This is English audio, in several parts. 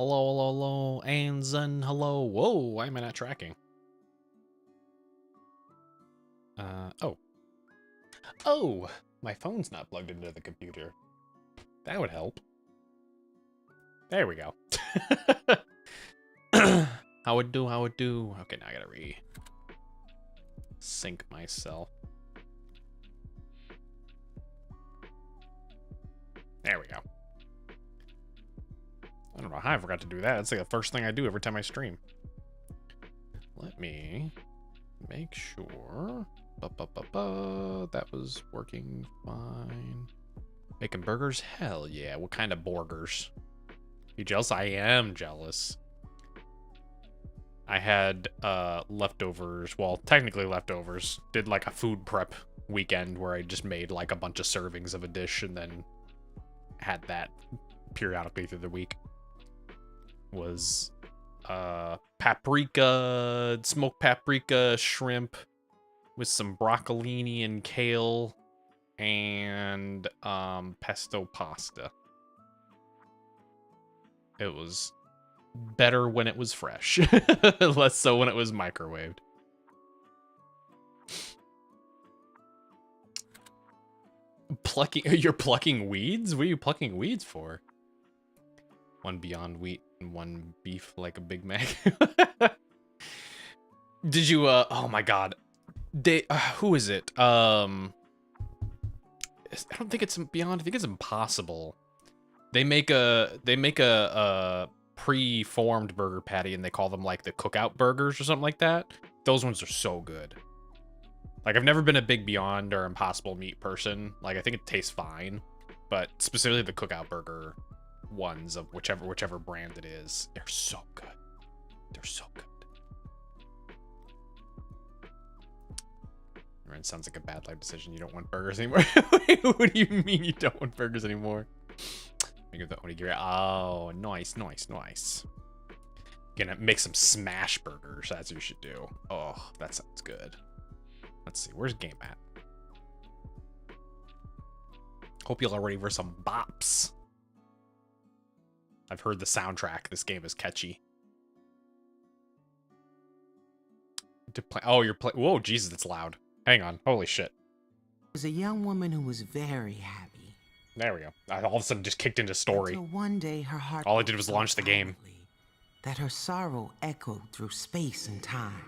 Hello, hello, hello, and then hello. Whoa, why am I not tracking? Oh. Oh, my phone's not plugged into the computer. That would help. There we go. How it do, how it do. Okay, now I gotta sync myself. There we go. I don't know how I forgot to do that. That's like the first thing I do every time I stream. Let me make sure. That was working fine. Making burgers? Hell yeah. What kind of burgers? You jealous? I am jealous. I had leftovers. Well, technically leftovers. Did like a food prep weekend where I just made like a bunch of servings of a dish and then had that periodically through the week. Was paprika, smoked paprika, shrimp with some broccolini and kale and pesto pasta. It was better when it was fresh, less so when it was microwaved. You're plucking weeds? What are you plucking weeds for? One Beyond Wheat and one beef like a Big Mac. Did you oh my god. Who is it? I don't think it's Beyond, I think it's Impossible. They make a pre-formed burger patty and they call them like the cookout burgers or something like that. Those ones are so good. Like, I've never been a big Beyond or Impossible meat person. Like, I think it tastes fine, but specifically the cookout burger ones of whichever brand it is, they're so good. They're so good. It sounds like a bad life decision. You don't want burgers anymore. What do you mean you don't want burgers anymore? Oh, nice, nice, nice. Gonna make some smash burgers. That's what you should do. Oh, that sounds good. Let's see. Where's game at? Hope y'all are ready for some bops. I've heard the soundtrack. This game is catchy. Oh, you're playing. Whoa, Jesus, it's loud. Hang on. Holy shit. Was a young woman who was very happy. There we go. I all of a sudden just kicked into story. Until one day her heart all I did was launch the game. That her sorrow echoed through space and time.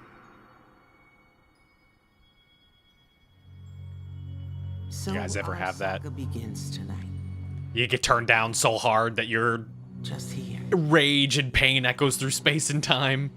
So you guys ever have that? Begins tonight. You get turned down so hard that your just here. Rage and pain echoes through space and time.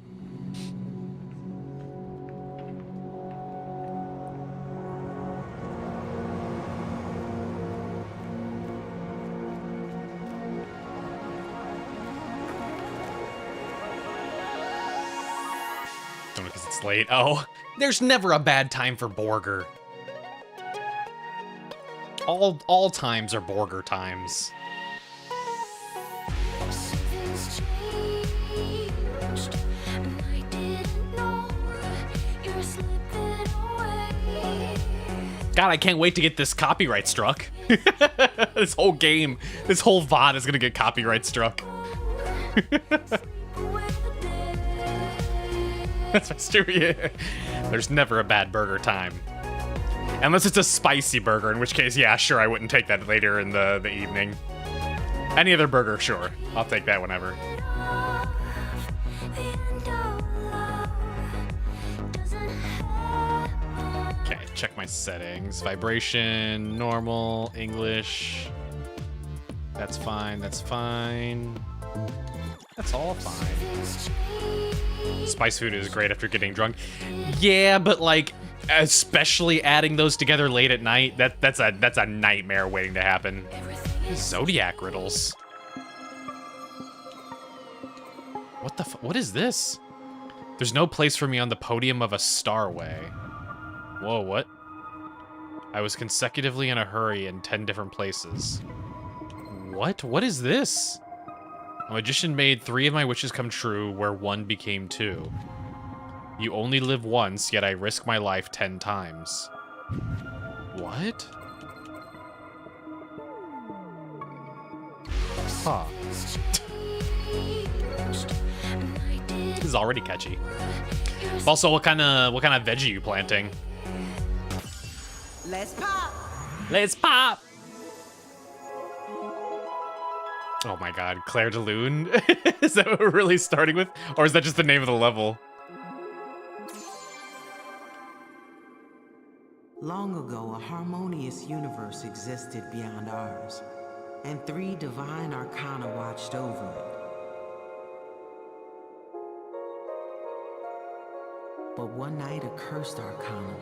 Because it's late. Oh, there's never a bad time for Borger. All times are Borger times. God, I can't wait to get this copyright struck. This whole game, this whole VOD is gonna get copyright struck. That's my story. Yeah. There's never a bad burger time. Unless it's a spicy burger, in which case, yeah, sure, I wouldn't take that later in the evening. Any other burger, sure. I'll take that whenever. Okay, check my settings. Vibration, normal, English. That's fine, that's fine. That's all fine. Spice food is great after getting drunk. Yeah, but like, especially adding those together late at night, that's a nightmare waiting to happen. Zodiac riddles. What is this? There's no place for me on the podium of a starway. Whoa, what? I was consecutively in a hurry in 10 different places. What? What is this? A magician made 3 of my wishes come true, where 1 became 2. You only live once, yet I risk my life 10 times. What? Huh. This is already catchy. Also, what kind of veggie are you planting? Let's pop. Let's pop. Oh my god, Claire de Lune? Is that what we're really starting with? Or is that just the name of the level? Long ago, a harmonious universe existed beyond ours, and 3 divine arcana watched over it. But one night, a cursed arcana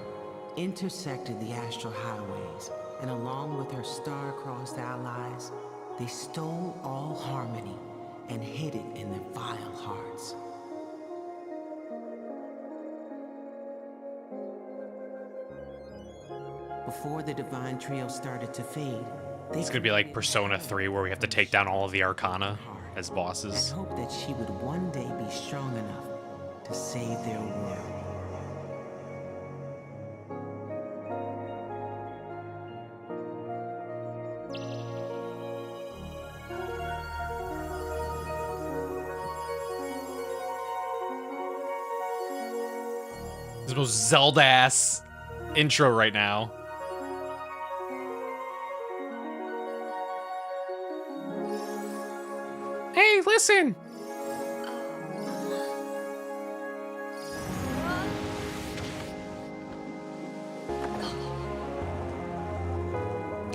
intersected the astral highways, and along with her star-crossed allies, they stole all harmony and hid it in their vile hearts. Before the divine trio started to fade, It's gonna be like Persona 3, where we have to take down all of the Arcana as bosses. and hoped that she would one day be strong enough to save their world. This is the most Zelda-ass intro right now. Hey, listen!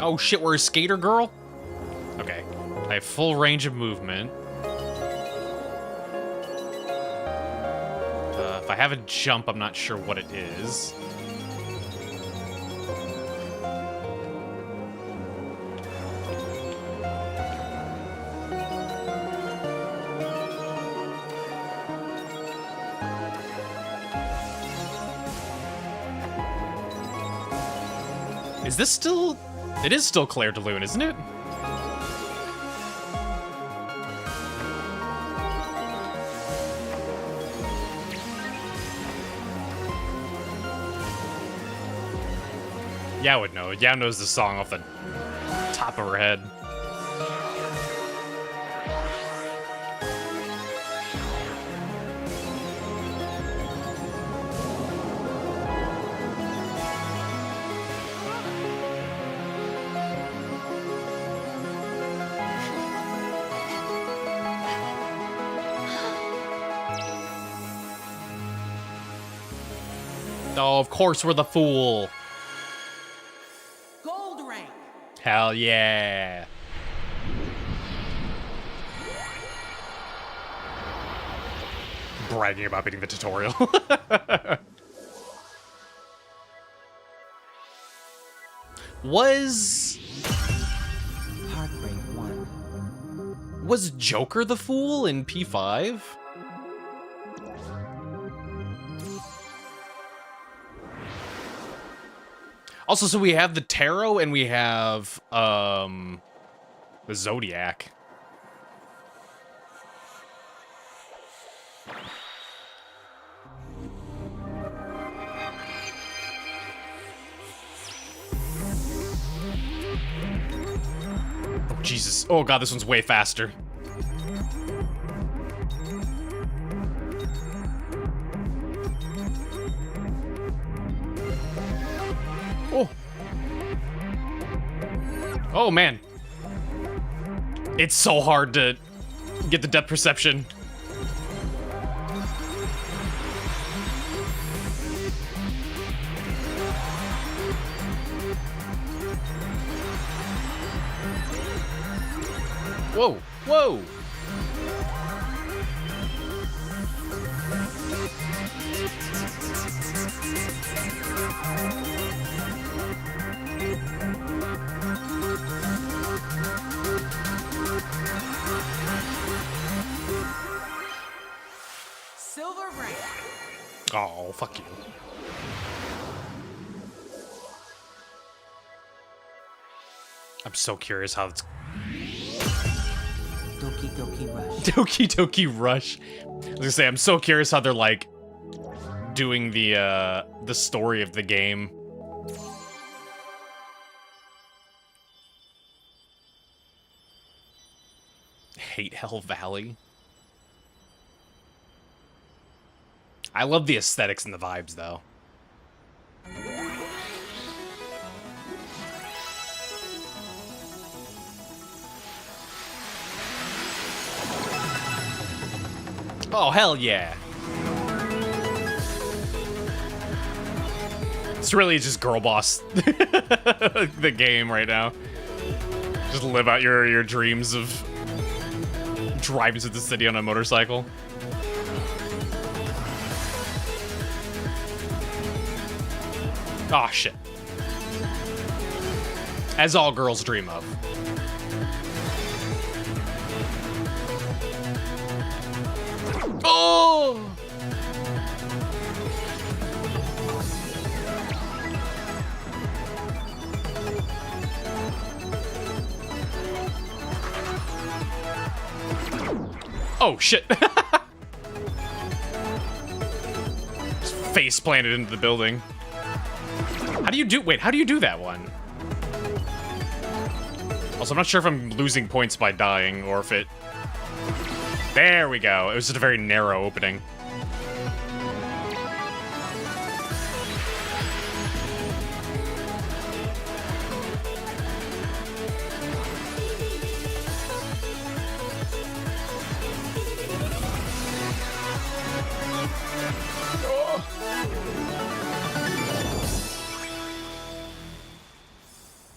Oh shit, we're a skater girl? Okay. I have full range of movement. If I have a jump, I'm not sure what it is. Is this still... It is still Claire de Lune, isn't it? Yeah, I would know. Yeah, knows the song off the top of her head. Oh, of course we're the fool. Gold rank! Hell yeah. Bragging about beating the tutorial. Was Heartbreak 1. Was Joker the fool in P5? Also, so we have the Tarot and we have the Zodiac. Oh Jesus. Oh god, this one's way faster. Oh. Oh, man. It's so hard to get the depth perception. Whoa, whoa. Silver rank! Oh, fuck you. I'm so curious how it's... Doki Doki Rush. Doki Doki Rush. I was gonna say, I'm so curious how they're, like, doing the story of the game. Hate Hell Valley. I love the aesthetics and the vibes, though. Oh, hell yeah. It's really just girl boss the game right now. Just live out your dreams of driving to the city on a motorcycle. Oh shit. As all girls dream of. Oh! Oh shit. Just face planted into the building. How do you do, wait, how do you do that one? Also, I'm not sure if I'm losing points by dying or if it... There we go. It was just a very narrow opening.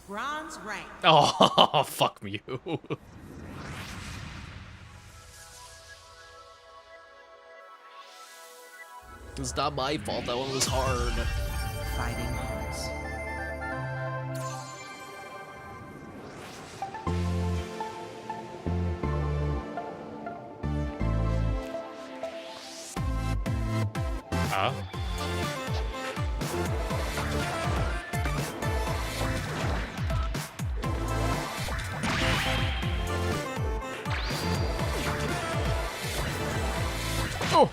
Bronze rank. Oh, fuck you. It's not my fault, that one was hard. Fighting hearts. Huh? Oh!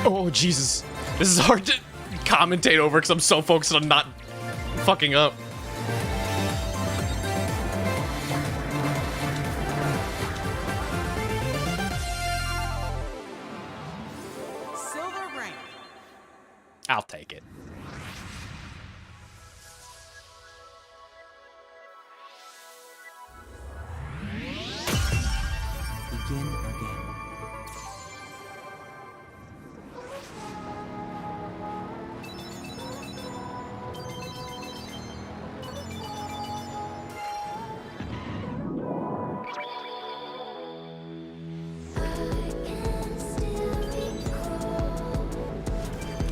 Oh, Jesus. This is hard to commentate over because I'm so focused on not fucking up. Silver rank. I'll take it. Begin again.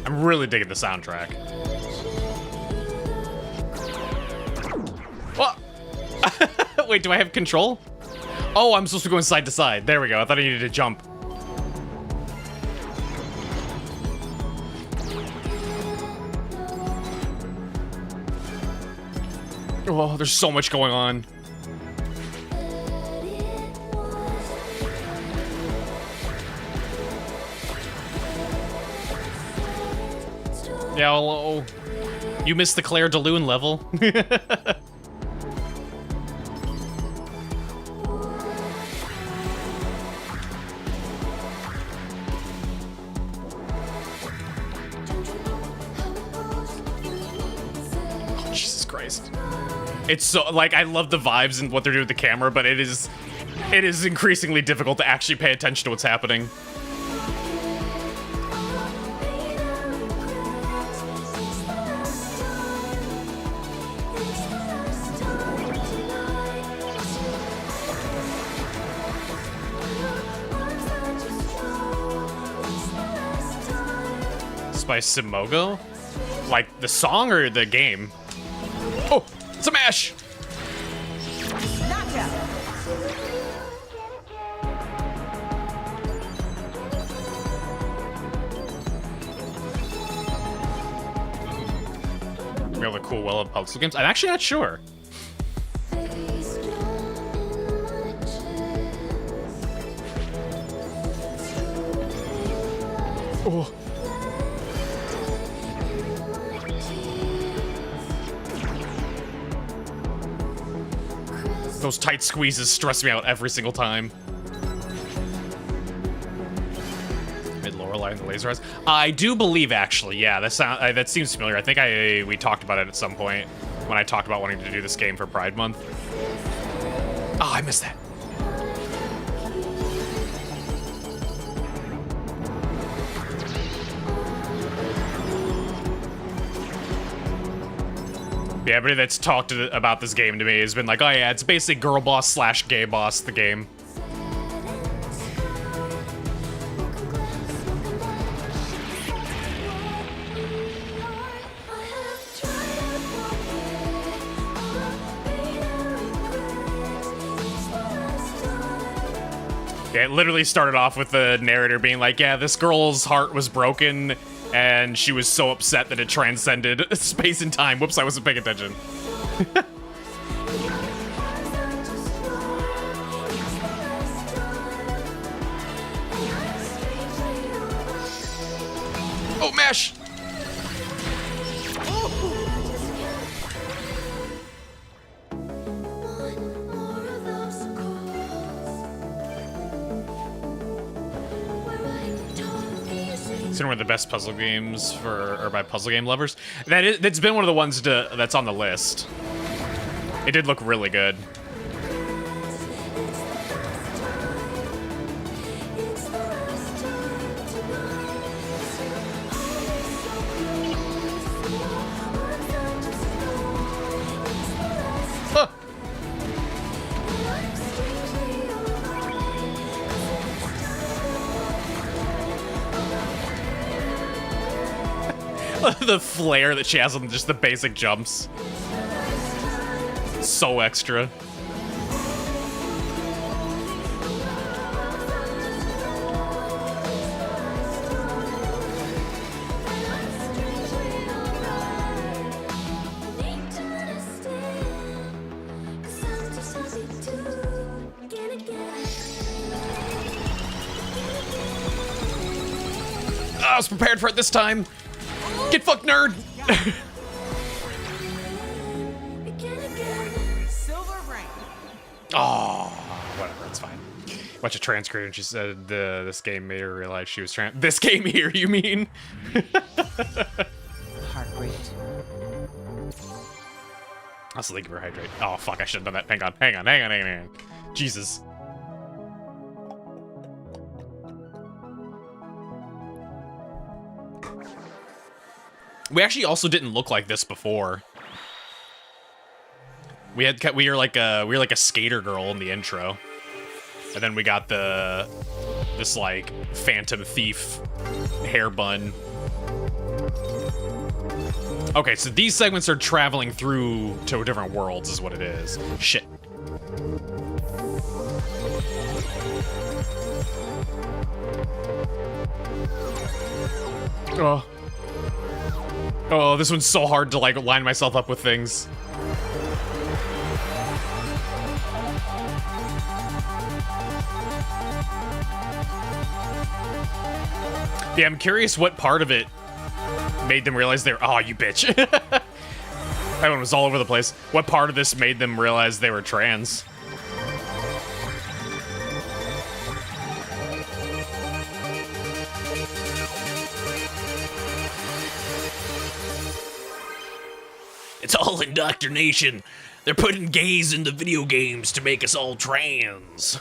I'm really digging the soundtrack. What? Wait, do I have control? Oh, I'm supposed to go side to side. There we go. I thought I needed to jump. Oh, there's so much going on. Yeah, well, you missed the Claire de Lune level. Oh, Jesus Christ. It's so, like, I love the vibes and what they're doing with the camera, but it is increasingly difficult to actually pay attention to what's happening. By Simogo? Like the song or the game? Oh, smash! We have a cool well of puzzle games. I'm actually not sure. Oh. Those tight squeezes stress me out every single time. Mid-Lorelei and the laser eyes. I do believe, actually, yeah, that seems familiar. I think we talked about it at some point when I talked about wanting to do this game for Pride Month. Oh, I missed that. Yeah, everybody that's talked about this game to me has been like, oh yeah, it's basically girl boss slash gay boss, the game. Yeah, it literally started off with the narrator being like, yeah, this girl's heart was broken, and she was so upset that it transcended space and time. Whoops, I wasn't paying attention. Oh, mash! It's one of the best puzzle games or by puzzle game lovers. That's been one of the ones that's on the list. It did look really good. Huh. The flare that she has on just the basic jumps. So extra. I was prepared for it this time. Get fucked, nerd! Oh, whatever, it's fine. Watch a transcript and she said this game made her realize she was this game here, you mean? Heartbreak. I was thinking of her hydrate. Oh, fuck, I should have done that. Hang on. Jesus. We actually also didn't look like this before. We were like a skater girl in the intro, and then we got this like phantom thief hair bun. Okay, so these segments are traveling through to different worlds, is what it is. Shit. Oh. Oh, this one's so hard to, like, line myself up with things. Yeah, I'm curious what part of it made them realize they're... Oh, you bitch. That one was all over the place. What part of this made them realize they were trans? It's all indoctrination. They're putting gays into video games to make us all trans.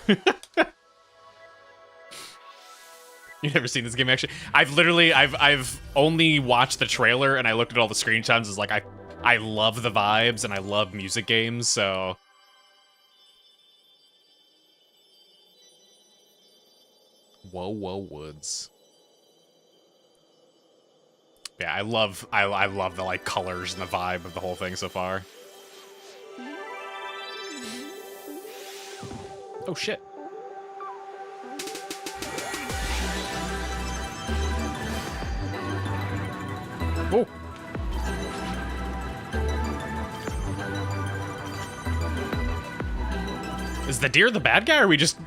You've never seen this game, actually? I've only watched the trailer, and I looked at all the screenshots. It's like, I love the vibes, and I love music games, so... Whoa, Woods. Yeah, I love the, like, colors and the vibe of the whole thing so far. Oh, shit. Oh. Is the deer the bad guy, or are we just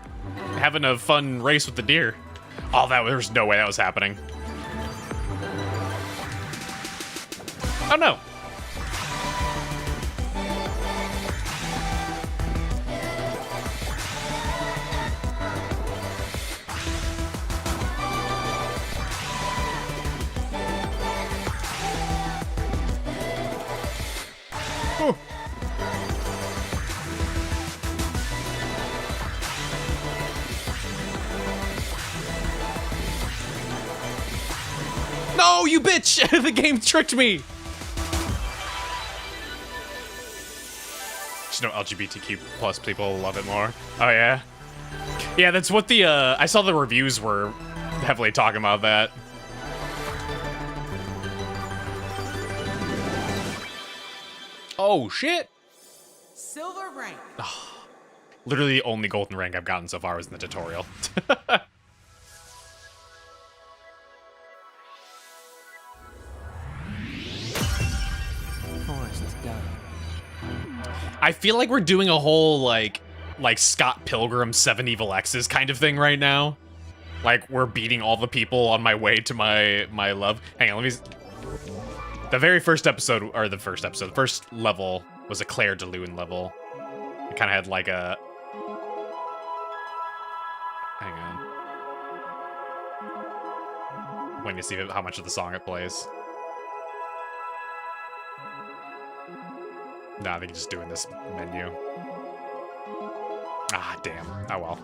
having a fun race with the deer? Oh, there was no way that was happening. Oh no! Oh. No, you bitch! The game tricked me! Just know LGBTQ plus people love it more. Oh yeah? Yeah, that's what the, I saw the reviews were heavily talking about that. Oh, shit! Silver rank. Literally the only golden rank I've gotten so far was in the tutorial. Forest done. I feel like we're doing a whole, like Scott Pilgrim 7 Evil X's kind of thing right now. Like, we're beating all the people on my way to my love. Hang on, let me... The very first episode, or the first level was a Claire de Lune level. It kind of had like a... Hang on. I'm waiting to see how much of the song it plays. Nah, I think just doing this menu. Ah, damn. Oh well.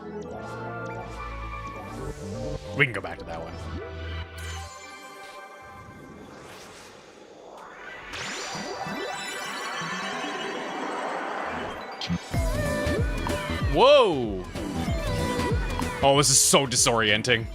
We can go back to that one. Whoa! Oh, this is so disorienting.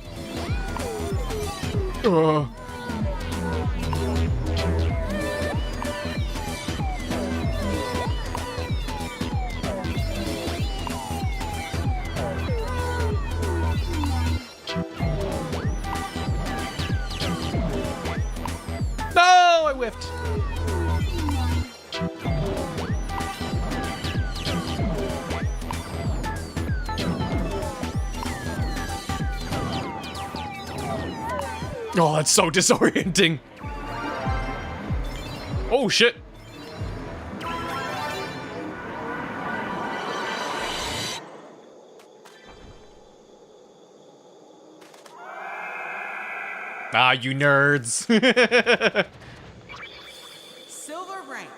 No, I whiffed. Oh, that's so disorienting. Oh, shit. Ah, you nerds. Silver rank.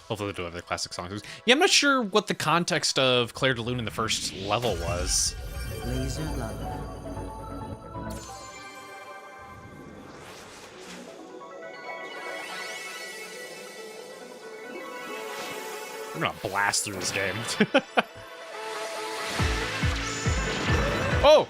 Hopefully they'll do other classic songs. Yeah, I'm not sure what the context of Claire de Lune in the first level was. Laser love. I'm gonna blast through this game. Oh!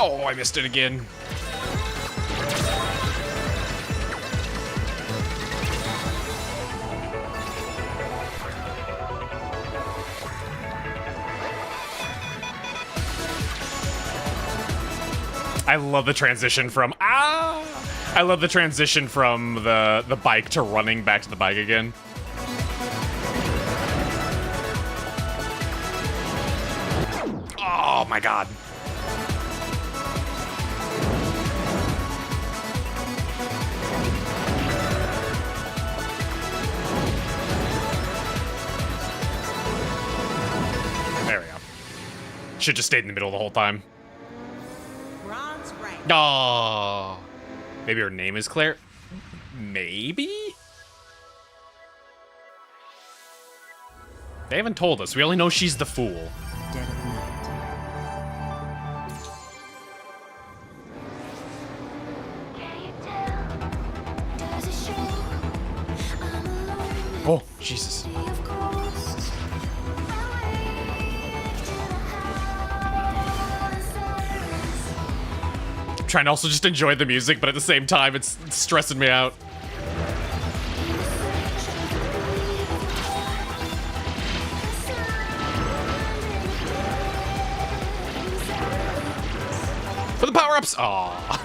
Oh, I missed it again. I love the transition from I love the transition from the bike to running back to the bike again. Oh my god. There we go. Should just stayed in the middle the whole time. Bronze rank. Oh, maybe her name is Claire. Maybe? They haven't told us. We only know she's the fool. Dead of night. Oh, Jesus. I'm trying to also just enjoy the music, but at the same time, it's stressing me out. power-ups! Aw.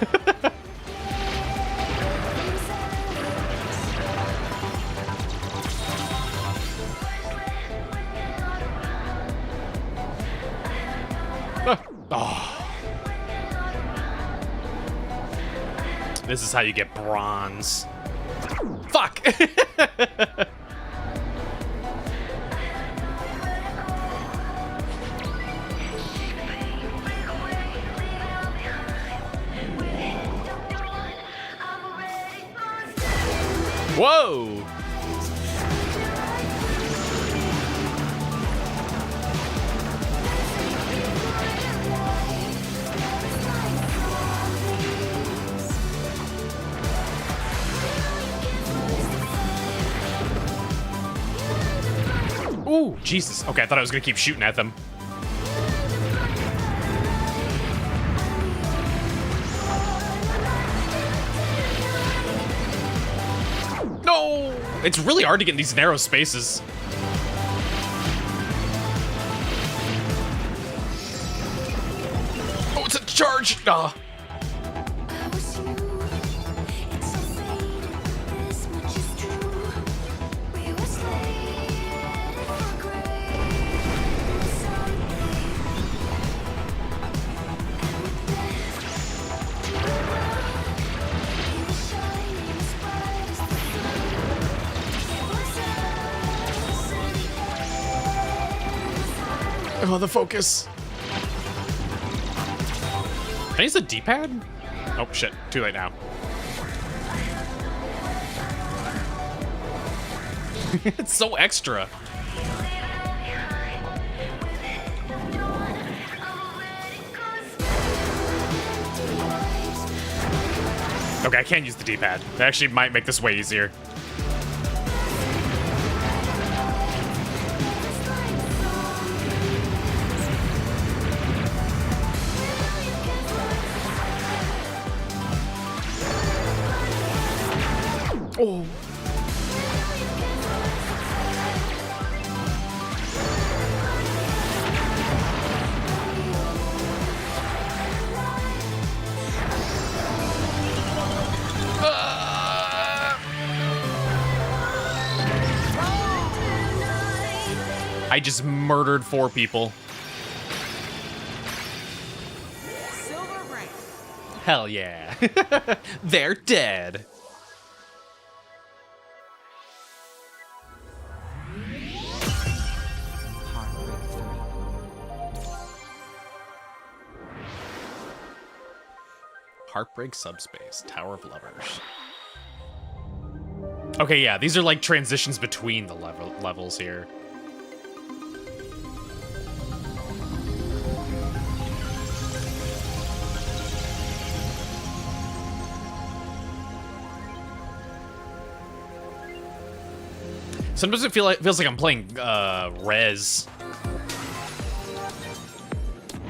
Oh. This is how you get bronze. Fuck! Whoa! Ooh, Jesus. Okay, I thought I was gonna keep shooting at them. No! It's really hard to get in these narrow spaces. Oh, it's a charge! Ah. Oh, the focus. Can I use the D-pad? Oh, shit. Too late now. It's so extra. Okay, I can't use the D-pad. That actually might make this way easier. Oh. I just murdered 4 people. Silver rank. Hell yeah. They're dead. Heartbreak Subspace, Tower of Lovers. Okay, yeah, these are like transitions between the levels here. Sometimes it feels like I'm playing Rez.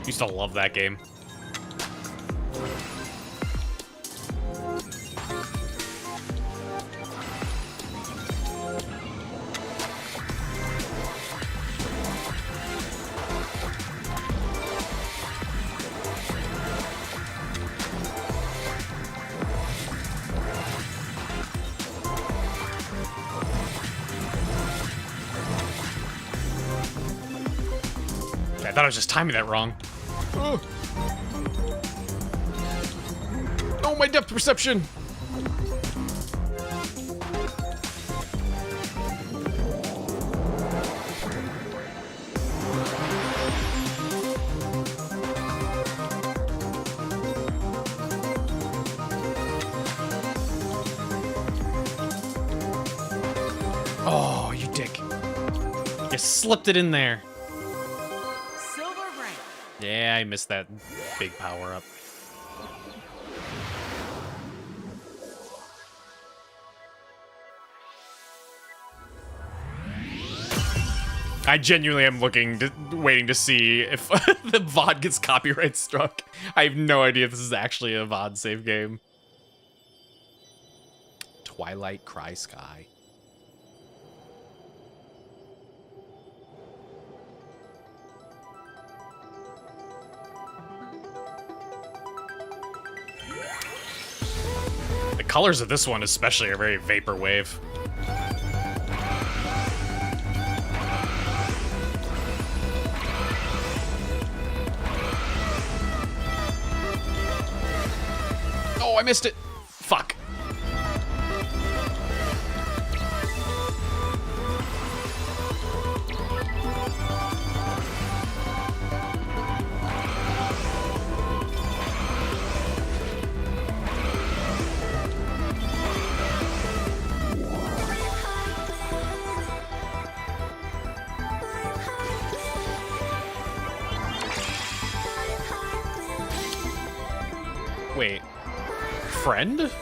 Used to love that game. I thought I was just timing that wrong. Oh, oh, my depth perception! Oh, you dick. You slipped it in there. Yeah, I missed that big power-up. I genuinely am waiting to see if the VOD gets copyright struck. I have no idea if this is actually a VOD save game. Twilight Cry Sky. colors of this one especially are very vaporwave. Oh, I missed it. Fuck. Wait. Friend?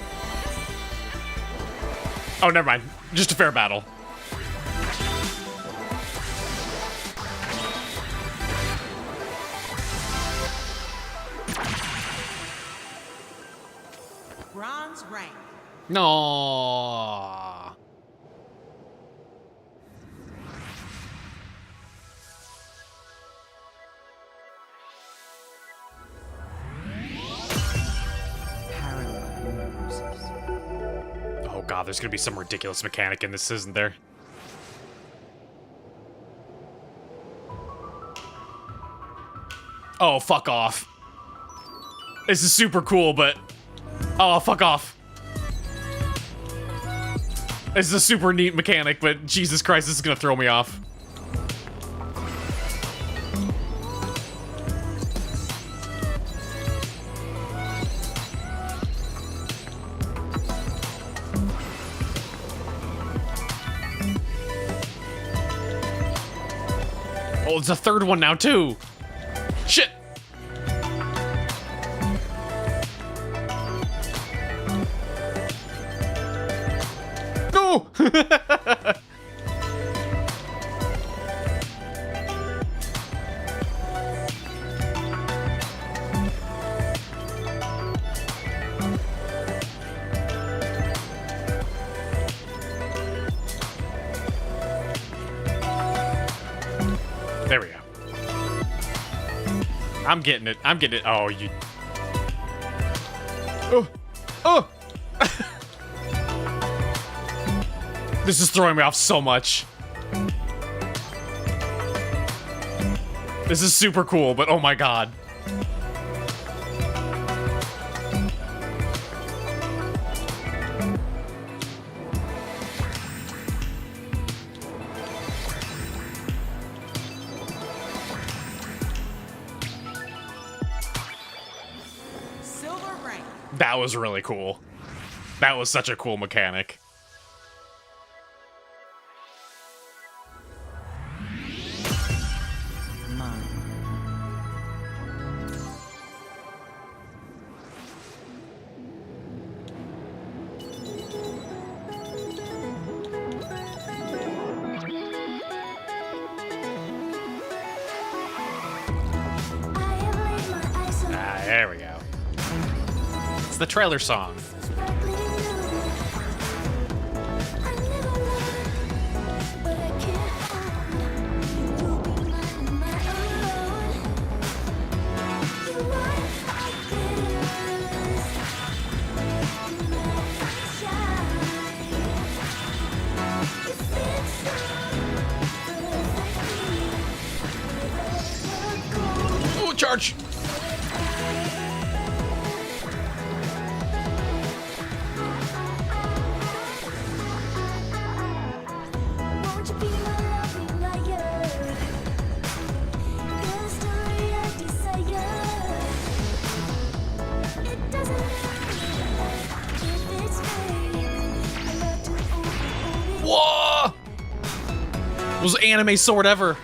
Oh, never mind. Just a fair battle. Bronze rank. No. Parallel universes. Oh god, there's gonna be some ridiculous mechanic in this, isn't there? Oh, fuck off. This is super cool, but... Oh, fuck off. This is a super neat mechanic, but Jesus Christ, this is gonna throw me off. Oh, it's a third one now, too. Shit. No! There we go. I'm getting it. I'm getting it. Oh, you... Oh! Oh! This is throwing me off so much. This is super cool, but oh my god. Silver rank. That was really cool. That was such a cool mechanic. Mine. Ah, there we go. It's the trailer song. Oh, charge! Whoa! Most anime sword ever.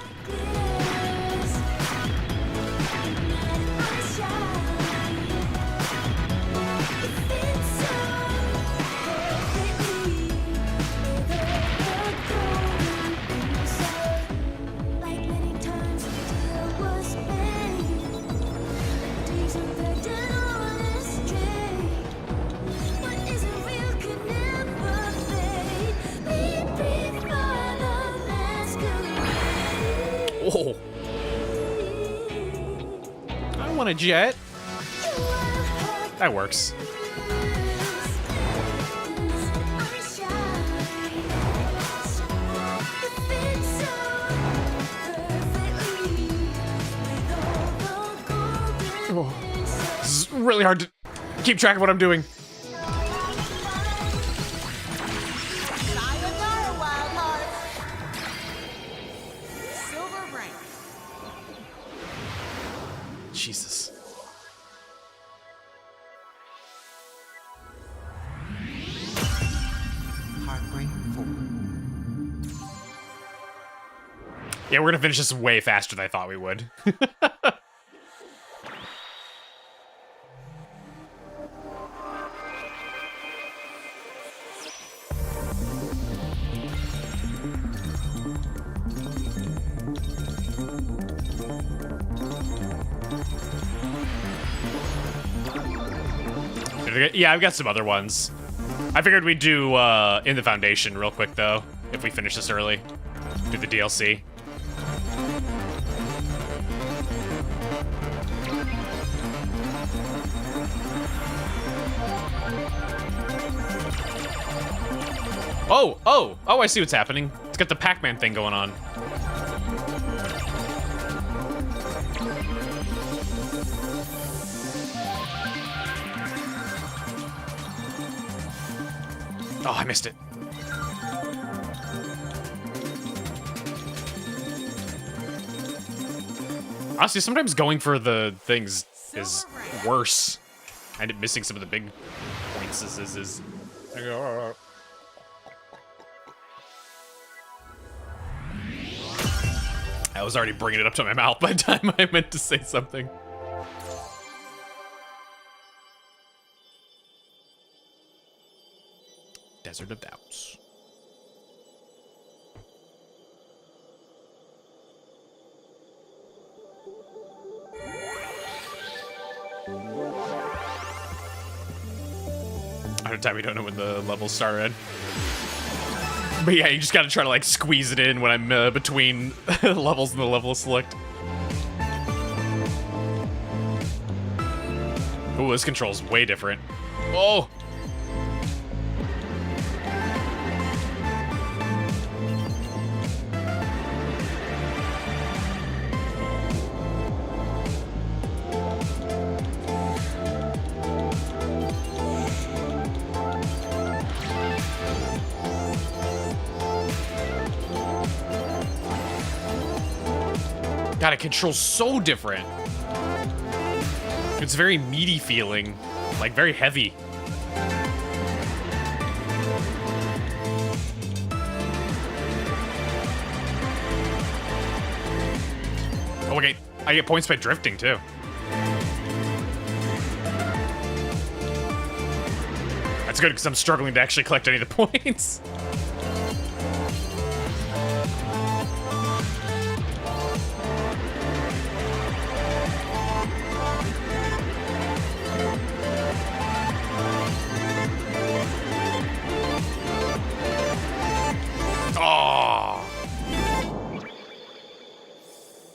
Whoa. I want a jet. That works. This is really hard to keep track of what I'm doing. Sayonara, wild hearts. Silver rank. Jesus. Heartbreak 4. Yeah, we're gonna finish this way faster than I thought we would. Yeah, I've got some other ones. I figured we'd do In the Foundation real quick, though, if we finish this early. Do the DLC. Oh, I see what's happening. It's got the Pac-Man thing going on. Oh, I missed it. Honestly, sometimes going for the things is worse. I end up missing some of the big points. I was already bringing it up to my mouth by the time I meant to say something. Desert of Doubts. At a time we don't know when the levels started. But yeah, you just gotta try to like squeeze it in when I'm between levels and the level select. Ooh, this control's way different. Oh! God, it controls so different. It's very meaty feeling, like very heavy. Oh, okay, I get points by drifting too. That's good because I'm struggling to actually collect any of the points.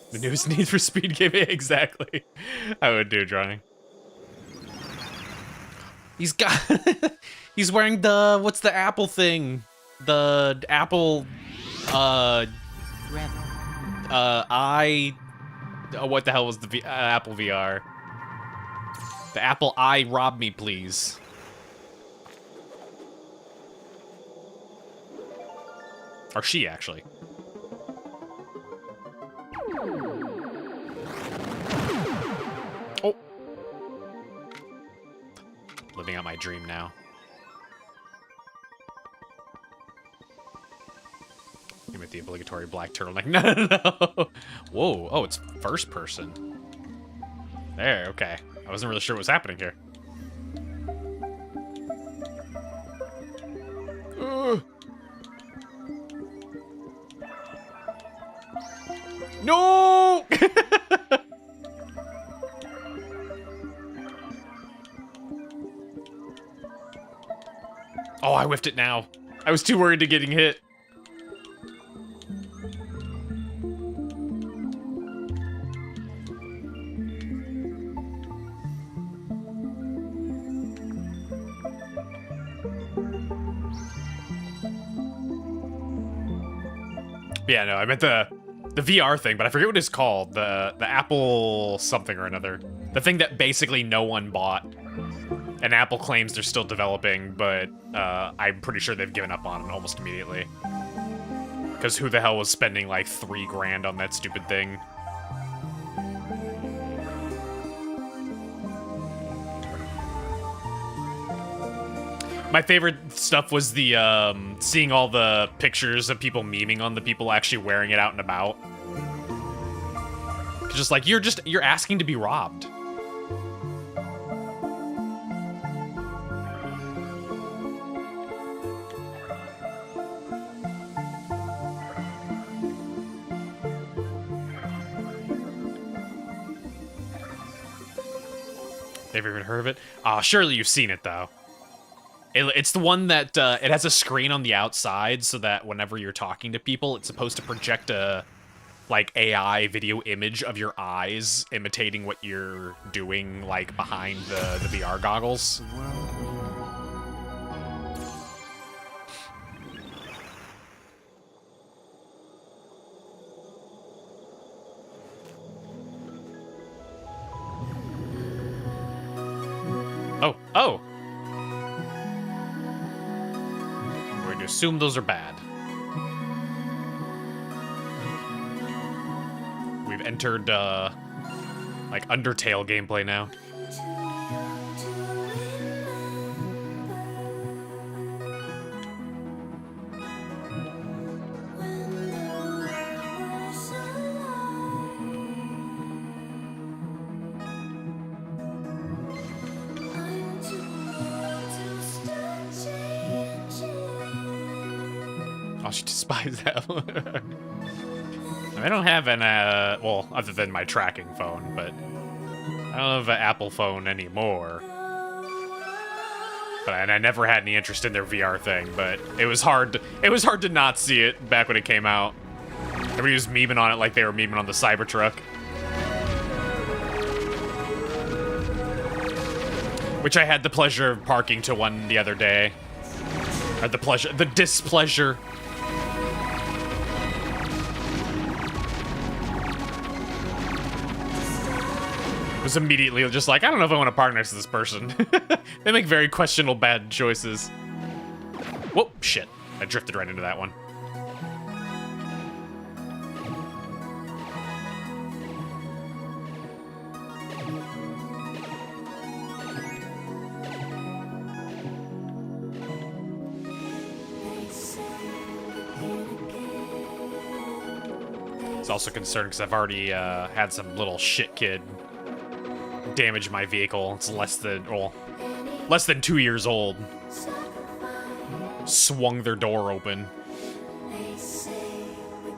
The newest Need for Speed game, exactly. I would do drawing. He's got. He's wearing the what's the Apple thing? The Apple. What the hell was the Apple VR? The Apple Eye rob me, please. Or she actually. Oh. Living out my dream now. You met the obligatory black turtleneck. No. Whoa. Oh, it's first person. There, okay. I wasn't really sure what was happening here. No! Oh, I whiffed it now. I was too worried to getting hit. Yeah, no, I meant the VR thing, but I forget what it's called. The Apple something or another. The thing that basically no one bought. And Apple claims they're still developing, but I'm pretty sure they've given up on it almost immediately. Because who the hell was spending like $3 grand on that stupid thing? My favorite stuff was the seeing all the pictures of people memeing on the people actually wearing it out and about. Just like you're asking to be robbed. Never even heard of it? Surely you've seen it, though. It's the one that, it has a screen on the outside so that whenever you're talking to people, it's supposed to project a, like, AI video image of your eyes imitating what you're doing, like, behind the VR goggles. Oh! I'm going to assume those are bad. We've entered, like, Undertale gameplay now. Oh, she despises that. I don't have an, well, other than my tracking phone, but I don't have an Apple phone anymore. And I never had any interest in their VR thing, but it was hard to not see it back when it came out. Everybody was memeing on it like they were memeing on the Cybertruck. Which I had the pleasure of parking to one the other day. Or the displeasure. Was immediately just like, I don't know if I want to park next to this person. They make very questionable bad choices. Whoop, shit. I drifted right into that one. It's also concerned because I've already had some little shit kid damage my vehicle. It's less than 2 years old. Swung their door open.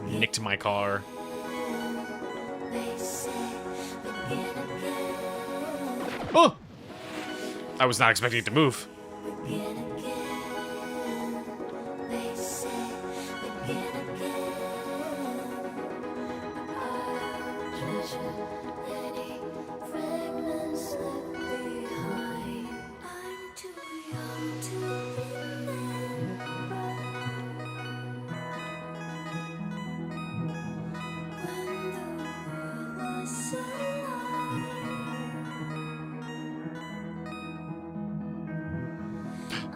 Nicked my car. Oh! I was not expecting it to move.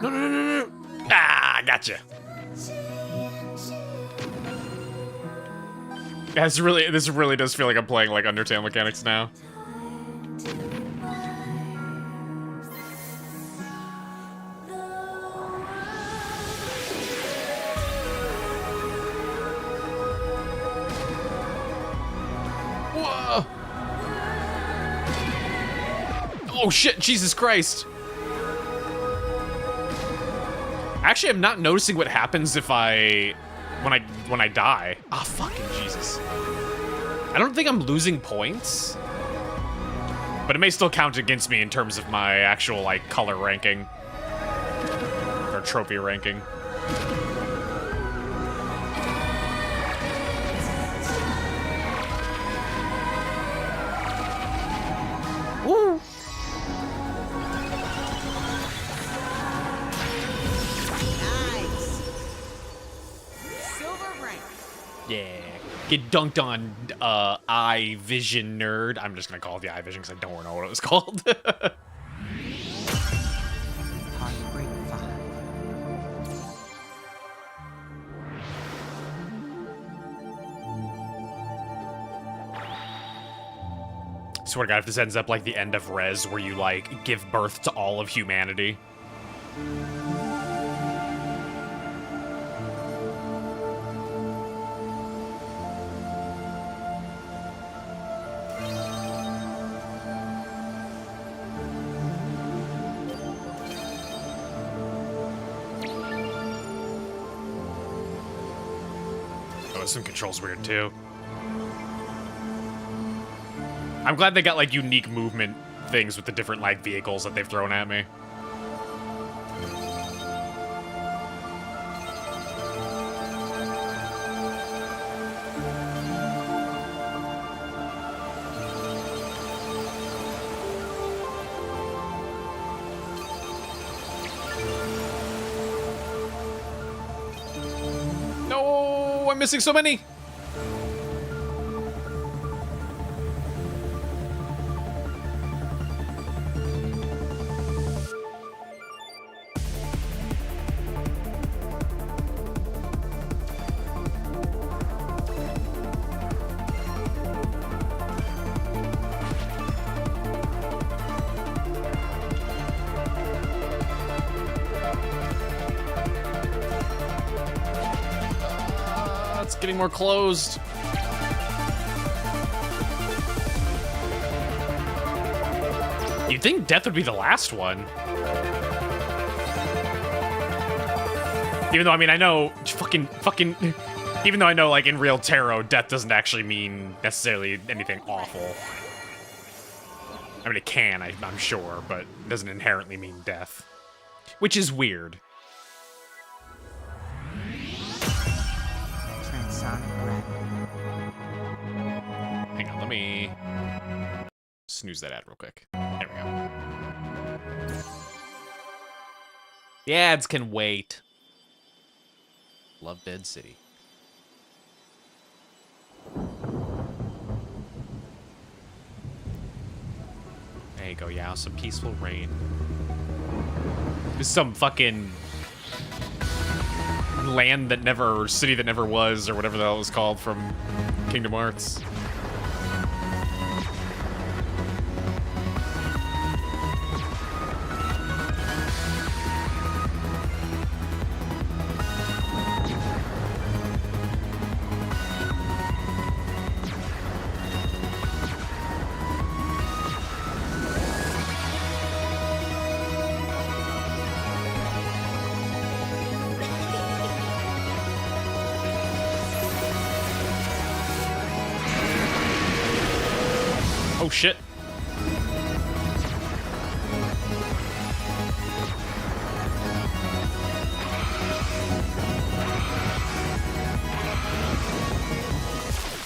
No. Ah, gotcha. This really does feel like I'm playing like Undertale mechanics now. Whoa! Oh shit, Jesus Christ. Actually, I'm not noticing what happens if when I die. Ah, fucking Jesus. I don't think I'm losing points, but it may still count against me in terms of my actual, like, color ranking. Or trophy ranking. Woo! get dunked on eye vision nerd. I'm just gonna call it the eye vision because I don't know what it was called. Heartbreak 5. Swear to God, if this ends up like the end of Rez, where you like give birth to all of humanity. Oh, some controls weird too. I'm glad they got like unique movement things with the different like vehicles that they've thrown at me. No, I'm missing so many. It's getting more closed. You'd think death would be the last one. Even though, I mean, I know fucking, even though I know, like, in real tarot, death doesn't actually mean necessarily anything awful. I mean, it can, I'm sure, but it doesn't inherently mean death. Which is weird. Hang on, let me snooze that ad real quick. There we go. The ads can wait. Love Dead City. There you go, yeah, some peaceful rain. There's some fucking land that never, or city that never was, or whatever the hell it was called from Kingdom Hearts. Oh shit.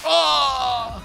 Oh!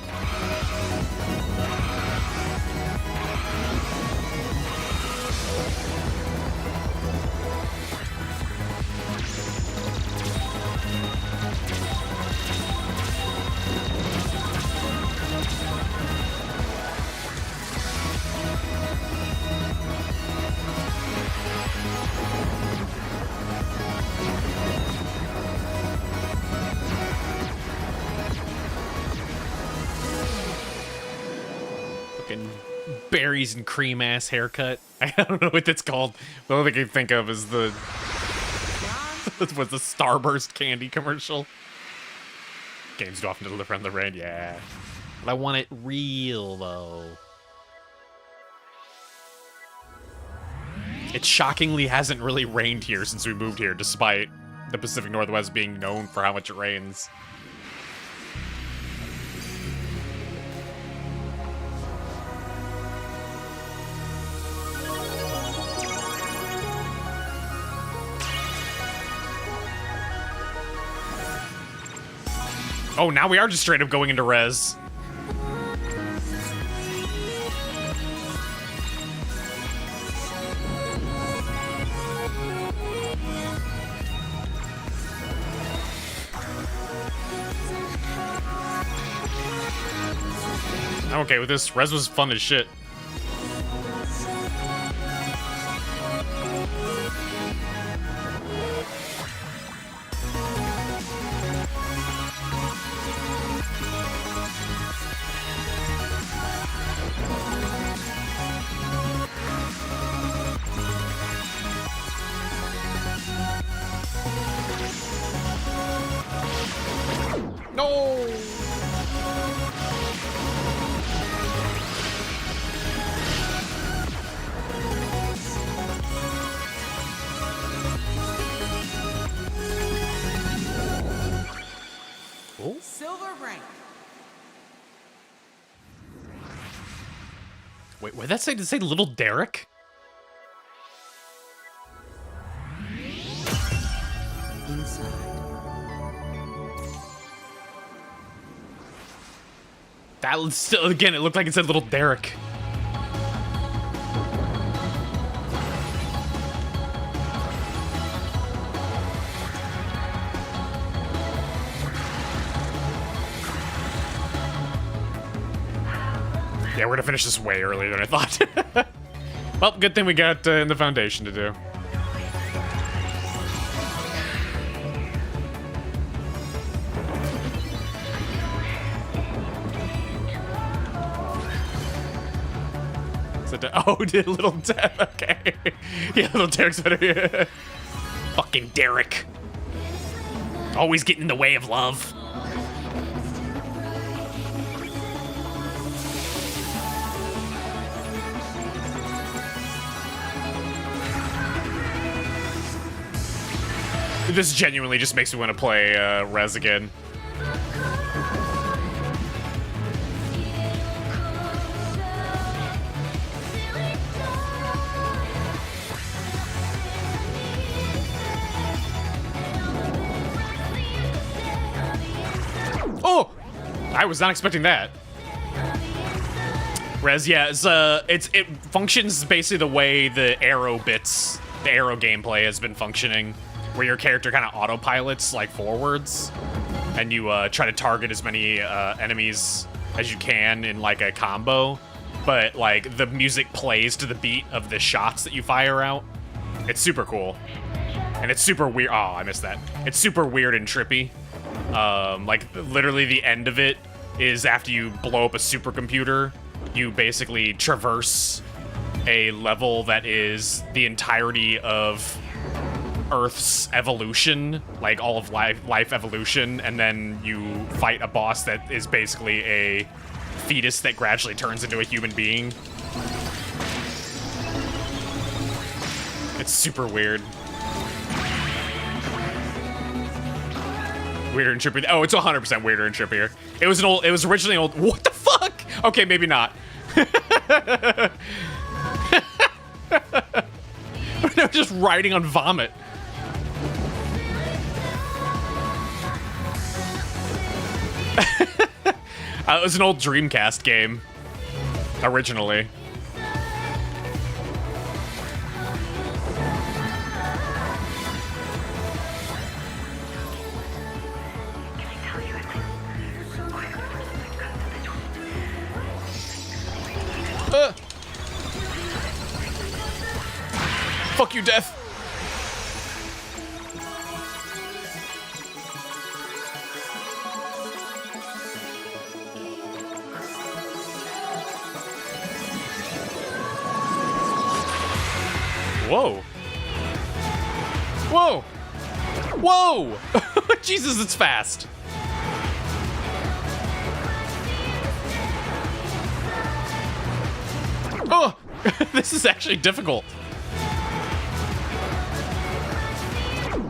Fucking berries and cream ass haircut. I don't know what that's called. The only thing I can think of is the was the Starburst candy commercial. Games do often deliver on the rain, yeah. But I want it real though. It shockingly hasn't really rained here since we moved here, despite the Pacific Northwest being known for how much it rains. Oh, now we are just straight up going into res. I'm okay with this. Res was fun as shit. No! Oh. Silver rank. Wait, what did that say? Did it say Little Derek? Inside. That was still, again, it looked like it said Little Derek. Yeah, we're gonna finish this way earlier than I thought. Well, good thing we got in the foundation to do. Oh, did Little Derek? Okay. Yeah, Little Derek's better. Yeah. Fucking Derek. Always getting in the way of love. This genuinely just makes me want to play Res again. Oh! I was not expecting that. Res, yeah, it functions basically the way the arrow gameplay has been functioning, where your character kind of autopilots like forwards, and you try to target as many enemies as you can in like a combo, but like the music plays to the beat of the shots that you fire out. It's super cool, and it's super weird. Oh, I missed that. It's super weird and trippy. Like literally the end of it is after you blow up a supercomputer, you basically traverse a level that is the entirety of Earth's evolution, like all of life evolution, and then you fight a boss that is basically a fetus that gradually turns into a human being. It's super weird. Weirder and trippier. Oh, it's 100% weirder and trippier. It was originally an old. What the fuck? Okay, maybe not. No, just riding on vomit. It was an old Dreamcast game, originally. Fuck you, Death. Whoa. Whoa. Whoa. Jesus, it's fast. Oh, this is actually difficult.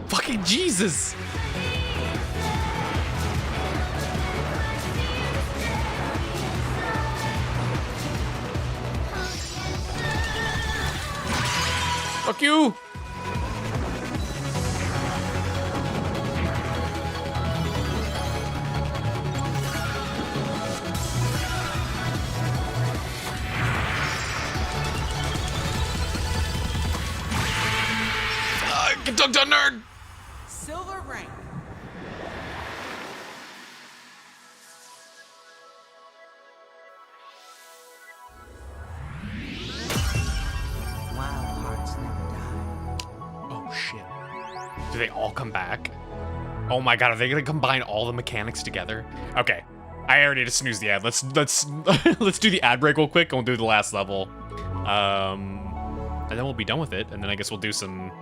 Fucking Jesus. Fuck you. Get dunked on, nerd. Silver rank. Do they all come back? Oh my god, are they gonna combine all the mechanics together? Okay, I already just snoozed the ad. Let's let's do the ad break real quick and we'll do the last level. And then we'll be done with it, and then I guess we'll do some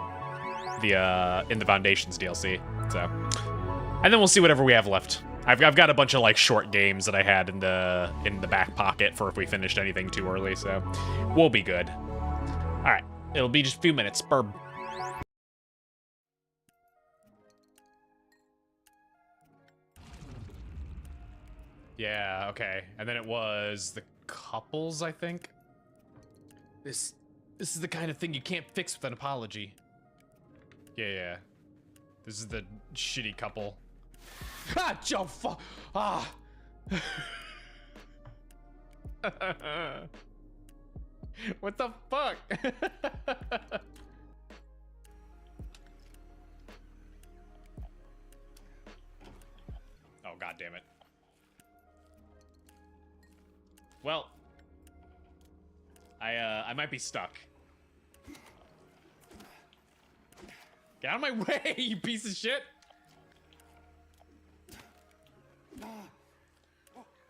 In the Foundations DLC. So, and then we'll see whatever we have left. I've got a bunch of like short games that I had in the back pocket for if we finished anything too early, so we'll be good. All right, it'll be just a few minutes. Burb. Yeah, okay. And then it was the couples, I think. This is the kind of thing you can't fix with an apology. Yeah. This is the shitty couple. Ah, Joe, ah. What the fuck? Oh, god damn it. Well, I might be stuck. Get out of my way, you piece of shit!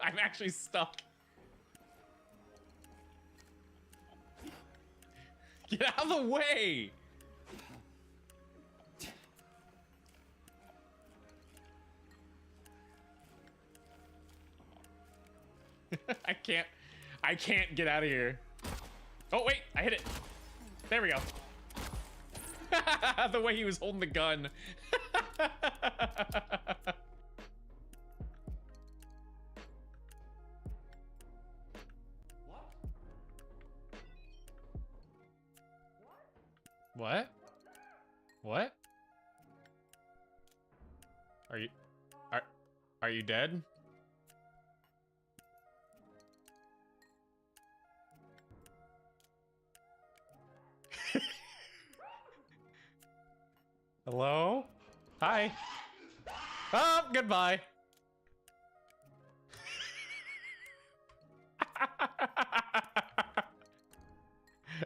I'm actually stuck. Get out of the way! I can't get out of here. Oh wait, I hit it. There we go. The way he was holding the gun. What? What? Are you dead? Hello? Hi. Oh, goodbye.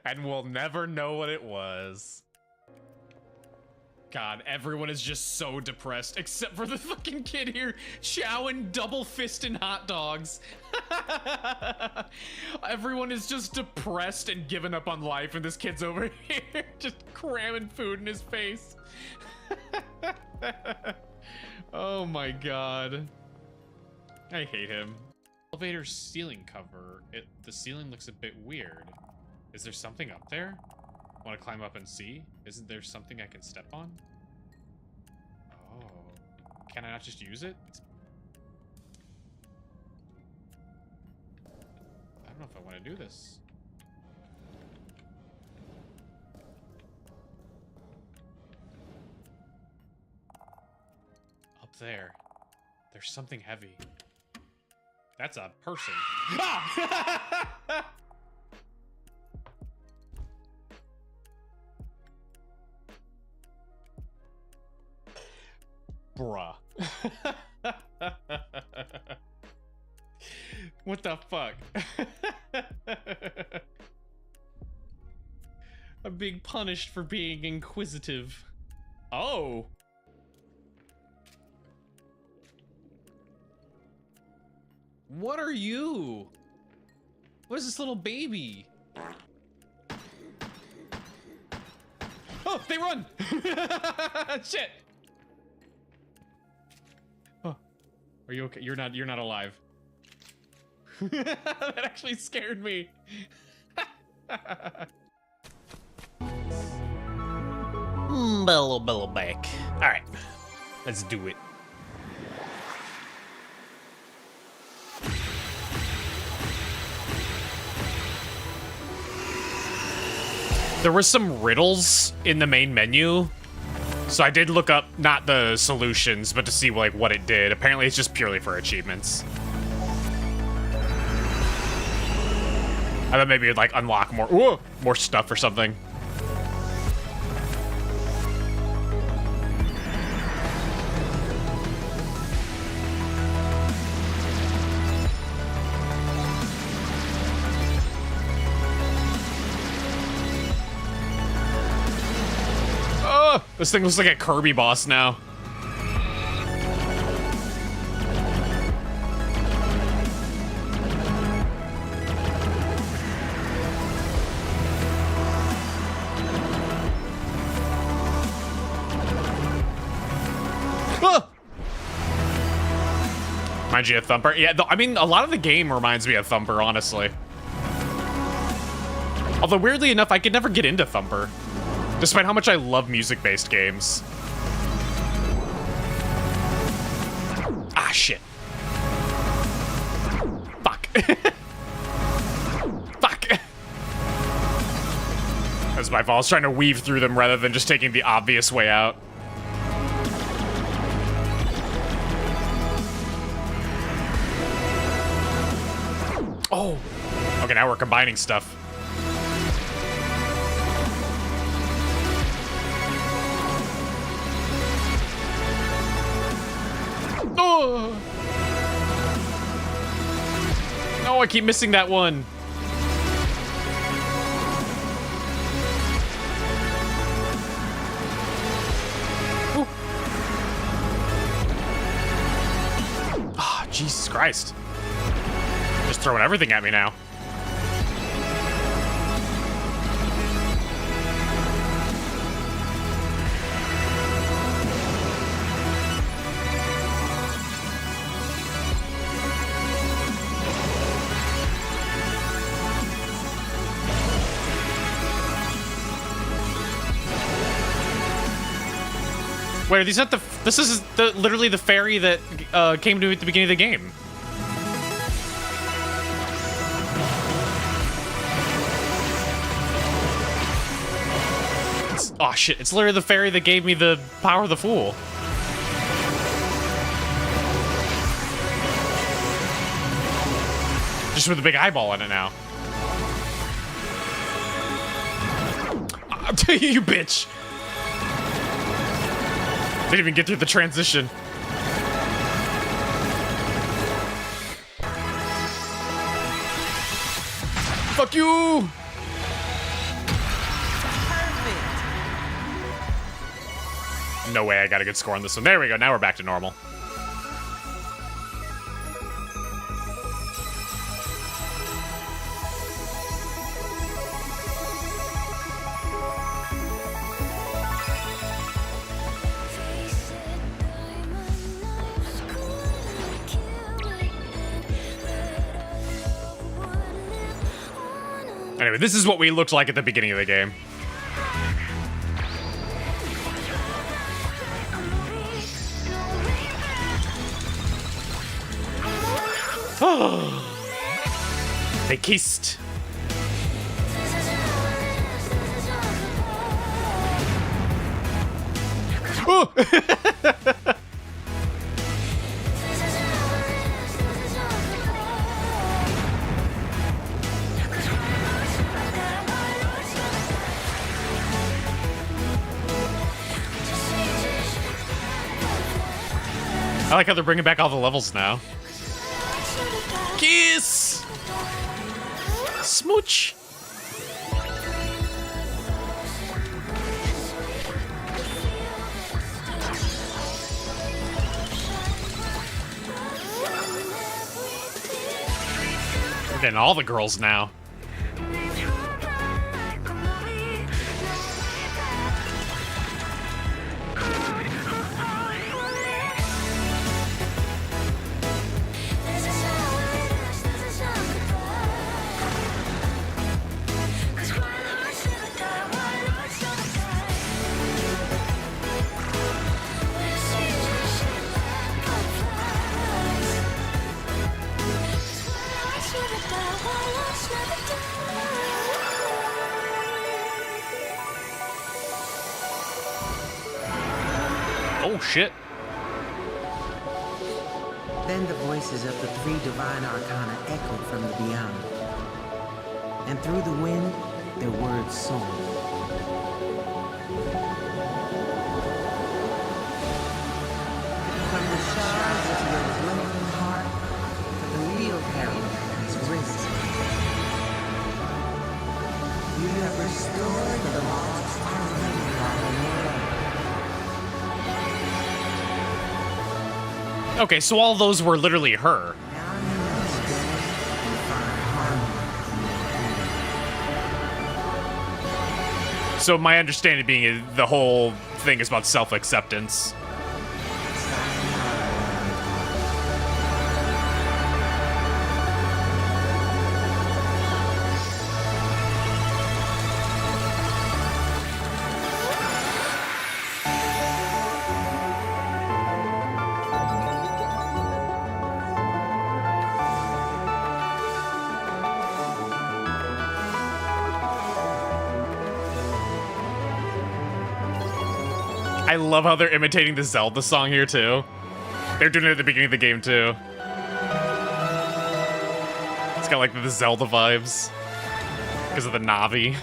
And we'll never know what it was. God, everyone is just so depressed, except for the fucking kid here chowing double fisting hot dogs. Everyone is just depressed and giving up on life, and this kid's over here just cramming food in his face. Oh my god. I hate him. Elevator ceiling cover. The ceiling looks a bit weird. Is there something up there? Want to climb up and see? Isn't there something I can step on? Oh. Can I not just use it? I don't know if I want to do this. Up there. There's something heavy. That's a person. Ah! Bruh. What the fuck? I'm being punished for being inquisitive. Oh. What are you? What is this little baby? Oh, they run! Shit! Are you okay? You're not alive. That actually scared me. Bellow back. All right, let's do it. There were some riddles in the main menu. So I did look up, not the solutions, but to see like what it did. Apparently it's just purely for achievements. I thought maybe it'd like unlock more stuff or something. Oh! This thing looks like a Kirby boss now. Ah! Reminds you of Thumper? Yeah, I mean, a lot of the game reminds me of Thumper, honestly. Although, weirdly enough, I could never get into Thumper, despite how much I love music-based games. Ah, shit. Fuck. Fuck. That's my fault. I was trying to weave through them rather than just taking the obvious way out. Oh. Okay, now we're combining stuff. Oh. No, I keep missing that one. Ah, oh, Jesus Christ. Just throwing everything at me now. Wait, are these not the... This is literally the fairy that came to me at the beginning of the game. Oh shit, it's literally the fairy that gave me the power of the Fool. Just with a big eyeball in it now. You bitch! Didn't even get through the transition. Fuck you! No way I got a good score on this one. There we go, now we're back to normal. Anyway, this is what we looked like at the beginning of the game. They kissed. Oh! I like how they're bringing back all the levels now. Kiss! Smooch! We're getting all the girls now. Oh, shit. Then the voices of the three divine arcana echoed from the beyond. And through the wind, their words soared. From the shards of your glowing heart, the real herald has risen. You have restored the lost harmony of the world. Okay, so all those were literally her. Now I know it's good and find harmony. So my understanding being is the whole thing is about self-acceptance. I love how they're imitating the Zelda song here, too. They're doing it at the beginning of the game, too. It's got, like, the Zelda vibes. Because of the Navi.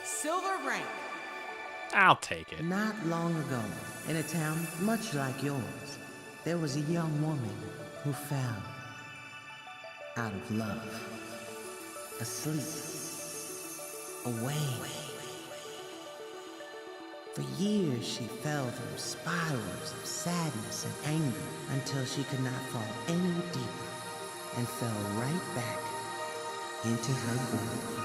Silver rank. I'll take it. Not long ago, in a town much like yours, there was a young woman who fell out of love, asleep, away. For years she fell through spirals of sadness and anger until she could not fall any deeper and fell right back into her grave.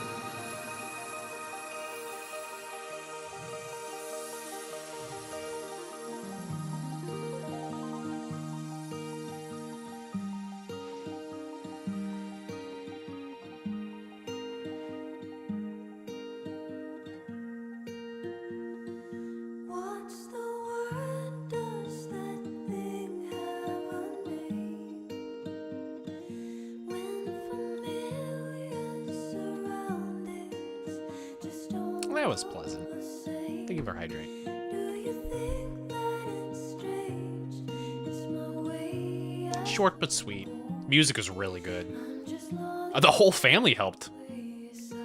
What's the word? Does that thing have a name? When familiar surroundings just don't That was pleasant. the same. Thank you for hydrating. Do you think that it's strange? It's my way. Short but sweet. Music is really good. I'm just lost The whole family helped. ways I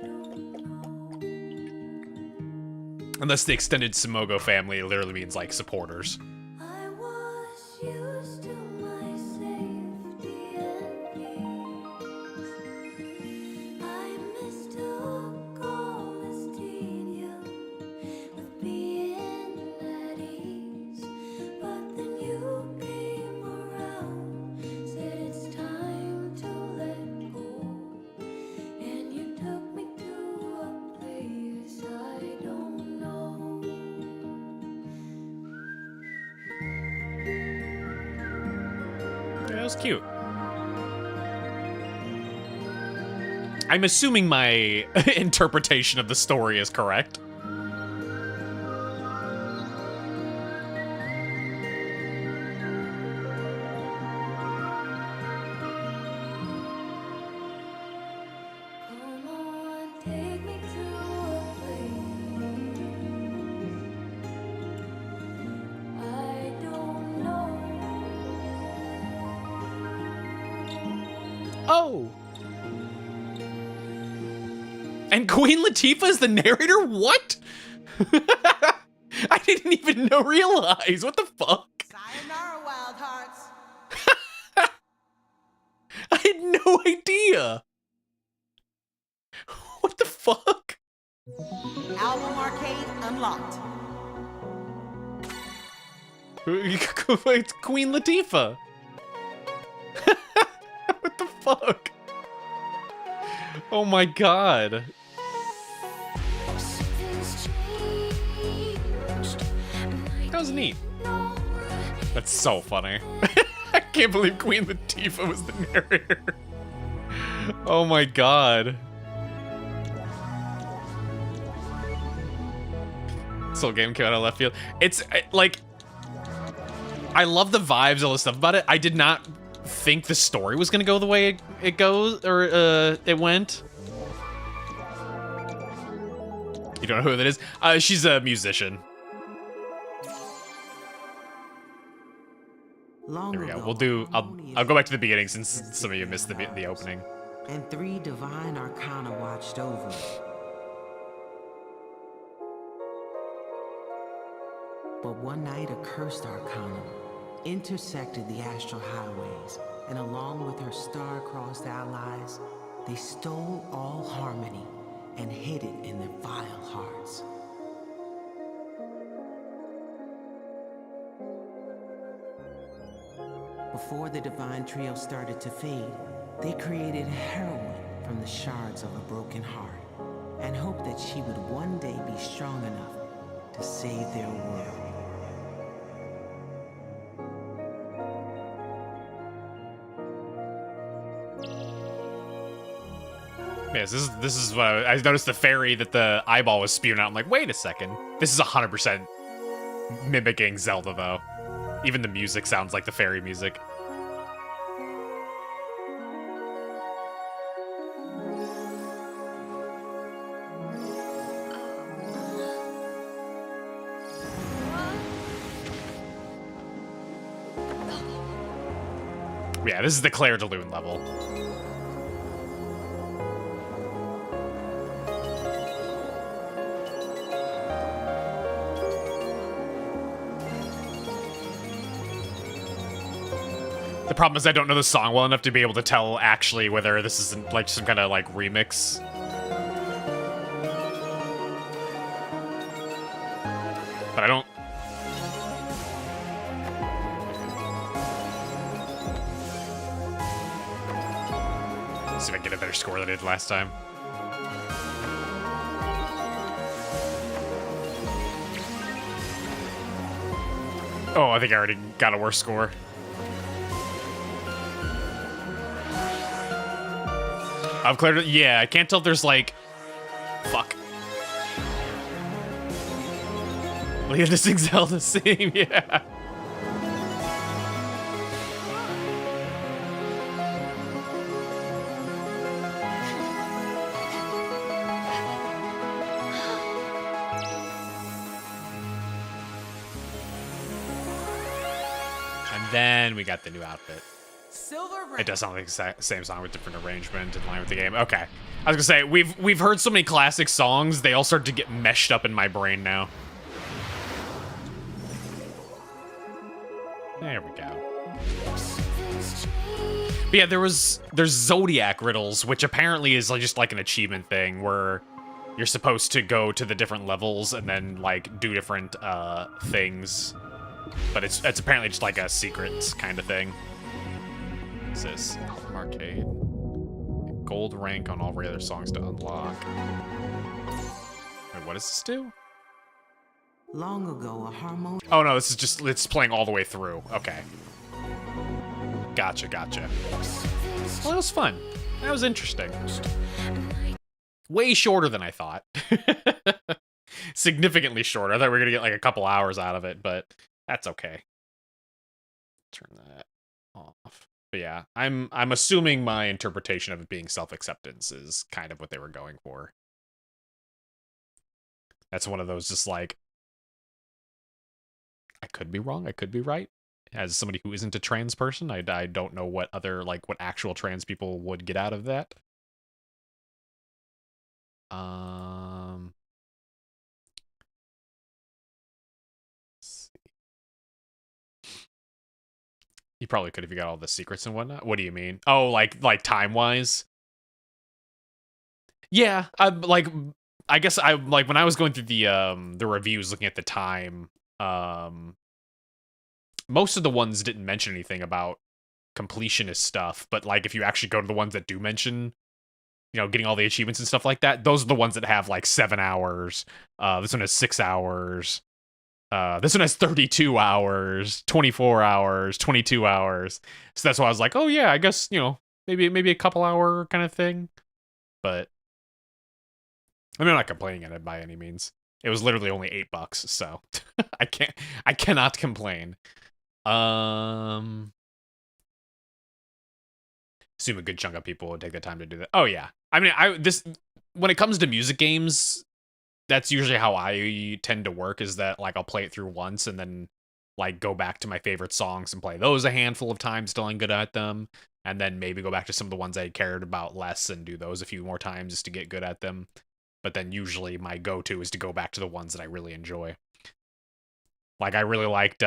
don't know. Unless the extended Simogo family literally means, like, supporters. I was used to my safety and peace. I mistook all this tedium with being at ease. But then you came around, said it's time to let go. And you took me to a place I don't know. Yeah, it was cute. I'm assuming my interpretation of the story is correct. Come on, take me to a place I don't know. Oh! And Queen Latifah is the narrator? What? I didn't even realize. What the fuck? Sayonara, wild hearts. I had no idea. What the fuck? Album arcade unlocked. It's Queen Latifah. What the fuck? Oh my god. Something's changed, and I That was neat. know That's so funny. I can't believe Queen Latifah was the narrator. Oh my god. This whole game came out of left field. It's like, I love the vibes, all the stuff about it. I did not think the story was gonna go the way it goes, or it went. You don't know who that is? She's a musician. Long Here we go. ago, We'll do. harmonious I'll go back to the beginning since some of you missed the opening. and 3 divine arcana watched over it. But one night, a cursed arcanum intersected the astral highways, and along with her star-crossed allies, they stole all harmony and hid it in their vile hearts. Before the divine trio started to fade, they created a heroine from the shards of a broken heart and hoped that she would one day be strong enough to save their world. Yes, this is what I noticed the fairy that the eyeball was spewing out. I'm like, wait a second. This is 100% mimicking Zelda, though. Even the music sounds like the fairy music. Yeah, this is the Claire de Lune level. The problem is I don't know the song well enough to be able to tell actually whether this is like some kind of like remix. But I don't. Let's see if I can get a better score than I did last time. Oh, I think I already got a worse score. I've cleared it. Yeah, I can't tell if there's like. Fuck. Well, you have to sing Zelda same, yeah. And then we got the new outfit. It does sound like the same song with different arrangement in line with the game. Okay. I was gonna say, we've heard so many classic songs, they all start to get meshed up in my brain now. There we go. But yeah, there's Zodiac riddles, which apparently is like just like an achievement thing where you're supposed to go to the different levels and then like do different things. But it's apparently just like a secret kind of thing. What's this? Album Arcade. Gold rank on all regular songs to unlock. Wait, what does this do? Long ago, a harmonious... Oh no, this is just, it's playing all the way through. Okay. Gotcha. Well, that was fun. That was interesting. Way shorter than I thought. Significantly shorter. I thought we were gonna get like a couple hours out of it, but that's okay. Turn that off. But yeah, I'm assuming my interpretation of it being self-acceptance is kind of what they were going for. That's one of those just like, I could be wrong, I could be right. As somebody who isn't a trans person, I don't know what other, like, what actual trans people would get out of that. You probably could if you got all the secrets and whatnot. What do you mean? Oh, like time-wise? Yeah, I guess I like when I was going through the reviews looking at the time, most of the ones didn't mention anything about completionist stuff, but like if you actually go to the ones that do mention, you know, getting all the achievements and stuff like that, those are the ones that have like 7 hours. This one has 6 hours. This one has 32 hours, 24 hours, 22 hours. So that's why I was like, oh yeah, I guess, you know, maybe a couple hour kind of thing. But I mean, I'm not complaining at it by any means. It was literally only $8, so I cannot complain. Assume a good chunk of people would take the time to do that. Oh yeah. I mean, when it comes to music games, that's usually how I tend to work, is that like I'll play it through once and then like go back to my favorite songs and play those a handful of times till I'm good at them, and then maybe go back to some of the ones I cared about less and do those a few more times just to get good at them. But then usually my go-to is to go back to the ones that I really enjoy. Like, I really liked,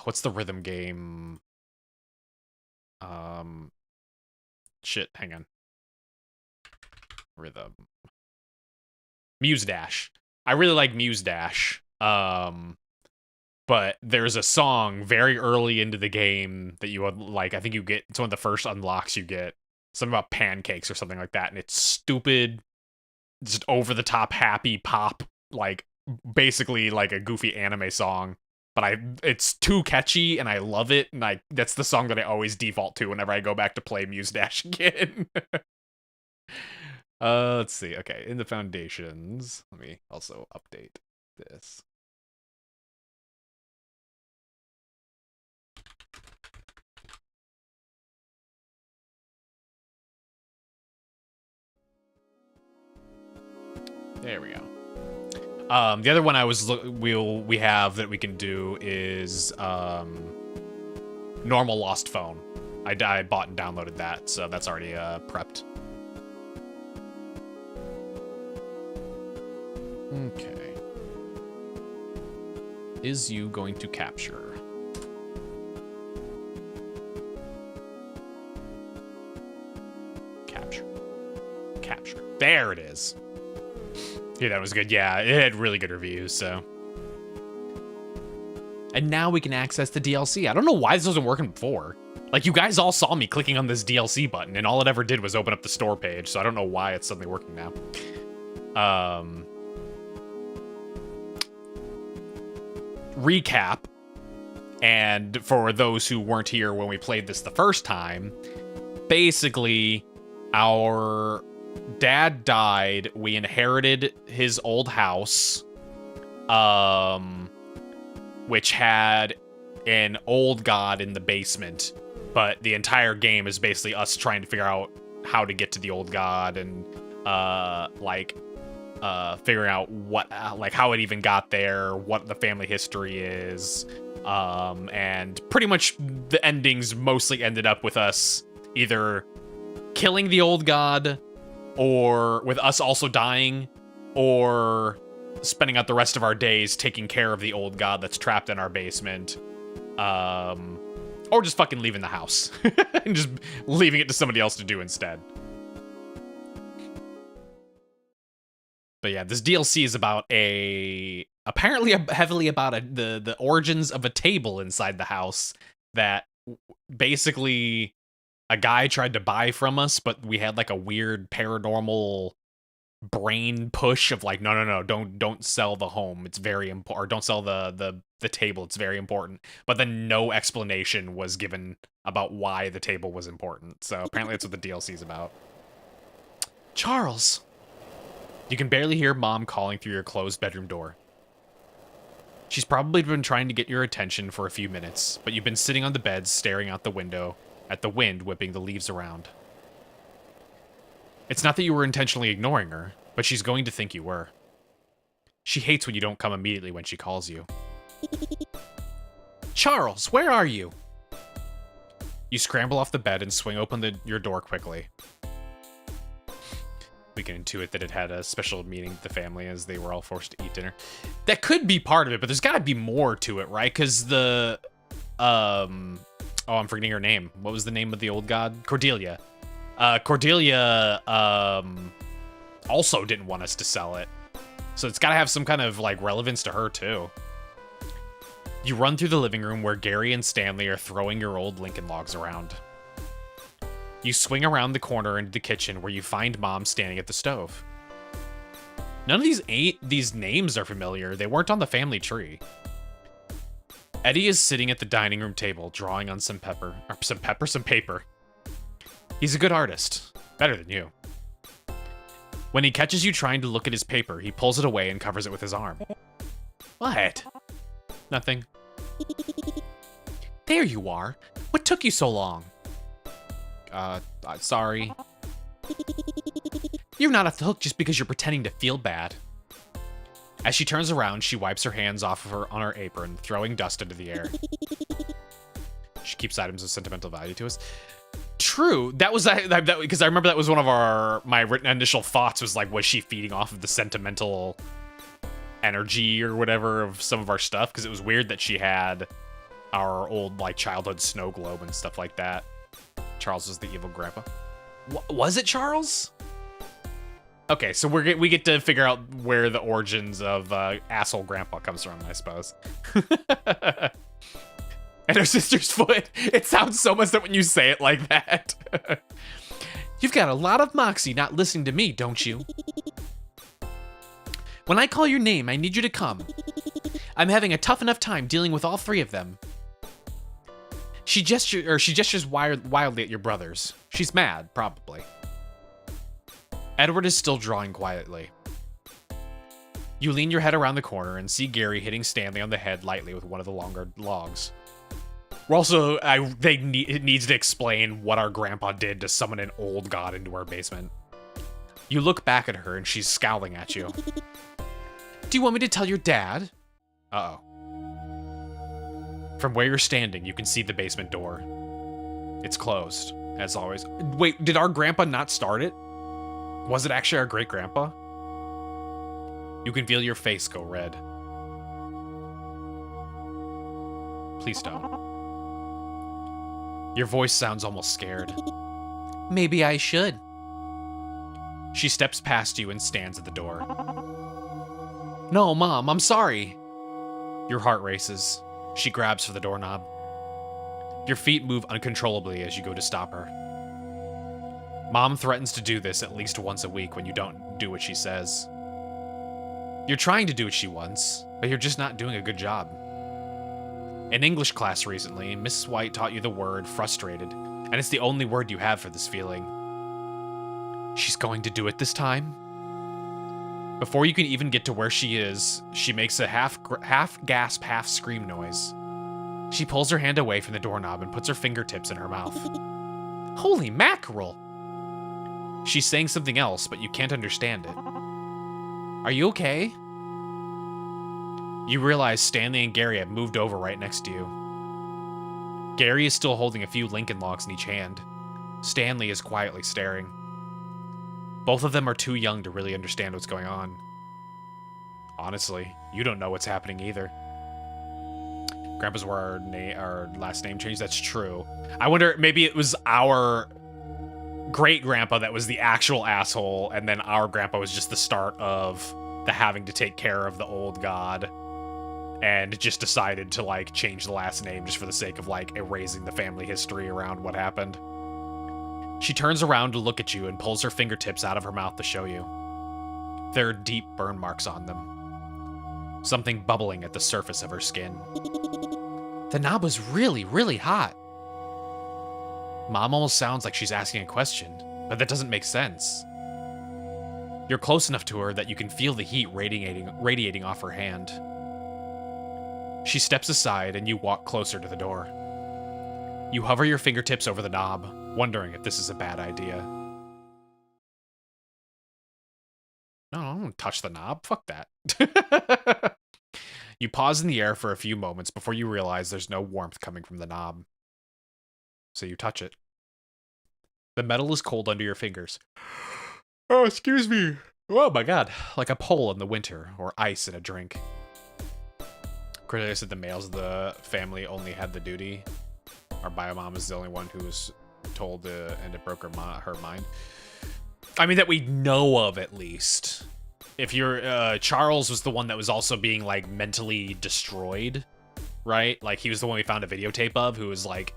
what's the rhythm game? Shit, hang on. Rhythm. Muse Dash. I really like Muse Dash. But there's a song very early into the game that you would like. I think you get, it's one of the first unlocks you get. Something about pancakes or something like that. And it's stupid, just over the top happy pop, like basically like a goofy anime song. But it's too catchy and I love it. And that's the song that I always default to whenever I go back to play Muse Dash again. Let's see. Okay, in the foundations. Let me also update this. There we go. The other one we have that we can do is normal lost phone. I bought and downloaded that, so that's already prepped. Okay. Is you going to capture? Capture. There it is. Yeah, that was good. Yeah, it had really good reviews, so. And now we can access the DLC. I don't know why this wasn't working before. Like, you guys all saw me clicking on this DLC button, and all it ever did was open up the store page, so I don't know why it's suddenly working now. Recap. And for those who weren't here when we played this the first time, basically, our dad died. We inherited his old house, which had an old god in the basement. But the entire game is basically us trying to figure out how to get to the old god and figuring out what, how it even got there, what the family history is, and pretty much the endings mostly ended up with us either killing the old god, or with us also dying, or spending out the rest of our days taking care of the old god that's trapped in our basement, or just fucking leaving the house and just leaving it to somebody else to do instead. But yeah, this DLC is about apparently heavily about the origins of a table inside the house that basically a guy tried to buy from us, but we had like a weird paranormal brain push of like, no, don't sell the home. It's very important. Or don't sell the table. It's very important. But then no explanation was given about why the table was important. So apparently that's what the DLC is about. Charles! You can barely hear Mom calling through your closed bedroom door. She's probably been trying to get your attention for a few minutes, but you've been sitting on the bed staring out the window at the wind whipping the leaves around. It's not that you were intentionally ignoring her, but she's going to think you were. She hates when you don't come immediately when she calls you. Charles, where are you? You scramble off the bed and swing open your door quickly. We can intuit that it had a special meaning to the family as they were all forced to eat dinner. That could be part of it, but there's got to be more to it, right? Because the... oh, I'm forgetting her name. What was the name of the old god? Cordelia. Cordelia also didn't want us to sell it. So it's got to have some kind of, like, relevance to her, too. You run through the living room where Gary and Stanley are throwing your old Lincoln logs around. You swing around the corner into the kitchen where you find Mom standing at the stove. None of these names are familiar. They weren't on the family tree. Eddie is sitting at the dining room table drawing on some paper. He's a good artist. Better than you. When he catches you trying to look at his paper, he pulls it away and covers it with his arm. What? Nothing. There you are. What took you so long? Sorry. You're not off the hook just because you're pretending to feel bad. As she turns around, she wipes her hands off of her on her apron, throwing dust into the air. She keeps items of sentimental value to us. True. That was that because I remember that was one of my initial thoughts was like, was she feeding off of the sentimental energy or whatever of some of our stuff, because it was weird that she had our old like childhood snow globe and stuff like that. Charles was the evil grandpa. Was it Charles? Okay, so we get to figure out where the origins of asshole grandpa comes from, I suppose. And her sister's foot. It sounds so messed up when you say it like that. You've got a lot of moxie not listening to me, don't you? When I call your name, I need you to come. I'm having a tough enough time dealing with all three of them. She gestures wildly at your brothers. She's mad, probably. Edward is still drawing quietly. You lean your head around the corner and see Gary hitting Stanley on the head lightly with one of the longer logs. We're also, it needs to explain what our grandpa did to summon an old god into our basement. You look back at her and she's scowling at you. Do you want me to tell your dad? Uh-oh. From where you're standing, you can see the basement door. It's closed, as always. Wait, did our grandpa not start it? Was it actually our great-grandpa? You can feel your face go red. Please don't. Your voice sounds almost scared. Maybe I should. She steps past you and stands at the door. No, Mom, I'm sorry. Your heart races. She grabs for the doorknob. Your feet move uncontrollably as you go to stop her. Mom threatens to do this at least once a week when you don't do what she says. You're trying to do what she wants, but you're just not doing a good job. In English class recently, Mrs. White taught you the word frustrated, and it's the only word you have for this feeling. She's going to do it this time? Before you can even get to where she is, she makes a half gasp, half scream noise. She pulls her hand away from the doorknob and puts her fingertips in her mouth. Holy mackerel! She's saying something else, but you can't understand it. Are you okay? You realize Stanley and Gary have moved over right next to you. Gary is still holding a few Lincoln logs in each hand. Stanley is quietly staring. Both of them are too young to really understand what's going on. Honestly, you don't know what's happening either. Grandpa's where our last name changed. That's true. I wonder, maybe it was our great-grandpa that was the actual asshole, and then our grandpa was just the start of the having to take care of the old god, and just decided to, like, change the last name just for the sake of, like, erasing the family history around what happened. She turns around to look at you and pulls her fingertips out of her mouth to show you. There are deep burn marks on them. Something bubbling at the surface of her skin. The knob was really, really hot. Mom almost sounds like she's asking a question, but that doesn't make sense. You're close enough to her that you can feel the heat radiating off her hand. She steps aside and you walk closer to the door. You hover your fingertips over the knob, wondering if this is a bad idea. No, I don't touch the knob. Fuck that. You pause in the air for a few moments before you realize there's no warmth coming from the knob. So you touch it. The metal is cold under your fingers. Oh, excuse me. Oh my god. Like a pole in the winter, or ice in a drink. Cordelia said the males of the family only had the duty. Our bio mom is the only one who was told to, and it broke her mind. I mean, that we know of, at least. If you're, Charles was the one that was also being, like, mentally destroyed, right? Like, he was the one we found a videotape of, who was, like,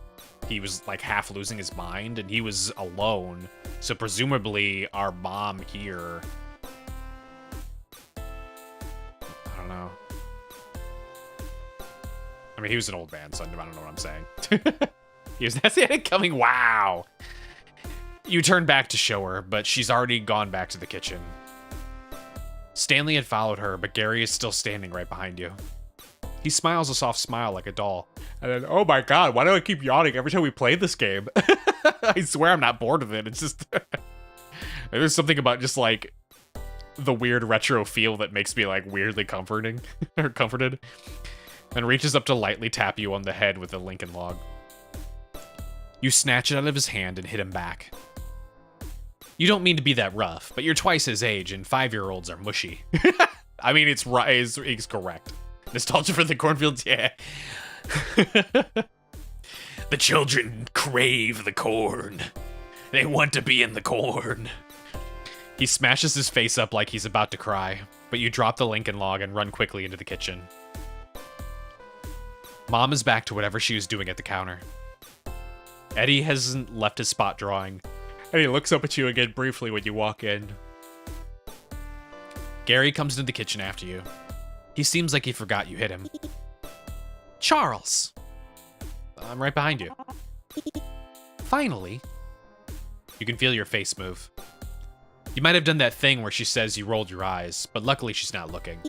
he was, like, half losing his mind, and he was alone. So, presumably, our mom here... I don't know. I mean, he was an old man, so I don't know what I'm saying. He was, that's the end coming, wow! You turn back to show her, but she's already gone back to the kitchen. Stanley had followed her, but Gary is still standing right behind you. He smiles a soft smile like a doll. And then, oh my god, why do I keep yawning every time we play this game? I swear I'm not bored of it. It's just... There's something about just, like, the weird retro feel that makes me, like, weirdly comforting. Or comforted. And reaches up to lightly tap you on the head with a Lincoln log. You snatch it out of his hand and hit him back. You don't mean to be that rough, but you're twice his age and 5-year-olds are mushy. I mean, it's right. It's correct. Nostalgia for the cornfields, yeah. The children crave the corn. They want to be in the corn. He smashes his face up like he's about to cry, but you drop the Lincoln log and run quickly into the kitchen. Mom is back to whatever she was doing at the counter. Eddie hasn't left his spot drawing, and he looks up at you again briefly when you walk in. Gary comes into the kitchen after you. He seems like he forgot you hit him. Charles! I'm right behind you. Finally. You can feel your face move. You might have done that thing where she says you rolled your eyes, but luckily she's not looking.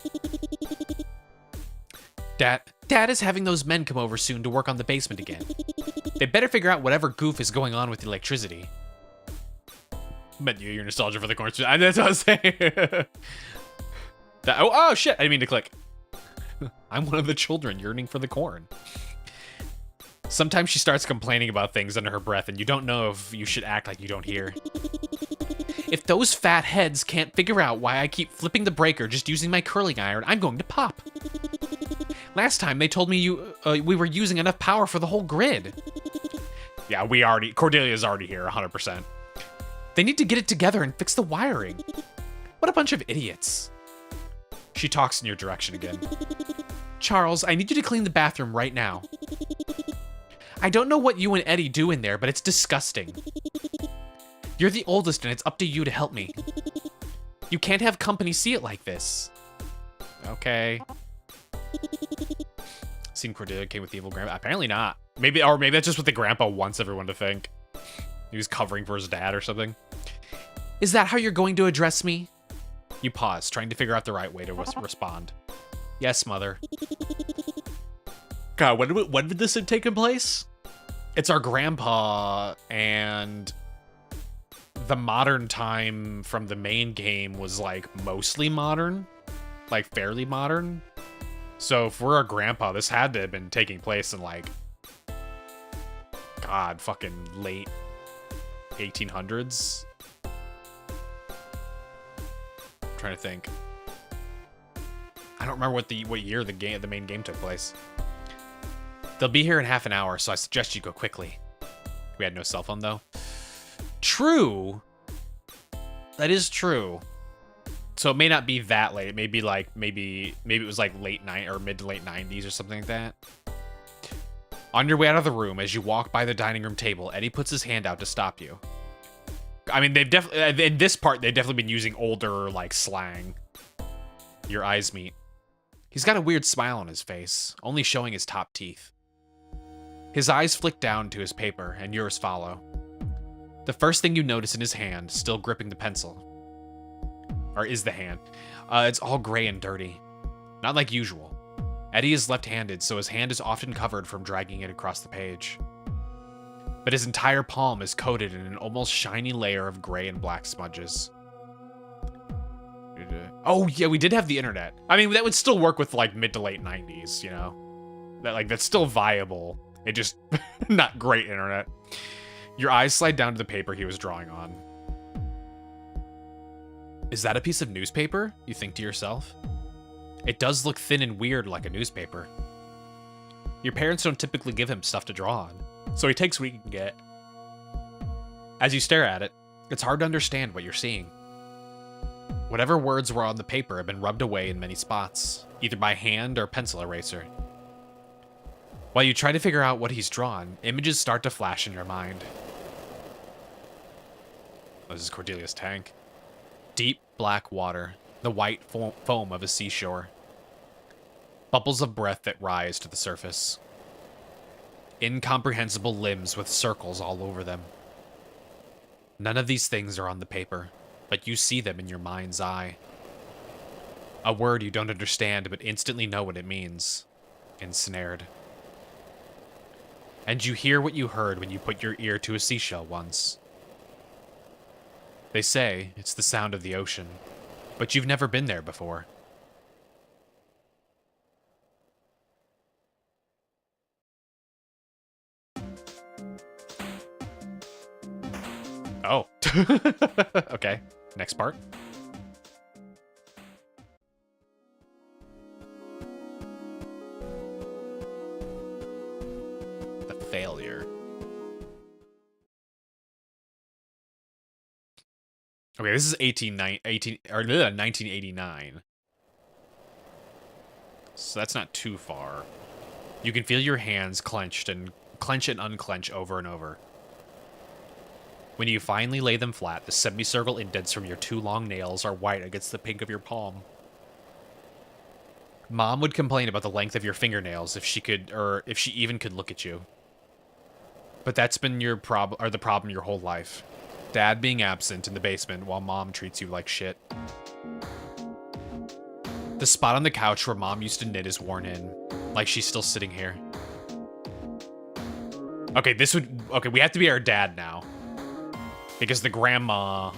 Dad is having those men come over soon to work on the basement again. They better figure out whatever goof is going on with the electricity. But your nostalgia for the corn. That's what I was saying. Oh shit, I didn't mean to click. I'm one of the children yearning for the corn. Sometimes she starts complaining about things under her breath, and you don't know if you should act like you don't hear. If those fat heads can't figure out why I keep flipping the breaker just using my curling iron, I'm going to pop. Last time they told me we were using enough power for the whole grid. Yeah, Cordelia's already here, 100%. They need to get it together and fix the wiring. What a bunch of idiots. She talks in your direction again. Charles, I need you to clean the bathroom right now. I don't know what you and Eddie do in there, but it's disgusting. You're the oldest and it's up to you to help me. You can't have company see it like this. Okay. Seen Cordelia came with the evil grandpa? Apparently not. Maybe that's just what the grandpa wants everyone to think. He was covering for his dad or something. Is that how you're going to address me? You pause, trying to figure out the right way to respond. Yes, mother. God, when did this have taken place? It's our grandpa, and the modern time from the main game was like mostly modern, like fairly modern. So if we're a grandpa, this had to have been taking place in like, God, fucking late 1800s. I'm trying to think. I don't remember what year the main game took place. They'll be here in half an hour, so I suggest you go quickly. We had no cell phone though. True. That is true. So it may not be that late. It may be like maybe it was like late night or mid to late 90s or something like that. On your way out of the room, as you walk by the dining room table, Eddie puts his hand out to stop you. I mean, they've definitely in this part they've definitely been using older like slang. Your eyes meet. He's got a weird smile on his face, only showing his top teeth. His eyes flick down to his paper, and yours follow. The first thing you notice in his hand, still gripping the pencil, or is the hand, it's all gray and dirty. Not like usual. Eddie is left-handed, so his hand is often covered from dragging it across the page. But his entire palm is coated in an almost shiny layer of gray and black smudges. Oh yeah, we did have the internet. I mean, that would still work with like mid to late 90s, you know? That's still viable. It just, not great internet. Your eyes slide down to the paper he was drawing on. Is that a piece of newspaper? You think to yourself. It does look thin and weird like a newspaper. Your parents don't typically give him stuff to draw on, so he takes what he can get. As you stare at it, it's hard to understand what you're seeing. Whatever words were on the paper have been rubbed away in many spots, either by hand or pencil eraser. While you try to figure out what he's drawn, images start to flash in your mind. This is Cordelia's tank. Deep black water, the white foam of a seashore. Bubbles of breath that rise to the surface. Incomprehensible limbs with circles all over them. None of these things are on the paper, but you see them in your mind's eye. A word you don't understand but instantly know what it means. Ensnared. And you hear what you heard when you put your ear to a seashell once. They say it's the sound of the ocean, but you've never been there before. Oh. Okay, next part. failure. Okay, this is 1989. So that's not too far. You can feel your hands clench and unclench over and over. When you finally lay them flat, the semicircle indents from your 2 long nails are white against the pink of your palm. Mom would complain about the length of your fingernails if she could, or if she even could look at you. But that's been the problem your whole life. Dad being absent in the basement while Mom treats you like shit. The spot on the couch where Mom used to knit is worn in, like she's still sitting here. Okay, we have to be our dad now. Because the grandma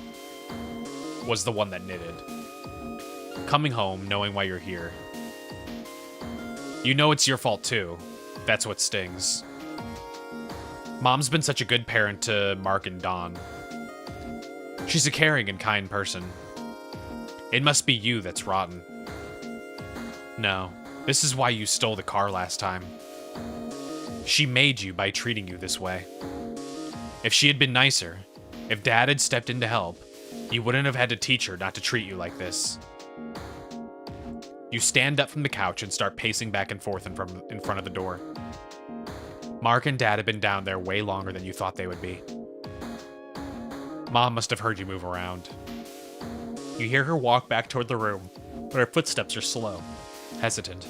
was the one that knitted. Coming home, knowing why you're here. You know it's your fault too. That's what stings. Mom's been such a good parent to Mark and Dawn. She's a caring and kind person. It must be you that's rotten. No, this is why you stole the car last time. She made you by treating you this way. If she had been nicer, if Dad had stepped in to help, you wouldn't have had to teach her not to treat you like this. You stand up from the couch and start pacing back and forth in front of the door. Mark and Dad have been down there way longer than you thought they would be. Mom must have heard you move around. You hear her walk back toward the room, but her footsteps are slow, hesitant.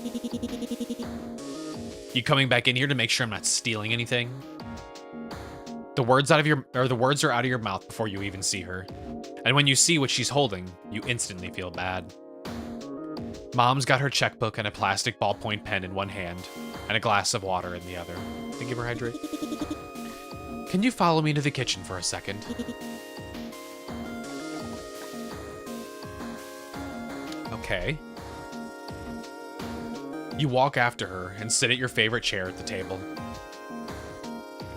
You coming back in here to make sure I'm not stealing anything? The words are out of your mouth before you even see her. And when you see what she's holding, you instantly feel bad. Mom's got her checkbook and a plastic ballpoint pen in one hand, and a glass of water in the other. To give her hydrate. Can you follow me to the kitchen for a second? Okay. You walk after her and sit at your favorite chair at the table.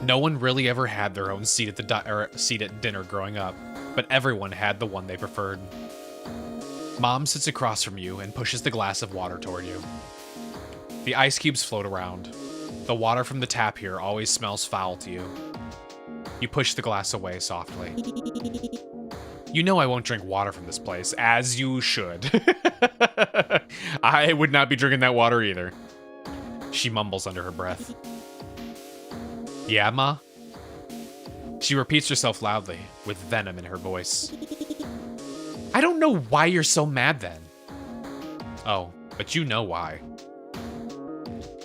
No one really ever had their own seat at dinner growing up, but everyone had the one they preferred. Mom sits across from you and pushes the glass of water toward you. The ice cubes float around. The water from the tap here always smells foul to you. You push the glass away softly. You know I won't drink water from this place, as you should. I would not be drinking that water either. She mumbles under her breath. Yeah, Ma? She repeats herself loudly, with venom in her voice. I don't know why you're so mad then. Oh, but you know why.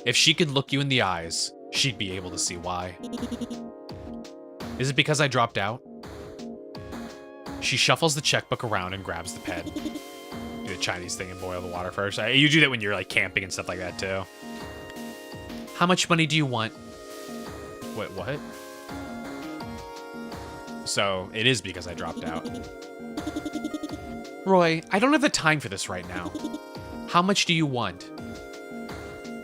If she could look you in the eyes, she'd be able to see why. Is it because I dropped out? She shuffles the checkbook around and grabs the pen. Do the Chinese thing and boil the water first. You do that when you're like camping and stuff like that too. How much money do you want? Wait, what? So, it is because I dropped out. Roy, I don't have the time for this right now. How much do you want?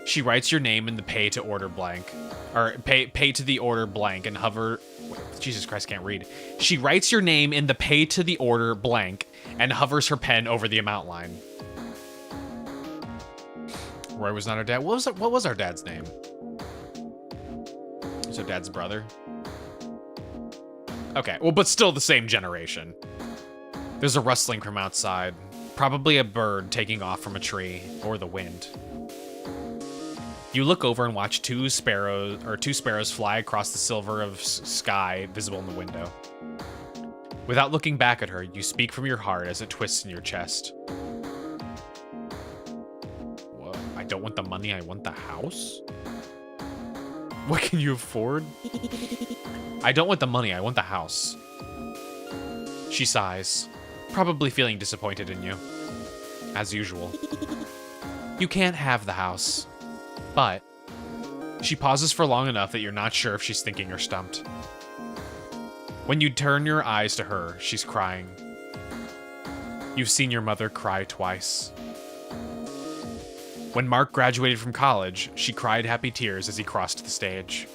She writes your name in the pay to order blank. Or pay to the order blank and hover... Wait, Jesus Christ, can't read. She writes your name in the pay to the order blank and hovers her pen over the amount line. Roy was not our dad. What was our dad's name? Was our dad's brother? Okay, well, but still the same generation. There's a rustling from outside. Probably a bird taking off from a tree, or the wind. You look over and watch two sparrows fly across the silver of sky visible in the window. Without looking back at her, you speak from your heart as it twists in your chest. Whoa, I don't want the money, I want the house? What can you afford? I don't want the money, I want the house. She sighs, probably feeling disappointed in you. As usual. You can't have the house. But she pauses for long enough that you're not sure if she's thinking or stumped. When you turn your eyes to her, she's crying. You've seen your mother cry twice. When Mark graduated from college, she cried happy tears as he crossed the stage.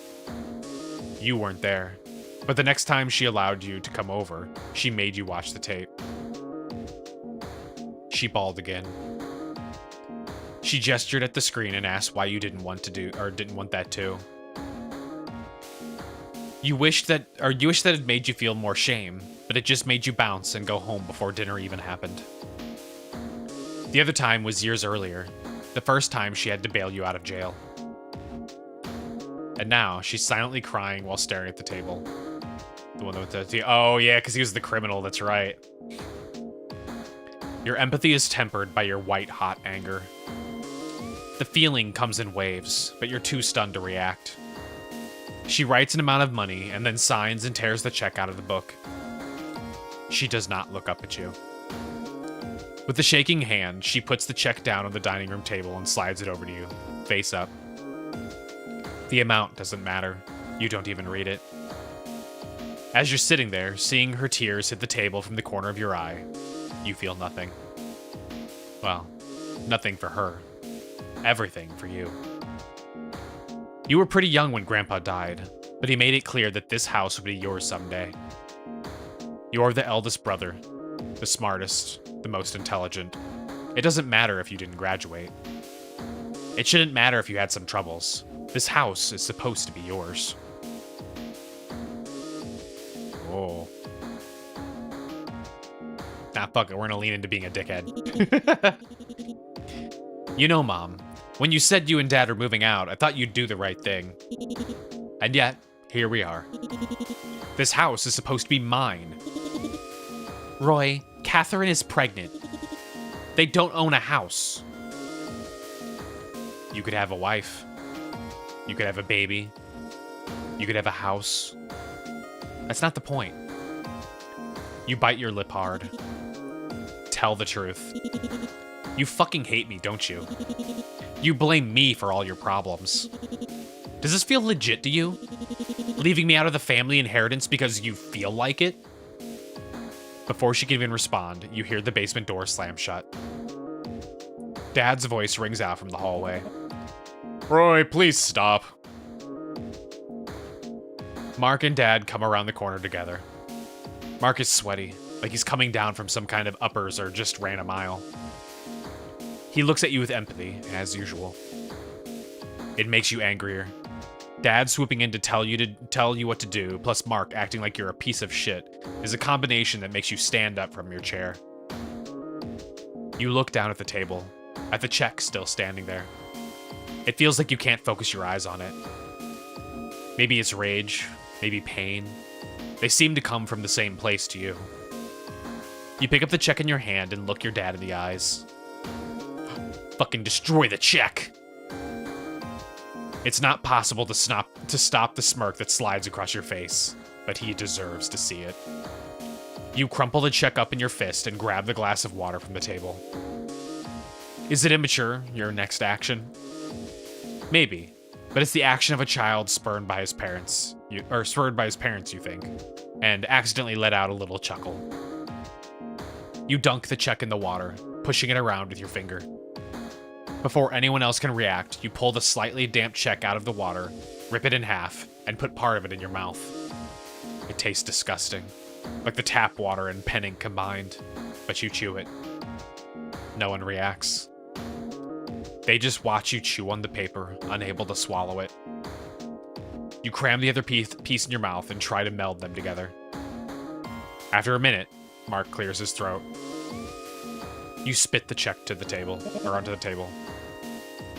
You weren't there, but the next time she allowed you to come over, she made you watch the tape. She bawled again. She gestured at the screen and asked why you didn't want that too. You wish that it made you feel more shame, but it just made you bounce and go home before dinner even happened. The other time was years earlier, the first time she had to bail you out of jail. And now she's silently crying while staring at the table. The one with the oh yeah, because he was the criminal, that's right. Your empathy is tempered by your white-hot anger. The feeling comes in waves, but you're too stunned to react. She writes an amount of money and then signs and tears the check out of the book. She does not look up at you. With a shaking hand, she puts the check down on the dining room table and slides it over to you, face up. The amount doesn't matter. You don't even read it. As you're sitting there, seeing her tears hit the table from the corner of your eye, you feel nothing. Well, nothing for her. Everything for you. You were pretty young when Grandpa died, but he made it clear that this house would be yours someday. You're the eldest brother, the smartest, the most intelligent. It doesn't matter if you didn't graduate. It shouldn't matter if you had some troubles. This house is supposed to be yours. Oh. Nah, fuck it, we're gonna lean into being a dickhead. You know, Mom, when you said you and Dad are moving out, I thought you'd do the right thing. And yet, here we are. This house is supposed to be mine. Roy, Catherine is pregnant. They don't own a house. You could have a wife. You could have a baby. You could have a house. That's not the point. You bite your lip hard. Tell the truth. You fucking hate me, don't you? You blame me for all your problems. Does this feel legit to you? Leaving me out of the family inheritance because you feel like it? Before she can even respond, you hear the basement door slam shut. Dad's voice rings out from the hallway. Roy, please stop. Mark and Dad come around the corner together. Mark is sweaty, like he's coming down from some kind of uppers or just ran a mile. He looks at you with empathy, as usual. It makes you angrier. Dad swooping in to tell you what to do, plus Mark acting like you're a piece of shit, is a combination that makes you stand up from your chair. You look down at the table, at the check still standing there. It feels like you can't focus your eyes on it. Maybe it's rage, maybe pain. They seem to come from the same place to you. You pick up the check in your hand and look your dad in the eyes. Fucking destroy the check! It's not possible to stop the smirk that slides across your face, but he deserves to see it. You crumple the check up in your fist and grab the glass of water from the table. Is it immature, your next action? Maybe, but it's the action of a child spurned by his parents, you think, and accidentally let out a little chuckle. You dunk the check in the water, pushing it around with your finger. Before anyone else can react, you pull the slightly damp check out of the water, rip it in half, and put part of it in your mouth. It tastes disgusting, like the tap water and pen ink combined, but you chew it. No one reacts. They just watch you chew on the paper, unable to swallow it. You cram the other piece in your mouth and try to meld them together. After a minute, Mark clears his throat. You spit the check to the table, or onto the table.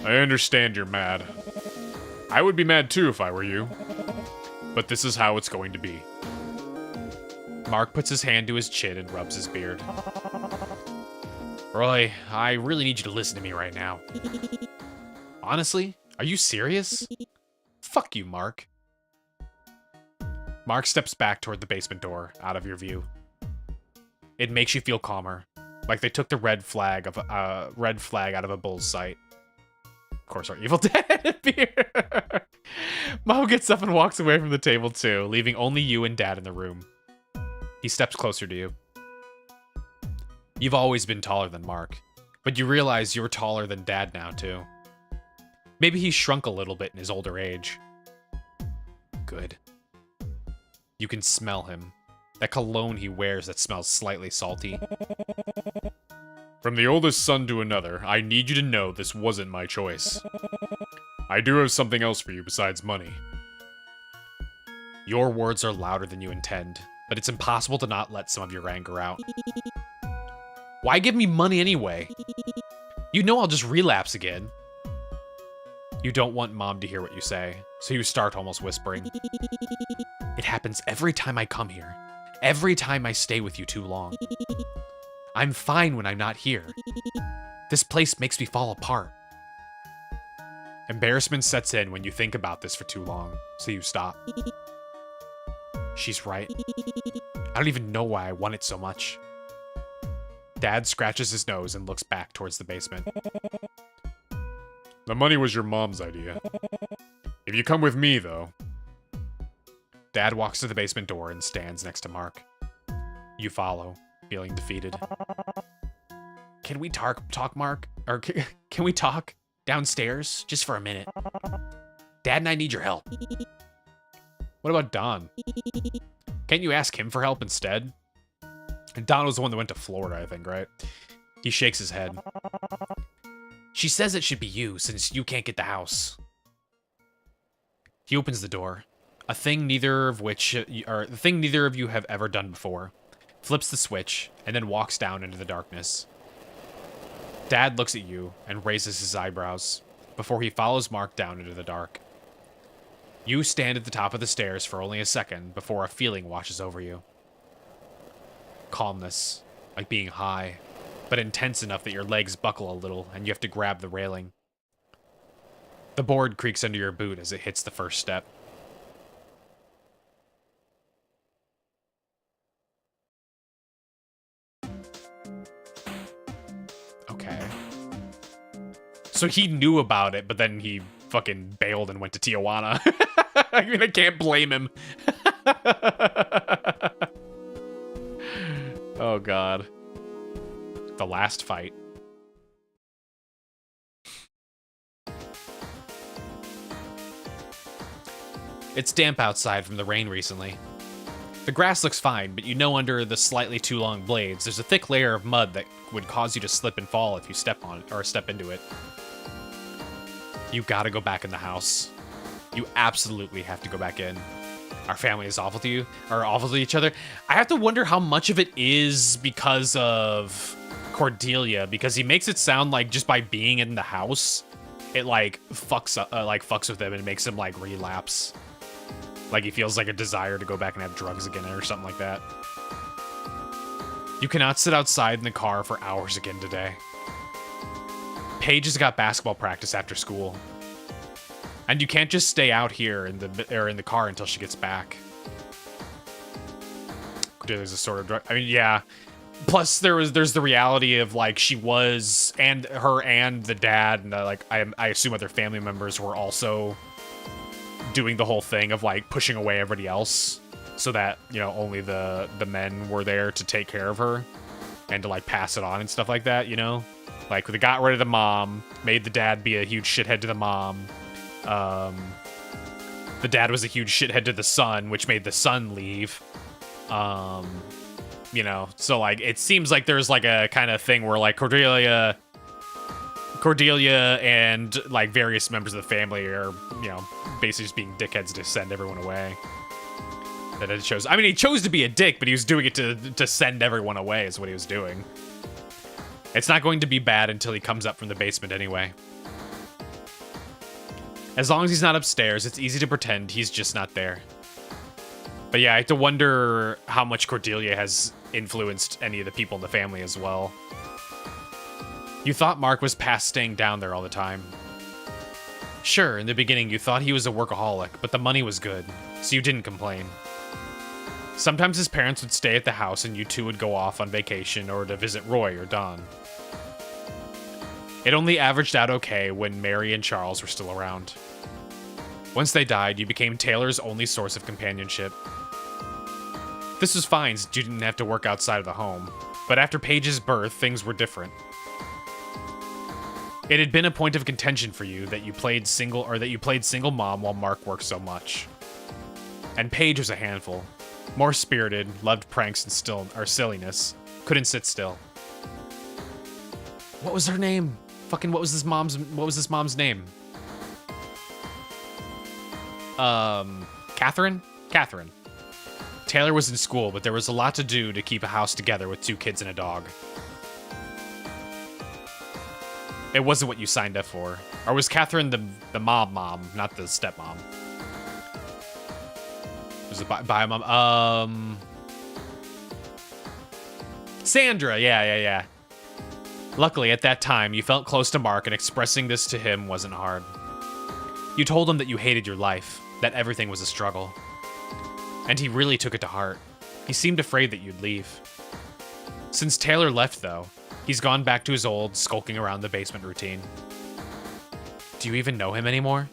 I understand you're mad. I would be mad too if I were you. But this is how it's going to be. Mark puts his hand to his chin and rubs his beard. Roy, I really need you to listen to me right now. Honestly, are you serious? Fuck you, Mark. Mark steps back toward the basement door, out of your view. It makes you feel calmer, like they took the red flag out of a bull's sight. Of course, our evil dad appear. Mo gets up and walks away from the table too, leaving only you and Dad in the room. He steps closer to you. You've always been taller than Mark, but you realize you're taller than Dad now too. Maybe he's shrunk a little bit in his older age. Good. You can smell him. That cologne he wears that smells slightly salty. From the oldest son to another, I need you to know this wasn't my choice. I do have something else for you besides money. Your words are louder than you intend, but it's impossible to not let some of your anger out. Why give me money anyway? You know I'll just relapse again. You don't want Mom to hear what you say, so you start almost whispering. It happens every time I come here. Every time I stay with you too long. I'm fine when I'm not here. This place makes me fall apart. Embarrassment sets in when you think about this for too long, so you stop. She's right. I don't even know why I want it so much. Dad scratches his nose and looks back towards the basement. The money was your mom's idea. If you come with me, though. Dad walks to the basement door and stands next to Mark. You follow, feeling defeated. Can we talk, Mark? Or can we talk downstairs just for a minute? Dad and I need your help. What about Don? Can't you ask him for help instead? And Don was the one that went to Florida, I think, right? He shakes his head. She says it should be you, since you can't get the house. He opens the door. The thing neither of you have ever done before. Flips the switch, and then walks down into the darkness. Dad looks at you and raises his eyebrows before he follows Mark down into the dark. You stand at the top of the stairs for only a second before a feeling washes over you. Calmness, like being high, but intense enough that your legs buckle a little and you have to grab the railing. The board creaks under your boot as it hits the first step. Okay. So he knew about it, but then he fucking bailed and went to Tijuana. I mean, I can't blame him. Oh, God. The last fight. It's damp outside from the rain recently. The grass looks fine, but you know under the slightly too long blades, there's a thick layer of mud that would cause you to slip and fall if you step on it or step into it. You gotta go back in the house. You absolutely have to go back in. Our family is awful to you, or awful to each other. I have to wonder how much of it is because of Cordelia, because he makes it sound like just by being in the house, it like fucks with him and makes him like relapse. Like he feels like a desire to go back and have drugs again or something like that. You cannot sit outside in the car for hours again today. Paige has got basketball practice after school. And you can't just stay out here in the car until she gets back. Cordelia's a sort of drug. I mean, yeah. Plus, there's the reality of like she was, and her and the dad, and like I assume other family members were also doing the whole thing of like pushing away everybody else, so that only the men were there to take care of her and to like pass it on and stuff like that. Like they got rid of the mom, made the dad be a huge shithead to the mom. The dad was a huge shithead to the son, which made the son leave. So like it seems like there's like a kind of thing where like Cordelia and like various members of the family are, basically just being dickheads to send everyone away. That it shows. I mean, he chose to be a dick, but he was doing it to send everyone away is what he was doing. It's not going to be bad until he comes up from the basement anyway. As long as he's not upstairs, it's easy to pretend he's just not there. But yeah, I have to wonder how much Cordelia has influenced any of the people in the family as well. You thought Mark was past staying down there all the time. Sure, in the beginning you thought he was a workaholic, but the money was good, so you didn't complain. Sometimes his parents would stay at the house and you two would go off on vacation or to visit Roy or Don. It only averaged out okay when Mary and Charles were still around. Once they died, you became Taylor's only source of companionship. This was fine since you didn't have to work outside of the home, but after Paige's birth, things were different. It had been a point of contention for you that you played single mom while Mark worked so much. And Paige was a handful. More spirited, loved pranks and silliness. Couldn't sit still. What was her name? What was this mom's name? Catherine? Catherine. Taylor was in school, but there was a lot to do to keep a house together with 2 kids and a dog. It wasn't what you signed up for. Or was Catherine the mom, not the stepmom? Was it bio mom? Sandra, yeah. Luckily, at that time, you felt close to Mark, and expressing this to him wasn't hard. You told him that you hated your life, that everything was a struggle. And he really took it to heart. He seemed afraid that you'd leave. Since Taylor left, though, he's gone back to his old skulking around the basement routine. Do you even know him anymore?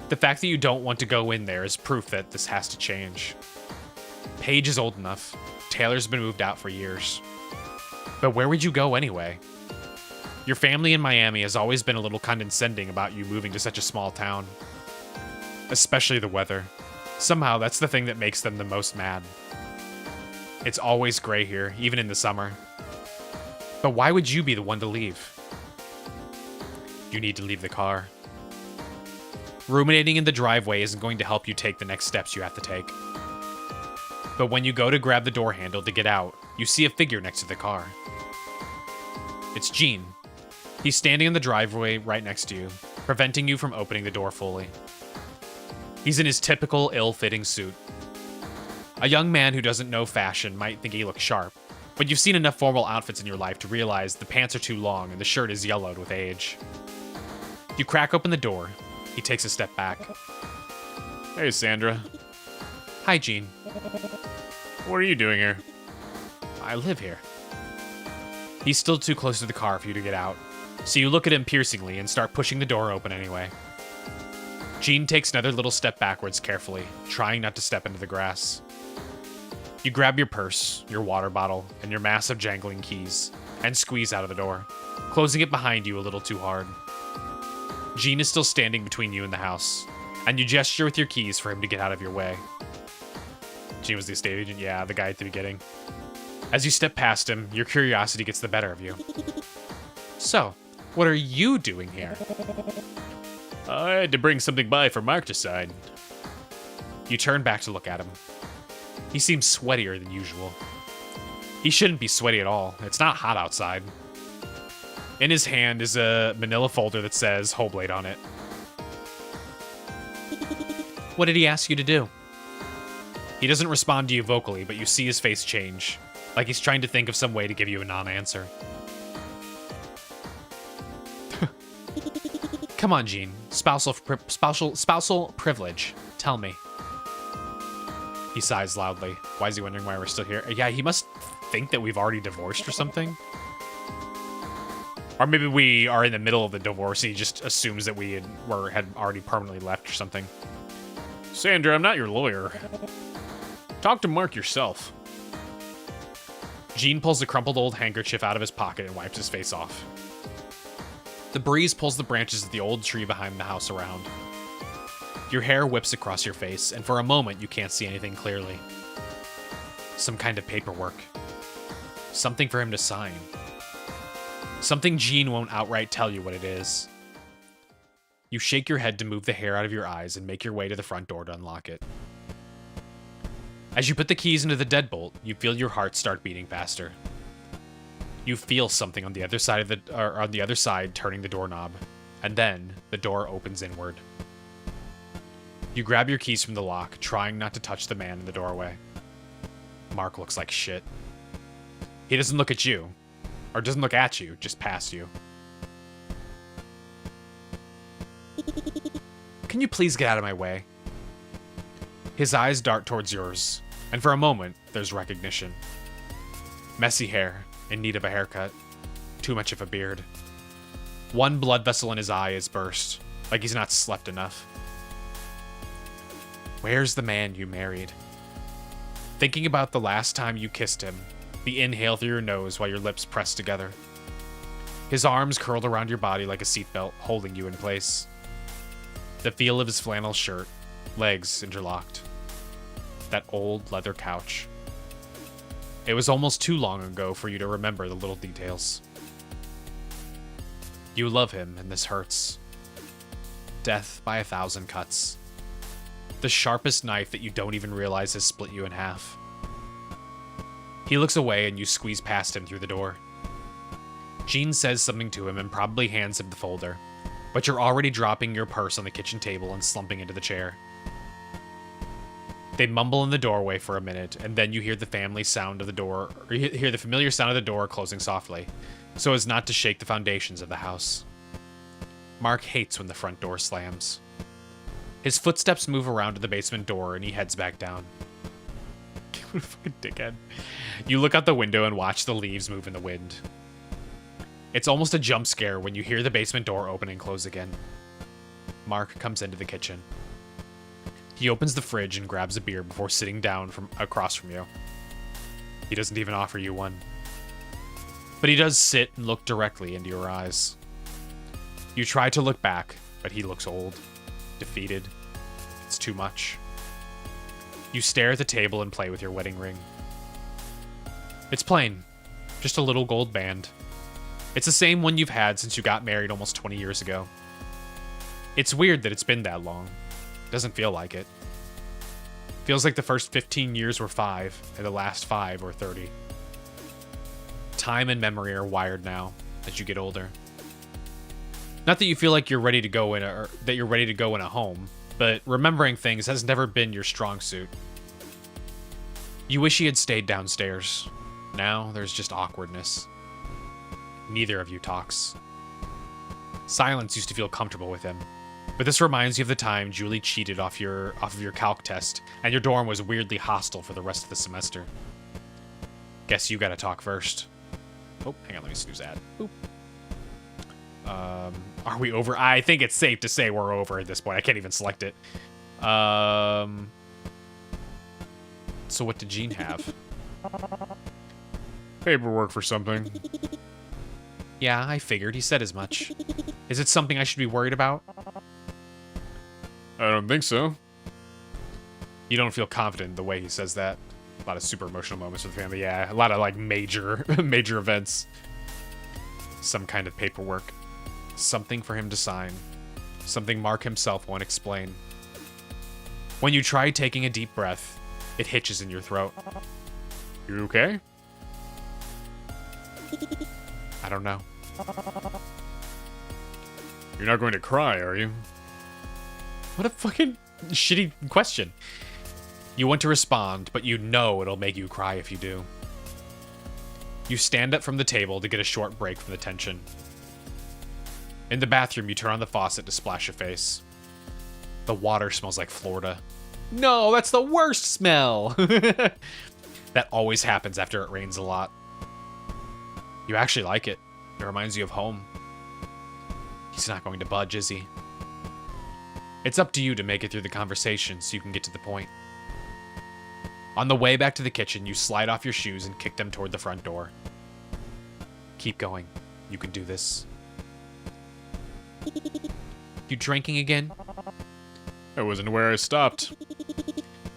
The fact that you don't want to go in there is proof that this has to change. Paige is old enough. Taylor's been moved out for years. But where would you go anyway? Your family in Miami has always been a little condescending about you moving to such a small town. Especially the weather. Somehow, that's the thing that makes them the most mad. It's always gray here, even in the summer. But why would you be the one to leave? You need to leave the car. Ruminating in the driveway isn't going to help you take the next steps you have to take. But when you go to grab the door handle to get out, you see a figure next to the car. It's Gene. He's standing in the driveway right next to you, preventing you from opening the door fully. He's in his typical ill-fitting suit. A young man who doesn't know fashion might think he looks sharp, but you've seen enough formal outfits in your life to realize the pants are too long and the shirt is yellowed with age. You crack open the door. He takes a step back. Hey, Sandra. Hi, Gene. What are you doing here? I live here. He's still too close to the car for you to get out, so you look at him piercingly and start pushing the door open anyway. Gene takes another little step backwards carefully, trying not to step into the grass. You grab your purse, your water bottle, and your massive jangling keys, and squeeze out of the door, closing it behind you a little too hard. Gene is still standing between you and the house, and you gesture with your keys for him to get out of your way. Gene was the estate agent? Yeah, the guy at the beginning. As you step past him, your curiosity gets the better of you. So, what are you doing here? I had to bring something by for Mark to sign. You turn back to look at him. He seems sweatier than usual. He shouldn't be sweaty at all. It's not hot outside. In his hand is a manila folder that says Wholeblade on it. What did he ask you to do? He doesn't respond to you vocally, but you see his face change, like he's trying to think of some way to give you a non-answer. Come on, Gene. Spousal privilege. Tell me. He sighs loudly. Why is he wondering why we're still here? Yeah, he must think that we've already divorced or something. Or maybe we are in the middle of the divorce and he just assumes that we had already permanently left or something. Sandra, I'm not your lawyer. Talk to Mark yourself. Gene pulls a crumpled old handkerchief out of his pocket and wipes his face off. The breeze pulls the branches of the old tree behind the house around. Your hair whips across your face, and for a moment you can't see anything clearly. Some kind of paperwork. Something for him to sign. Something Gene won't outright tell you what it is. You shake your head to move the hair out of your eyes and make your way to the front door to unlock it. As you put the keys into the deadbolt, you feel your heart start beating faster. You feel something on the other side turning the doorknob, and then the door opens inward. You grab your keys from the lock, trying not to touch the man in the doorway. Mark looks like shit. He doesn't look at you, or doesn't look at you, just past you. Can you please get out of my way? His eyes dart towards yours, and for a moment, there's recognition. Messy hair, in need of a haircut. Too much of a beard. One blood vessel in his eye is burst, like he's not slept enough. Where's the man you married? Thinking about the last time you kissed him, the inhale through your nose while your lips pressed together. His arms curled around your body like a seatbelt, holding you in place. The feel of his flannel shirt, legs interlocked. That old leather couch. It was almost too long ago for you to remember the little details. You love him, and this hurts. Death by 1,000 cuts. The sharpest knife that you don't even realize has split you in half. He looks away and you squeeze past him through the door. Jean says something to him and probably hands him the folder, but you're already dropping your purse on the kitchen table and slumping into the chair. They mumble in the doorway for a minute, and then you hear the family sound of the door, or you hear the familiar sound of the door closing softly, so as not to shake the foundations of the house. Mark hates when the front door slams. His footsteps move around to the basement door, and he heads back down. What a fucking dickhead. You look out the window and watch the leaves move in the wind. It's almost a jump scare when you hear the basement door open and close again. Mark comes into the kitchen. He opens the fridge and grabs a beer before sitting down from across from you. He doesn't even offer you one. But he does sit and look directly into your eyes. You try to look back, but he looks old, defeated. It's too much. You stare at the table and play with your wedding ring. It's plain, just a little gold band. It's the same one you've had since you got married almost 20 years ago. It's weird that it's been that long. Doesn't feel like it. Feels like the first 15 years were 5, and the last 5 were 30. Time and memory are wired now as you get older. Not that you feel like you're ready to go in a home, but remembering things has never been your strong suit. You wish he had stayed downstairs. Now there's just awkwardness. Neither of you talks. Silence used to feel comfortable with him. But this reminds you of the time Julie cheated off of your calc test, and your dorm was weirdly hostile for the rest of the semester. Guess you gotta talk first. Oh, hang on, let me snooze that. Boop. Are we over? I think it's safe to say we're over at this point. I can't even select it. So what did Jean have? Paperwork for something. Yeah, I figured. He said as much. Is it something I should be worried about? I don't think so. You don't feel confident in the way he says that. A lot of super emotional moments with the family. Yeah, a lot of like major events. Some kind of paperwork. Something for him to sign. Something Mark himself won't explain. When you try taking a deep breath, it hitches in your throat. You okay? I don't know. You're not going to cry, are you? What a fucking shitty question. You want to respond, but you know it'll make you cry if you do. You stand up from the table to get a short break from the tension. In the bathroom, you turn on the faucet to splash your face. The water smells like Florida. No, that's the worst smell! That always happens after it rains a lot. You actually like it. It reminds you of home. He's not going to budge, is he? It's up to you to make it through the conversation so you can get to the point. On the way back to the kitchen, you slide off your shoes and kick them toward the front door. Keep going. You can do this. You drinking again? I wasn't where I stopped.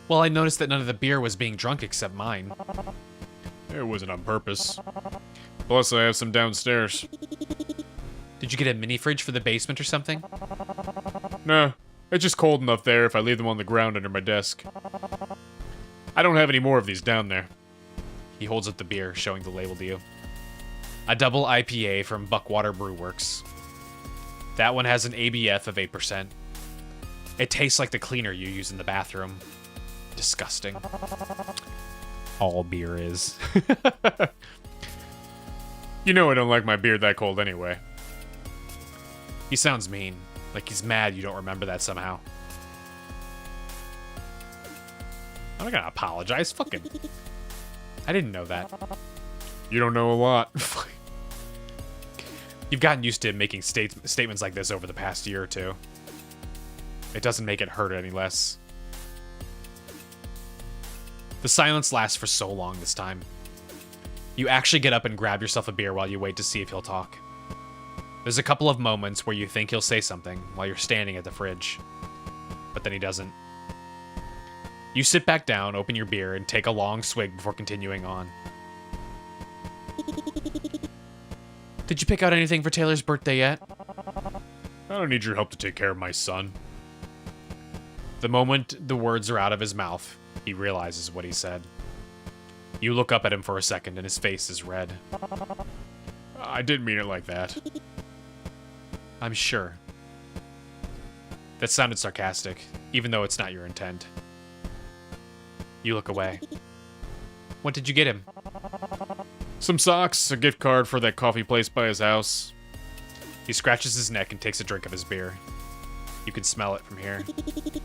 Well, I noticed that none of the beer was being drunk except mine. It wasn't on purpose. Plus, I have some downstairs. Did you get a mini fridge for the basement or something? No, it's just cold enough there if I leave them on the ground under my desk. I don't have any more of these down there. He holds up the beer, showing the label to you. A double IPA from Buckwater Brew Works. That one has an ABF of 8%. It tastes like the cleaner you use in the bathroom. Disgusting. All beer is. You know I don't like my beer that cold anyway. He sounds mean. Like he's mad you don't remember that somehow. I'm not gonna apologize. Fucking. I didn't know that. You don't know a lot. You've gotten used to making statements like this over the past year or two. It doesn't make it hurt any less. The silence lasts for so long this time. You actually get up and grab yourself a beer while you wait to see if he'll talk. There's a couple of moments where you think he'll say something while you're standing at the fridge. But then he doesn't. You sit back down, open your beer, and take a long swig before continuing on. Did you pick out anything for Taylor's birthday yet? I don't need your help to take care of my son. The moment the words are out of his mouth, he realizes what he said. You look up at him for a second and his face is red. I didn't mean it like that. I'm sure. That sounded sarcastic, even though it's not your intent. You look away. What did you get him? Some socks, a gift card for that coffee place by his house. He scratches his neck and takes a drink of his beer. You can smell it from here. Do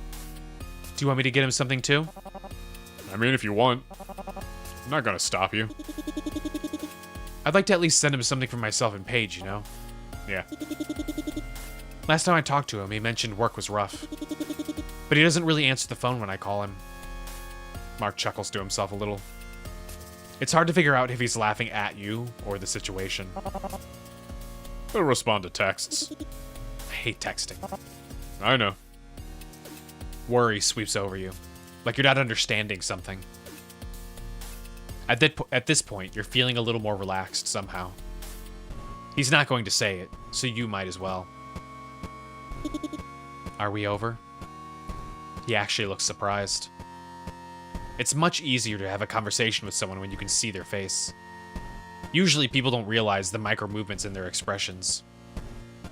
you want me to get him something too? I mean, if you want. I'm not gonna stop you. I'd like to at least send him something from myself and Paige, you know? Yeah. Last time I talked to him, he mentioned work was rough. But he doesn't really answer the phone when I call him. Mark chuckles to himself a little. It's hard to figure out if he's laughing at you or the situation. He'll respond to texts. I hate texting. I know. Worry sweeps over you, like you're not understanding something. At this point, you're feeling a little more relaxed somehow. He's not going to say it, so you might as well. Are we over? He actually looks surprised. It's much easier to have a conversation with someone when you can see their face. Usually people don't realize the micro movements in their expressions.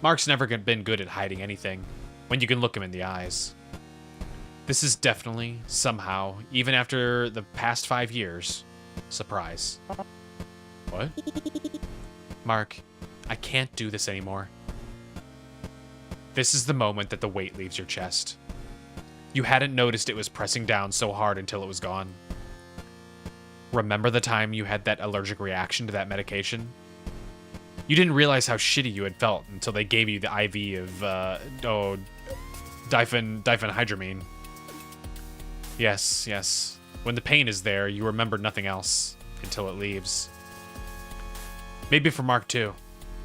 Mark's never been good at hiding anything when you can look him in the eyes. This is definitely, somehow, even after the past 5 years, surprise. What? Mark, I can't do this anymore. This is the moment that the weight leaves your chest. You hadn't noticed it was pressing down so hard until it was gone. Remember the time you had that allergic reaction to that medication? You didn't realize how shitty you had felt until they gave you the IV of, diphenhydramine. Yes. When the pain is there, you remember nothing else until it leaves. Maybe for Mark too.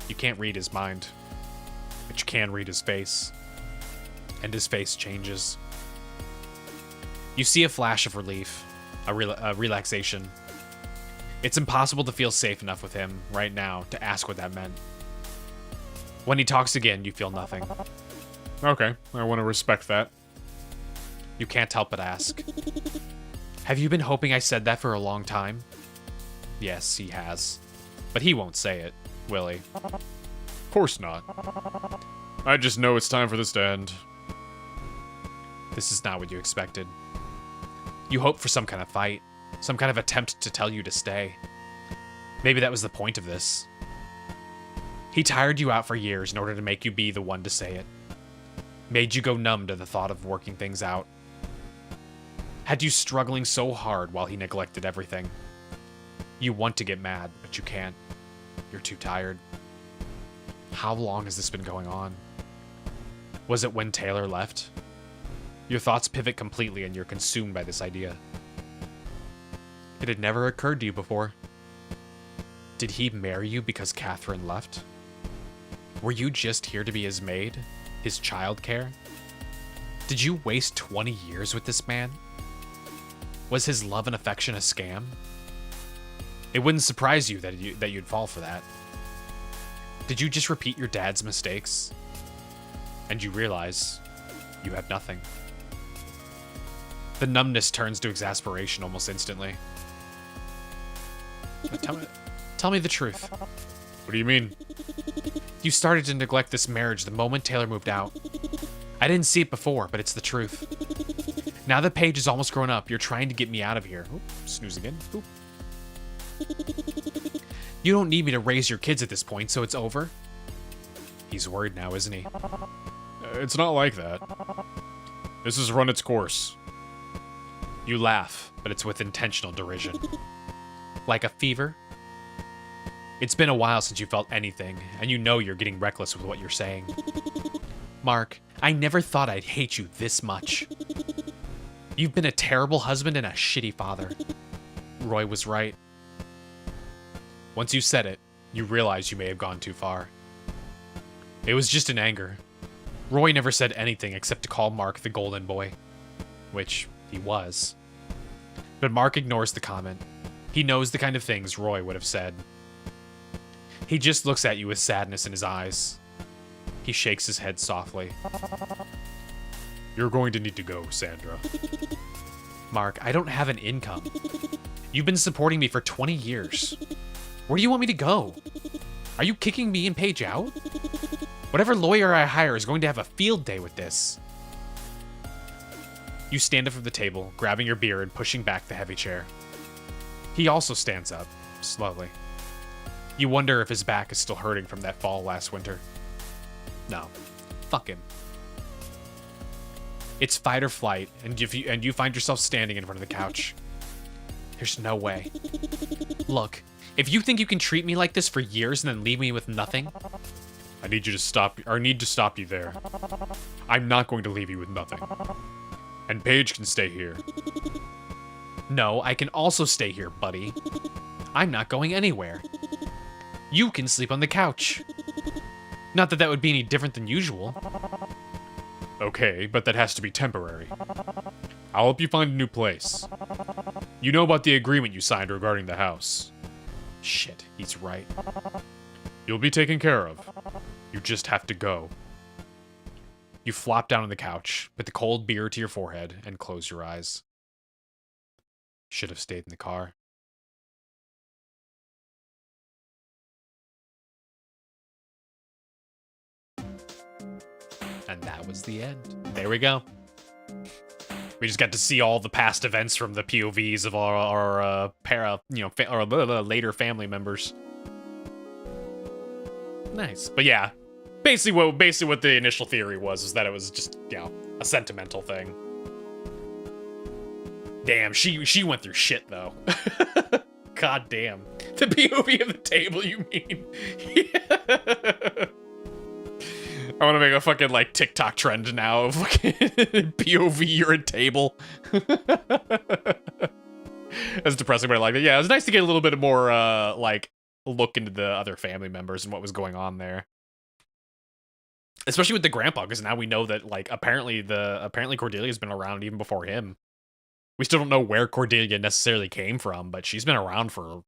You can't read his mind, but you can read his face. And his face changes. You see a flash of relief, a relaxation. It's impossible to feel safe enough with him right now to ask what that meant. When he talks again, you feel nothing. Okay, I want to respect that. You can't help but ask. Have you been hoping I said that for a long time? Yes, he has. But he won't say it, will he? Of course not. I just know it's time for this to end. This is not what you expected. You hoped for some kind of fight, some kind of attempt to tell you to stay. Maybe that was the point of this. He tired you out for years in order to make you be the one to say it. Made you go numb to the thought of working things out. Had you struggling so hard while he neglected everything. You want to get mad, but you can't. You're too tired. How long has this been going on? Was it when Taylor left? Your thoughts pivot completely and you're consumed by this idea. It had never occurred to you before. Did he marry you because Catherine left? Were you just here to be his maid? His childcare? Did you waste 20 years with this man? Was his love and affection a scam? It wouldn't surprise you that you'd fall for that. Did you just repeat your dad's mistakes? And you realize you have nothing. The numbness turns to exasperation almost instantly. Tell me the truth. What do you mean? You started to neglect this marriage the moment Taylor moved out. I didn't see it before, but it's the truth. Now that Paige is almost grown up, you're trying to get me out of here. Oop, snooze again. Oop. You don't need me to raise your kids at this point, so it's over? He's worried now, isn't he? It's not like that. This has run its course. You laugh, but it's with intentional derision. Like a fever? It's been a while since you felt anything, and you know you're getting reckless with what you're saying. Mark, I never thought I'd hate you this much. You've been a terrible husband and a shitty father. Roy was right. Once you said it, you realized you may have gone too far. It was just in anger. Roy never said anything except to call Mark the golden boy. Which he was. But Mark ignores the comment. He knows the kind of things Roy would have said. He just looks at you with sadness in his eyes. He shakes his head softly. You're going to need to go, Sandra. Mark, I don't have an income. You've been supporting me for 20 years. Where do you want me to go? Are you kicking me and Paige out? Whatever lawyer I hire is going to have a field day with this. You stand up from the table, grabbing your beer and pushing back the heavy chair. He also stands up, slowly. You wonder if his back is still hurting from that fall last winter. No. Fuck him. It's fight or flight, and you find yourself standing in front of the couch. There's no way. Look, if you think you can treat me like this for years and then leave me with nothing, I need to stop you there. I'm not going to leave you with nothing. And Paige can stay here. No, I can also stay here, buddy. I'm not going anywhere. You can sleep on the couch. Not that that would be any different than usual. Okay, but that has to be temporary. I'll help you find a new place. You know about the agreement you signed regarding the house. Shit, he's right. You'll be taken care of. You just have to go. You flop down on the couch, put the cold beer to your forehead, and close your eyes. Should have stayed in the car. And that was the end. There we go. We just got to see all the past events from the POVs of our later family members. Nice, but yeah, basically what the initial theory was that it was just, you know, a sentimental thing. Damn, she went through shit though. God damn, the POV of the table, you mean? Yeah. I want to make a fucking, like, TikTok trend now of fucking POV, you're a table. That's depressing, but I like it. Yeah, it was nice to get a little bit more, like, look into the other family members and what was going on there. Especially with the grandpa, because now we know that, like, apparently Cordelia's been around even before him. We still don't know where Cordelia necessarily came from, but she's been around for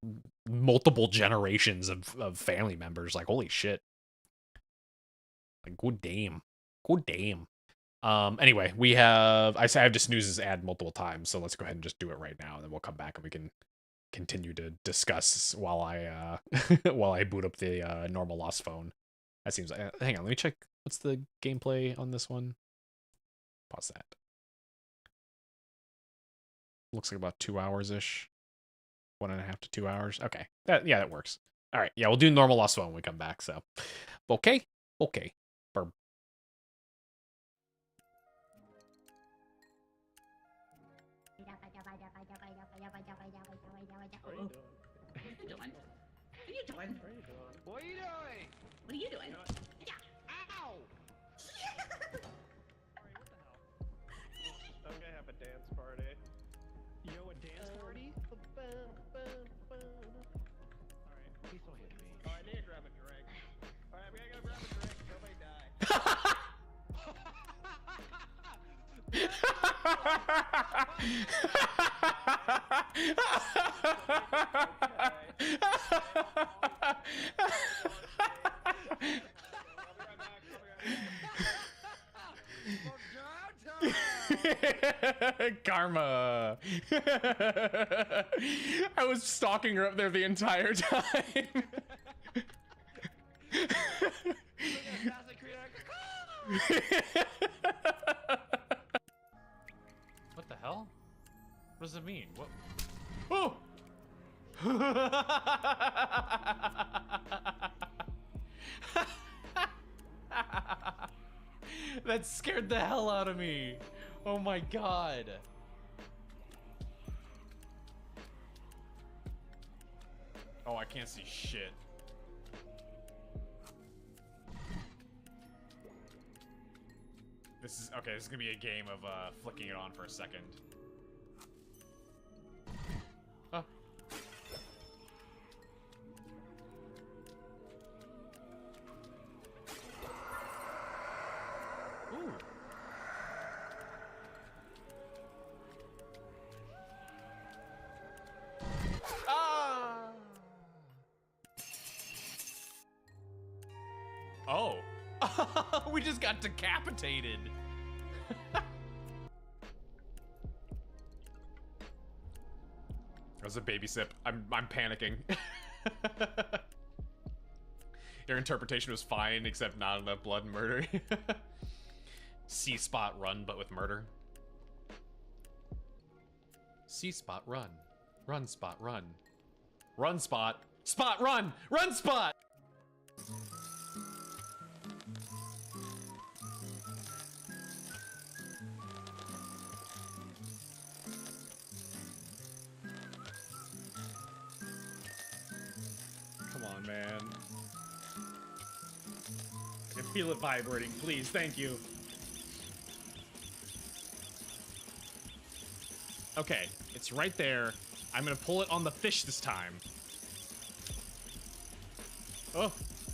multiple generations of family members. Like, holy shit. Like, good damn. Good damn. Anyway, I have to snooze this ad multiple times, so let's go ahead and just do it right now, and then we'll come back and we can continue to discuss while I while I boot up the normal Lost phone. That seems hang on, let me check what's the gameplay on this one. Pause that. Looks like about 2 hours-ish. 1.5 to 2 hours. Okay. That works. Alright, yeah, we'll do normal Lost phone when we come back, so. Okay. Okay. Burp. What are you doing? What are you doing? What are you doing? What are you doing? Yeah. Ow! I'm gonna have a dance party. Yo, a dance party? Alright. Please don't hit me. Oh, I need to grab a drink. Alright, we gotta go grab a drink. Nobody die. Karma. I was stalking her up there the entire time. What the hell? What does it mean? What? Oh! That scared the hell out of me. Oh my god. Oh, I can't see shit. This is okay. This is gonna be a game of flicking it on for a second. Oh. Ooh. Ah. Oh. We just got decapitated. That was a baby sip. I'm panicking. Your interpretation was fine, except not enough blood and murder. C-spot run, but with murder. C-spot run. Run spot run. Run spot. Spot run! Run spot! Come on, man. I can feel it vibrating. Please, thank you. Okay, it's right there. I'm gonna pull it on the fish this time. Oh,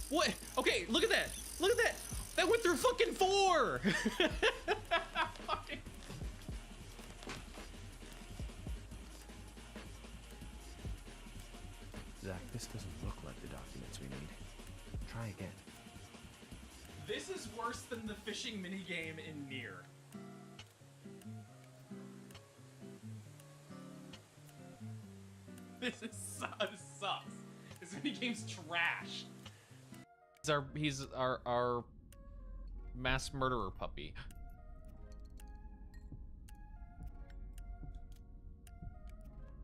what? Okay, look at that. Look at that. That went through fucking 4. Zach, this doesn't look like the documents we need. Try again. This is worse than the fishing minigame in Nier. This sucks. This minigame's trash. He's our mass murderer puppy.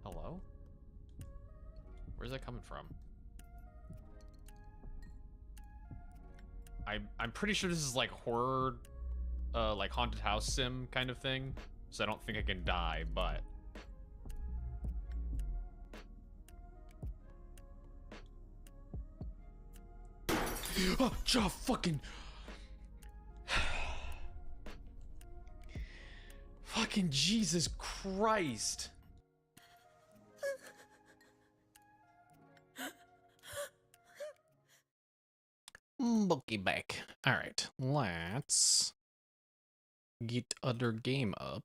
Hello? Where's that coming from? I'm pretty sure this is like horror, like haunted house sim kind of thing. So I don't think I can die, but. Oh, fucking. Fucking Jesus Christ. Bookie back. All right, let's get other game up.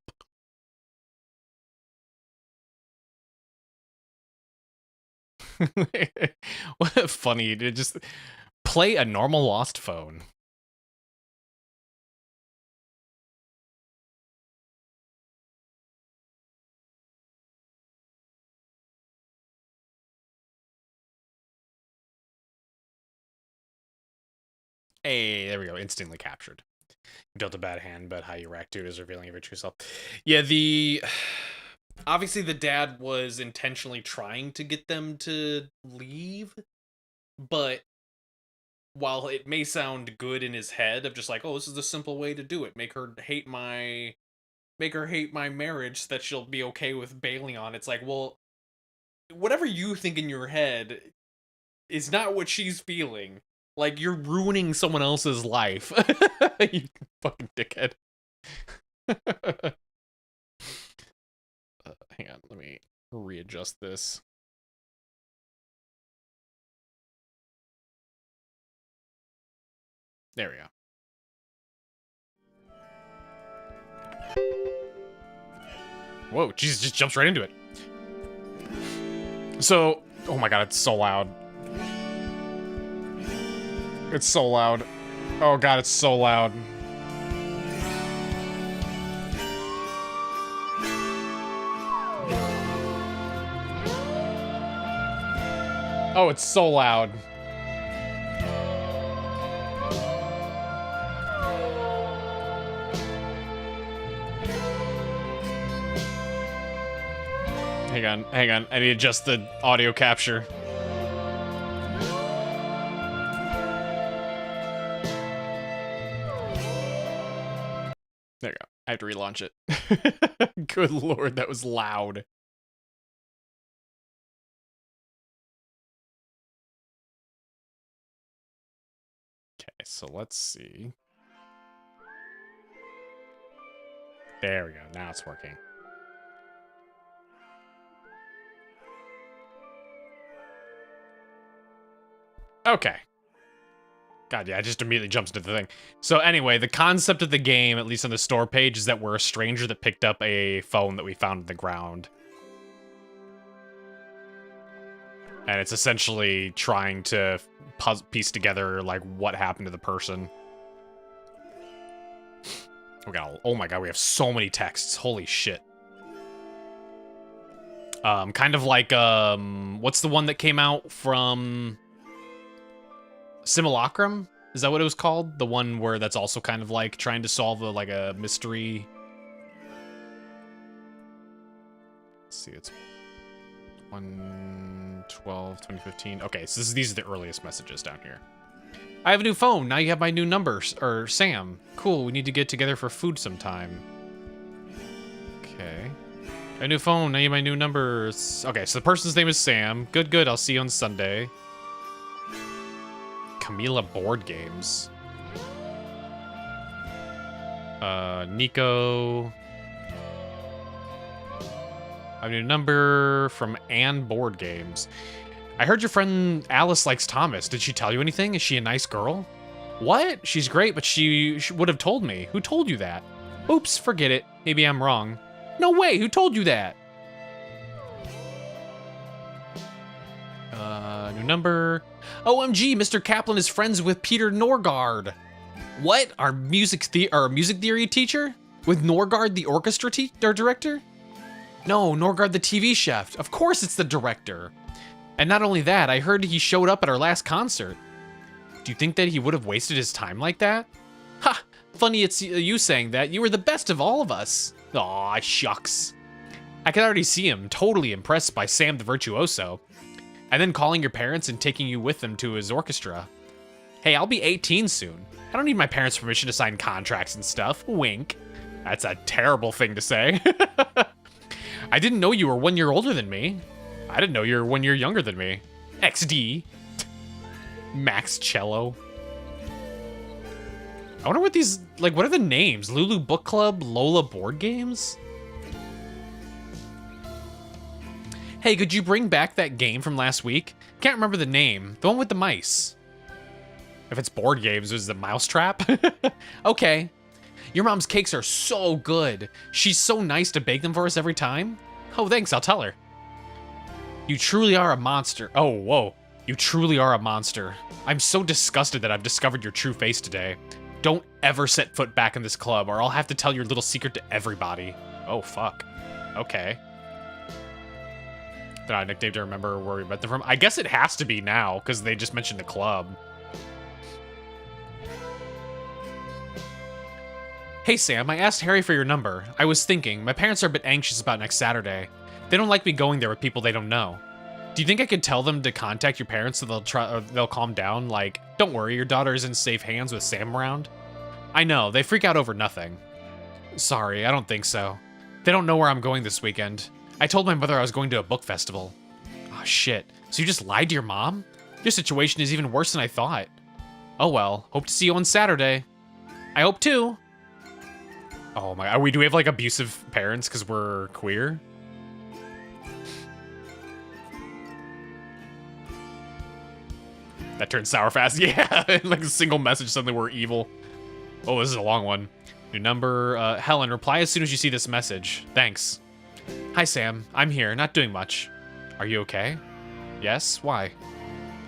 What a funny to just play a normal Lost phone. Hey, there we go. Instantly captured. Dealt a bad hand, but how you react to it is revealing of your true self. Yeah, obviously the dad was intentionally trying to get them to leave, but while it may sound good in his head of just like, oh, this is the simple way to do it, make her hate my marriage so that she'll be okay with bailing on. It's like, well, whatever you think in your head is not what she's feeling. Like, you're ruining someone else's life. You fucking dickhead. Hang on, let me readjust this. There we go. Whoa, Jesus just jumps right into it. So, oh my god, it's so loud. It's so loud. Oh god, it's so loud. Oh, it's so loud. Hang on. I need to adjust the audio capture. There you go. I have to relaunch it. Good lord, that was loud. Okay, so let's see. There we go. Now it's working. Okay. God, yeah, it just immediately jumps into the thing. So anyway, the concept of the game, at least on the store page, is that we're a stranger that picked up a phone that we found on the ground. And it's essentially trying to piece together, like, what happened to the person. Oh my god, we have so many texts. Holy shit. Kind of like, what's the one that came out from Simulacrum? Is that what it was called? The one where that's also kind of like trying to solve like a mystery. Let's see, it's 1/12/2015. Okay, so these are the earliest messages down here. I have a new phone. Now you have my new number, or Sam. Cool, we need to get together for food sometime. Okay. A new phone, now you have my new numbers. Okay, so the person's name is Sam. Good, good, I'll see you on Sunday. Camila board games. Nico. I have a new number from Ann Board Games. I heard your friend Alice likes Thomas. Did she tell you anything? Is she a nice girl? What? She's great, but she would have told me. Who told you that? Oops, forget it. Maybe I'm wrong. No way, who told you that? New number. OMG, Mr. Kaplan is friends with Peter Norgard. What? Our music theory teacher? With Norgard, the orchestra director? No, Norgard, the TV chef. Of course it's the director. And not only that, I heard he showed up at our last concert. Do you think that he would have wasted his time like that? Ha! Funny it's you saying that. You were the best of all of us. Aw, shucks. I could already see him, totally impressed by Sam the Virtuoso. And then calling your parents and taking you with them to his orchestra. Hey, I'll be 18 soon. I don't need my parents' permission to sign contracts and stuff. Wink. That's a terrible thing to say. I didn't know you were 1 year older than me. I didn't know you were 1 year younger than me. XD. Max Cello. I wonder what these, like, what are the names? Lulu Book Club, Lola Board Games? Hey, could you bring back that game from last week? Can't remember the name. The one with the mice. If it's board games, is it Mousetrap? Okay. Your mom's cakes are so good. She's so nice to bake them for us every time. Oh, thanks, I'll tell her. You truly are a monster. Oh, whoa. You truly are a monster. I'm so disgusted that I've discovered your true face today. Don't ever set foot back in this club, or I'll have to tell your little secret to everybody. Oh, fuck. Okay. They're not a nickname to remember where we met them from. I guess it has to be now, because they just mentioned the club. Hey, Sam, I asked Harry for your number. I was thinking, my parents are a bit anxious about next Saturday. They don't like me going there with people they don't know. Do you think I could tell them to contact your parents so they'll calm down? Like, don't worry, your daughter is in safe hands with Sam around? I know, they freak out over nothing. Sorry, I don't think so. They don't know where I'm going this weekend. I told my mother I was going to a book festival. Oh, shit. So you just lied to your mom? Your situation is even worse than I thought. Oh well, hope to see you on Saturday. I hope too. Oh my, do we have like abusive parents because we're queer? That turned sour fast. Yeah, like a single message, suddenly we're evil. Oh, this is a long one. New number, Helen, reply as soon as you see this message. Thanks. Hi, Sam. I'm here, not doing much. Are you okay? Yes? Why?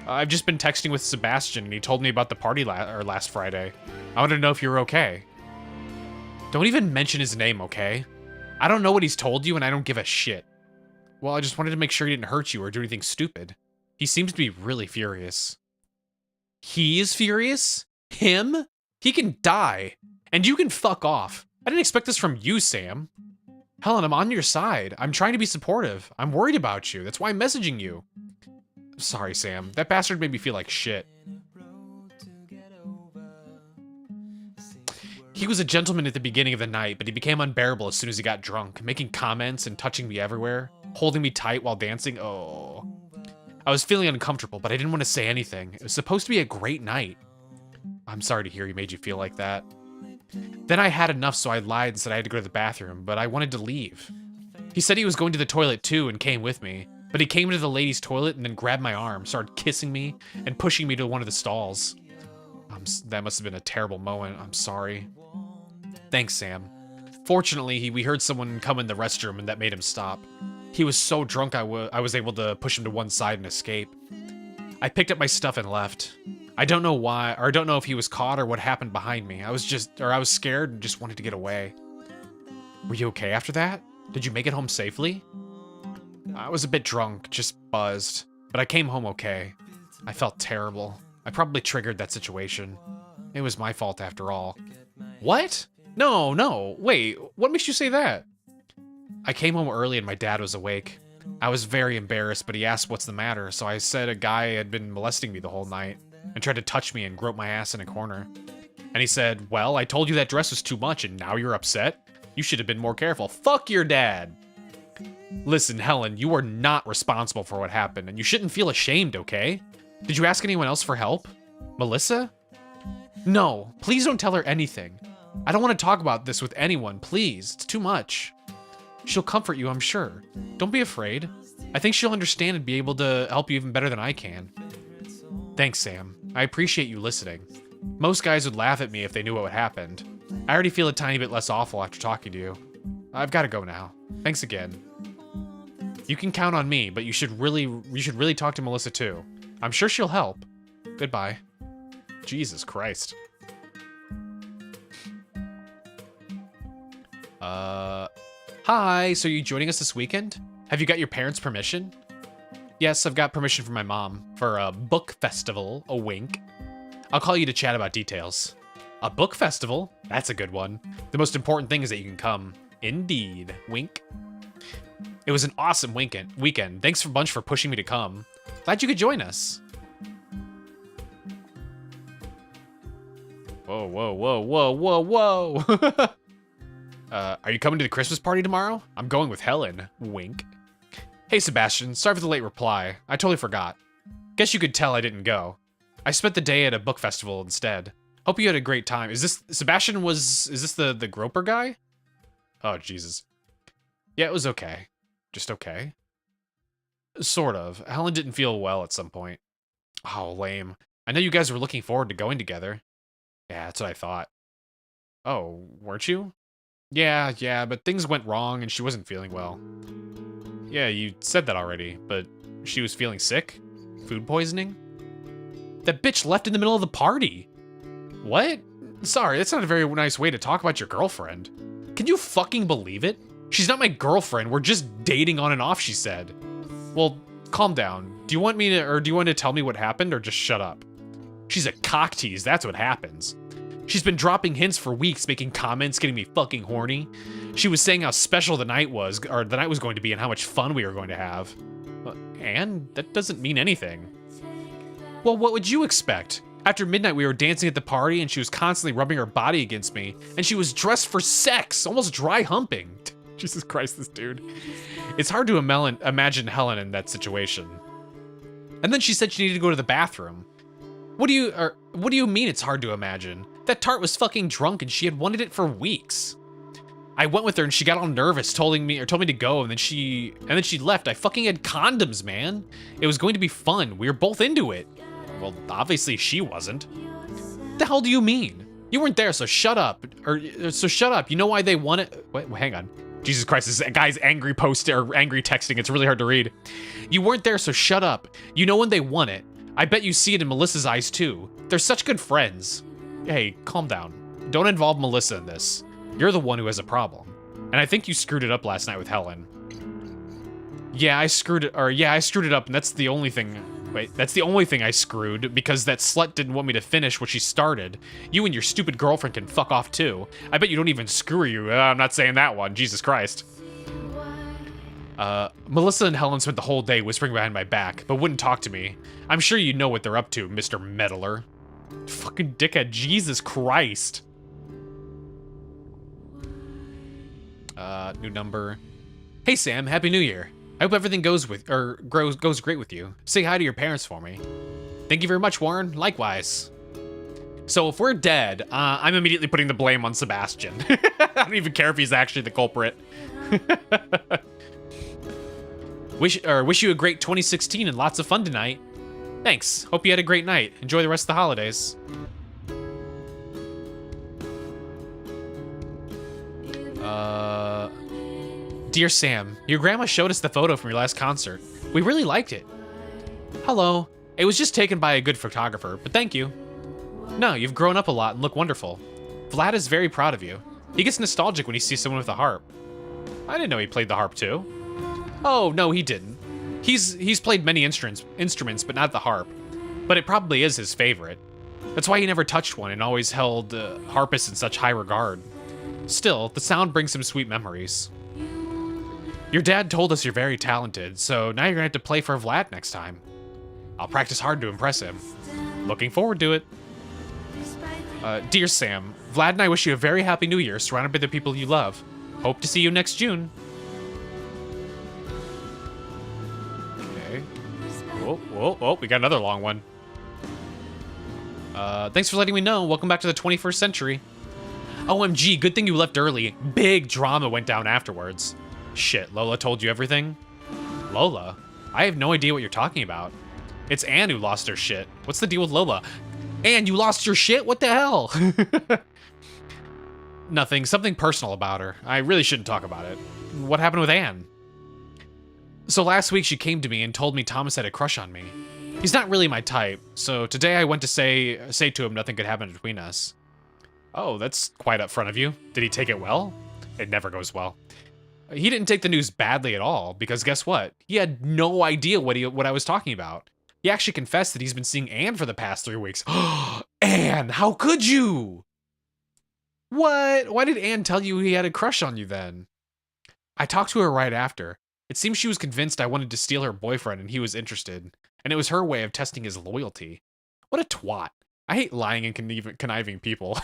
I've just been texting with Sebastian, and he told me about the party last Friday. I wanted to know if you were okay. Don't even mention his name, okay? I don't know what he's told you, and I don't give a shit. Well, I just wanted to make sure he didn't hurt you or do anything stupid. He seems to be really furious. He is furious? Him? He can die. And you can fuck off. I didn't expect this from you, Sam. Helen, I'm on your side. I'm trying to be supportive. I'm worried about you. That's why I'm messaging you. Sorry, Sam. That bastard made me feel like shit. He was a gentleman at the beginning of the night, but he became unbearable as soon as he got drunk, making comments and touching me everywhere, holding me tight while dancing. Oh. I was feeling uncomfortable, but I didn't want to say anything. It was supposed to be a great night. I'm sorry to hear he made you feel like that. Then I had enough, so I lied and said I had to go to the bathroom, but I wanted to leave. He said he was going to the toilet too and came with me, but he came to the ladies' toilet and then grabbed my arm, started kissing me, and pushing me to one of the stalls. That must have been a terrible moment. I'm sorry. Thanks, Sam. Fortunately, we heard someone come in the restroom and that made him stop. He was so drunk I was able to push him to one side and escape. I picked up my stuff and left. I don't know why, or I don't know if he was caught or what happened behind me. I was scared and just wanted to get away. Were you okay after that? Did you make it home safely? I was a bit drunk, just buzzed, but I came home okay. I felt terrible. I probably triggered that situation. It was my fault after all. What? No, wait, what makes you say that? I came home early and my dad was awake. I was very embarrassed, but he asked what's the matter, so I said a guy had been molesting me the whole night and tried to touch me and grope my ass in a corner. And he said, well, I told you that dress was too much and now you're upset? You should have been more careful. Fuck your dad! Listen, Helen, you are not responsible for what happened, and you shouldn't feel ashamed, okay? Did you ask anyone else for help? Melissa? No, please don't tell her anything. I don't want to talk about this with anyone, please. It's too much. She'll comfort you, I'm sure. Don't be afraid. I think she'll understand and be able to help you even better than I can. Thanks, Sam. I appreciate you listening. Most guys would laugh at me if they knew what happened. I already feel a tiny bit less awful after talking to you. I've got to go now. Thanks again. You can count on me, but you should really talk to Melissa too. I'm sure she'll help. Goodbye. Jesus Christ. Hi, so are you joining us this weekend? Have you got your parents' permission? Yes, I've got permission from my mom for a book festival, a wink. I'll call you to chat about details. A book festival? That's a good one. The most important thing is that you can come. Indeed. Wink. It was an awesome weekend. Thanks a bunch for pushing me to come. Glad you could join us. Whoa. Are you coming to the Christmas party tomorrow? I'm going with Helen. Wink. Hey, Sebastian. Sorry for the late reply. I totally forgot. Guess you could tell I didn't go. I spent the day at a book festival instead. Hope you had a great time. Is this the groper guy? Oh, Jesus. Yeah, it was okay. Just okay. Sort of. Helen didn't feel well at some point. Oh, lame. I know you guys were looking forward to going together. Yeah, that's what I thought. Oh, weren't you? Yeah, but things went wrong and she wasn't feeling well. Yeah, you said that already, but she was feeling sick? Food poisoning? That bitch left in the middle of the party. What? Sorry, that's not a very nice way to talk about your girlfriend. Can you fucking believe it? She's not my girlfriend, we're just dating on and off, she said. Well, calm down. Do you want to tell me what happened or just shut up? She's a cock tease, that's what happens. She's been dropping hints for weeks, making comments, getting me fucking horny. She was saying how special the night was going to be and how much fun we were going to have. And that doesn't mean anything. Well, what would you expect? After midnight, we were dancing at the party and she was constantly rubbing her body against me, and she was dressed for sex, almost dry humping. Jesus Christ, this dude. It's hard to imagine Helen in that situation. And then she said she needed to go to the bathroom. What do you mean it's hard to imagine? That tart was fucking drunk and she had wanted it for weeks. I went with her and she got all nervous, told me to go, and then she left. I fucking had condoms, man. It was going to be fun. We were both into it. Well, obviously she wasn't. The hell do you mean? You weren't there, so shut up. So shut up. You know why they want it? Wait, hang on. Jesus Christ, this guy's angry angry texting. It's really hard to read. You weren't there, so shut up. You know when they want it. I bet you see it in Melissa's eyes too. They're such good friends. Hey, calm down. Don't involve Melissa in this. You're the one who has a problem. And I think you screwed it up last night with Helen. Yeah, I screwed it up, and that's the only thing. Wait, that's the only thing I screwed, because that slut didn't want me to finish what she started. You and your stupid girlfriend can fuck off too. I bet you don't even screw you. I'm not saying that one. Jesus Christ. Melissa and Helen spent the whole day whispering behind my back, but wouldn't talk to me. I'm sure you know what they're up to, Mr. Meddler. Fucking dickhead. Jesus Christ. New number. Hey Sam, Happy New Year. I hope everything goes great with you. Say hi to your parents for me. Thank you very much, Warren. Likewise. So if we're dead, I'm immediately putting the blame on Sebastian. I don't even care if he's actually the culprit. Wish you a great 2016 and lots of fun tonight. Thanks. Hope you had a great night. Enjoy the rest of the holidays. Dear Sam, your grandma showed us the photo from your last concert. We really liked it. Hello. It was just taken by a good photographer, but thank you. No, you've grown up a lot and look wonderful. Vlad is very proud of you. He gets nostalgic when he sees someone with a harp. I didn't know he played the harp too. Oh, no, he didn't. He's played many instruments, but not the harp. But it probably is his favorite. That's why he never touched one and always held harpists in such high regard. Still, the sound brings him sweet memories. Your dad told us you're very talented, so now you're gonna have to play for Vlad next time. I'll practice hard to impress him. Looking forward to it. Dear Sam, Vlad and I wish you a very happy new year surrounded by the people you love. Hope to see you next June. Okay. Whoa, we got another long one. Thanks for letting me know. Welcome back to the 21st century. OMG, good thing you left early. Big drama went down afterwards. Shit, Lola told you everything? Lola? I have no idea what you're talking about. It's Anne who lost her shit. What's the deal with Lola? Anne, you lost your shit? What the hell? Nothing, something personal about her. I really shouldn't talk about it. What happened with Anne? So last week she came to me and told me Thomas had a crush on me. He's not really my type, so today I went to say to him nothing could happen between us. Oh, that's quite upfront of you. Did he take it well? It never goes well. He didn't take the news badly at all, because guess what? He had no idea what I was talking about. He actually confessed that he's been seeing Anne for the past 3 weeks. Anne, how could you? What? Why did Anne tell you he had a crush on you then? I talked to her right after. It seems she was convinced I wanted to steal her boyfriend and he was interested, and it was her way of testing his loyalty. What a twat. I hate lying and conniving people.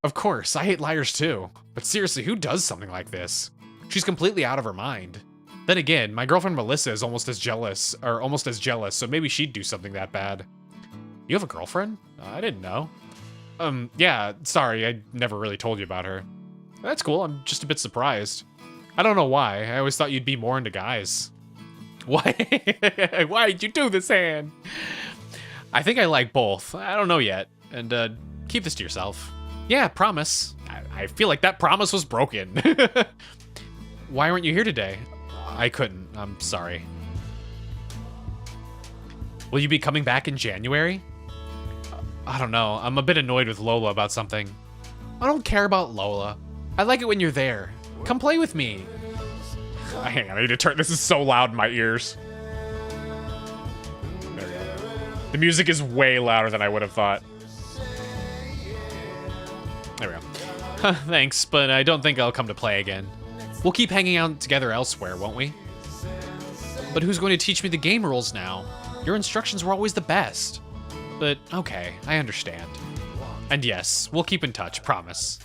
Of course, I hate liars too. But seriously, who does something like this? She's completely out of her mind. Then again, my girlfriend Melissa is almost as jealous, so maybe she'd do something that bad. You have a girlfriend? I didn't know. Yeah, sorry, I never really told you about her. That's cool, I'm just a bit surprised. I don't know why, I always thought you'd be more into guys. Why? Why'd you do this, Anne? I think I like both. I don't know yet. And, keep this to yourself. Yeah, promise. I feel like that promise was broken. Why weren't you here today? I couldn't. I'm sorry. Will you be coming back in January? I don't know. I'm a bit annoyed with Lola about something. I don't care about Lola. I like it when you're there. Come play with me. Hang on, I need to turn. This is so loud in my ears. There we go. The music is way louder than I would have thought. There we go. Thanks, but I don't think I'll come to play again. We'll keep hanging out together elsewhere, won't we? But who's going to teach me the game rules now? Your instructions were always the best. But okay, I understand. And yes, we'll keep in touch, promise.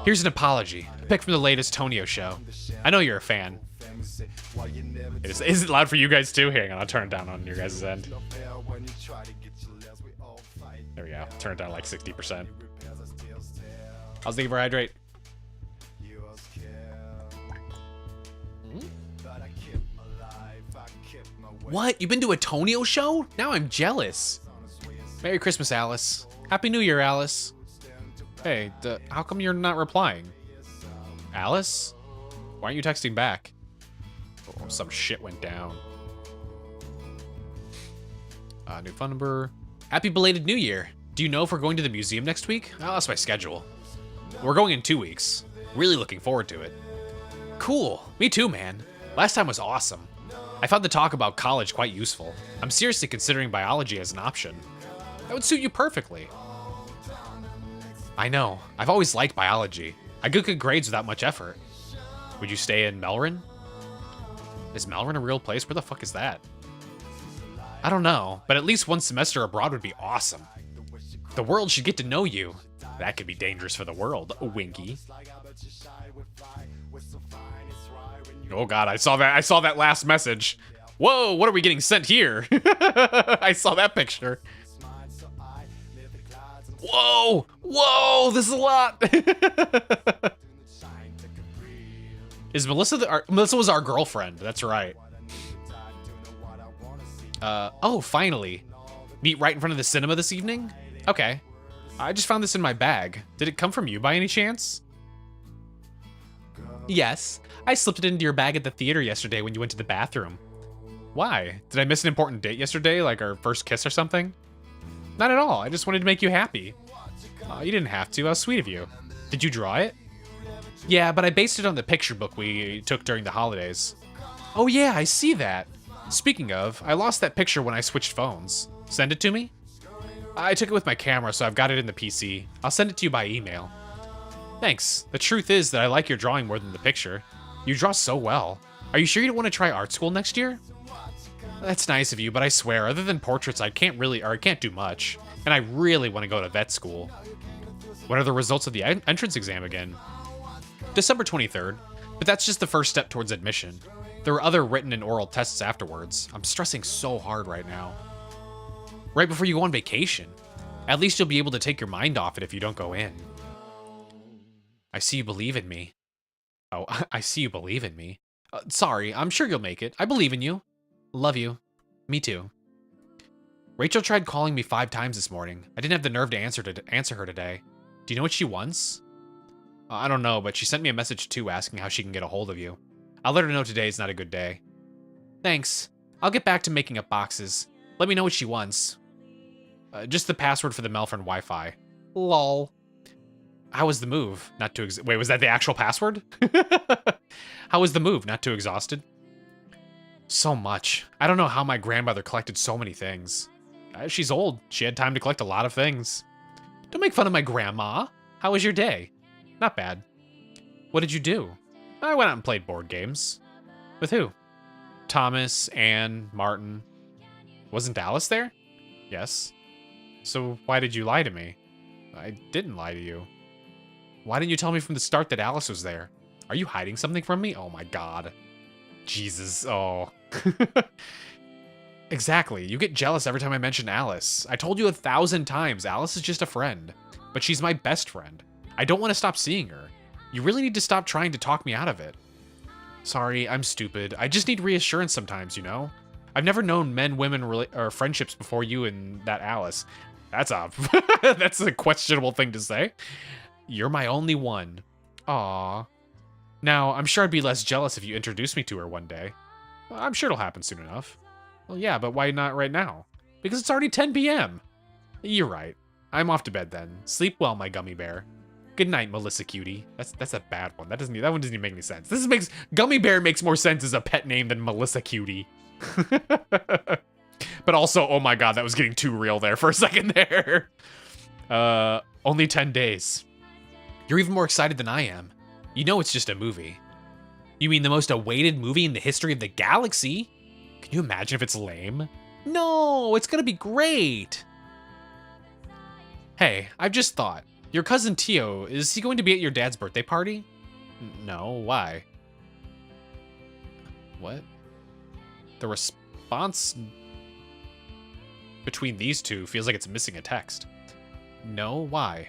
Here's an apology, a pic from the latest Tonio show. I know you're a fan. Is it loud for you guys too? Hang on, I'll turn it down on your guys' end. There we go, turn it down like 60%. How's the hydrate? What? You've been to a Tonio show? Now I'm jealous. Merry Christmas, Alice. Happy New Year, Alice. Hey, how come you're not replying? Alice? Why aren't you texting back? Oh, some shit went down. New phone number. Happy belated New Year. Do you know if we're going to the museum next week? Oh, that's my schedule. We're going in 2 weeks. Really looking forward to it. Cool. Me too, man. Last time was awesome. I found the talk about college quite useful. I'm seriously considering biology as an option. That would suit you perfectly. I know. I've always liked biology. I get good grades without much effort. Would you stay in Melrin? Is Melrin a real place? Where the fuck is that? I don't know, but at least 1 semester abroad would be awesome. The world should get to know you. That could be dangerous for the world, Winky. Oh god, I saw that last message. Whoa, what are we getting sent here? I saw that picture. Whoa, this is a lot. Is Melissa Melissa was our girlfriend, that's right. Oh, finally. Meet right in front of the cinema this evening? Okay. I just found this in my bag. Did it come from you by any chance? Yes. I slipped it into your bag at the theater yesterday when you went to the bathroom. Why? Did I miss an important date yesterday, like our first kiss or something? Not at all. I just wanted to make you happy. You didn't have to. How sweet of you. Did you draw it? Yeah, but I based it on the picture book we took during the holidays. Oh yeah, I see that. Speaking of, I lost that picture when I switched phones. Send it to me? I took it with my camera, so I've got it in the PC. I'll send it to you by email. Thanks. The truth is that I like your drawing more than the picture. You draw so well. Are you sure you don't want to try art school next year? That's nice of you, but I swear, other than portraits, I can't do much. And I really want to go to vet school. When are the results of the entrance exam again? December 23rd, but that's just the first step towards admission. There are other written and oral tests afterwards. I'm stressing so hard right now. Right before you go on vacation. At least you'll be able to take your mind off it if you don't go in. I see you believe in me. Oh, I see you believe in me. Sorry, I'm sure you'll make it. I believe in you. Love you. Me too. Rachel tried calling me 5 times this morning. I didn't have the nerve to answer her today. Do you know what she wants? I don't know, but she sent me a message too asking how she can get a hold of you. I'll let her know today is not a good day. Thanks. I'll get back to making up boxes. Let me know what she wants. Just the password for the Melford Wi-Fi. Lol. How was the move? Not too wait, was that the actual password? How was the move? Not too exhausted? So much. I don't know how my grandmother collected so many things. She's old. She had time to collect a lot of things. Don't make fun of my grandma. How was your day? Not bad. What did you do? I went out and played board games. With who? Thomas, Anne, Martin. Wasn't Alice there? Yes. So why did you lie to me? I didn't lie to you. Why didn't you tell me from the start that Alice was there? Are you hiding something from me? Oh my god. Jesus, oh. Exactly, you get jealous every time I mention Alice. I told you 1,000 times, Alice is just a friend. But she's my best friend. I don't want to stop seeing her. You really need to stop trying to talk me out of it. Sorry, I'm stupid. I just need reassurance sometimes, you know? I've never known men-women or friendships before you and that Alice. That's a questionable thing to say. You're my only one. Aww. Now, I'm sure I'd be less jealous if you introduced me to her one day. Well, I'm sure it'll happen soon enough. Well, yeah, but why not right now? Because it's already 10 p.m. You're right. I'm off to bed then. Sleep well, my gummy bear. Good night, Melissa Cutie. That's a bad one. That one doesn't even make any sense. Gummy Bear makes more sense as a pet name than Melissa Cutie. But also, oh my god, that was getting too real there for a second there. Only 10 days. You're even more excited than I am. You know it's just a movie. You mean the most awaited movie in the history of the galaxy? Can you imagine if it's lame? No, it's gonna be great. Hey, I've just thought. Your cousin Tio, is he going to be at your dad's birthday party? No, why? What? The response between these two feels like it's missing a text. No, why?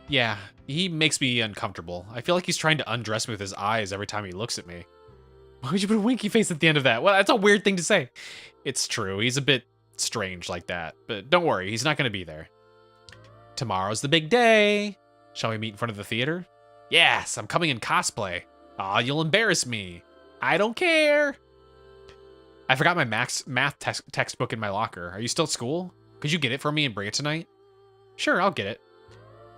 Yeah, he makes me uncomfortable. I feel like he's trying to undress me with his eyes every time he looks at me. Why would you put a winky face at the end of that? Well, that's a weird thing to say. It's true, he's a bit strange like that. But don't worry, he's not going to be there. Tomorrow's the big day. Shall we meet in front of the theater? Yes, I'm coming in cosplay. Aw, you'll embarrass me. I don't care. I forgot my math textbook in my locker. Are you still at school? Could you get it for me and bring it tonight? Sure, I'll get it.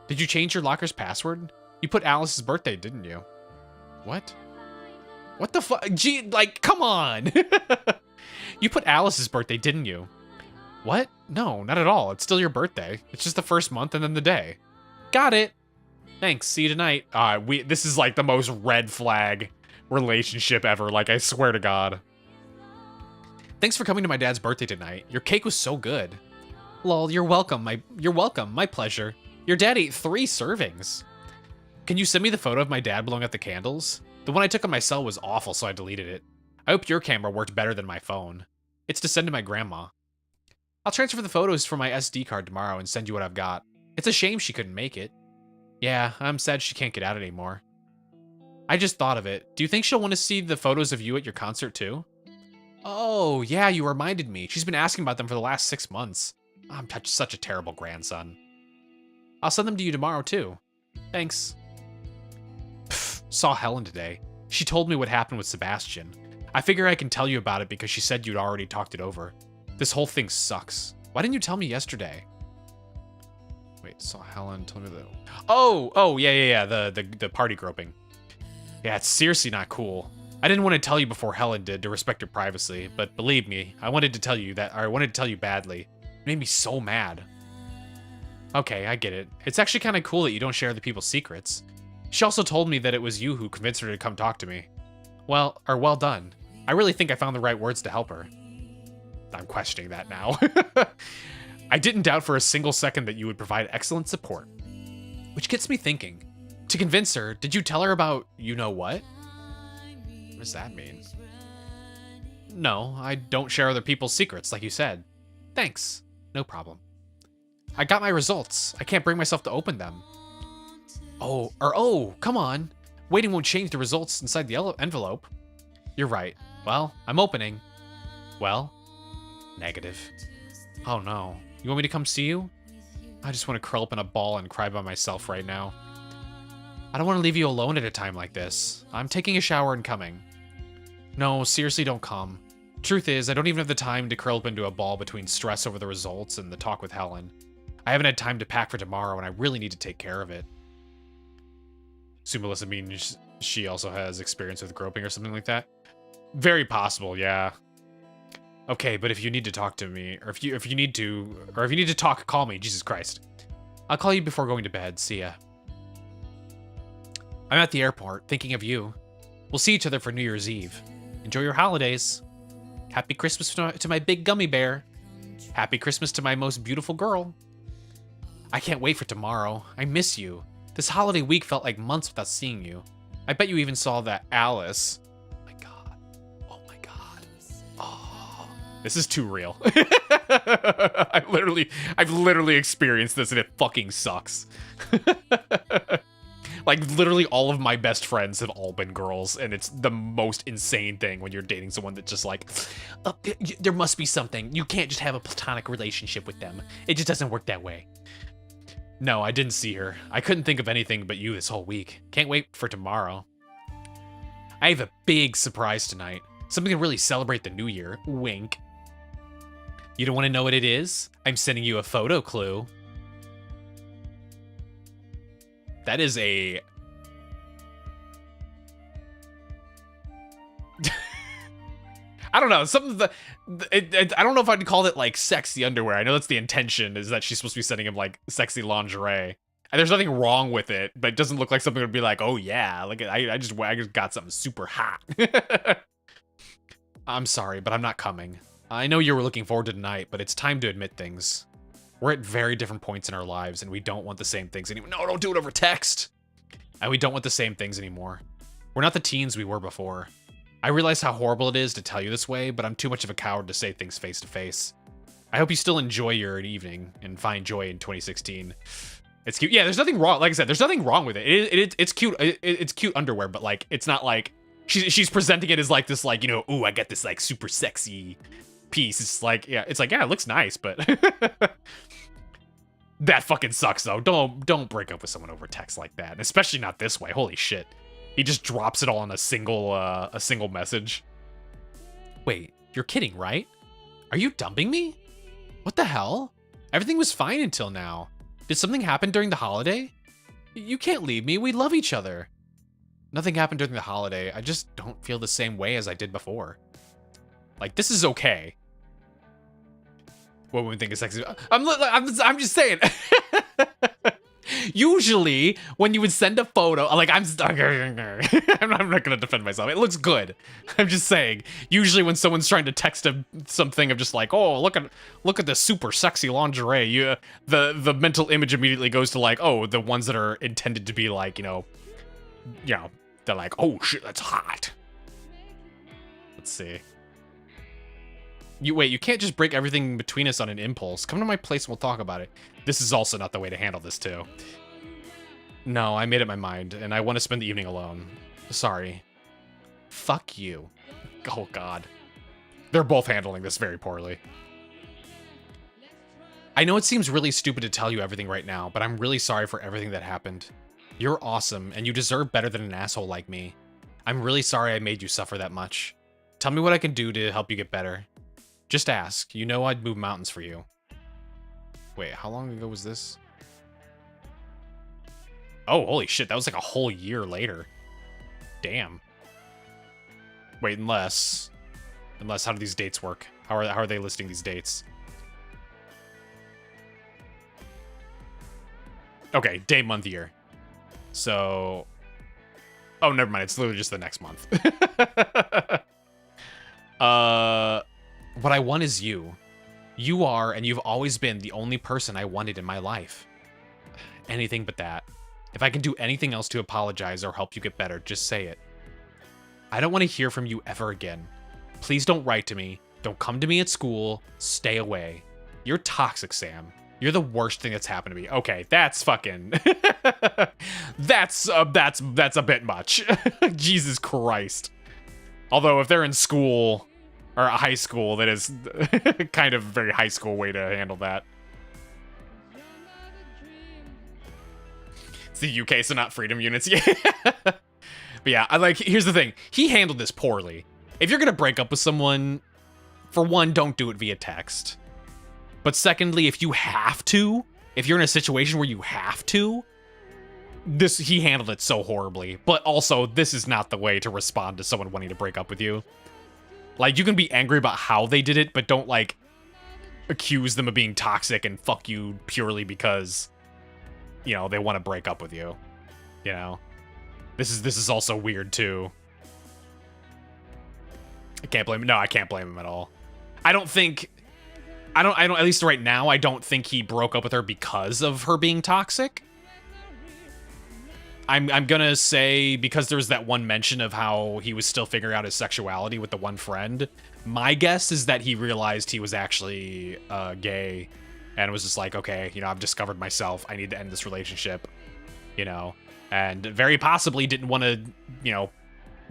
Did you change your locker's password? You put Alice's birthday, didn't you? What? What the fuck? Gee, like, come on. You put Alice's birthday, didn't you? What? No, not at all. It's still your birthday. It's just the first month and then the day. Got it. Thanks. See you tonight. This is like the most red flag relationship ever. Like, I swear to God. Thanks for coming to my dad's birthday tonight. Your cake was so good. Lol, you're welcome. You're welcome. My pleasure. Your dad ate 3 servings. Can you send me the photo of my dad blowing out the candles? The one I took on my cell was awful, so I deleted it. I hope your camera worked better than my phone. It's to send to my grandma. I'll transfer the photos from my SD card tomorrow and send you what I've got. It's a shame she couldn't make it. Yeah, I'm sad she can't get out anymore. I just thought of it. Do you think she'll want to see the photos of you at your concert too? Oh, yeah, you reminded me. She's been asking about them for the last 6 months. I'm such a terrible grandson. I'll send them to you tomorrow too. Thanks. Pfft, saw Helen today. She told me what happened with Sebastian. I figure I can tell you about it because she said you'd already talked it over. This whole thing sucks. Why didn't you tell me yesterday? Wait, saw Helen, told me that. Oh, yeah, the party groping. Yeah, it's seriously not cool. I didn't want to tell you before Helen did to respect your privacy, but believe me, I wanted to tell you badly. It made me so mad. Okay, I get it. It's actually kind of cool that you don't share other people's secrets. She also told me that it was you who convinced her to come talk to me. Well done. I really think I found the right words to help her. I'm questioning that now. I didn't doubt for a single second that you would provide excellent support. Which gets me thinking. To convince her, did you tell her about you-know-what? What does that mean? No, I don't share other people's secrets, like you said. Thanks. No problem. I got my results. I can't bring myself to open them. Oh, come on. Waiting won't change the results inside the envelope. You're right. Well, I'm opening. Well, negative. Oh no. You want me to come see you? I just want to curl up in a ball and cry by myself right now. I don't want to leave you alone at a time like this. I'm taking a shower and coming. No, seriously, don't come. Truth is, I don't even have the time to curl up into a ball between stress over the results and the talk with Helen. I haven't had time to pack for tomorrow, and I really need to take care of it. So Melissa means she also has experience with groping or something like that? Very possible, yeah. Okay, but if you need to talk to me, or if you need to talk, call me. Jesus Christ. I'll call you before going to bed. See ya. I'm at the airport, thinking of you. We'll see each other for New Year's Eve. Enjoy your holidays. Happy Christmas to my big gummy bear. Happy Christmas to my most beautiful girl. I can't wait for tomorrow. I miss you. This holiday week felt like months without seeing you. I bet you even saw that Alice. Oh my god. Oh my god. Oh, this is too real. I've literally experienced this and it fucking sucks. Like, literally all of my best friends have all been girls, and it's the most insane thing when you're dating someone that's just like, oh, there must be something. You can't just have a platonic relationship with them. It just doesn't work that way. No, I didn't see her. I couldn't think of anything but you this whole week. Can't wait for tomorrow. I have a big surprise tonight. Something to really celebrate the new year. Wink. You don't want to know what it is? I'm sending you a photo clue. That is a... I don't know, something that... I don't know if I'd call it, like, sexy underwear. I know that's the intention, is that she's supposed to be sending him, like, sexy lingerie. And there's nothing wrong with it, but it doesn't look like something would be like, oh yeah, like, I just got something super hot. I'm sorry, but I'm not coming. I know you were looking forward to tonight, but it's time to admit things. We're at very different points in our lives, and we don't want the same things anymore. No, don't do it over text! And we don't want the same things anymore. We're not the teens we were before. I realize how horrible it is to tell you this way, but I'm too much of a coward to say things face to face. I hope you still enjoy your evening and find joy in 2016. It's cute. Yeah, there's nothing wrong. Like I said, there's nothing wrong with it. It's cute. It's cute underwear, but like, it's not like she's presenting it as like this, like, you know, ooh, I got this like super sexy piece. It's like, yeah, it looks nice, but that fucking sucks though. Don't break up with someone over text like that, and especially not this way. Holy shit. He just drops it all in a single message. Wait, you're kidding, right? Are you dumping me? What the hell? Everything was fine until now. Did something happen during the holiday? You can't leave me. We love each other. Nothing happened during the holiday. I just don't feel the same way as I did before. Like, this is okay. What women think is sexy. I'm just saying. Usually, when you would send a photo, like, I'm not gonna defend myself. It looks good. I'm just saying. Usually, when someone's trying to text something of just like, oh, look at this super sexy lingerie, the mental image immediately goes to like, oh, the ones that are intended to be like, you know, they're like, oh shit, that's hot. Let's see. You can't just break everything between us on an impulse. Come to my place and we'll talk about it. This is also not the way to handle this, too. No, I made up my mind, and I want to spend the evening alone. Sorry. Fuck you. Oh, God. They're both handling this very poorly. I know it seems really stupid to tell you everything right now, but I'm really sorry for everything that happened. You're awesome, and you deserve better than an asshole like me. I'm really sorry I made you suffer that much. Tell me what I can do to help you get better. Just ask. You know I'd move mountains for you. Wait, how long ago was this? Oh, holy shit, that was like a whole year later. Damn. Wait, unless how do these dates work? How are they listing these dates? Okay, day, month, year. So, oh, never mind. It's literally just the next month. What I want is you. You are, and you've always been, the only person I wanted in my life. Anything but that. If I can do anything else to apologize or help you get better, just say it. I don't want to hear from you ever again. Please don't write to me. Don't come to me at school. Stay away. You're toxic, Sam. You're the worst thing that's happened to me. Okay, that's fucking... that's a bit much. Jesus Christ. Although, if they're in school... or a high school, that is kind of a very high school way to handle that. It's the UK, so not freedom units. Yeah. But yeah, here's the thing. He handled this poorly. If you're gonna break up with someone, for one, don't do it via text. But secondly, if you have to, if you're in a situation where you have to, he handled it so horribly. But also, this is not the way to respond to someone wanting to break up with you. Like, you can be angry about how they did it, but don't, like, accuse them of being toxic and fuck you purely because, you know, they want to break up with you. You know? This is also weird, too. I can't blame him. No, I can't blame him at all. I don't, at least right now, I don't think he broke up with her because of her being toxic. I'm gonna say, because there's that one mention of how he was still figuring out his sexuality with the one friend, my guess is that he realized he was actually gay and was just like, okay, you know, I've discovered myself. I need to end this relationship, you know, and very possibly didn't want to, you know,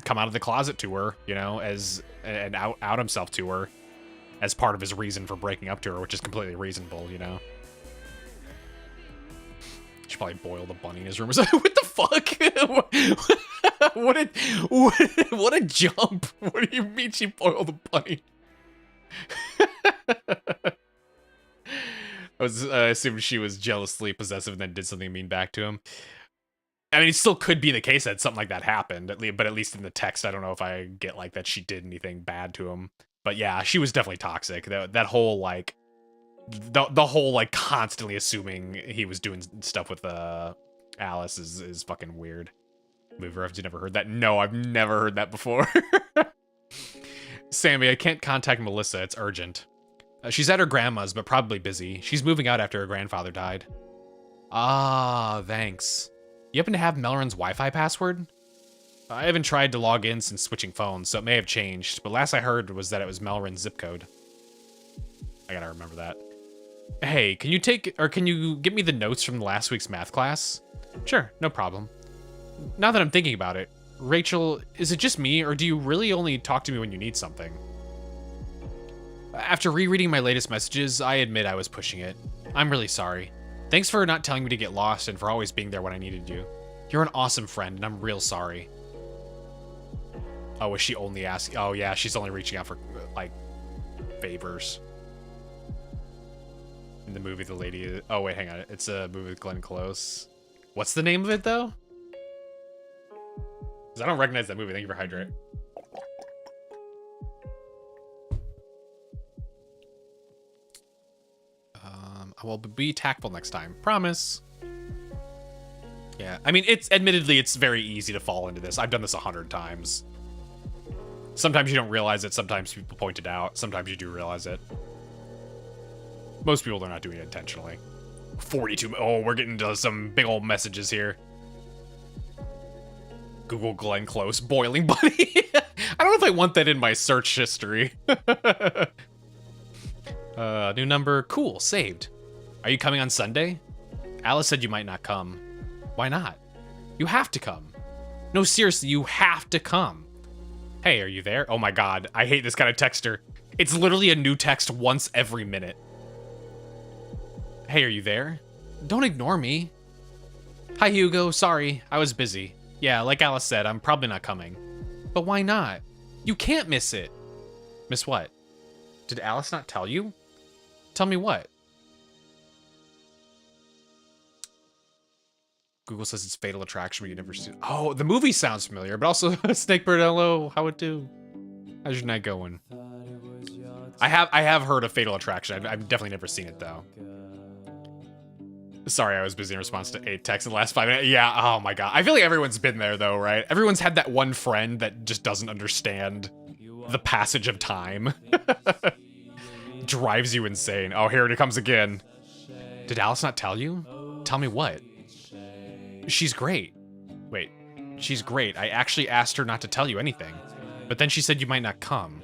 come out of the closet to her, you know, and out himself to her as part of his reason for breaking up to her, which is completely reasonable, you know. Should probably boil the bunny in his room. What the fuck? What a jump. What do you mean she boiled the bunny? I assumed she was jealously possessive and then did something mean back to him. I mean, it still could be the case that something like that happened, but at least in the text, I don't know if I get, like, that she did anything bad to him. But yeah, she was definitely toxic. That whole, like, the whole, like, constantly assuming he was doing stuff with Alice is fucking weird. Movie reference, you never heard that? No, I've never heard that before. Sammy, I can't contact Melissa. It's urgent. She's at her grandma's, but probably busy. She's moving out after her grandfather died. Ah, thanks. You happen to have Melron's Wi-Fi password? I haven't tried to log in since switching phones, so it may have changed, but last I heard was that it was Melron's zip code. I gotta remember that. Hey, can you give me the notes from last week's math class? Sure, no problem. Now that I'm thinking about it, Rachel, is it just me, or do you really only talk to me when you need something? After rereading my latest messages, I admit I was pushing it. I'm really sorry. Thanks for not telling me to get lost and for always being there when I needed you. You're an awesome friend, and I'm real sorry. Oh, is she only asking? Oh, yeah, she's only reaching out for, like, favors. In the movie, the lady is... Oh, wait, hang on. It's a movie with Glenn Close. What's the name of it, though? Because I don't recognize that movie. Thank you for hydrate. I will be tactful next time. Promise. Yeah, I mean, admittedly, it's very easy to fall into this. I've done this 100 times. Sometimes you don't realize it. Sometimes people point it out. Sometimes you do realize it. Most people are not doing it intentionally. 42. Oh, we're getting to some big old messages here. Google Glenn Close boiling bunny. I don't know if I want that in my search history. New number. Cool. Saved. Are you coming on Sunday? Alice said you might not come. Why not? You have to come. No, seriously, you have to come. Hey, are you there? Oh my god, I hate this kind of texter. It's literally a new text once every minute. Hey, are you there? Don't ignore me. Hi, Hugo. Sorry, I was busy. Yeah, like Alice said, I'm probably not coming. But why not? You can't miss it. Miss what? Did Alice not tell you? Tell me what? Google says it's Fatal Attraction, but you never see. Oh, the movie sounds familiar, but also Snakebird. Hello, how it do? How's your night going? I have heard of Fatal Attraction. I've definitely never seen it though. Sorry, I was busy in response to 8 texts in the last 5 minutes. Yeah, oh my god. I feel like everyone's been there though, right? Everyone's had that one friend that just doesn't understand the passage of time. Drives you insane. Oh, here it comes again. Did Alice not tell you? Tell me what? She's great. Wait, she's great. I actually asked her not to tell you anything. But then she said you might not come.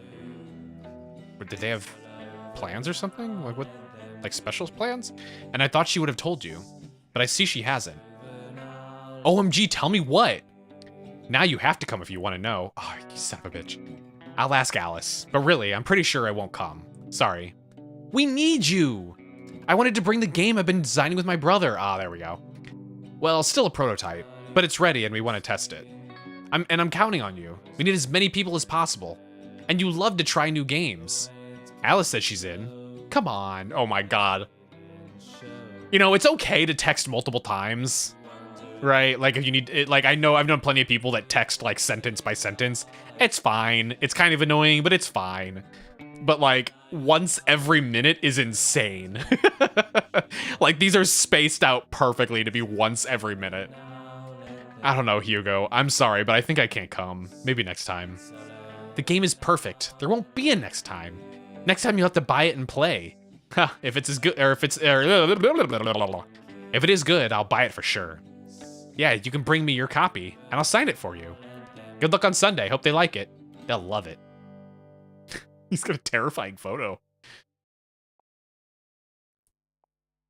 But did they have plans or something? Like what? Like special plans? And I thought she would have told you. But I see she hasn't. OMG, tell me what? Now you have to come if you want to know. Oh, you son of a bitch. I'll ask Alice. But really, I'm pretty sure I won't come. Sorry. We need you! I wanted to bring the game I've been designing with my brother. Ah, there we go. Well, still a prototype, but it's ready and we want to test it. I'm counting on you. We need as many people as possible. And you love to try new games. Alice says she's in. Come on. Oh my god. You know, it's okay to text multiple times, right? Like if you need it, like I know I've known plenty of people that text like sentence by sentence. It's fine. It's kind of annoying, but it's fine. But like once every minute is insane. Like these are spaced out perfectly to be once every minute. I don't know, Hugo. I'm sorry, but I think I can't come. Maybe next time. The game is perfect. There won't be a next time. Next time you'll have to buy it and play. If it's as good, or if it's, if it is good, I'll buy it for sure. Yeah, you can bring me your copy, and I'll sign it for you. Good luck on Sunday. Hope they like it. They'll love it. He's got a terrifying photo.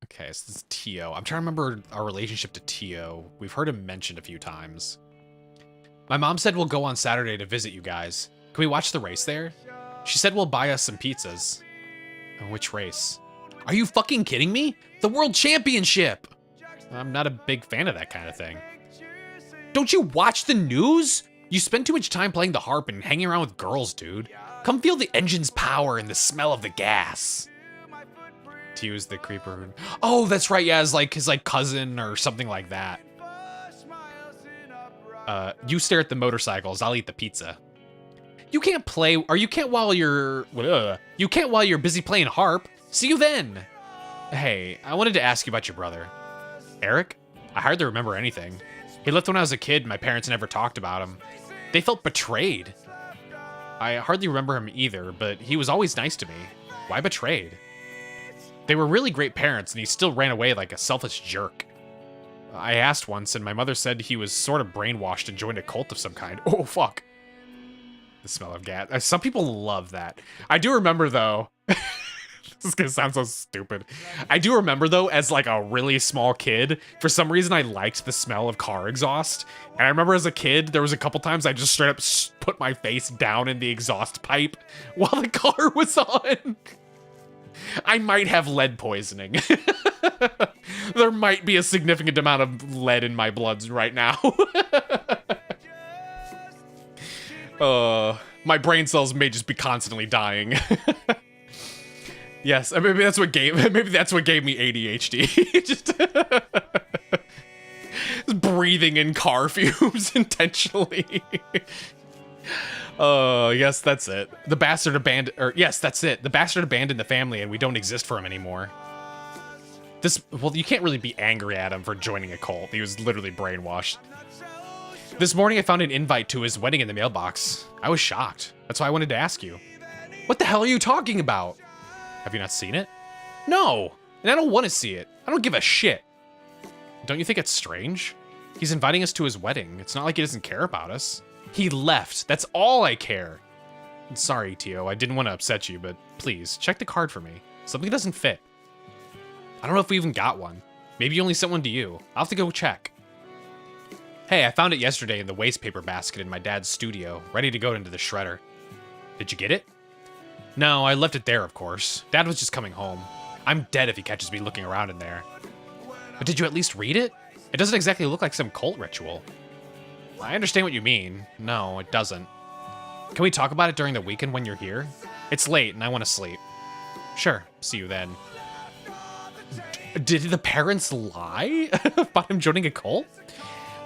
Okay, so this is Tio. I'm trying to remember our relationship to Tio. We've heard him mentioned a few times. My mom said we'll go on Saturday to visit you guys. Can we watch the race there? She said we'll buy us some pizzas. Which race? Are you fucking kidding me? The World Championship! I'm not a big fan of that kind of thing. Don't you watch the news? You spend too much time playing the harp and hanging around with girls, dude. Come feel the engine's power and the smell of the gas. Tio's the creeper. Oh, that's right, yeah, his like cousin or something like that. You stare at the motorcycles, I'll eat the pizza. You can't play, or you can't while you're, you can't while you're busy playing harp. See you then. Hey, I wanted to ask you about your brother. Eric? I hardly remember anything. He left when I was a kid and my parents never talked about him. They felt betrayed. I hardly remember him either, but he was always nice to me. Why betrayed? They were really great parents and he still ran away like a selfish jerk. I asked once and my mother said he was sort of brainwashed and joined a cult of some kind. Oh, fuck. The smell of gas. Some people love that. I do remember though, this is gonna sound so stupid. I do remember though, as like a really small kid, for some reason I liked the smell of car exhaust. And I remember as a kid, there was a couple times I just straight up put my face down in the exhaust pipe while the car was on. I might have lead poisoning. There might be a significant amount of lead in my bloods right now. My brain cells may just be constantly dying. Yes, maybe that's what gave me ADHD. just breathing in car fumes intentionally. Yes, that's it. The bastard abandoned, or yes, that's it. The bastard abandoned the family and we don't exist for him anymore. Well, you can't really be angry at him for joining a cult. He was literally brainwashed. This morning I found an invite to his wedding in the mailbox. I was shocked. That's why I wanted to ask you. What the hell are you talking about? Have you not seen it? No, and I don't want to see it. I don't give a shit. Don't you think it's strange? He's inviting us to his wedding. It's not like he doesn't care about us. He left. That's all I care. I'm sorry, Tio. I didn't want to upset you, but please, check the card for me. Something doesn't fit. I don't know if we even got one. Maybe you only sent one to you. I'll have to go check. Hey, I found it yesterday in the waste paper basket in my dad's studio, ready to go into the shredder. Did you get it? No, I left it there, of course. Dad was just coming home. I'm dead if he catches me looking around in there. But did you at least read it? It doesn't exactly look like some cult ritual. I understand what you mean. No, it doesn't. Can we talk about it during the weekend when you're here? It's late and I want to sleep. Sure, see you then. Did the parents lie about him joining a cult?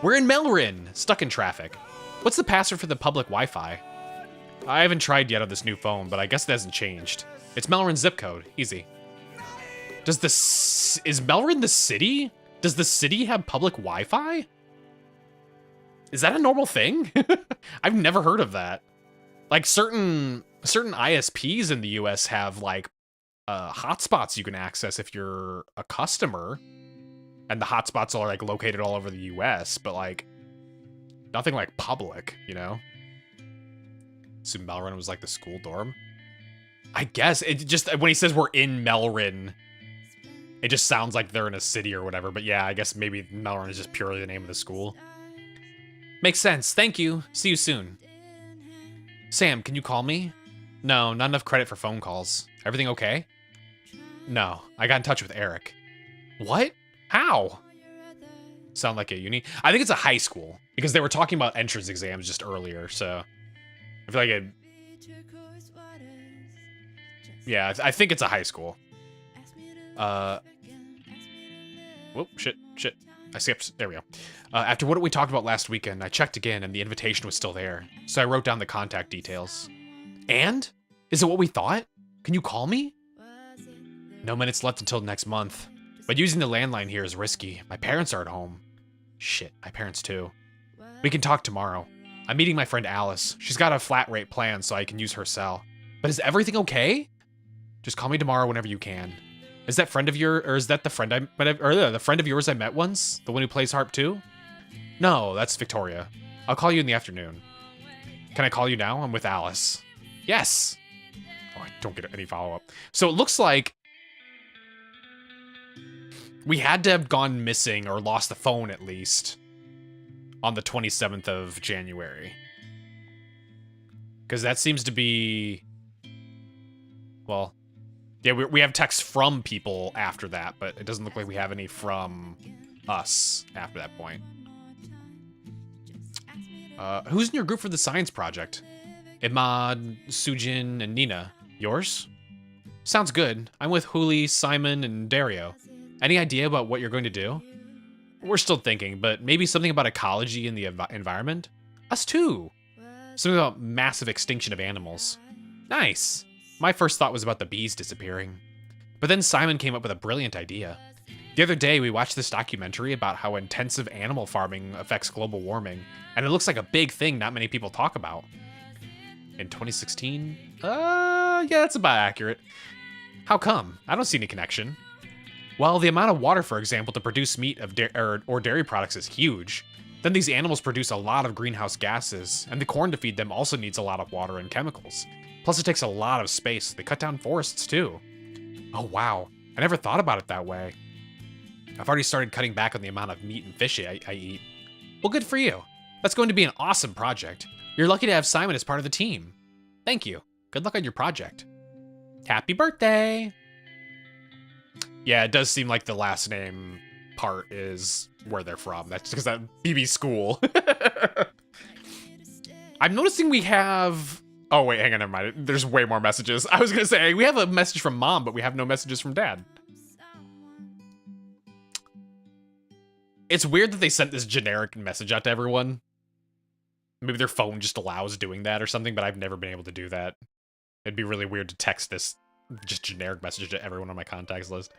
We're in Melrin, stuck in traffic. What's the password for the public Wi-Fi? I haven't tried yet on this new phone, but I guess it hasn't changed. It's Melrin zip code. Easy. Is Melrin the city? Does the city have public Wi-Fi? Is that a normal thing? I've never heard of that. Like certain ISPs in the US have like hotspots you can access if you're a customer, and the hotspots are like located all over the US, but like nothing like public, you know? So Melrin was like the school dorm? I guess it just, when he says we're in Melrin, it just sounds like they're in a city or whatever, but yeah, I guess maybe Melrin is just purely the name of the school. Makes sense. Thank you. See you soon. Sam, can you call me? No, not enough credit for phone calls. Everything okay? No, I got in touch with Eric. What? How? Sound like a uni? I think it's a high school, because they were talking about entrance exams just earlier, so I feel like it... Yeah, I think it's a high school. Whoop, shit. I skipped. There we go. After what we talked about last weekend, I checked again, and the invitation was still there, so I wrote down the contact details. And? Is it what we thought? Can you call me? No minutes left until next month, but using the landline here is risky. My parents are at home. Shit, my parents too. We can talk tomorrow. I'm meeting my friend Alice. She's got a flat rate plan, so I can use her cell. But is everything okay? Just call me tomorrow whenever you can. Is that friend of yours, or is that the friend the friend of yours I met once? The one who plays harp too? No, that's Victoria. I'll call you in the afternoon. Can I call you now? I'm with Alice. Yes. Oh, I don't get any follow-up. So it looks like we had to have gone missing or lost the phone at least on the 27th of January. Because that seems to be... Well, yeah, we have texts from people after that, but it doesn't look like we have any from us after that point. Who's in your group for the science project? Imad, Sujin, and Nina. Yours? Sounds good. I'm with Huli, Simon, and Dario. Any idea about what you're going to do? We're still thinking, but maybe something about ecology and the environment? Us too! Something about massive extinction of animals. Nice! My first thought was about the bees disappearing. But then Simon came up with a brilliant idea. The other day, we watched this documentary about how intensive animal farming affects global warming, and it looks like a big thing not many people talk about. In 2016? Yeah, that's about accurate. How come? I don't see any connection. Well, the amount of water, for example, to produce meat or dairy products is huge. Then these animals produce a lot of greenhouse gases, and the corn to feed them also needs a lot of water and chemicals. Plus, it takes a lot of space. They cut down forests, too. Oh, wow. I never thought about it that way. I've already started cutting back on the amount of meat and fish I eat. Well, good for you. That's going to be an awesome project. You're lucky to have Simon as part of the team. Thank you. Good luck on your project. Happy birthday! Yeah, it does seem like the last name part is where they're from. That's because that BB school. I'm noticing we have... Oh, wait, hang on, never mind. There's way more messages. I was going to say, we have a message from Mom, but we have no messages from Dad. It's weird that they sent this generic message out to everyone. Maybe their phone just allows doing that or something, but I've never been able to do that. It'd be really weird to text this just generic message to everyone on my contacts list.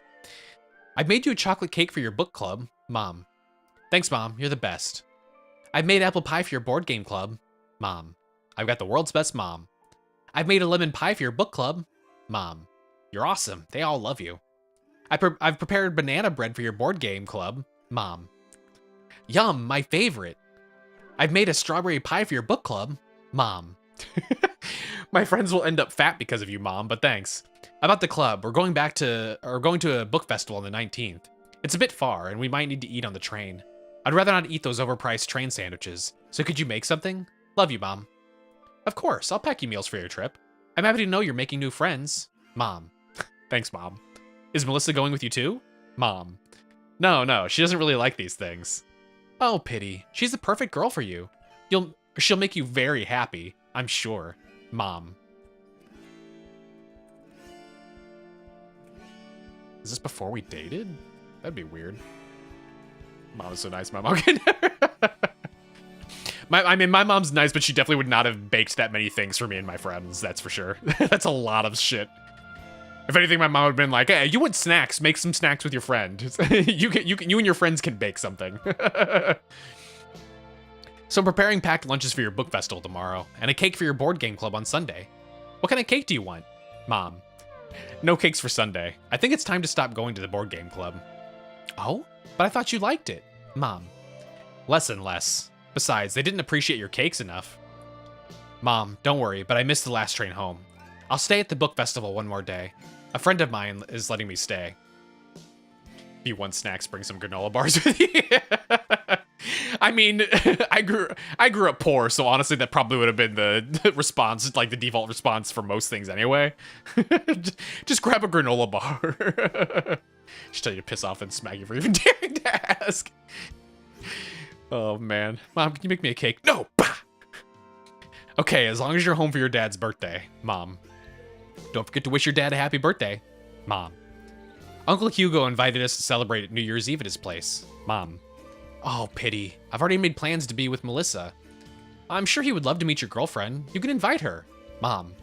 I made you a chocolate cake for your book club, Mom. Thanks, Mom. You're the best. I've made apple pie for your board game club, Mom. I've got the world's best mom. I've made a lemon pie for your book club, Mom. You're awesome. They all love you. I've prepared banana bread for your board game club, Mom. Yum, my favorite. I've made a strawberry pie for your book club, Mom. My friends will end up fat because of you, Mom, but thanks. About the club, we're going to a book festival on the 19th. It's a bit far, and we might need to eat on the train. I'd rather not eat those overpriced train sandwiches, so could you make something? Love you, Mom. Of course, I'll pack you meals for your trip. I'm happy to know you're making new friends, Mom. Thanks, Mom. Is Melissa going with you too? Mom. No, she doesn't really like these things. Oh, pity. She's the perfect girl for you. She'll make you very happy, I'm sure, Mom. Is this before we dated? That'd be weird. Mom is so nice. My mom can I mean, my mom's nice, but she definitely would not have baked that many things for me and my friends. That's for sure. That's a lot of shit. If anything, my mom would have been like, "Hey, you want snacks? Make some snacks with your friend. You and your friends can bake something." So I'm preparing packed lunches for your book festival tomorrow, and a cake for your board game club on Sunday. What kind of cake do you want? Mom. No cakes for Sunday. I think it's time to stop going to the board game club. Oh? But I thought you liked it. Mom. Less and less. Besides, they didn't appreciate your cakes enough. Mom, don't worry, but I missed the last train home. I'll stay at the book festival one more day. A friend of mine is letting me stay. If you want snacks, bring some granola bars with you. I mean, I grew up poor, so honestly, that probably would have been the response, like the default response for most things anyway. Just grab a granola bar. Just tell you to piss off and smack you for even daring to ask. Oh man, Mom, can you make me a cake? No. Bah! Okay, as long as you're home for your dad's birthday, Mom. Don't forget to wish your dad a happy birthday, Mom. Uncle Hugo invited us to celebrate New Year's Eve at his place, Mom. Oh, pity. I've already made plans to be with Melissa. I'm sure he would love to meet your girlfriend. You can invite her, Mom.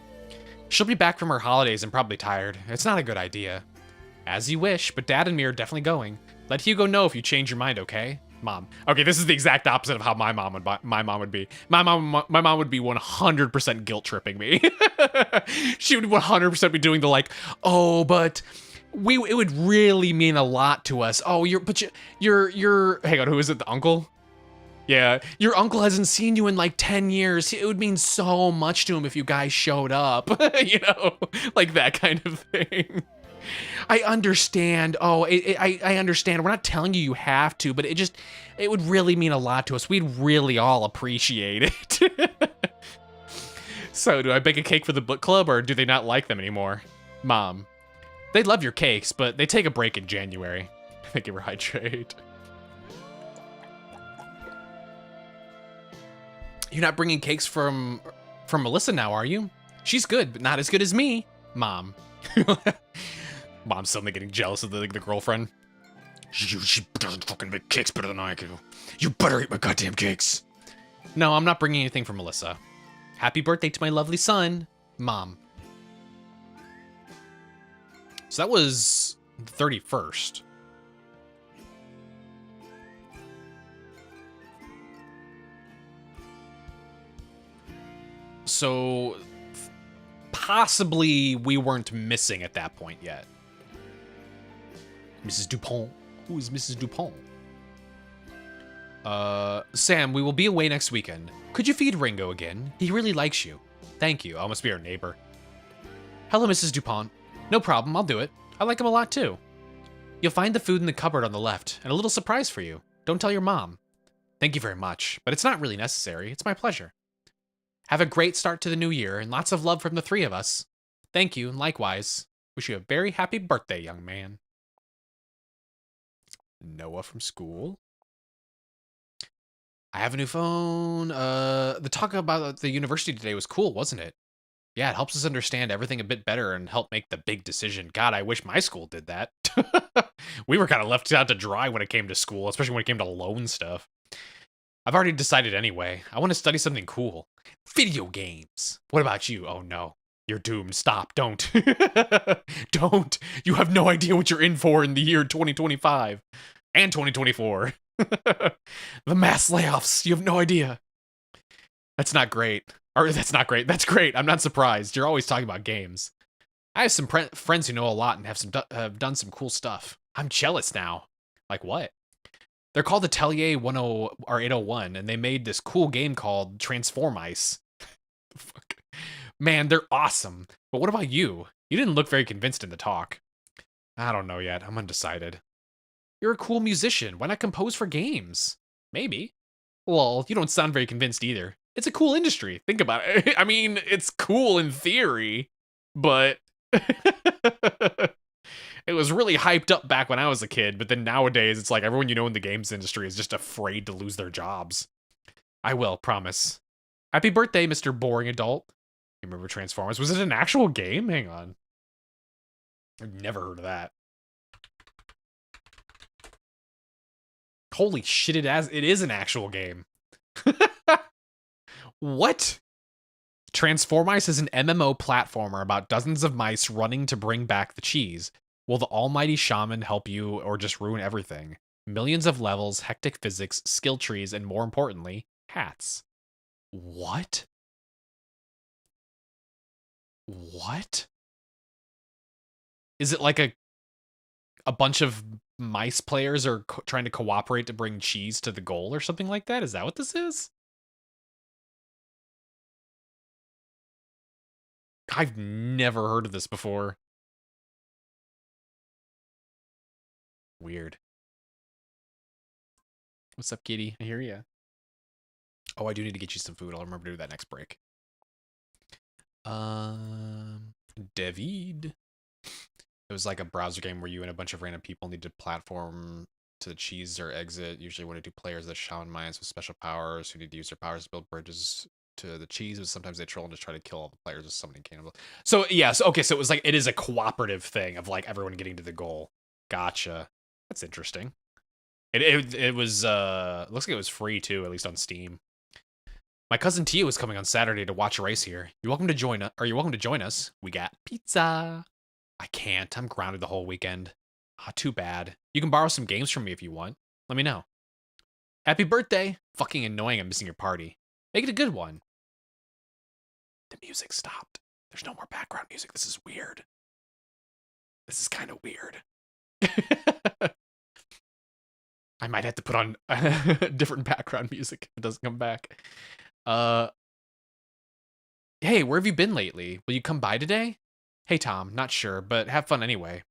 She'll be back from her holidays and probably tired. It's not a good idea. As you wish, but Dad and me are definitely going. Let Hugo know if you change your mind, okay? Mom. Okay, this is the exact opposite of how my mom would be. My mom would be 100% guilt tripping me. She would 100% be doing the like, oh, but it would really mean a lot to us. Oh, you're hang on, who is it? The uncle? Yeah, your uncle hasn't seen you in like 10 years. It would mean so much to him if you guys showed up, you know, like that kind of thing. I understand. Oh, I understand. We're not telling you have to, but it would really mean a lot to us. We'd really all appreciate it. So, do I bake a cake for the book club, or do they not like them anymore? Mom. They love your cakes, but they take a break in January. Thank you for hydrate. You're not bringing cakes from Melissa now, are you? She's good, but not as good as me, Mom. Mom's suddenly getting jealous of the girlfriend. She doesn't fucking make cakes better than I do. You better eat my goddamn cakes. No, I'm not bringing anything for Melissa. Happy birthday to my lovely son, Mom. So that was the 31st. So possibly we weren't missing at that point yet. Mrs. Dupont. Who is Mrs. Dupont? Sam, we will be away next weekend. Could you feed Ringo again? He really likes you. Thank you. I must be our neighbor. Hello, Mrs. Dupont. No problem, I'll do it. I like him a lot too. You'll find the food in the cupboard on the left, and a little surprise for you. Don't tell your mom. Thank you very much, but it's not really necessary. It's my pleasure. Have a great start to the new year, and lots of love from the three of us. Thank you, and likewise. Wish you a very happy birthday, young man. Noah from school. I have a new phone. The talk about the university today was cool, wasn't it? Yeah, it helps us understand everything a bit better and help make the big decision. God, I wish my school did that. We were kind of left out to dry when it came to school, especially when it came to loan stuff. I've already decided anyway. I want to study something cool. Video games. What about you? Oh no. You're doomed. Stop. Don't. Don't. You have no idea what you're in for in the year 2025. And 2024. The mass layoffs. You have no idea. That's not great. Or that's not great. That's great. I'm not surprised. You're always talking about games. I have some friends who know a lot and have done some cool stuff. I'm jealous now. Like what? They're called Atelier 10 or 801, and they made this cool game called Transform Ice. Fuck. Man, they're awesome. But what about you? You didn't look very convinced in the talk. I don't know yet. I'm undecided. You're a cool musician. Why not compose for games? Maybe. Well, you don't sound very convinced either. It's a cool industry. Think about it. I mean, it's cool in theory, but it was really hyped up back when I was a kid, but then nowadays it's like everyone you know in the games industry is just afraid to lose their jobs. I will, promise. Happy birthday, Mr. Boring Adult. You remember Transformers? Was it an actual game? Hang on. I've never heard of that. Holy shit, it is an actual game. What? Transform Ice is an MMO platformer about dozens of mice running to bring back the cheese. Will the almighty shaman help you or just ruin everything? Millions of levels, hectic physics, skill trees, and more importantly, hats. What? What? Is it like a bunch of mice players are trying to cooperate to bring cheese to the goal or something like that? Is that what this is? I've never heard of this before. Weird. What's up, kitty? I hear ya. Oh, I do need to get you some food. I'll remember to do that next break. David. It was like a browser game where you and a bunch of random people need to platform to the cheese or exit. Usually 1 or 2 players that shaman mines with special powers who need to use their powers to build bridges to the cheese, but sometimes they troll and just try to kill all the players with summoning cannibal. So yes, okay, so it was like it is a cooperative thing of like everyone getting to the goal. Gotcha. That's interesting. It was looks like it was free too, at least on Steam. My cousin Tia was coming on Saturday to watch a race here. You're welcome to join us. Are you welcome to join us? We got pizza. I can't. I'm grounded the whole weekend. Ah, too bad. You can borrow some games from me if you want. Let me know. Happy birthday. Fucking annoying I'm missing your party. Make it a good one. The music stopped. There's no more background music. This is weird. This is kind of weird. I might have to put on different background music if it doesn't come back. Hey, where have you been lately? Will you come by today? Hey, Tom, not sure, but have fun anyway.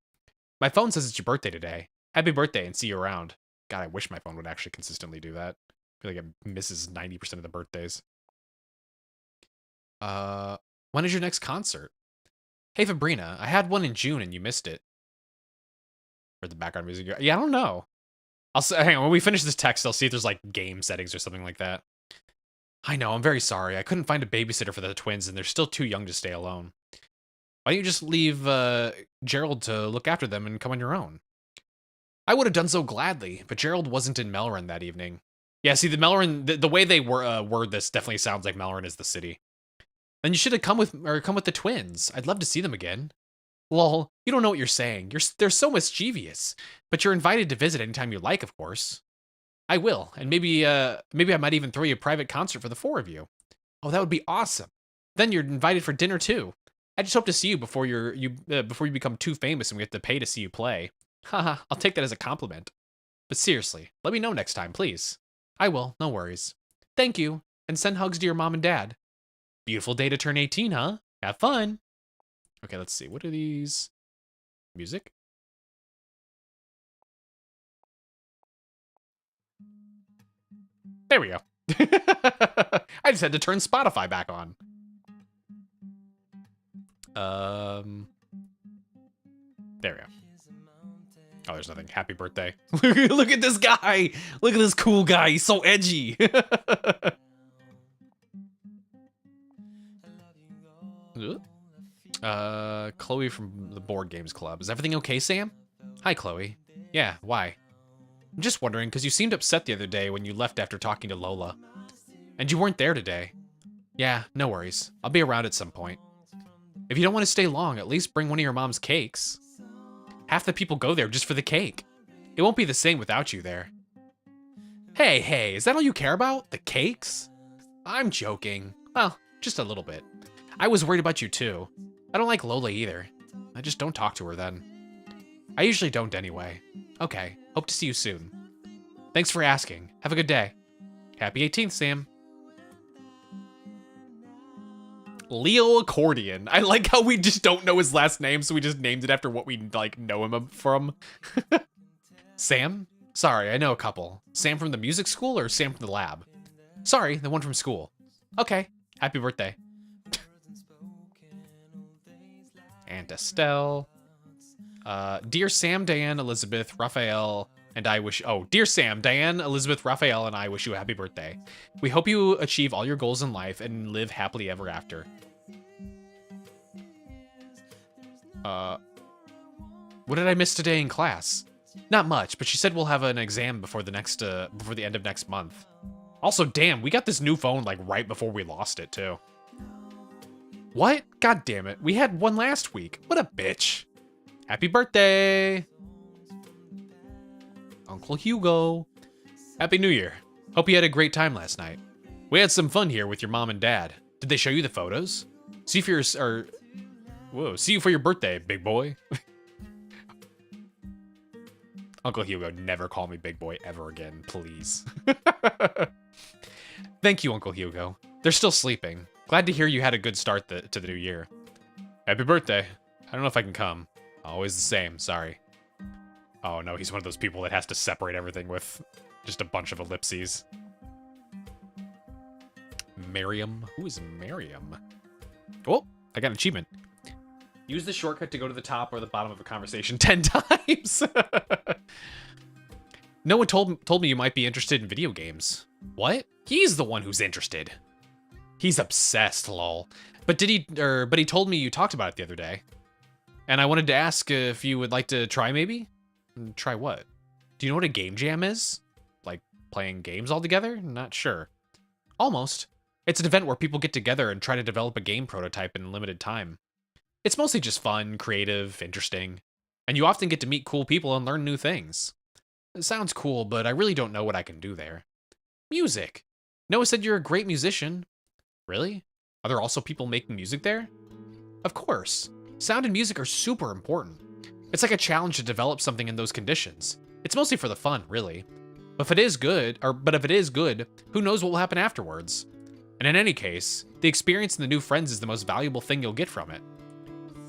My phone says it's your birthday today. Happy birthday and see you around. God, I wish my phone would actually consistently do that. I feel like it misses 90% of the birthdays. When is your next concert? Hey, Fabrina, I had one in June and you missed it. For the background music. Yeah, I don't know. Hang on, when we finish this text, I'll see if there's like game settings or something like that. I know, I'm very sorry. I couldn't find a babysitter for the twins and they're still too young to stay alone. Why don't you just leave Gerald to look after them and come on your own? I would have done so gladly, but Gerald wasn't in Melrin that evening. Yeah, see, the Melrin, the way they word this definitely sounds like Melrin is the city. Then you should have come with the twins. I'd love to see them again. Lol, you don't know what you're saying. They're so mischievous. But you're invited to visit anytime you like, of course. I will, and maybe I might even throw you a private concert for the 4 of you. Oh, that would be awesome. Then you're invited for dinner too. I just hope to see you before you become too famous and we have to pay to see you play. Haha, I'll take that as a compliment. But seriously, let me know next time, please. I will, no worries. Thank you, and send hugs to your mom and dad. Beautiful day to turn 18, huh? Have fun. Okay, let's see. What are these? Music? There we go. I just had to turn Spotify back on. There we go. Oh, there's nothing. Happy birthday. Look at this guy. Look at this cool guy. He's so edgy. Chloe from the Board Games Club. Is everything okay, Sam? Hi, Chloe. Yeah, why? I'm just wondering, because you seemed upset the other day when you left after talking to Lola. And you weren't there today. Yeah, no worries. I'll be around at some point. If you don't want to stay long, at least bring one of your mom's cakes. Half the people go there just for the cake. It won't be the same without you there. Hey, is that all you care about? The cakes? I'm joking. Well, just a little bit. I was worried about you too. I don't like Lola either. I just don't talk to her then. I usually don't anyway. Okay, hope to see you soon. Thanks for asking. Have a good day. Happy 18th, Sam. Leo Accordion. I like how we just don't know his last name, so we just named it after what we like know him from. Sam? Sorry, I know a couple. Sam from the music school or Sam from the lab? Sorry, the one from school. Okay, happy birthday. Aunt Estelle. Dear Sam, Diane, Elizabeth, Raphael, and I wish... Oh, dear Sam, Diane, Elizabeth, Raphael, and I wish you a happy birthday. We hope you achieve all your goals in life and live happily ever after. What did I miss today in class? Not much, but she said we'll have an exam before the end of next month. Also, damn, we got this new phone like right before we lost it too. What? God damn it. We had one last week. What a bitch. Happy birthday. Uncle Hugo. Happy New Year. Hope you had a great time last night. We had some fun here with your mom and dad. Did they show you the photos? See you for your birthday, big boy. Uncle Hugo, never call me big boy ever again, please. Thank you, Uncle Hugo. They're still sleeping. Glad to hear you had a good start to the new year. Happy birthday. I don't know if I can come. Always the same, sorry. Oh no, he's one of those people that has to separate everything with just a bunch of ellipses. Miriam? Who is Miriam? Oh, I got an achievement. Use the shortcut to go to the top or the bottom of a conversation 10 times. No one told me you might be interested in video games. What? He's the one who's interested. He's obsessed, lol. But he told me you talked about it the other day. And I wanted to ask if you would like to try maybe? Try what? Do you know what a game jam is? Like playing games all together? Not sure. Almost. It's an event where people get together and try to develop a game prototype in limited time. It's mostly just fun, creative, interesting, and you often get to meet cool people and learn new things. It sounds cool, but I really don't know what I can do there. Music. Noah said you're a great musician. Really? Are there also people making music there? Of course. Sound and music are super important. It's like a challenge to develop something in those conditions. It's mostly for the fun, really. But if it is good, who knows what will happen afterwards? And in any case, the experience and the new friends is the most valuable thing you'll get from it.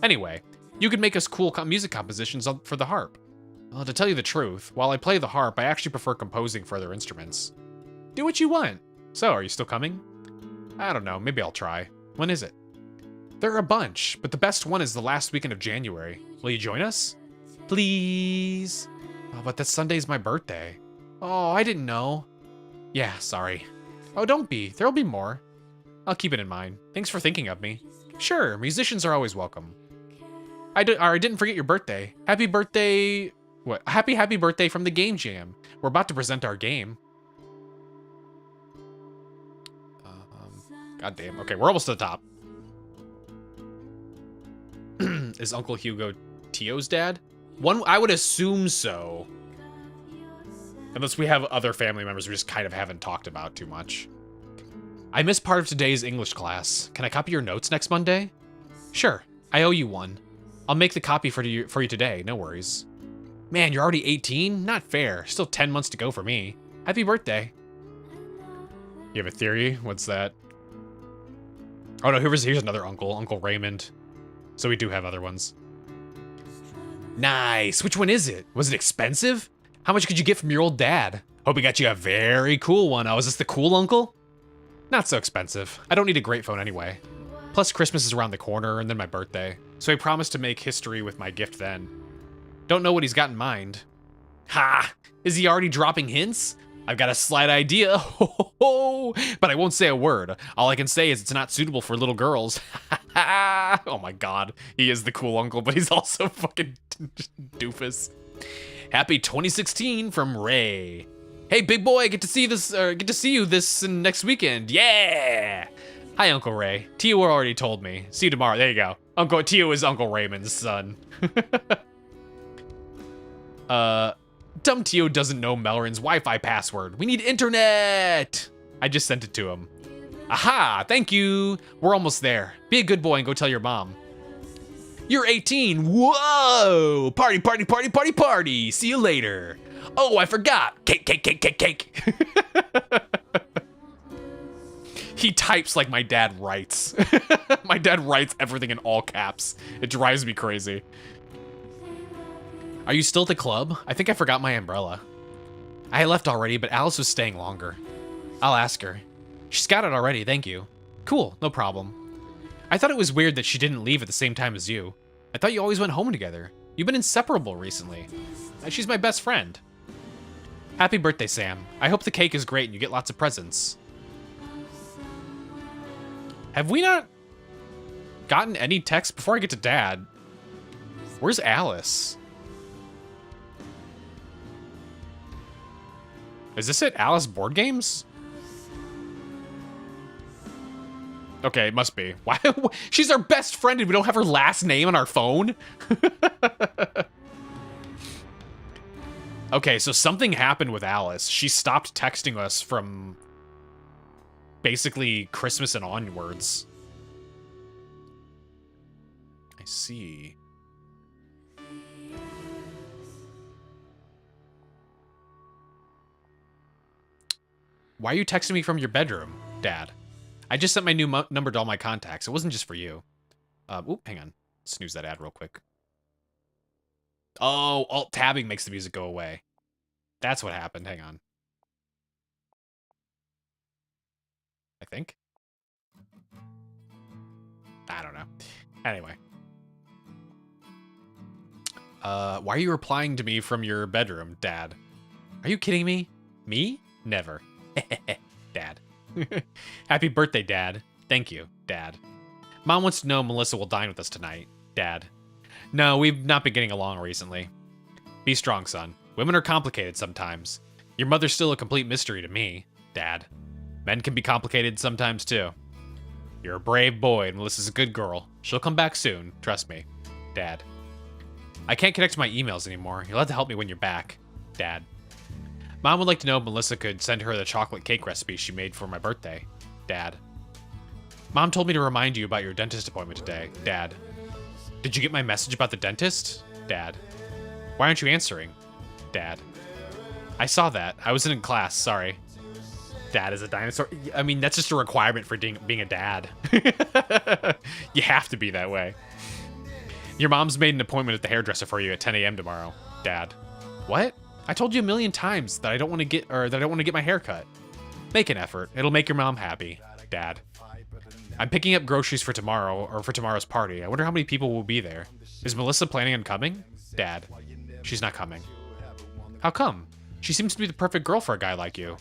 Anyway, you could make us cool music compositions for the harp. Well, to tell you the truth, while I play the harp, I actually prefer composing for other instruments. Do what you want. So, are you still coming? I don't know, maybe I'll try. When is it? There are a bunch, but the best one is the last weekend of January. Will you join us? Please? Oh, but that Sunday's my birthday. Oh, I didn't know. Yeah, sorry. Oh, don't be. There'll be more. I'll keep it in mind. Thanks for thinking of me. Sure, musicians are always welcome. I didn't forget your birthday. Happy birthday... What? Happy birthday from the Game Jam. We're about to present our game. God damn. Okay, we're almost to the top. Is Uncle Hugo Tio's dad? I would assume so. Unless we have other family members we just kind of haven't talked about too much. I missed part of today's English class. Can I copy your notes next Monday? Sure, I owe you one. I'll make the copy for you today, no worries. Man, you're already 18? Not fair. Still 10 months to go for me. Happy birthday. You have a theory? What's that? Oh no, here's another uncle, Uncle Raymond. So we do have other ones. Nice. Which one is it? Was it expensive? How much could you get from your old dad? Hope he got you a very cool one. Oh, is this the cool uncle? Not so expensive. I don't need a great phone anyway. Plus Christmas is around the corner and then my birthday. So I promised to make history with my gift then. Don't know what he's got in mind. Ha! Is he already dropping hints? I've got a slight idea. But I won't say a word. All I can say is it's not suitable for little girls. Oh my god. He is the cool uncle, but he's also fucking doofus. Happy 2016 from Ray. Hey, big boy, I get to see you this next weekend. Yeah! Hi, Uncle Ray. Tio already told me. See you tomorrow. There you go. Uncle Tio is Uncle Raymond's son. Dumb Tio doesn't know Melrin's Wi-Fi password. We need internet! I just sent it to him. Aha! Thank you! We're almost there. Be a good boy and go tell your mom. You're 18! Whoa! Party, party, party, party, party! See you later. Oh, I forgot! Cake, cake, cake, cake, cake! He types like my dad writes. My dad writes everything in all caps. It drives me crazy. Are you still at the club? I think I forgot my umbrella. I left already, but Alice was staying longer. I'll ask her. She's got it already, thank you. Cool, no problem. I thought it was weird that she didn't leave at the same time as you. I thought you always went home together. You've been inseparable recently. She's my best friend. Happy birthday, Sam. I hope the cake is great and you get lots of presents. Have we not gotten any texts before I get to Dad? Where's Alice? Is this it? Alice Board Games? Okay, it must be. Why? She's our best friend and we don't have her last name on our phone? Okay, so something happened with Alice. She stopped texting us from basically Christmas and onwards. I see. Why are you texting me from your bedroom, Dad? I just sent my new number to all my contacts. It wasn't just for you. Oop, hang on. Snooze that ad real quick. Oh, alt-tabbing makes the music go away. That's what happened. Hang on. I think. I don't know. Anyway. Why are you replying to me from your bedroom, Dad? Are you kidding me? Me? Never. Dad. Happy birthday, Dad. Thank you, Dad. Mom wants to know Melissa will dine with us tonight, Dad. No, we've not been getting along recently. Be strong, son. Women are complicated sometimes. Your mother's still a complete mystery to me, Dad. Men can be complicated sometimes, too. You're a brave boy, and Melissa's a good girl. She'll come back soon, trust me, Dad. I can't connect to my emails anymore. You'll have to help me when you're back, Dad. Mom would like to know if Melissa could send her the chocolate cake recipe she made for my birthday, Dad. Mom told me to remind you about your dentist appointment today, Dad. Did you get my message about the dentist, Dad? Why aren't you answering, Dad? I saw that. I was in class, sorry. Dad is a dinosaur. I mean, that's just a requirement for being a dad. You have to be that way. Your mom's made an appointment at the hairdresser for you at 10 a.m. tomorrow, Dad. What? I told you a million times that I don't want to get my hair cut. Make an effort. It'll make your mom happy, Dad. I'm picking up groceries for tomorrow, or for tomorrow's party. I wonder how many people will be there. Is Melissa planning on coming? Dad. She's not coming. How come? She seems to be the perfect girl for a guy like you.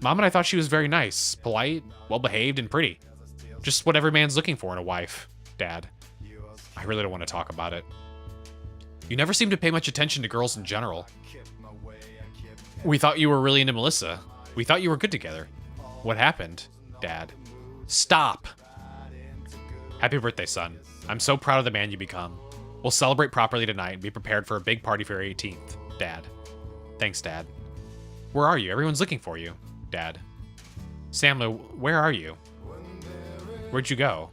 Mom and I thought she was very nice, polite, well-behaved, and pretty. Just what every man's looking for in a wife, Dad. I really don't want to talk about it. You never seem to pay much attention to girls in general. We thought you were really into Melissa. We thought you were good together. What happened, Dad? Stop! Happy birthday, son. I'm so proud of the man you become. We'll celebrate properly tonight and be prepared for a big party for your 18th, Dad. Thanks, Dad. Where are you? Everyone's looking for you, Dad. Samlo, where are you? Where'd you go?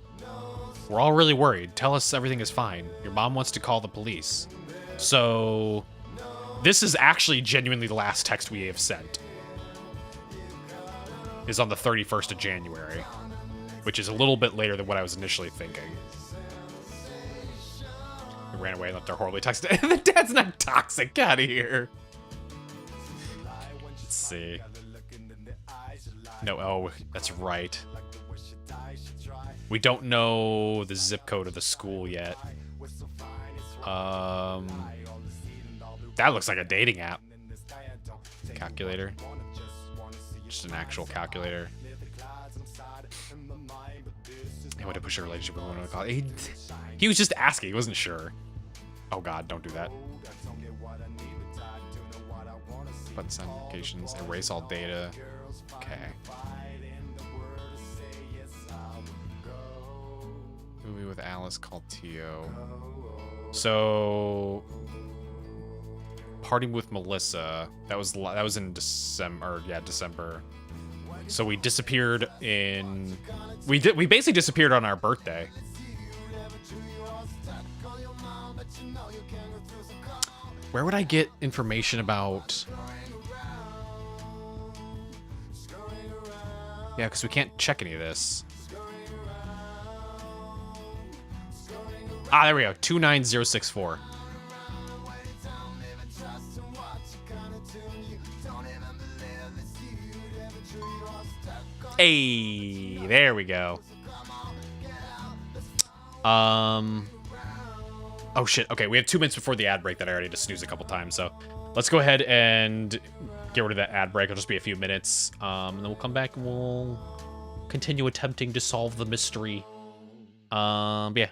We're all really worried. Tell us everything is fine. Your mom wants to call the police. So, this is actually genuinely the last text we have sent. Is on the 31st of January, which is a little bit later than what I was initially thinking. We ran away and left our horribly toxic. The dad's not toxic. Get out of here. Let's see. No, oh, that's right. We don't know the zip code of the school yet. That looks like a dating app. Calculator. Just an actual calculator. I want to push a relationship with one call. He was just asking. He wasn't sure. Oh God, don't do that. Button notifications. Erase all data. Okay. Movie with Alice called Tio. So, partying with Melissa. That was in December. Or, yeah, December. So we disappeared in. We basically disappeared on our birthday. Where would I get information about? Yeah, because we can't check any of this. Ah, there we go. 29064. Hey, there we go. Oh shit. Okay, we have 2 minutes before the ad break that I already just snoozed a couple times. So let's go ahead and get rid of that ad break. It'll just be a few minutes. And then we'll come back and we'll continue attempting to solve the mystery. Yeah.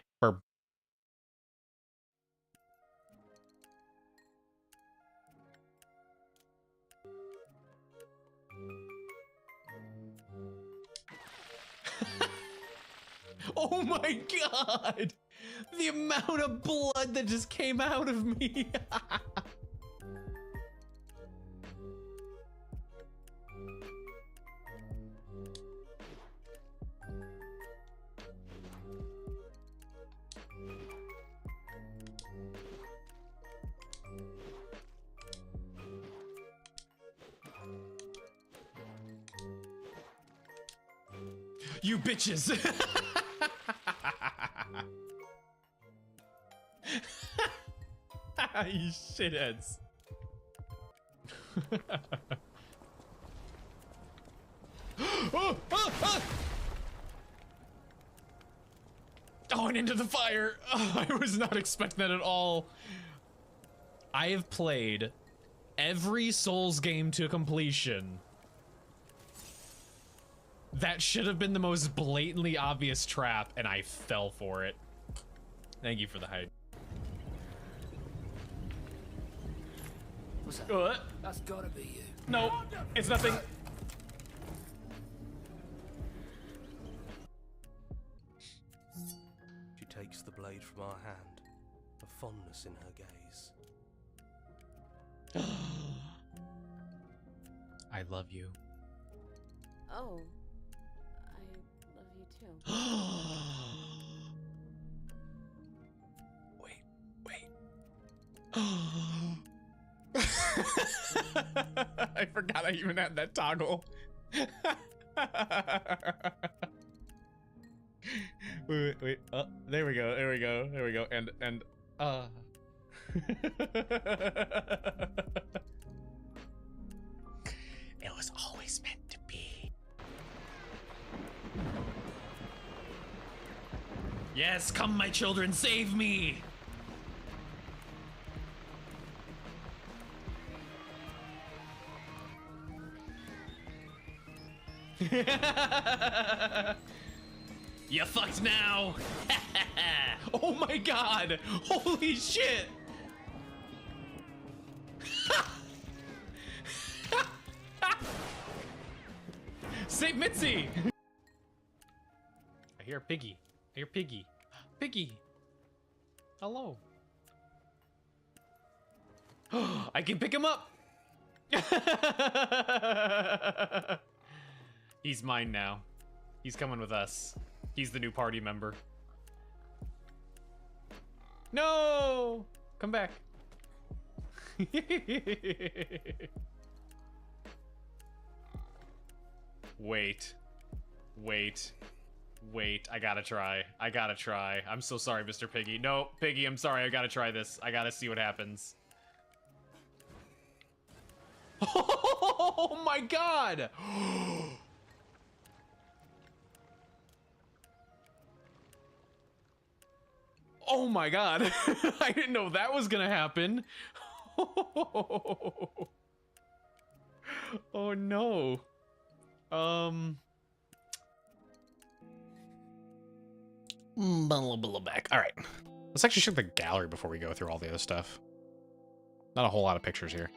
Oh my god! The amount of blood that just came out of me! You bitches! You shitheads. Oh, and into the fire! Oh, I was not expecting that at all. I have played every Souls game to completion. That should have been the most blatantly obvious trap, and I fell for it. Thank you for the hype. What's that? That's gotta be you. No, it's nothing. She takes the blade from our hand, a fondness in her gaze. I love you. Oh, I love you too. Wait. I forgot I even had that toggle. wait. Oh, there we go. And it was always meant to be. Yes, come my children, save me! You fucked now! Oh my god! Holy shit! Save Mitzi! I hear Piggy. Piggy. Hello. I can pick him up! He's mine now. He's coming with us. He's the new party member. No! Come back. Wait. I gotta try. I'm so sorry, Mr. Piggy. No, Piggy, I'm sorry. I gotta try this. I gotta see what happens. Oh my god! Oh my god. I didn't know that was gonna happen. Oh no. Back. All right. Let's actually check the gallery before we go through all the other stuff. Not a whole lot of pictures here.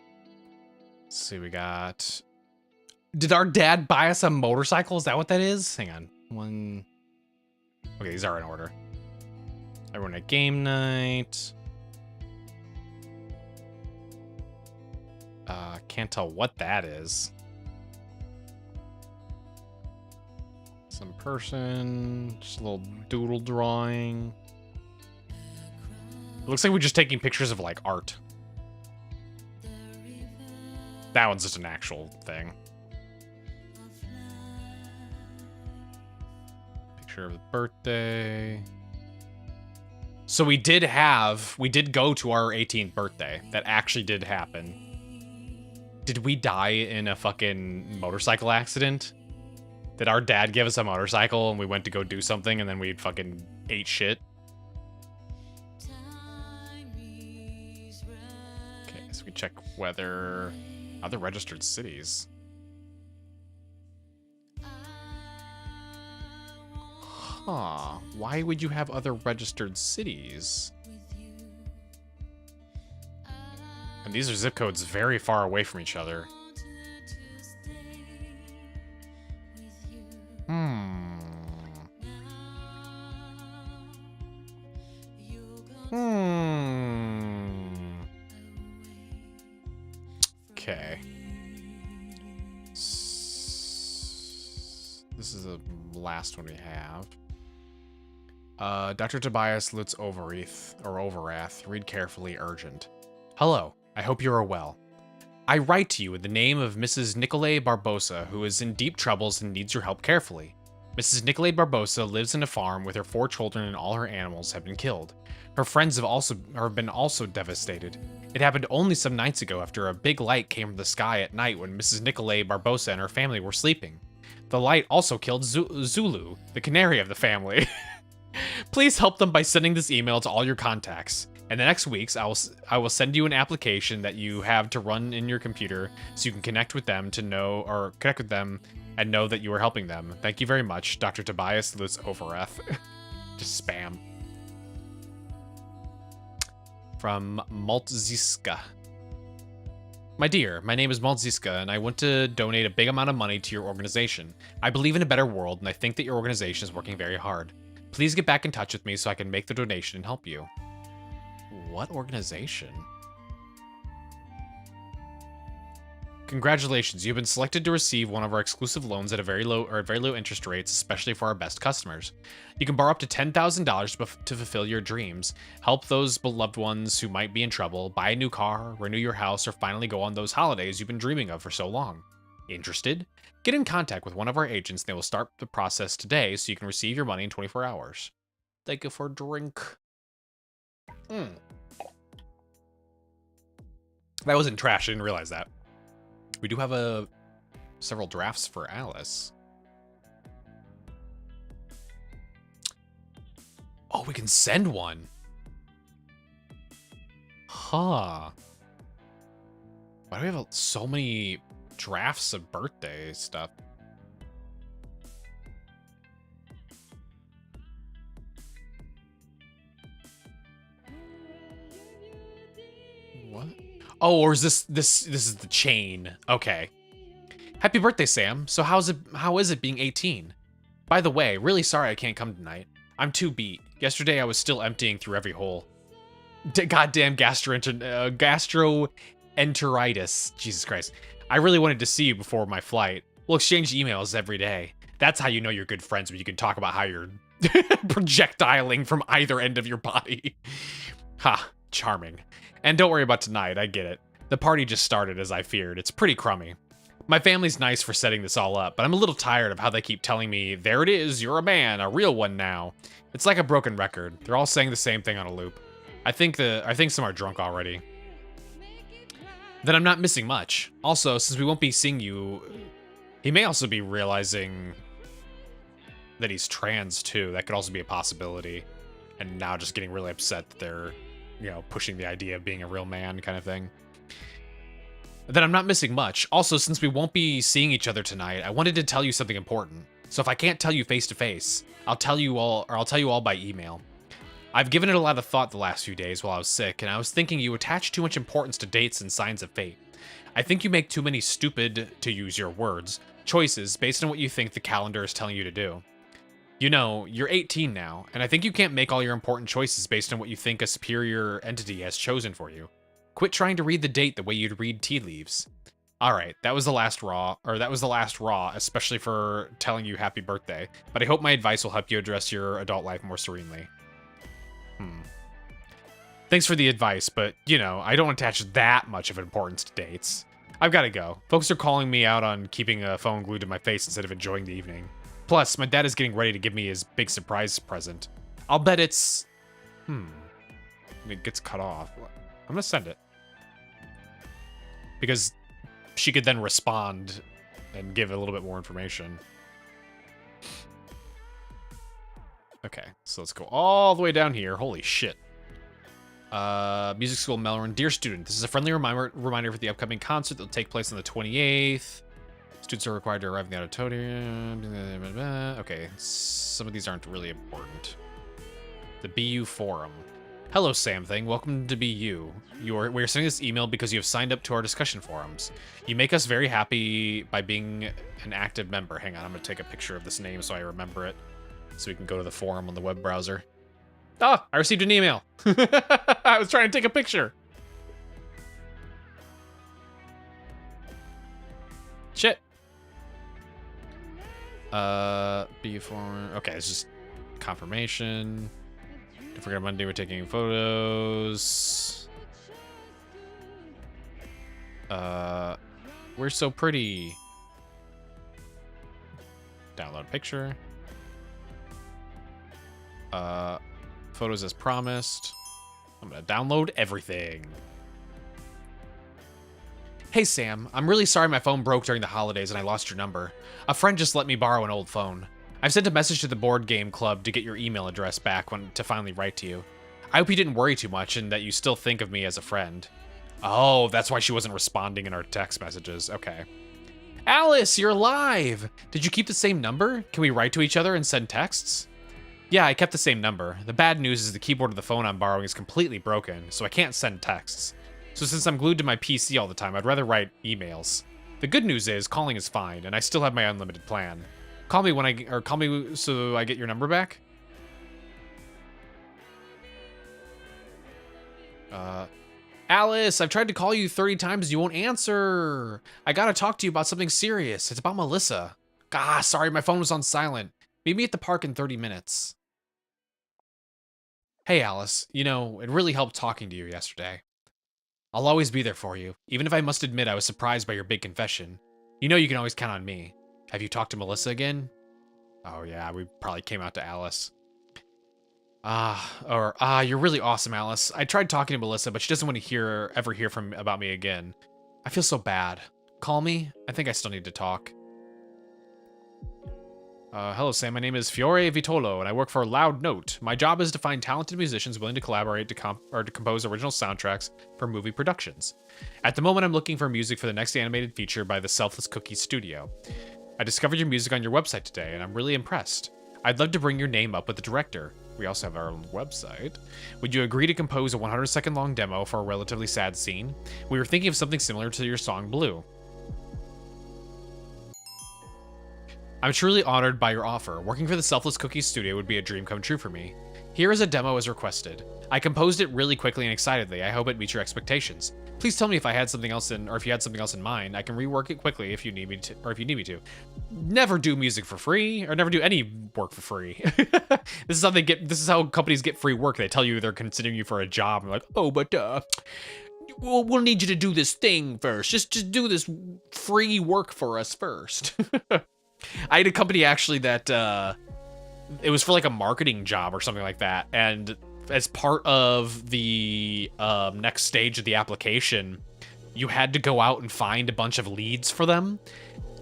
Let's see, we got... Did our dad buy us a motorcycle? Is that what that is? Hang on. One... Okay, these are in order. Everyone at game night. Can't tell what that is. Some person, just a little doodle drawing. It looks like we're just taking pictures of like art. That one's just an actual thing. Picture of the birthday. So we did go to our 18th birthday. That actually did happen. Did we die in a fucking motorcycle accident? Did our dad give us a motorcycle and we went to go do something and then we fucking ate shit? Okay, so we check whether other registered cities. Huh, why would you have other registered cities? And these are zip codes very far away from each other. Okay. This is the last one we have. Dr. Tobias Lutz Overath. Read carefully, urgent. Hello, I hope you are well. I write to you in the name of Mrs. Nicolay Barbosa, who is in deep troubles and needs your help carefully. Mrs. Nicolay Barbosa lives in a farm with her 4 children and all her animals have been killed. Her friends have been also devastated. It happened only some nights ago after a big light came from the sky at night when Mrs. Nicolay Barbosa and her family were sleeping. The light also killed Zulu, the canary of the family. Please help them by sending this email to all your contacts. In the next weeks, I will send you an application that you have to run in your computer so you can connect with them and know that you are helping them. Thank you very much, Dr. Tobias Lutz Overath. Just spam. From Maltziska. My dear, my name is Maltziska, and I want to donate a big amount of money to your organization. I believe in a better world, and I think that your organization is working very hard. Please get back in touch with me so I can make the donation and help you. What organization? Congratulations, you've been selected to receive one of our exclusive loans at very low interest rates, especially for our best customers. You can borrow up to $10,000 to fulfill your dreams, help those beloved ones who might be in trouble, buy a new car, renew your house, or finally go on those holidays you've been dreaming of for so long. Interested? Get in contact with one of our agents and they will start the process today so you can receive your money in 24 hours. Thank you for a drink. That wasn't trash, I didn't realize that. We do have several drafts for Alice. Oh, we can send one. Huh. Why do we have so many drafts of birthday stuff? What? Oh, or is this is the chain? Okay. Happy birthday, Sam. So how is it being 18? By the way, really sorry I can't come tonight. I'm too beat. Yesterday I was still emptying through every hole. Goddamn gastroenteritis. Jesus Christ. I really wanted to see you before my flight. We'll exchange emails every day. That's how you know you're good friends, when you can talk about how you're projectiling from either end of your body. Ha, charming. And don't worry about tonight, I get it. The party just started as I feared. It's pretty crummy. My family's nice for setting this all up, but I'm a little tired of how they keep telling me, there it is, you're a man, a real one now. It's like a broken record. They're all saying the same thing on a loop. I think some are drunk already. Then I'm not missing much. Also, since we won't be seeing you, he may also be realizing that he's trans too. That could also be a possibility. And now just getting really upset that they're, pushing the idea of being a real man kind of thing. Then I'm not missing much. Also, since we won't be seeing each other tonight, I wanted to tell you something important. So if I can't tell you face to face, I'll tell you all by email. I've given it a lot of thought the last few days while I was sick, and I was thinking you attach too much importance to dates and signs of fate. I think you make too many stupid, to use your words, choices based on what you think the calendar is telling you to do. You're 18 now, and I think you can't make all your important choices based on what you think a superior entity has chosen for you. Quit trying to read the date the way you'd read tea leaves. Alright, that was the last raw, especially for telling you happy birthday, but I hope my advice will help you address your adult life more serenely. Thanks for the advice, but, I don't attach that much of importance to dates. I've got to go. Folks are calling me out on keeping a phone glued to my face instead of enjoying the evening. Plus, my dad is getting ready to give me his big surprise present. I'll bet it's... It gets cut off. I'm gonna send it. Because she could then respond and give a little bit more information. Okay, so let's go all the way down here. Holy shit. Music School Melbourne. Dear student, this is a friendly reminder for the upcoming concert that will take place on the 28th. Students are required to arrive in the auditorium. Okay, some of these aren't really important. The BU Forum. Hello, Sam Thing. Welcome to BU. We are sending this email because you have signed up to our discussion forums. You make us very happy by being an active member. Hang on, I'm going to take a picture of this name so I remember it, so we can go to the forum on the web browser. Oh, I received an email. I was trying to take a picture. Shit. Before. Okay, it's just confirmation. Don't forget Monday we're taking photos. We're so pretty. Download picture. Photos as promised. I'm gonna download everything. Hey Sam, I'm really sorry my phone broke during the holidays and I lost your number. A friend just let me borrow an old phone. I've sent a message to the board game club to get your email address back to finally write to you. I hope you didn't worry too much and that you still think of me as a friend. Oh, that's why she wasn't responding in our text messages. Okay. Alice, you're alive! Did you keep the same number? Can we write to each other and send texts? Yeah, I kept the same number. The bad news is the keyboard of the phone I'm borrowing is completely broken, so I can't send texts. So since I'm glued to my PC all the time, I'd rather write emails. The good news is calling is fine, and I still have my unlimited plan. Call me so I get your number back. Alice, I've tried to call you 30 times, you won't answer. I gotta talk to you about something serious. It's about Melissa. Ah, sorry, my phone was on silent. Meet me at the park in 30 minutes. Hey, Alice, you know, it really helped talking to you yesterday. I'll always be there for you, even if I must admit I was surprised by your big confession. You know you can always count on me. Have you talked to Melissa again? Oh yeah, we probably came out to Alice. You're really awesome, Alice. I tried talking to Melissa, but she doesn't want to ever hear about me again. I feel so bad. Call me? I think I still need to talk. Hello, Sam. My name is Fiore Vitolo, and I work for Loud Note. My job is to find talented musicians willing to collaborate to compose original soundtracks for movie productions. At the moment, I'm looking for music for the next animated feature by the Selfless Cookie Studio. I discovered your music on your website today, and I'm really impressed. I'd love to bring your name up with the director. We also have our own website. Would you agree to compose a 100-second long demo for a relatively sad scene? We were thinking of something similar to your song Blue. I'm truly honored by your offer. Working for the Selfless Cookies studio would be a dream come true for me. Here is a demo as requested. I composed it really quickly and excitedly. I hope it meets your expectations. Please tell me if I had something else if you had something else in mind. I can rework it quickly if you need me to, Never do music for free, or never do any work for free. This is how companies get free work. They tell you they're considering you for a job. And they're like, oh, but we'll need you to do this thing first. Just do this free work for us first. I had a company actually that it was for like a marketing job or something like that, and as part of the next stage of the application, you had to go out and find a bunch of leads for them,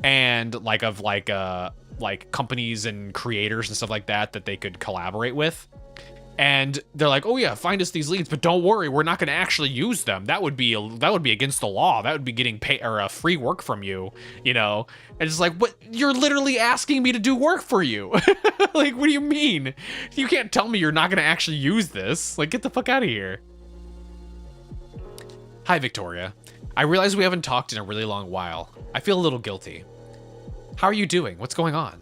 and like companies and creators and stuff like that they could collaborate with. And they're like, oh yeah, find us these leads, but don't worry, we're not going to actually use them. That would be against the law. That would be getting paid or free work from you, you know. And it's like, what? You're literally asking me to do work for you. Like, what do you mean? You can't tell me you're not going to actually use this. Like, get the fuck out of here. Hi, Victoria. I realize we haven't talked in a really long while. I feel a little guilty. How are you doing? What's going on?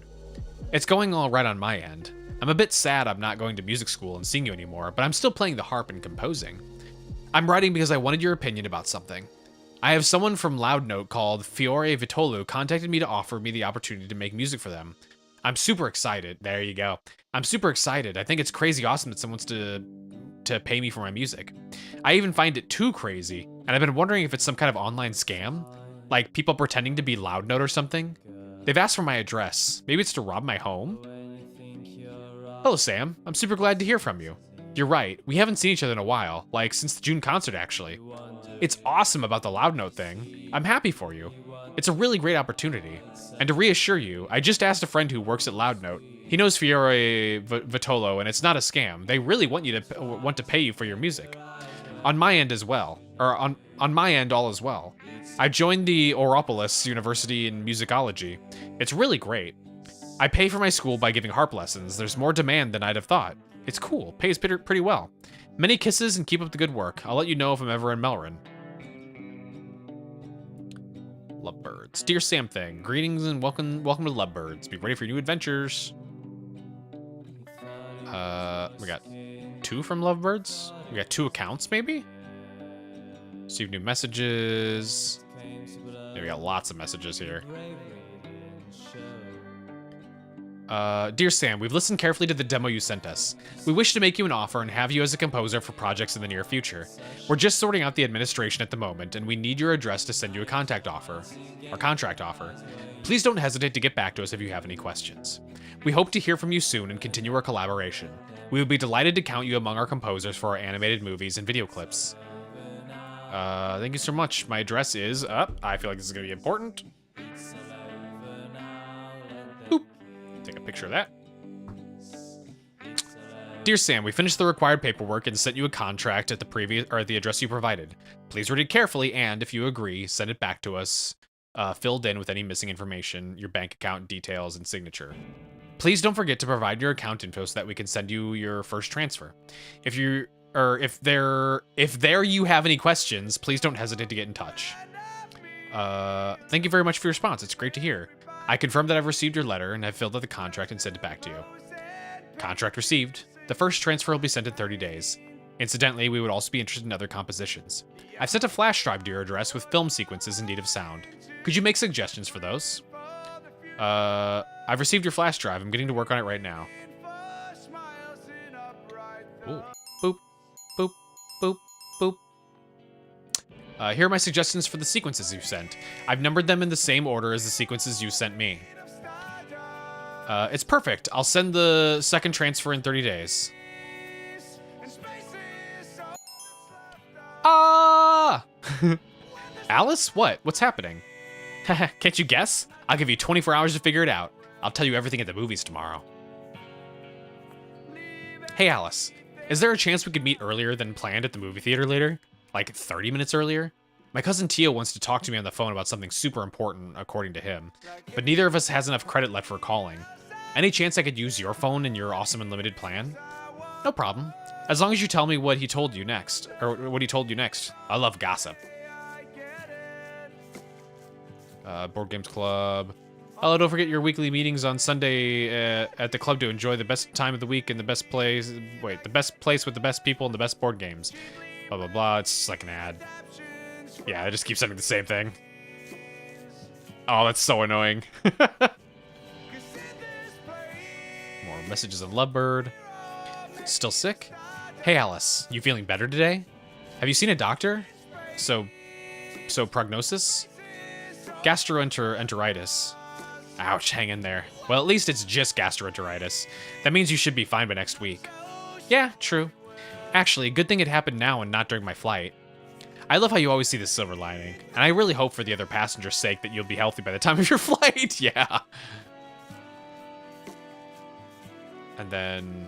It's going all right on my end. I'm a bit sad I'm not going to music school and seeing you anymore, but I'm still playing the harp and composing. I'm writing because I wanted your opinion about something. I have someone from Loud Note called Fiore Vitolo contacted me to offer me the opportunity to make music for them. I'm super excited. There you go. I'm super excited. I think it's crazy awesome that someone's to pay me for my music. I even find it too crazy, and I've been wondering if it's some kind of online scam, like people pretending to be Loud Note or something. They've asked for my address. Maybe it's to rob my home? Hello, Sam. I'm super glad to hear from you. You're right. We haven't seen each other in a while, like since the June concert, actually. It's awesome about the Loud Note thing. I'm happy for you. It's a really great opportunity. And to reassure you, I just asked a friend who works at Loud Note. He knows Fiore Vitolo, and it's not a scam. They really want to pay you for your music. On my end as well, or on my end all as well. I joined the Ouropolis University in musicology. It's really great. I pay for my school by giving harp lessons. There's more demand than I'd have thought. It's cool. Pays pretty well. Many kisses and keep up the good work. I'll let you know if I'm ever in Melrin. Lovebirds. Dear Sam Thing, greetings and welcome to Lovebirds. Be ready for new adventures. We got 2 from Lovebirds? We got 2 accounts, maybe? Receive new messages. Yeah, we got lots of messages here. Dear Sam, we've listened carefully to the demo you sent us. We wish to make you an offer and have you as a composer for projects in the near future. We're just sorting out the administration at the moment, and we need your address to send you a contract offer. Please don't hesitate to get back to us if you have any questions. We hope to hear from you soon and continue our collaboration. We would be delighted to count you among our composers for our animated movies and video clips. Thank you so much. My address is up. I feel like this is going to be important. Boop. Take a picture of that. Dear Sam, we finished the required paperwork and sent you a contract at the address you provided. Please read it carefully and, if you agree, send it back to us, filled in with any missing information, your bank account details, and signature. Please don't forget to provide your account info so that we can send you your first transfer. If there you have any questions, please don't hesitate to get in touch. Thank you very much for your response. It's great to hear. I confirm that I've received your letter and I've filled out the contract and sent it back to you. Contract received. The first transfer will be sent in 30 days. Incidentally, we would also be interested in other compositions. I've sent a flash drive to your address with film sequences in need of sound. Could you make suggestions for those? I've received your flash drive. I'm getting to work on it right now. Ooh. Boop, boop, boop, boop. Here are my suggestions for the sequences you sent. I've numbered them in the same order as the sequences you sent me. It's perfect. I'll send the second transfer in 30 days. Ah! Alice? What? What's happening? Can't you guess? I'll give you 24 hours to figure it out. I'll tell you everything at the movies tomorrow. Hey, Alice. Is there a chance we could meet earlier than planned at the movie theater later? Like 30 minutes earlier? My cousin Tio wants to talk to me on the phone about something super important, according to him. But neither of us has enough credit left for calling. Any chance I could use your phone in your awesome unlimited plan? No problem. As long as you tell me what he told you next. Or what he told you next. I love gossip. Board Games Club. Oh, don't forget your weekly meetings on Sunday at the club to enjoy the best time of the week and the best place. Wait, the best place with the best people and the best board games. Blah, blah, blah. It's just like an ad. Yeah, I just keep sending the same thing. Oh, that's so annoying. More messages of Lovebird. Still sick? Hey, Alice. You feeling better today? Have you seen a doctor? So prognosis? Gastroenteritis. Ouch, hang in there. Well, at least it's just gastroenteritis. That means you should be fine by next week. Yeah, true. Actually, good thing it happened now and not during my flight. I love how you always see the silver lining, and I really hope for the other passenger's sake that you'll be healthy by the time of your flight. Yeah. And then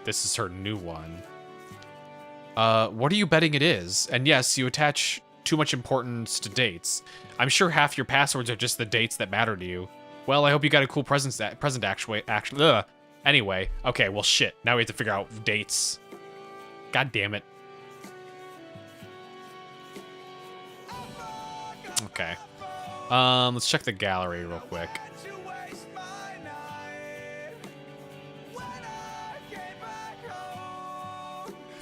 this is her new one. What are you betting it is? And yes, you attach too much importance to dates. I'm sure half your passwords are just the dates that matter to you. Well, I hope you got a cool present actually. Anyway, okay, well shit. Now we have to figure out dates. God damn it. Okay. Let's check the gallery real quick.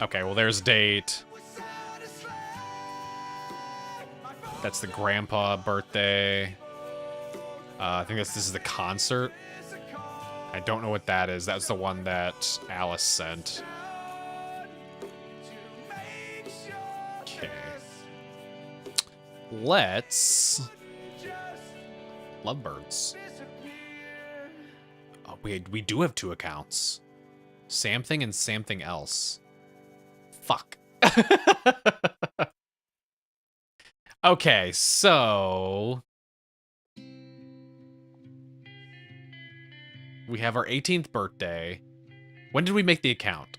Okay, well there's a date. That's the grandpa birthday. I think this is the concert. I don't know what that is. That's the one that Alice sent. Okay. Let's... Lovebirds. Oh, we do have 2 accounts. Something and something else. Fuck. Okay, so... we have our 18th birthday. When did we make the account?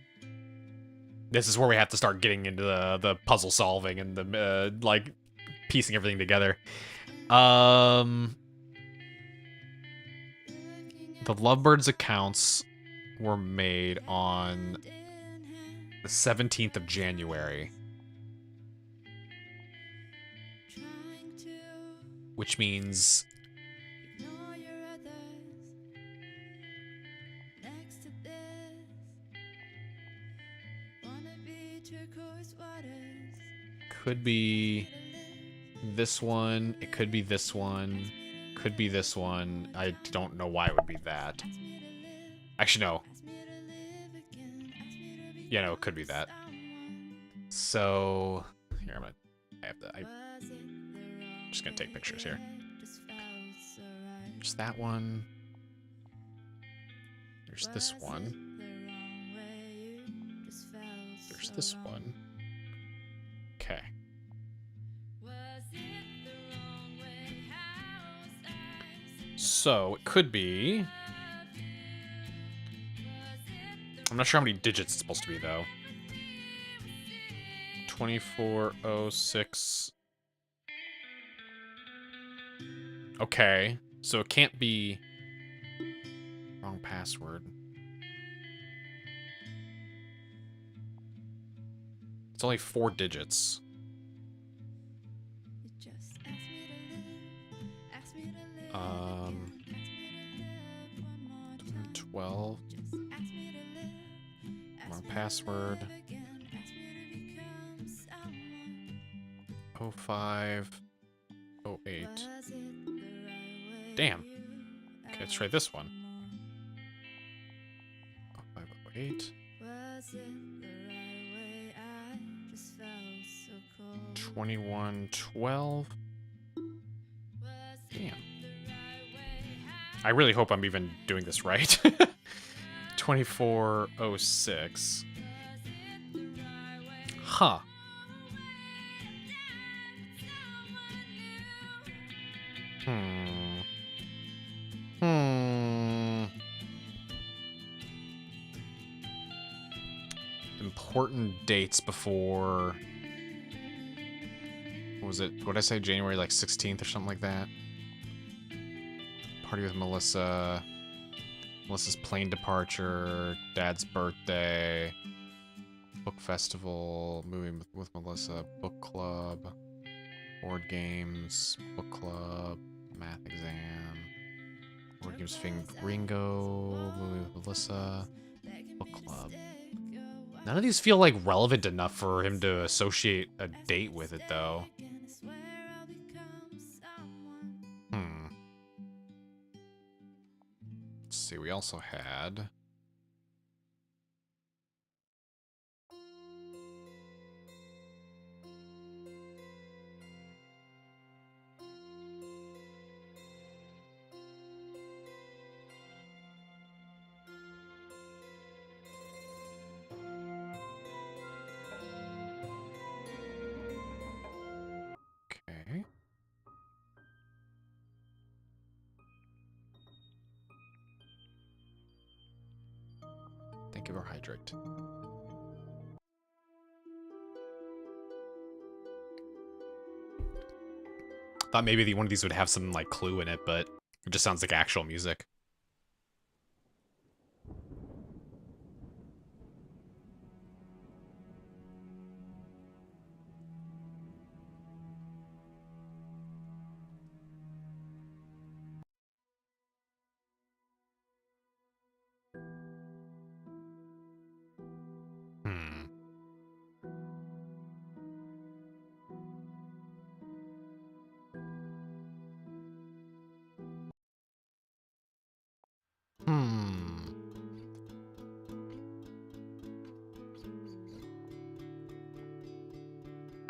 This is where we have to start getting into the puzzle solving and the, like, piecing everything together. The Lovebirds accounts were made on the 17th of January. Which means... Could be this one. It could be this one. Could be this one. I don't know why it would be that. Actually, no. Yeah, no, it could be that. So here, I'm just gonna take pictures here. There's that one. There's this one. There's this one. Okay. So it could be. I'm not sure how many digits it's supposed to be though. 2406. Okay, so it can't be wrong password. It's only 4 digits. 12. Wrong password. 05. 08. Damn. Okay, let's try this one. 0508. 2112. Damn. I really hope I'm even doing this right. 2406. Huh. Important dates before. What was it? What did I say? January like 16th or something like that? Party with Melissa. Melissa's plane departure. Dad's birthday. Book festival. Movie with Melissa. Book club. Board games. Book club. Math exam. Board games thing. Ringo. Movie with Melissa. Book club. None of these feel like relevant enough for him to associate a date with it, though. Let's see, we also had... Okay. Think of our hydrate. Thought maybe one of these would have some like clue in it, but it just sounds like actual music.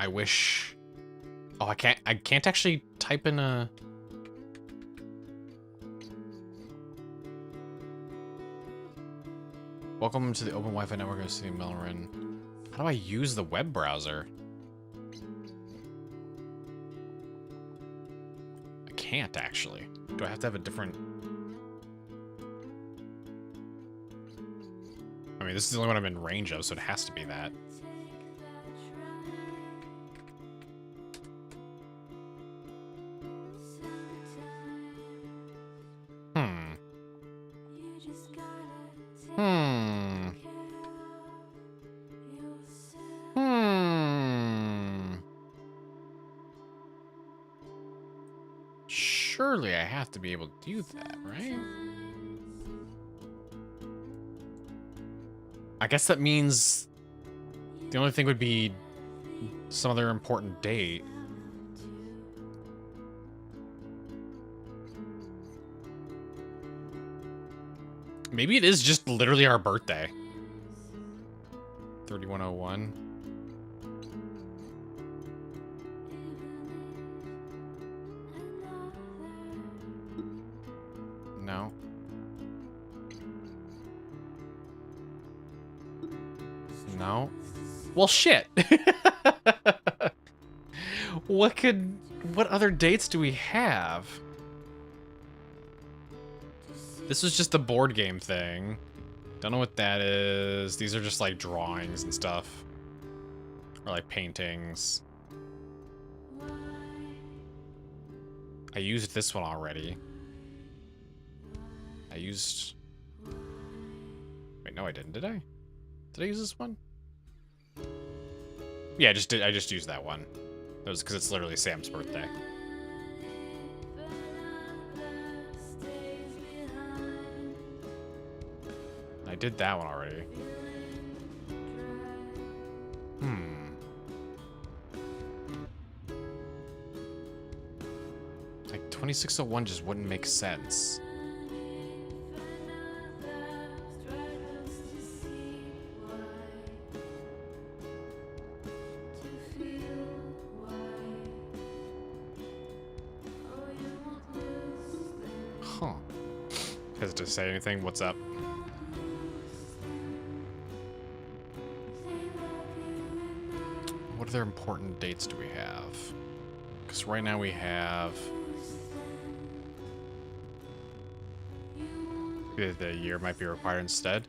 I wish... Oh, I can't actually type in a... Welcome to the Open Wi-Fi network of City of Melrin. How do I use the web browser? I can't, actually. Do I have to have a different... I mean, this is the only one I'm in range of, so it has to be that. Surely I have to be able to do that, right? I guess that means The only thing would be some other important date. Maybe it is just literally our birthday. 3101. No. No. Well, shit. What other dates do we have? This was just a board game thing. Don't know what that is. These are just like drawings and stuff. Or like paintings. I used this one already. I used... Wait, no I didn't, did I? Did I use this one? Yeah, I just used that one. That was because it's literally Sam's birthday. I did that one already. Like 2601 just wouldn't make sense. Huh. Has to say anything? What's up? What other important dates do we have? Because right now we have... The year might be required instead.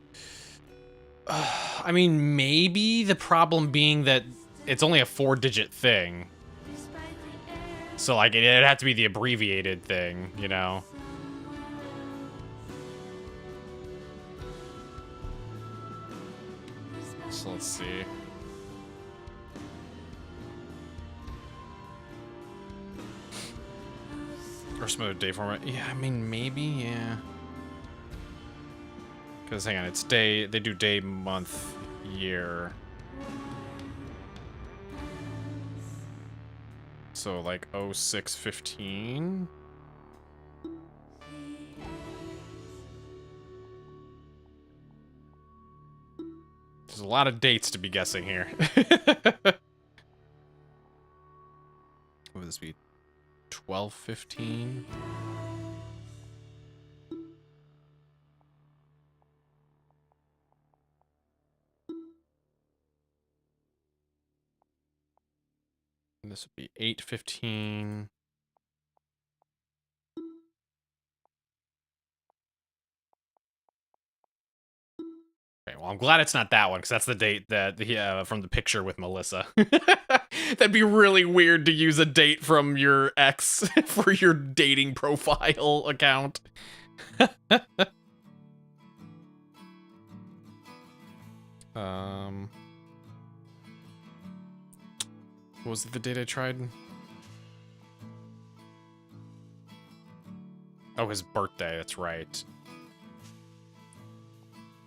I mean, maybe the problem being that it's only a 4-digit thing. So, like, it'd have to be the abbreviated thing, you know? So let's see. Or some other day format. Yeah, I mean, maybe, yeah. Because, hang on, it's day... They do day, month, year. So, like, 0615? There's a lot of dates to be guessing here. What would this be? 1215? And this would be 815. Okay, well, I'm glad it's not that one, because that's the date that from the picture with Melissa. That'd be really weird to use a date from your ex for your dating profile account. What was it, the date I tried? Oh, his birthday, that's right.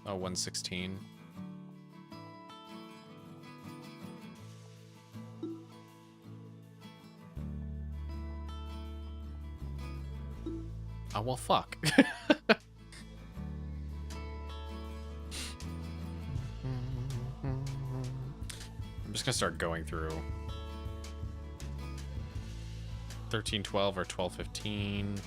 Oh, 116. Oh, well, fuck. I'm just gonna start going through 1312 or 1215.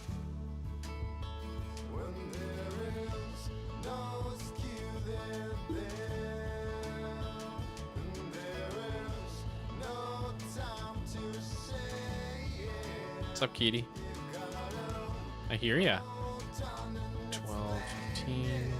What's up, Kitty? I hear ya. 12, 15.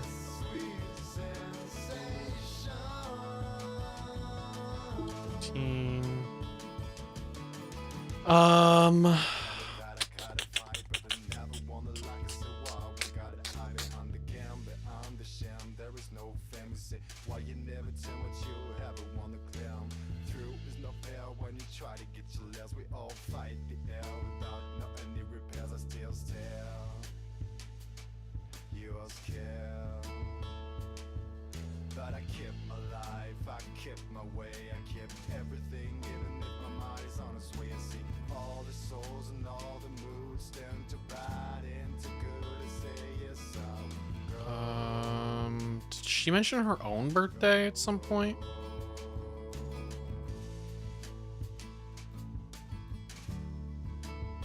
But I kept my life I kept my way, I kept everything, even if my mind is on its way. I see all the souls and all the moods, turn to bad into good, and say yes, I will go. Did she mention her own birthday at some point?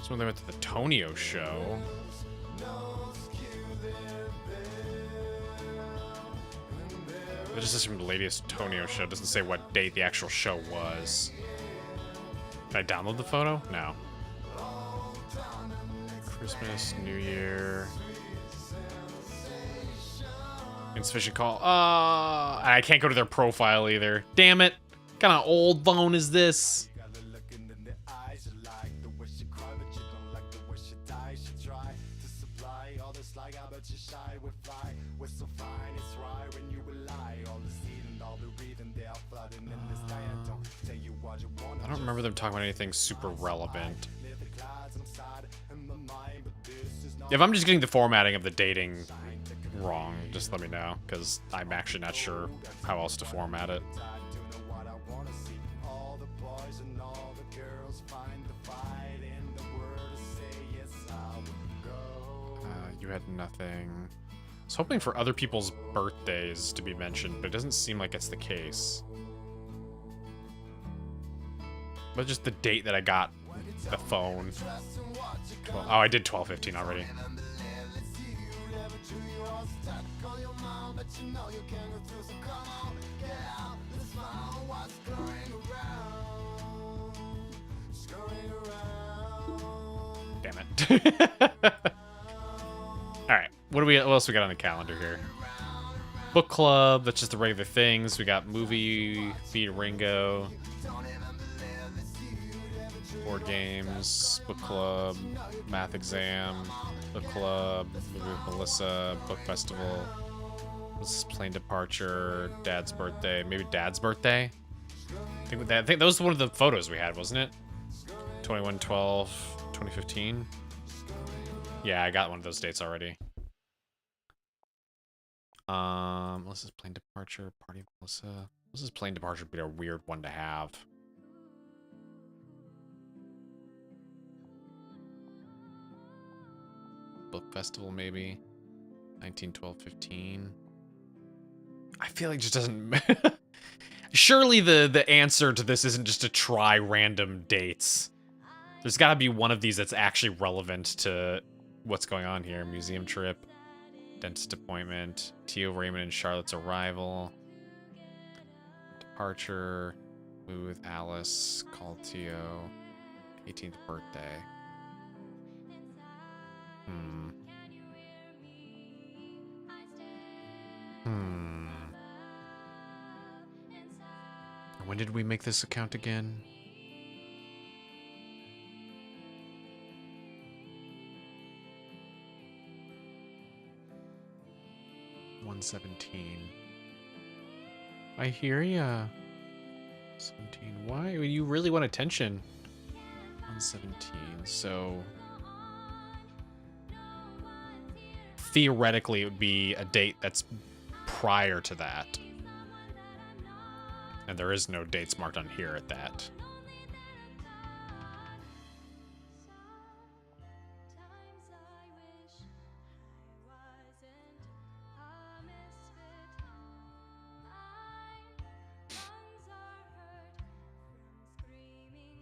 So when they went to the Tonio show. It just says from the latest Tonio show. It doesn't say what date the actual show was. Can I download the photo? No. Christmas, New Year. Insufficient call. I can't go to their profile either. Damn it. What kind of old phone is this? I don't remember them talking about anything super relevant. If I'm just getting the formatting of the dating wrong, just let me know, because I'm actually not sure how else to format it. You had nothing. I was hoping for other people's birthdays to be mentioned, but it doesn't seem like it's the case. But just the date that I got the phone. Oh, I did 12/15 already. Damn it. Alright, what else we got on the calendar here? Book club, that's just the regular things. We got movie, Meet Ringo, board games, book club, math exam, book club, movie with Melissa, book festival. This is plane departure, dad's birthday, maybe dad's birthday. I think that was one of the photos we had, wasn't it? 21/12/2015. Yeah, I got one of those dates already. Melissa's plane departure, party with Melissa. Melissa's plane departure would be a weird one to have. Book festival, maybe. 19/12/15. I feel like it just doesn't... Surely the answer to this isn't just to try random dates. There's got to be one of these that's actually relevant to what's going on here. Museum trip, dentist appointment, Tio, Raymond, and Charlotte's arrival, departure, movie with Alice, call Tio, 18th birthday. When did we make this account again? $117. I hear ya. 17. Why? You really want attention. 117. So theoretically, it would be a date that's prior to that. And there is no dates marked on here at that.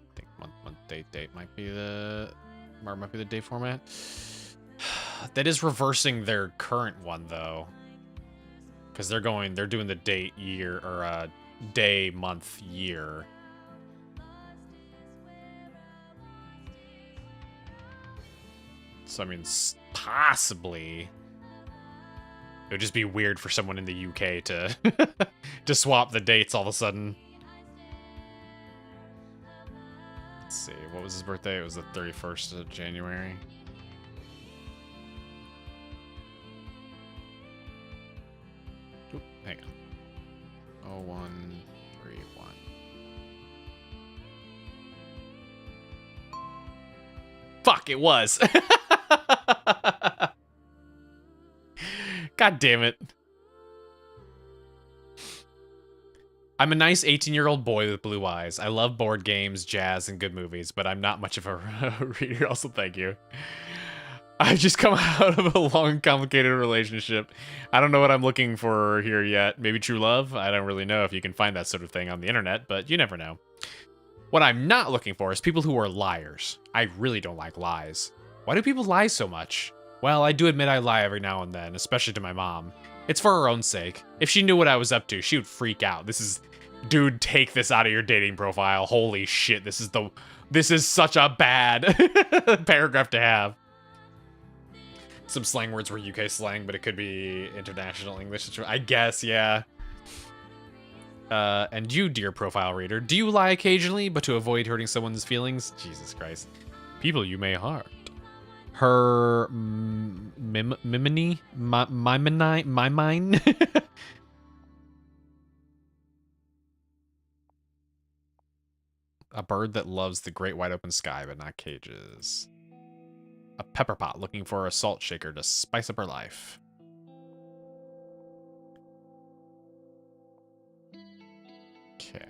I think month, date might be the date format. That is reversing their current one though, because they're doing the date year or day month year. So I mean, possibly it would just be weird for someone in the UK to to swap the dates all of a sudden. Let's see, what was his birthday? It was the 31st of January. Oop, hang on. 0131. Fuck, it was. God damn it. I'm a nice 18-year-old boy with blue eyes. I love board games, jazz, and good movies, but I'm not much of a reader. Also, thank you. I've just come out of a long, complicated relationship. I don't know what I'm looking for here yet. Maybe true love? I don't really know if you can find that sort of thing on the internet, but you never know. What I'm not looking for is people who are liars. I really don't like lies. Why do people lie so much? Well, I do admit I lie every now and then, especially to my mom. It's for her own sake. If she knew what I was up to, she would freak out. This is... Dude, take this out of your dating profile. Holy shit, this is such a bad paragraph to have. Some slang words were UK slang, but it could be international English. I guess, yeah. And you, dear profile reader, do you lie occasionally, but to avoid hurting someone's feelings? Jesus Christ. People you may hurt. Her... Mimini? Mimine? A bird that loves the great wide open sky, but not cages. A pepper pot looking for a salt shaker to spice up her life. Okay.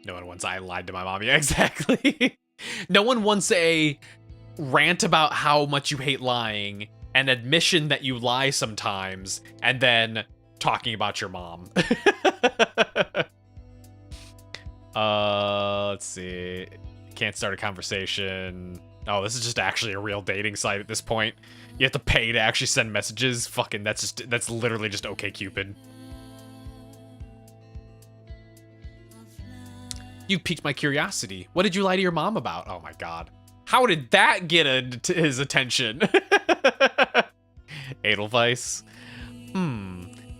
No one wants I lied to my mom. Yeah, exactly. No one wants a rant about how much you hate lying, an admission that you lie sometimes, and then talking about your mom. Let's see. Can't start a conversation. Oh, this is just actually a real dating site at this point. You have to pay to actually send messages. Fucking, that's literally just OkCupid. You piqued my curiosity. What did you lie to your mom about? Oh my god. How did that get his attention? Edelweiss.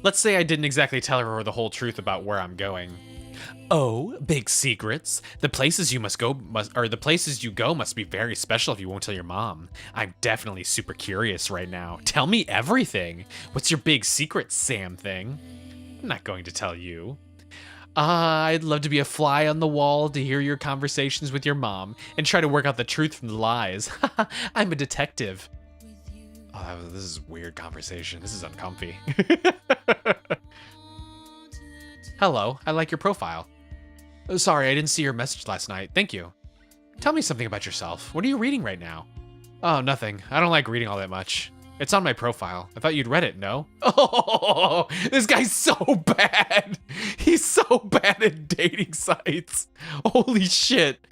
Let's say I didn't exactly tell her the whole truth about where I'm going. Oh, big secrets. The places you go must be very special if you won't tell your mom. I'm definitely super curious right now. Tell me everything. What's your big secret, Sam thing? I'm not going to tell you. I'd love to be a fly on the wall to hear your conversations with your mom and try to work out the truth from the lies. I'm a detective. Oh, this is a weird conversation. This is uncomfy. Hello, I like your profile. Oh, sorry, I didn't see your message last night. Thank you. Tell me something about yourself. What are you reading right now? Oh, nothing. I don't like reading all that much. It's on my profile. I thought you'd read it, no? Oh, this guy's so bad. He's so bad at dating sites. Holy shit.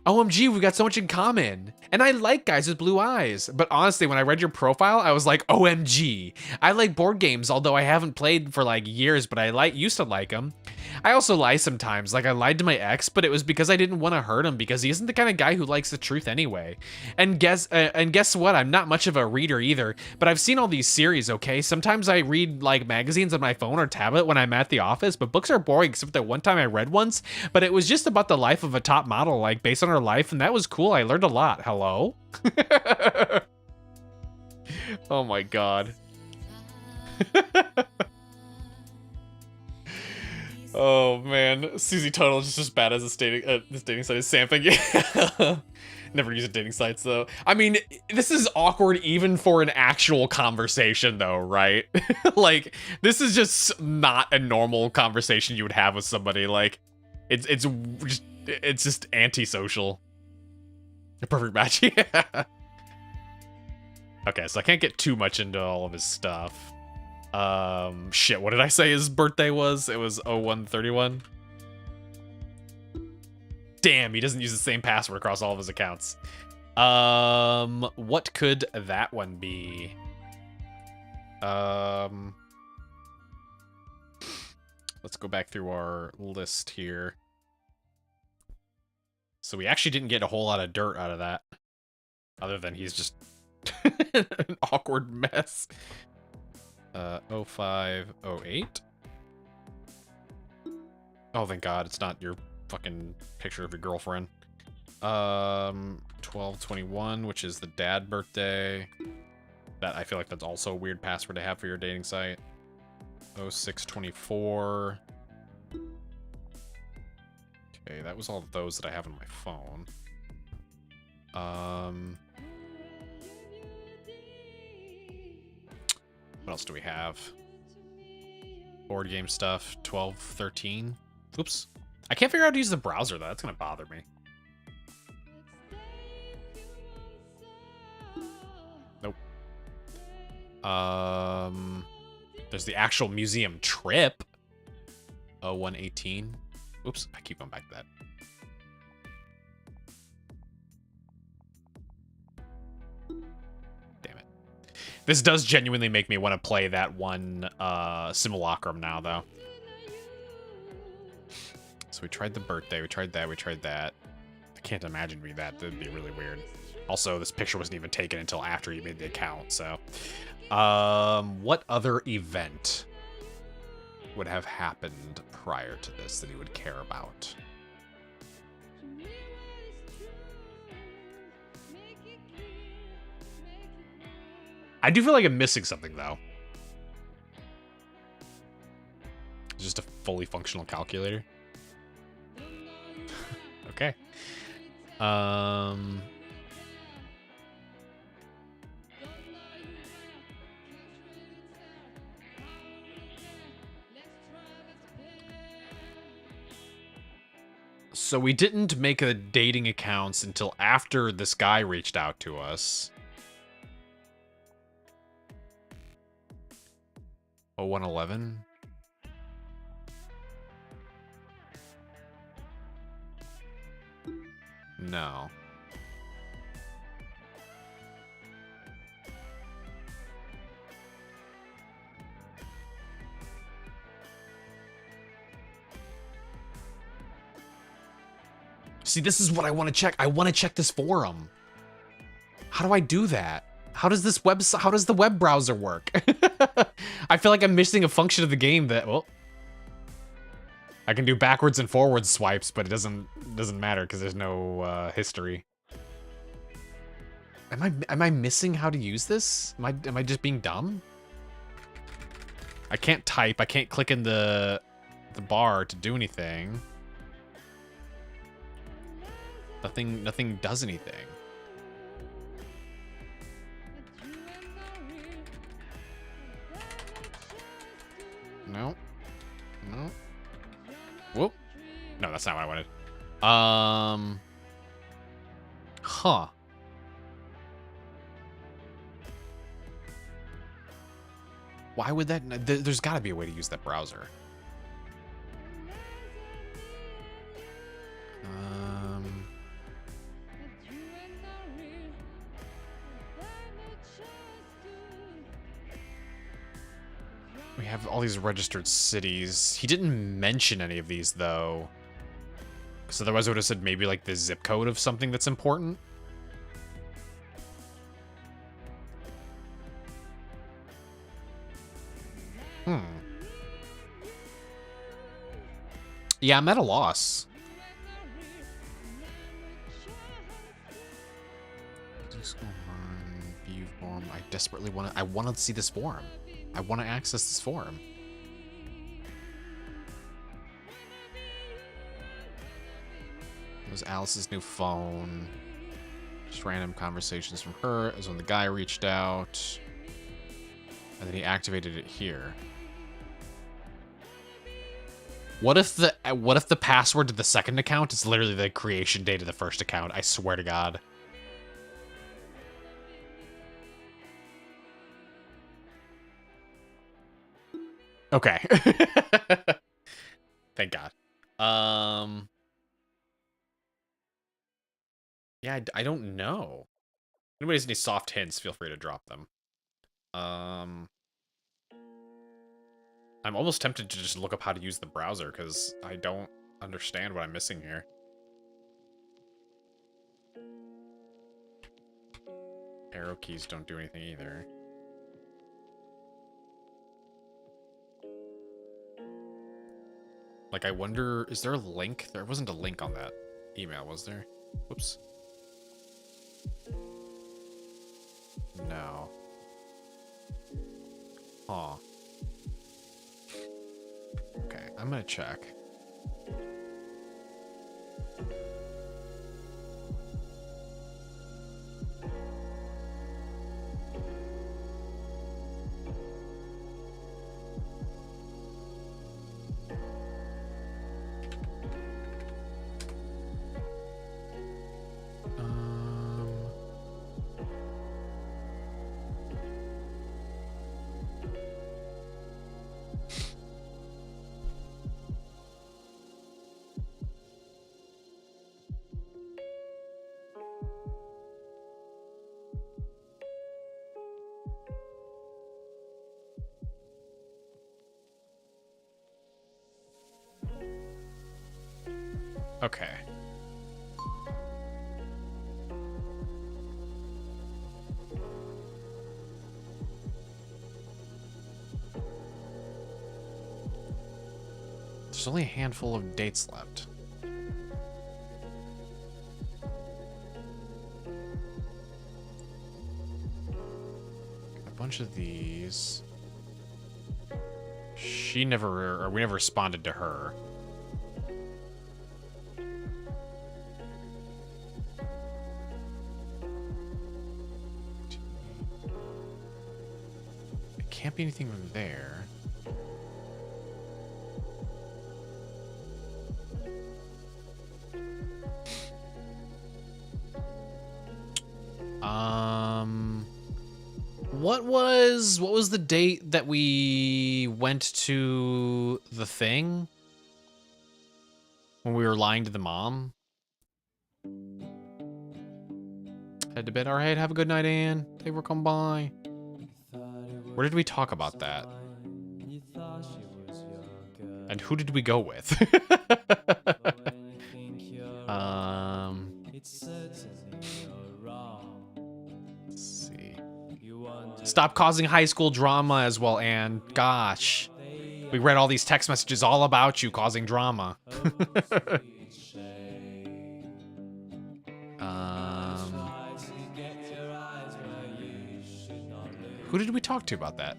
OMG, we've got so much in common. And I like guys with blue eyes. But honestly, when I read your profile, I was like, OMG. I like board games, although I haven't played for like years, but I used to like them. I also lie sometimes. Like I lied to my ex, but it was because I didn't want to hurt him because he isn't the kind of guy who likes the truth anyway. And guess what? I'm not much of a reader either, but I've seen all these series, okay? Sometimes I read like magazines on my phone or tablet when I'm at the office, but books are boring except that one time I read once, but it was just about the life of a top model, like based on her life, and that was cool. I learned a lot. Hello? Oh my god. Oh man, Susie Tuttle is just as bad as this dating site is sampling. Yeah. Never use dating sites though. I mean, this is awkward even for an actual conversation though, right? Like, this is just not a normal conversation you would have with somebody. Like, it's just antisocial. A perfect match, yeah. Okay, so I can't get too much into all of his stuff. Shit, what did I say his birthday was? It was 0131. Damn, he doesn't use the same password across all of his accounts. What could that one be? Let's go back through our list here. So we actually didn't get a whole lot of dirt out of that. Other than he's just an awkward mess. 0508. Oh, thank God, it's not your fucking picture of your girlfriend. 1221, which is the dad birthday. That, I feel like that's also a weird password to have for your dating site. 0624. Okay, that was all of those that I have on my phone. What else do we have? Board game stuff, 12, 13. Oops. I can't figure out how to use the browser, though. That's going to bother me. Nope. There's the actual museum trip. 0118. Oops, I keep going back to that. Damn it. This does genuinely make me want to play that one simulacrum now, though. So we tried the birthday, we tried that, we tried that. I can't imagine reading that. That'd be really weird. Also, this picture wasn't even taken until after you made the account, so. What other event would have happened prior to this that he would care about? I do feel like I'm missing something, though. Just a fully functional calculator. Okay. So we didn't make the dating accounts until after this guy reached out to us. 0111? No. See, this is what I want to check. I want to check this forum. How do I do that? How does this website, how does the web browser work? I feel like I'm missing a function of the game that, well, I can do backwards and forwards swipes, but it doesn't matter because there's no history. Am I missing how to use this? Am I just being dumb? I can't type. I can't click in the bar to do anything. Nothing does anything. No. No. Whoop. No, that's not what I wanted. Huh. Why would that... There's got to be a way to use that browser. We have all these registered cities. He didn't mention any of these, though. Because otherwise I would have said maybe, like, the zip code of something that's important. Yeah, I'm at a loss. View forum. I desperately want to... I want to see this forum. I want to access this forum. It was Alice's new phone. Just random conversations from her. It was when the guy reached out. And then he activated it here. What if the password to the second account is literally the creation date of the first account? I swear to God. Okay. Thank God. Yeah, I don't know. If anybody has any soft hints, feel free to drop them. I'm almost tempted to just look up how to use the browser, because I don't understand what I'm missing here. Arrow keys don't do anything either. Like, I wonder, is there a link? There wasn't a link on that email, was there? Whoops. No. Huh. Okay, I'm gonna check. Okay. There's only a handful of dates left. A bunch of these. She never, or we never responded to her. It can't be anything from there. What was the date that we went to the thing? When we were lying to the mom? Head to bed. All right, have a good night, Anne. They were come by. Where did we talk about that? And who did we go with? Let's see. Stop causing high school drama as well, Anne. Gosh. We read all these text messages all about you causing drama. Who did we talk to about that?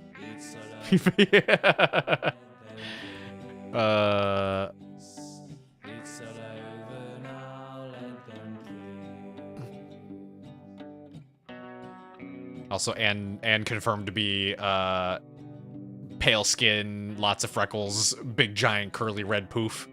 Also, Anne confirmed to be pale skin, lots of freckles, big giant curly red poof.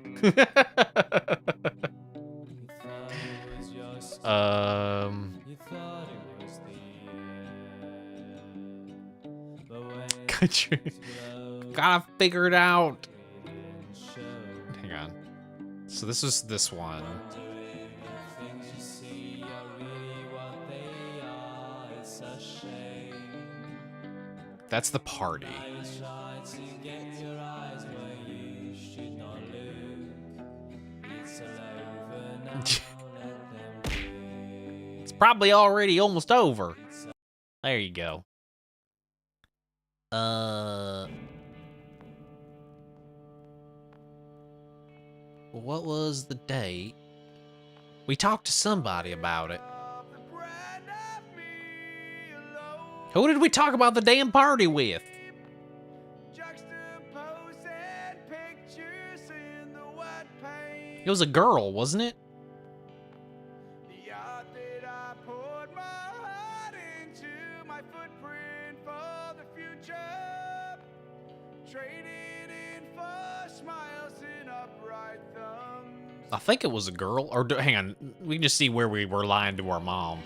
Gotta figure it out. Hang on. So this was this one. That's the party. It's probably already almost over. There you go. What was the date? We talked to somebody about it. Who did we talk about the damn party with? It was a girl, wasn't it? I think it was a girl. Or hang on, we can just see where we were lying to our mom.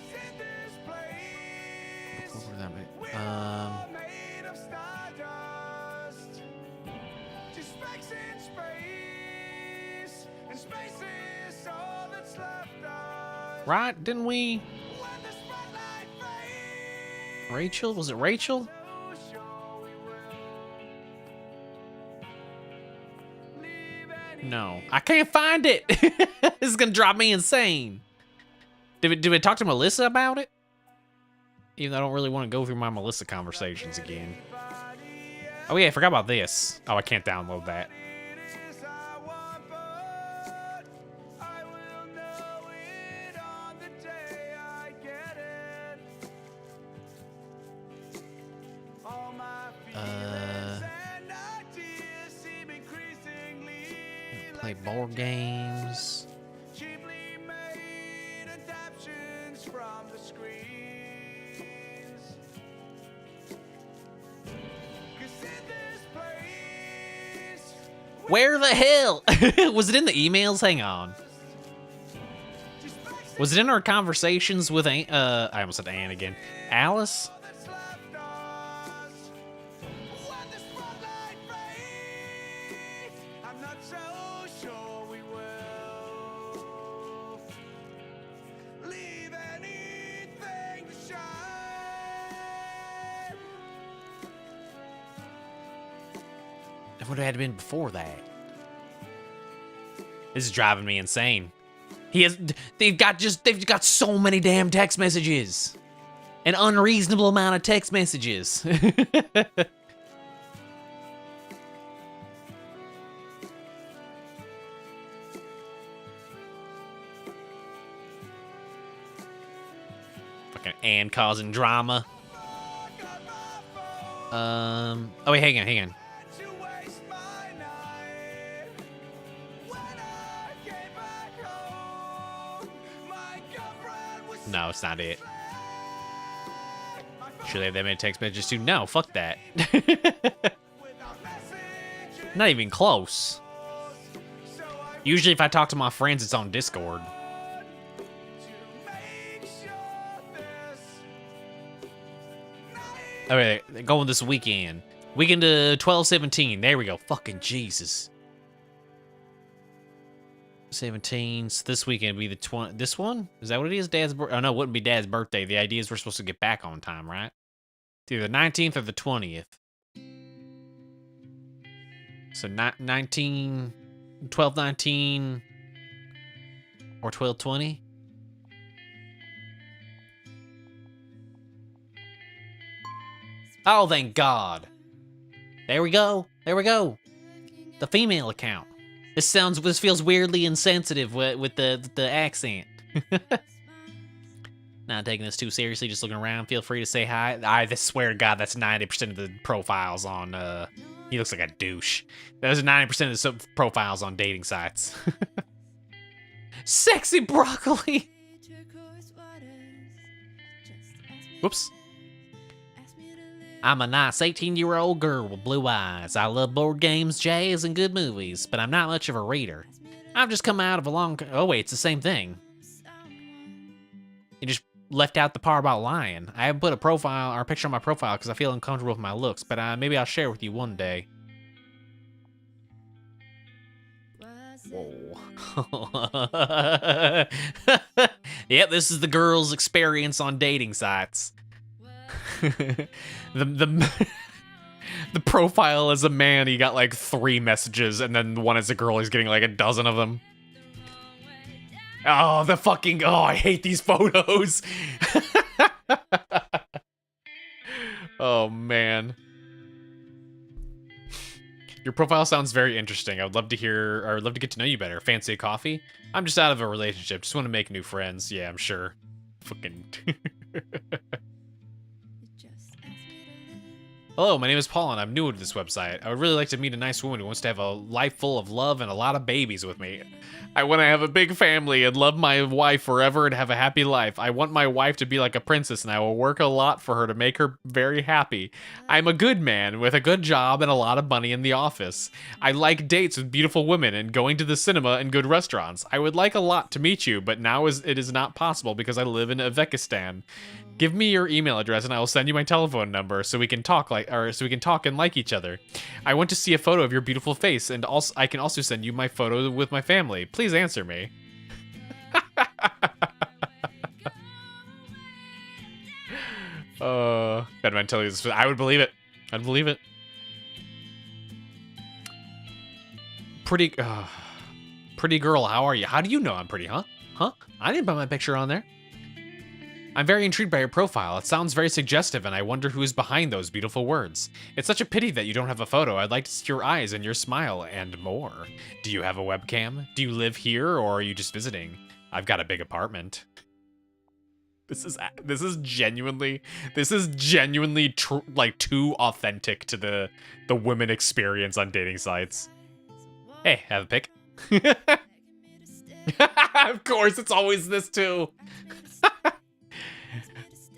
Right? Didn't we? Rachel? Was it Rachel? No. I can't find it! This is gonna drive me insane. Did we talk to Melissa about it? Even though I don't really want to go through my Melissa conversations again. Oh yeah, I forgot about this. Oh, I can't download that. Play board games. Where the hell? Was it in the emails? Hang on. Was it in our conversations with I almost said Anne again. Alice? It would have had been before that. This is driving me insane. They've got so many damn text messages. An unreasonable amount of text messages. Fucking Anne causing drama. Oh wait, hang on. No, it's not it. Should they have that many text messages too? No, fuck that. Not even close. Usually if I talk to my friends, it's on Discord. Alright, going this weekend. Weekend to 12/17. There we go. Fucking Jesus. 17. So this weekend would be the 20. This one? Is that what it is? Dad's birthday? Oh, no, it wouldn't be Dad's birthday. The idea is we're supposed to get back on time, right? It's either the 19th or the 20th. So 19, 12/19, or 12/20. Oh, thank God. There we go. There we go. The female account. This feels weirdly insensitive with the accent. Not taking this too seriously, just looking around. Feel free to say hi. I swear to God, that's 90% of the profiles on, he looks like a douche. Those are 90% of the profiles on dating sites. Sexy broccoli! Whoops. I'm a nice 18-year-old girl with blue eyes. I love board games, jazz, and good movies, but I'm not much of a reader. I've just come out of a long... Oh, wait, it's the same thing. You just left out the part about lying. I haven't put a profile or a picture on my profile because I feel uncomfortable with my looks, but maybe I'll share with you one day. Whoa. Yep, this is the girl's experience on dating sites. The profile as a man, he got like 3 messages, and then one as a girl, he's getting like a dozen of them. Oh, I hate these photos. Oh, man. Your profile sounds very interesting. I would love to hear, or I would love to get to know you better. Fancy a coffee? I'm just out of a relationship. Just want to make new friends. Yeah, I'm sure. Fucking... Hello, my name is Paul, and I'm new to this website. I would really like to meet a nice woman who wants to have a life full of love and a lot of babies with me. I want to have a big family and love my wife forever and have a happy life. I want my wife to be like a princess, and I will work a lot for her to make her very happy. I'm a good man with a good job and a lot of money in the office. I like dates with beautiful women and going to the cinema and good restaurants. I would like a lot to meet you, but now it is not possible because I live in Uzbekistan. Give me your email address and I will send you my telephone number so we can talk and like each other. I want to see a photo of your beautiful face, and also I can also send you my photo with my family. Please answer me. Bad man tell you this. I would believe it. I'd believe it. Pretty girl, how are you? How do you know I'm pretty, huh? Huh? I didn't put my picture on there. I'm very intrigued by your profile. It sounds very suggestive, and I wonder who is behind those beautiful words. It's such a pity that you don't have a photo. I'd like to see your eyes and your smile and more. Do you have a webcam? Do you live here, or are you just visiting? I've got a big apartment. This is genuinely like too authentic to the women experience on dating sites. Hey, have a pic? Of course, it's always this too.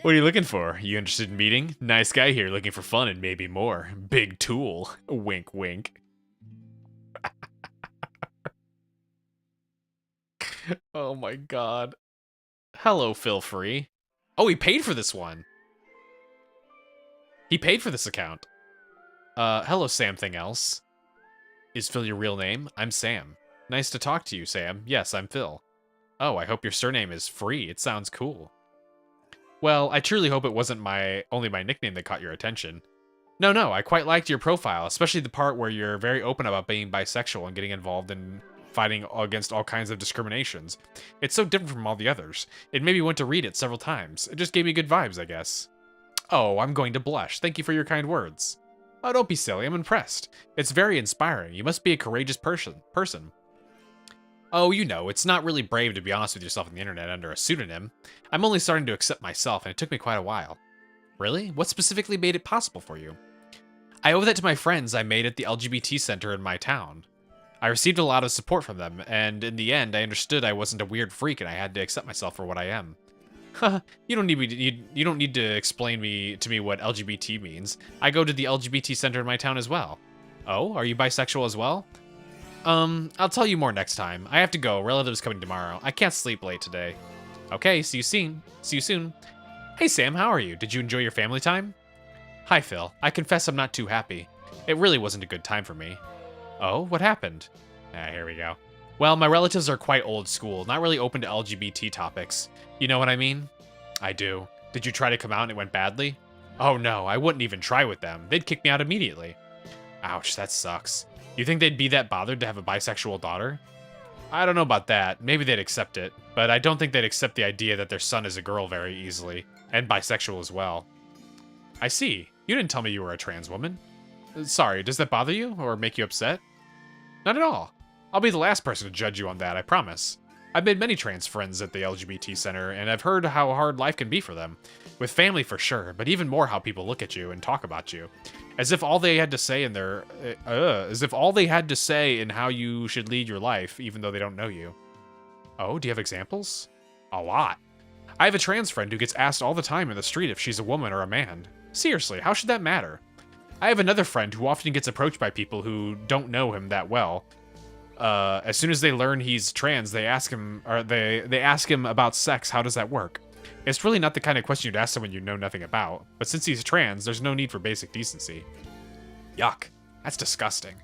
What are you looking for? You interested in meeting? Nice guy here looking for fun and maybe more. Big tool. Wink, wink. Oh my God. Hello, Phil Free. Oh, he paid for this one. He paid for this account. Hello, Something Else. Is Phil your real name? I'm Sam. Nice to talk to you, Sam. Yes, I'm Phil. Oh, I hope your surname is Free. It sounds cool. Well, I truly hope it wasn't only my nickname that caught your attention. No, I quite liked your profile, especially the part where you're very open about being bisexual and getting involved in fighting against all kinds of discriminations. It's so different from all the others. It made me want to read it several times. It just gave me good vibes, I guess. Oh, I'm going to blush. Thank you for your kind words. Oh, don't be silly. I'm impressed. It's very inspiring. You must be a courageous person. Oh, you know, it's not really brave to be honest with yourself on the internet under a pseudonym. I'm only starting to accept myself, and it took me quite a while. Really? What specifically made it possible for you? I owe that to my friends I made at the LGBT center in my town. I received a lot of support from them, and in the end, I understood I wasn't a weird freak and I had to accept myself for what I am. Haha, you don't need to explain to me what LGBT means. I go to the LGBT center in my town as well. Oh, are you bisexual as well? I'll tell you more next time. I have to go. Relative's coming tomorrow. I can't sleep late today. Okay, see you soon. See you soon. Hey Sam, how are you? Did you enjoy your family time? Hi Phil. I confess I'm not too happy. It really wasn't a good time for me. Oh, what happened? Ah, here we go. Well, my relatives are quite old school, not really open to LGBT topics. You know what I mean? I do. Did you try to come out and it went badly? Oh no, I wouldn't even try with them. They'd kick me out immediately. Ouch, that sucks. You think they'd be that bothered to have a bisexual daughter? I don't know about that. Maybe they'd accept it, but I don't think they'd accept the idea that their son is a girl very easily, and bisexual as well. I see. You didn't tell me you were a trans woman. Sorry, does that bother you, or make you upset? Not at all. I'll be the last person to judge you on that, I promise. I've made many trans friends at the LGBT center, and I've heard how hard life can be for them. With family for sure, but even more how people look at you and talk about you. As if all they had to say in how you should lead your life, even though they don't know you. Oh, do you have examples? A lot. I have a trans friend who gets asked all the time in the street if she's a woman or a man. Seriously, how should that matter? I have another friend who often gets approached by people who don't know him that well. As soon as they learn he's trans, they ask him about sex. How does that work? It's really not the kind of question you'd ask someone you know nothing about, but since he's trans, there's no need for basic decency. Yuck. That's disgusting.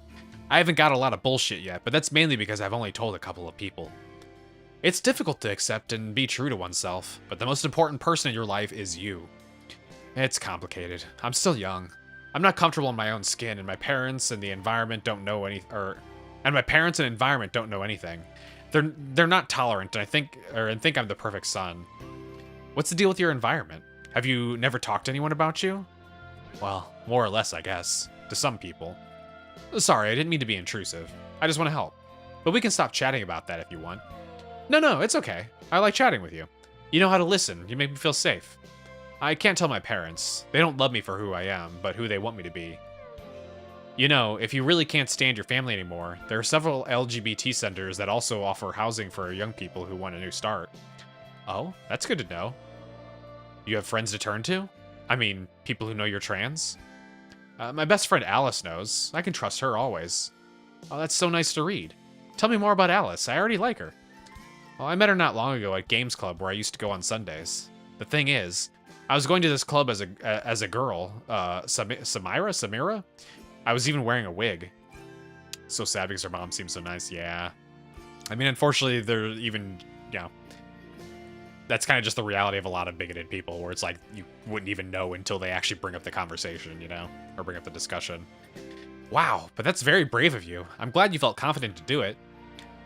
I haven't got a lot of bullshit yet, but that's mainly because I've only told a couple of people. It's difficult to accept and be true to oneself, but the most important person in your life is you. It's complicated. I'm still young. I'm not comfortable in my own skin, and my parents and the environment don't know anything. They're not tolerant, and think I'm the perfect son. What's the deal with your environment? Have you never talked to anyone about you? Well, more or less, I guess. To some people. Sorry, I didn't mean to be intrusive. I just want to help. But we can stop chatting about that if you want. No, it's okay. I like chatting with you. You know how to listen. You make me feel safe. I can't tell my parents. They don't love me for who I am, but who they want me to be. You know, if you really can't stand your family anymore, there are several LGBT centers that also offer housing for young people who want a new start. Oh, that's good to know. You have friends to turn to? I mean, people who know you're trans? My best friend Alice knows. I can trust her always. Oh, that's so nice to read. Tell me more about Alice. I already like her. Well, I met her not long ago at Games Club where I used to go on Sundays. The thing is, I was going to this club as a girl, Samira? I was even wearing a wig. So sad because her mom seems so nice, yeah. I mean, unfortunately, they're even, that's kind of just the reality of a lot of bigoted people, where it's like, you wouldn't even know until they actually bring up the conversation, or bring up the discussion. Wow, but that's very brave of you. I'm glad you felt confident to do it.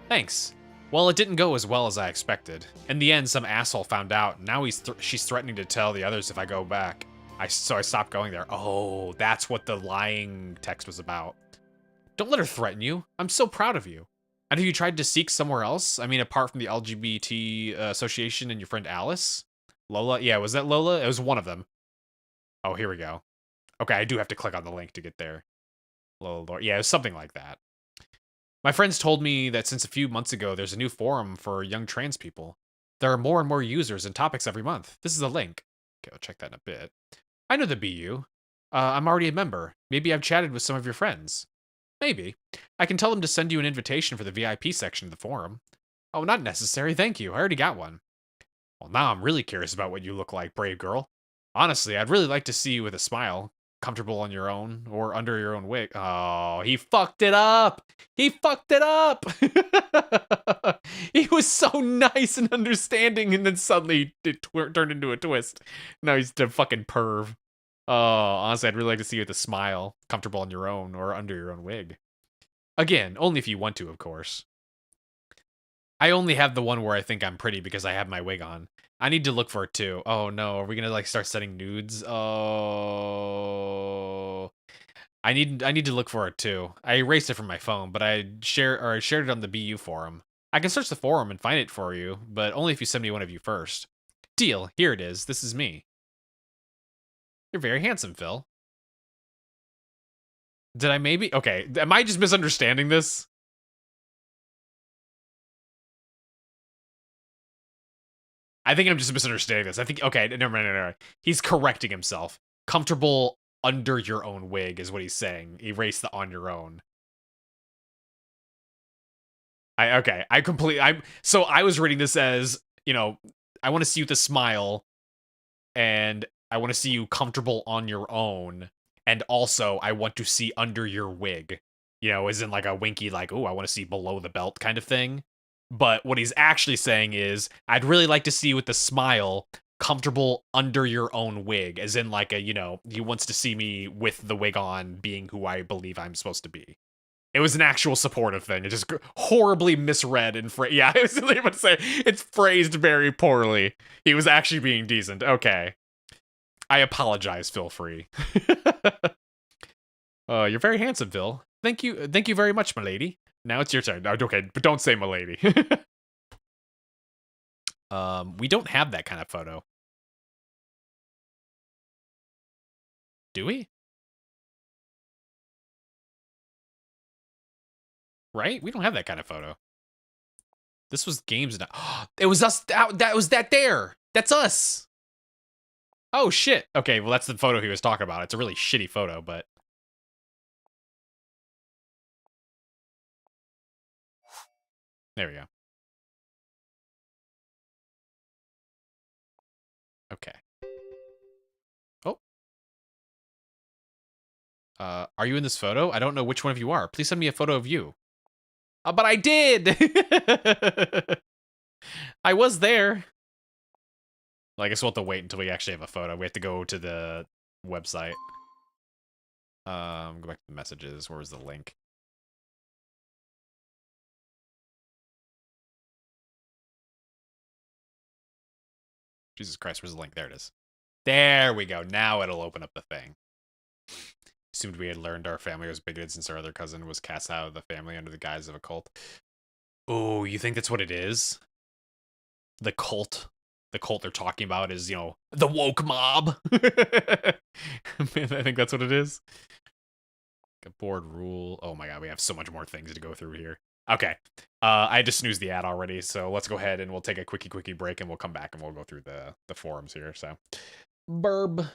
Thanks. Well, it didn't go as well as I expected. In the end, some asshole found out, and now she's threatening to tell the others if I go back. So I stopped going there. Oh, that's what the lying text was about. Don't let her threaten you. I'm so proud of you. And have you tried to seek somewhere else? I mean, apart from the LGBT association and your friend Alice? Lola? Yeah, was that Lola? It was one of them. Oh, here we go. Okay, I do have to click on the link to get there. Lola, Lord. Yeah, it was something like that. My friends told me that since a few months ago, there's a new forum for young trans people. There are more and more users and topics every month. This is a link. Okay, I'll check that in a bit. I know the BU. I'm already a member. Maybe I've chatted with some of your friends. Maybe. I can tell them to send you an invitation for the VIP section of the forum. Oh, not necessary, thank you. I already got one. Well, now I'm really curious about what you look like, brave girl. Honestly, I'd really like to see you with a smile. Comfortable on your own, or under your own wig. Oh, he fucked it up! He fucked it up! He was so nice and understanding, and then suddenly it turned into a twist. Now he's the fucking perv. Oh, honestly, I'd really like to see you with a smile. Comfortable on your own, or under your own wig. Again, only if you want to, of course. I only have the one where I think I'm pretty because I have my wig on. I need to look for it too. Oh no, are we gonna like start setting nudes? Oh, I need to look for it too. I erased it from my phone, but I shared it on the BU forum. I can search the forum and find it for you, but only if you send me one of you first. Deal. Here it is. This is me. You're very handsome, Phil. Did I maybe? Okay, am I just misunderstanding this? I think I'm just misunderstanding this. I think, okay, never mind, never mind. He's correcting himself. Comfortable under your own wig is what he's saying. Erase the on your own. So I was reading this as, I want to see you with a smile, and I want to see you comfortable on your own, and also I want to see under your wig. As in like a winky, like, oh, I want to see below the belt kind of thing. But what he's actually saying is, I'd really like to see you with the smile, comfortable under your own wig, as in like he wants to see me with the wig on, being who I believe I'm supposed to be. It was an actual supportive thing. It just horribly misread and yeah, I was really about to say it's phrased very poorly. He was actually being decent. Okay, I apologize, Phil Free. You're very handsome, Phil. Thank you very much, milady. Now it's your turn. Okay, but don't say milady. We don't have that kind of photo. Do we? Right? We don't have that kind of photo. This was games. It was us. That was that there. That's us. Oh, shit. Okay, well, that's the photo he was talking about. It's a really shitty photo, but... There we go. Okay. Oh. Are you in this photo? I don't know which one of you are. Please send me a photo of you. But I did! I was there. Well, I guess we'll have to wait until we actually have a photo. We have to go to the website. Go back to the messages. Where was the link? Jesus Christ, where's the link? There it is. There we go. Now it'll open up the thing. Assumed we had learned our family was bigoted since our other cousin was cast out of the family under the guise of a cult. Oh, you think that's what it is? The cult. The cult they're talking about is, the woke mob. I think that's what it is. A board rule. Oh my god, we have so much more things to go through here. Okay. I just snoozed the ad already, so let's go ahead and we'll take a quickie break and we'll come back and we'll go through the forums here. So, burb.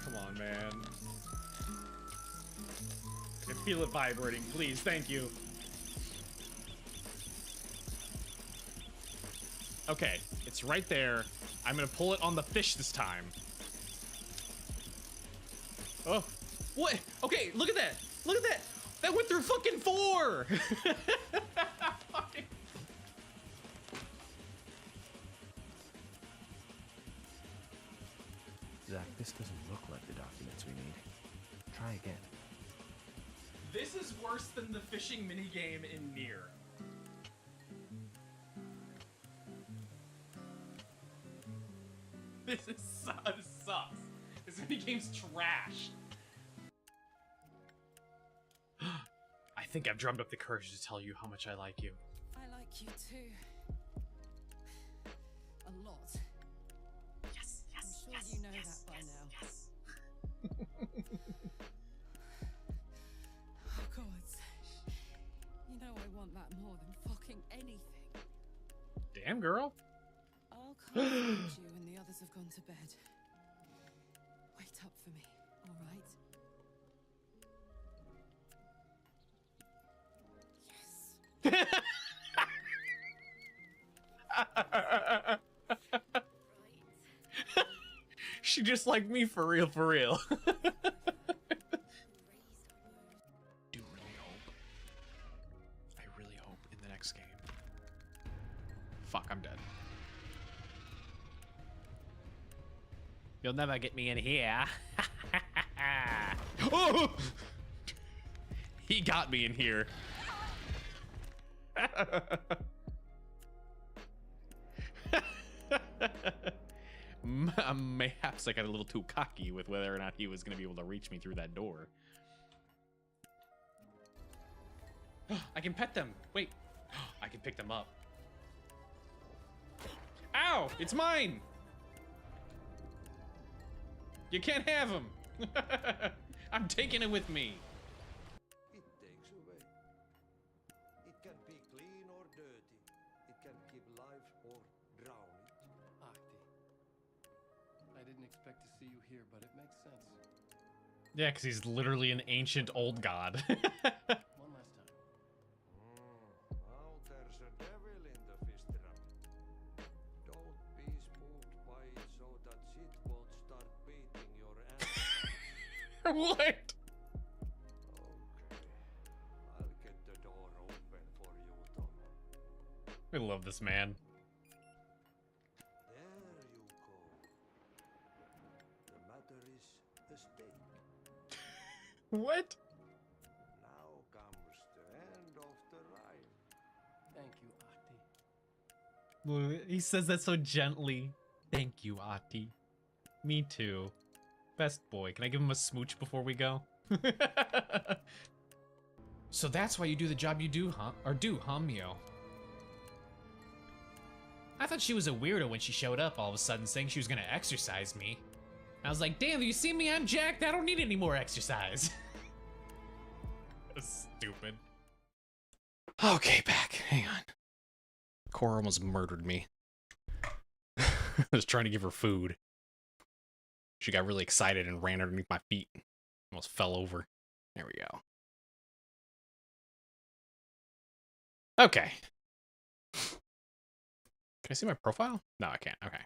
Come on, man. I can feel it vibrating. Please, thank you. Okay, it's right there. I'm gonna pull it on the fish this time. Oh, what? Okay, look at that. Look at that. That went through fucking 4. Zach, this doesn't look like the documents we need. Try again. This is worse than the fishing minigame in Nier. This sucks. This minigame's trash. I think I've drummed up the courage to tell you how much I like you. I like you too. A lot. Yes, I'm sure you know that by now. Yes. Oh God. You know I want that more than fucking anything. Damn, girl. I'll come find you when the others have gone to bed. Wait up for me, all right? She just like me for real, for real. Do really hope fuck, I'm dead. You'll never get me in here. Oh! He got me in here. Mayhaps I got a little too cocky with whether or not he was going to be able to reach me through that door. I can pet them. Wait. I can pick them up. Ow! It's mine! You can't have him! I'm taking it with me. It takes away. It can be clean or dirty. It can keep life or drown it. Ahti, I didn't expect to see you here, but it makes sense. Yeah, because he's literally an ancient old god. One last time. Now there's a devil in the fist trap. Don't be spooked by it so that shit won't start beating your ass. What? Okay. I'll get the door open for you, Tom. I love this man. There you go. The matter is a stake. What? Now comes the end of the rhyme. Thank you, Ahti. He says that so gently. Thank you, Ahti. Me too. Best boy. Can I give him a smooch before we go? So that's why you do the job you do, huh? Or do, huh, Mio? I thought she was a weirdo when she showed up all of a sudden saying she was gonna exercise me. I was like, damn, you see me? I'm jacked. I don't need any more exercise. That's stupid. Okay, back. Hang on. Cora almost murdered me. I was trying to give her food. She got really excited and ran underneath my feet. Almost fell over. There we go. Okay. Can I see my profile? No, I can't. Okay.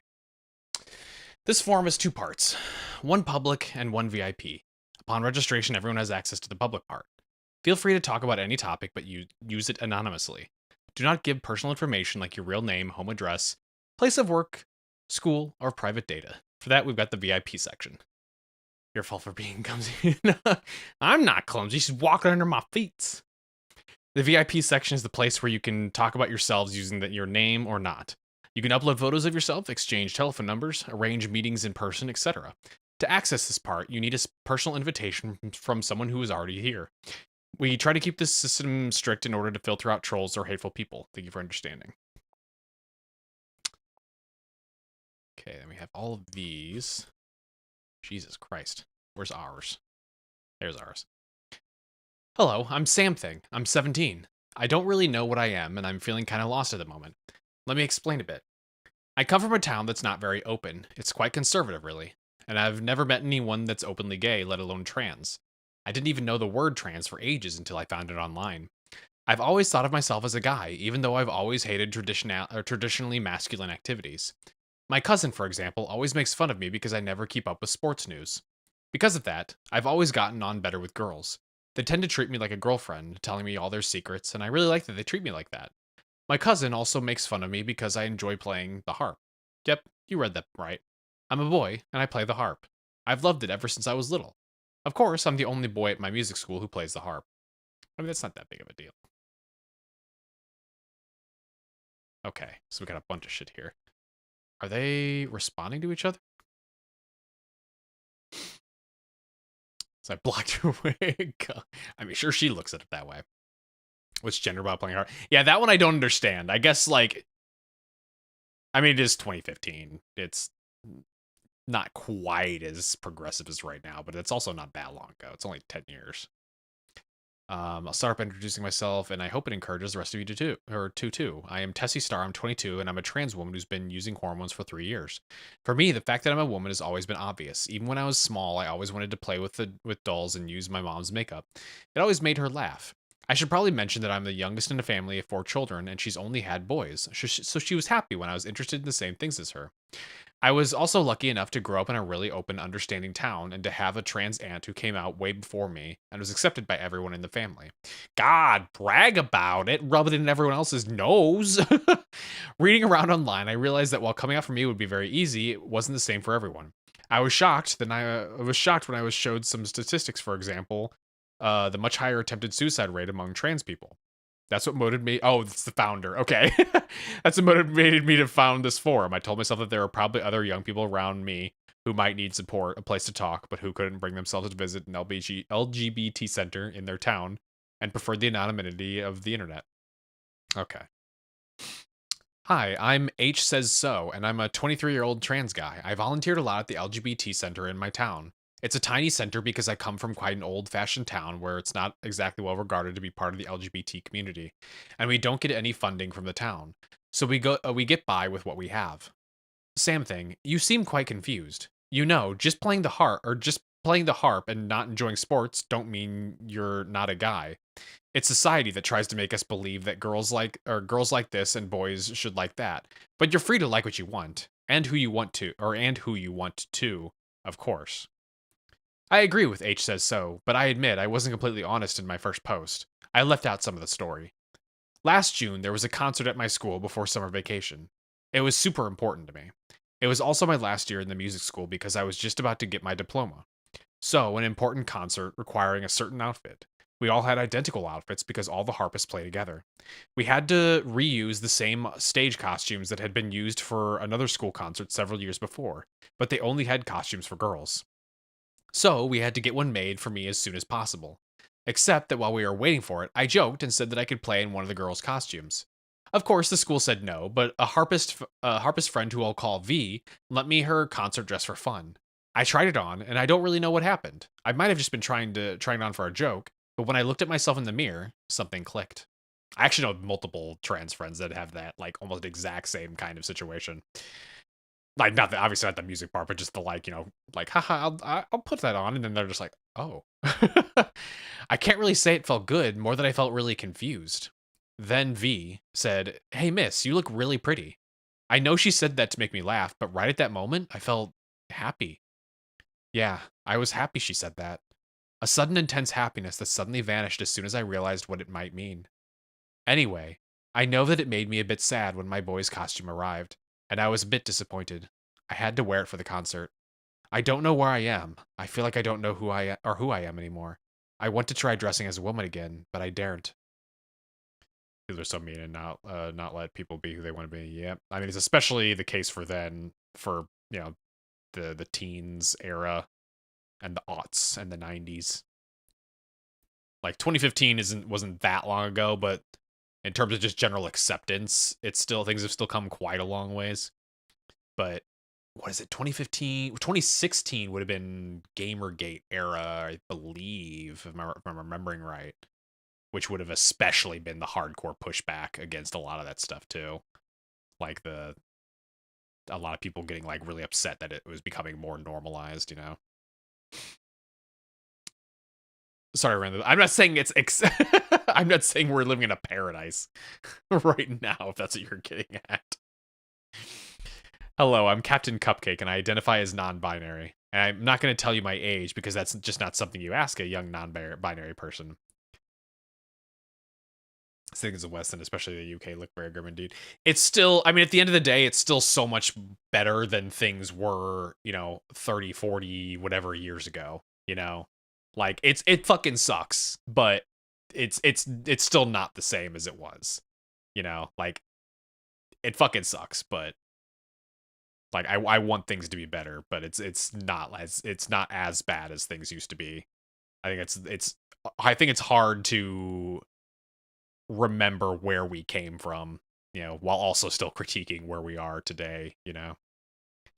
This forum is 2 parts. One public and one VIP. Upon registration, everyone has access to the public part. Feel free to talk about any topic, but you use it anonymously. Do not give personal information like your real name, home address, place of work, school, or private data. For that, we've got the VIP section. Your fault for being clumsy. I'm not clumsy. She's walking under my feet. The VIP section is the place where you can talk about yourselves using your name or not. You can upload photos of yourself, exchange telephone numbers, arrange meetings in person, etc. To access this part, you need a personal invitation from someone who is already here. We try to keep this system strict in order to filter out trolls or hateful people. Thank you for understanding. Okay, then we have all of these. Jesus Christ. Where's ours? There's ours. Hello, I'm Samthing. I'm 17. I don't really know what I am, and I'm feeling kind of lost at the moment. Let me explain a bit. I come from a town that's not very open. It's quite conservative, really. And I've never met anyone that's openly gay, let alone trans. I didn't even know the word trans for ages until I found it online. I've always thought of myself as a guy, even though I've always hated traditionally masculine activities. My cousin, for example, always makes fun of me because I never keep up with sports news. Because of that, I've always gotten on better with girls. They tend to treat me like a girlfriend, telling me all their secrets, and I really like that they treat me like that. My cousin also makes fun of me because I enjoy playing the harp. Yep, you read that right. I'm a boy, and I play the harp. I've loved it ever since I was little. Of course, I'm the only boy at my music school who plays the harp. I mean, that's not that big of a deal. Okay, so we got a bunch of shit here. Are they responding to each other? So I blocked her away. I mean, sure, she looks at it that way. Which gender while playing harp? Yeah, that one I don't understand. I guess, like, I mean, it is 2015. It's not quite as progressive as right now, but it's also not that long ago. It's only 10 years. I'll start by introducing myself, and I hope it encourages the rest of you to too. I am Tessie Star, I'm 22, and I'm a trans woman who's been using hormones for 3 years. For me, the fact that I'm a woman has always been obvious. Even when I was small, I always wanted to play with dolls and use my mom's makeup. It always made her laugh. I should probably mention that I'm the youngest in a family of 4 children, and she's only had boys, so she was happy when I was interested in the same things as her. I was also lucky enough to grow up in a really open, understanding town and to have a trans aunt who came out way before me and was accepted by everyone in the family. God, brag about it, rub it in everyone else's nose. Reading around online, I realized that while coming out for me would be very easy, it wasn't the same for everyone. I was shocked. Then I was shocked when I was showed some statistics, for example, the much higher attempted suicide rate among trans people. That's what motivated me. Oh, it's the founder. Okay. That's what motivated me to found this forum. I told myself that there are probably other young people around me who might need support, a place to talk, but who couldn't bring themselves to visit an LGBT center in their town and preferred the anonymity of the internet. Okay. Hi, I'm H Says So, and I'm a 23-year-old trans guy. I volunteered a lot at the LGBT center in my town. It's a tiny center because I come from quite an old-fashioned town where it's not exactly well regarded to be part of the LGBT community, and we don't get any funding from the town. So we get by with what we have. Sam thing, you seem quite confused. You know, just playing the harp and not enjoying sports don't mean you're not a guy. It's society that tries to make us believe that girls like this and boys should like that. But you're free to like what you want and who you want to, of course. I agree with H Says So, but I admit I wasn't completely honest in my first post. I left out some of the story. Last June, there was a concert at my school before summer vacation. It was super important to me. It was also my last year in the music school because I was just about to get my diploma. So, an important concert requiring a certain outfit. We all had identical outfits because all the harpists play together. We had to reuse the same stage costumes that had been used for another school concert several years before, but they only had costumes for girls. So, we had to get one made for me as soon as possible. Except that while we were waiting for it, I joked and said that I could play in one of the girls' costumes. Of course, the school said no, but a harpist friend who I'll call V lent me her concert dress for fun. I tried it on, and I don't really know what happened. I might have just been trying it on for a joke, but when I looked at myself in the mirror, something clicked. I actually know multiple trans friends that have that, like, almost exact same kind of situation. Like, not the, obviously not the music part, but just the, like, you know, like, haha, I'll put that on, and then they're just like, oh. I can't really say it felt good, more than I felt really confused. Then V said, "Hey miss, you look really pretty." I know she said that to make me laugh, but right at that moment, I felt happy. Yeah, I was happy she said that. A sudden intense happiness that suddenly vanished as soon as I realized what it might mean. Anyway, I know that it made me a bit sad when my boy's costume arrived, and I was a bit disappointed. I had to wear it for the concert. I don't know where I am. I feel like I don't know who I am anymore. I want to try dressing as a woman again, but I daren't. People are so mean and not let people be who they want to be. Yep. I mean, it's especially the case for you know, the teens era and the aughts and the 90s. Like 2015 wasn't that long ago, but in terms of just general acceptance, things have still come quite a long ways. But what is it? 2016 would have been Gamergate era, I believe, if I'm remembering right, which would have especially been the hardcore pushback against a lot of that stuff too. Like a lot of people getting like really upset that it was becoming more normalized, you know. Sorry, Randall. I'm not saying I'm not saying we're living in a paradise right now, if that's what you're getting at. Hello, I'm Captain Cupcake, and I identify as non-binary. And I'm not going to tell you my age, because that's just not something you ask a young non-binary person. I think it's the West, and especially the UK, look very grim indeed. It's still, I mean, at the end of the day, it's still so much better than things were, you know, 30, 40, whatever years ago, you know? Like, it fucking sucks, but it's still not the same as it was, you know? Like, it fucking sucks, but like, I want things to be better, but it's not as bad as things used to be. I think it's hard to remember where we came from, you know, while also still critiquing where we are today, you know.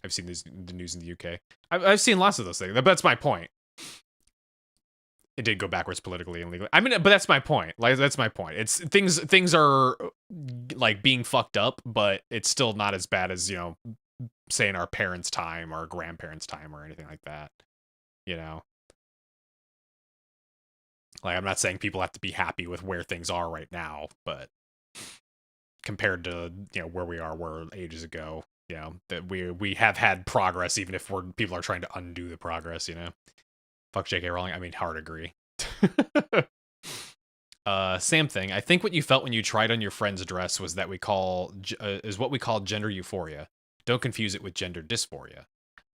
I've seen the news in the UK. I've seen lots of those things, but that's my point. It did go backwards politically and legally. I mean, but that's my point. Like, that's my point. It's things are like being fucked up, but it's still not as bad as, you know, say in our parents' time or grandparents' time or anything like that, you know. Like, I'm not saying people have to be happy with where things are right now, but compared to, you know, where we were ages ago, you know, that we have had progress, even if people are trying to undo the progress, you know. Fuck J.K. Rowling. I mean, hard agree. Same thing. I think what you felt when you tried on your friend's dress was that is what we call gender euphoria. Don't confuse it with gender dysphoria.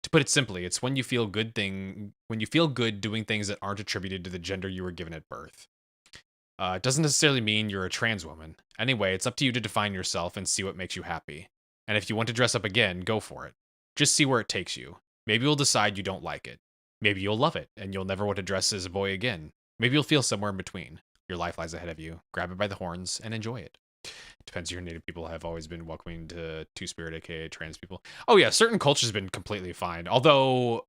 To put it simply, it's when you feel good doing things that aren't attributed to the gender you were given at birth. It doesn't necessarily mean you're a trans woman. Anyway, it's up to you to define yourself and see what makes you happy. And if you want to dress up again, go for it. Just see where it takes you. Maybe you'll decide you don't like it. Maybe you'll love it and you'll never want to dress as a boy again. Maybe you'll feel somewhere in between. Your life lies ahead of you. Grab it by the horns and enjoy it. Depends. Your native people have always been welcoming to Two-Spirit, aka trans people. Oh yeah, certain cultures have been completely fine. Although,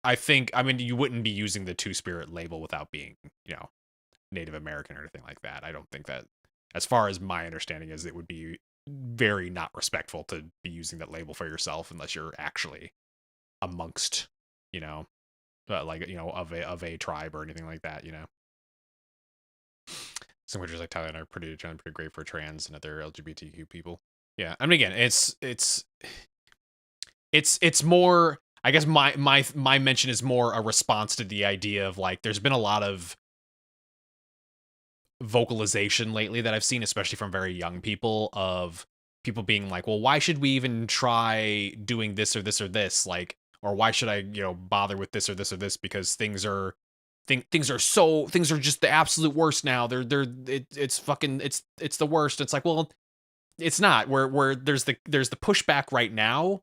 I mean, you wouldn't be using the Two-Spirit label without being, you know, Native American or anything like that. I don't think that, as far as my understanding is, it would be very not respectful to be using that label for yourself unless you're actually amongst, you know, like, you know, of a tribe or anything like that, you know. Some countries like Thailand are pretty great for trans and other LGBTQ people. Yeah, I mean, again, it's more. I guess my mention is more a response to the idea of, like, there's been a lot of vocalization lately that I've seen, especially from very young people, of people being like, well, why should we even try doing this or this or this, like, or why should I, you know, bother with this or this or this, because things are just the absolute worst now. It's the worst. It's like, well, it's not. Where there's the pushback right now,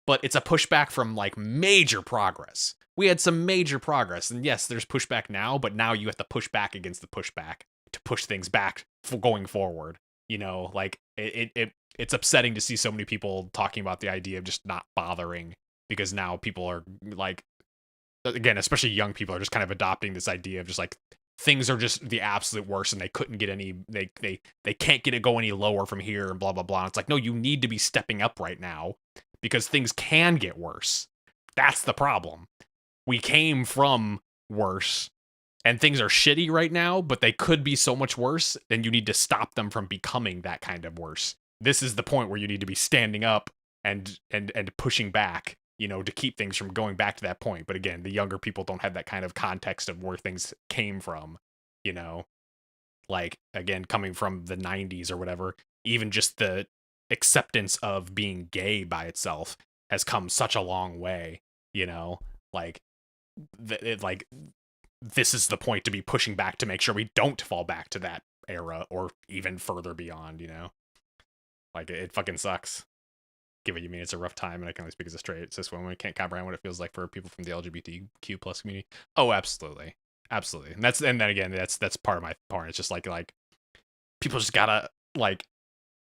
but it's a pushback from, like, major progress. We had some major progress, and yes, there's pushback now, but now you have to push back against the pushback to push things back for going forward. You know, like, it's upsetting to see so many people talking about the idea of just not bothering, because now people are, like, again, especially young people, are just kind of adopting this idea of just, like, things are just the absolute worst and they couldn't get any, they can't get it go any lower from here and blah blah blah. And it's like, no, you need to be stepping up right now because things can get worse. That's the problem. We came from worse and things are shitty right now, but they could be so much worse, and you need to stop them from becoming that kind of worse. This is the point where you need to be standing up and pushing back, you know, to keep things from going back to that point. But again, the younger people don't have that kind of context of where things came from, you know. Like, again, coming from the 90s or whatever, even just the acceptance of being gay by itself has come such a long way, you know. Like, this is the point to be pushing back to make sure we don't fall back to that era or even further beyond, you know. Like, it fucking sucks. Give it, you mean it's a rough time, and I can only speak as a straight cis woman. We can't comprehend what it feels like for people from the LGBTQ plus community. Oh, absolutely, absolutely. And then again, that's part of my part. It's just like people just gotta, like,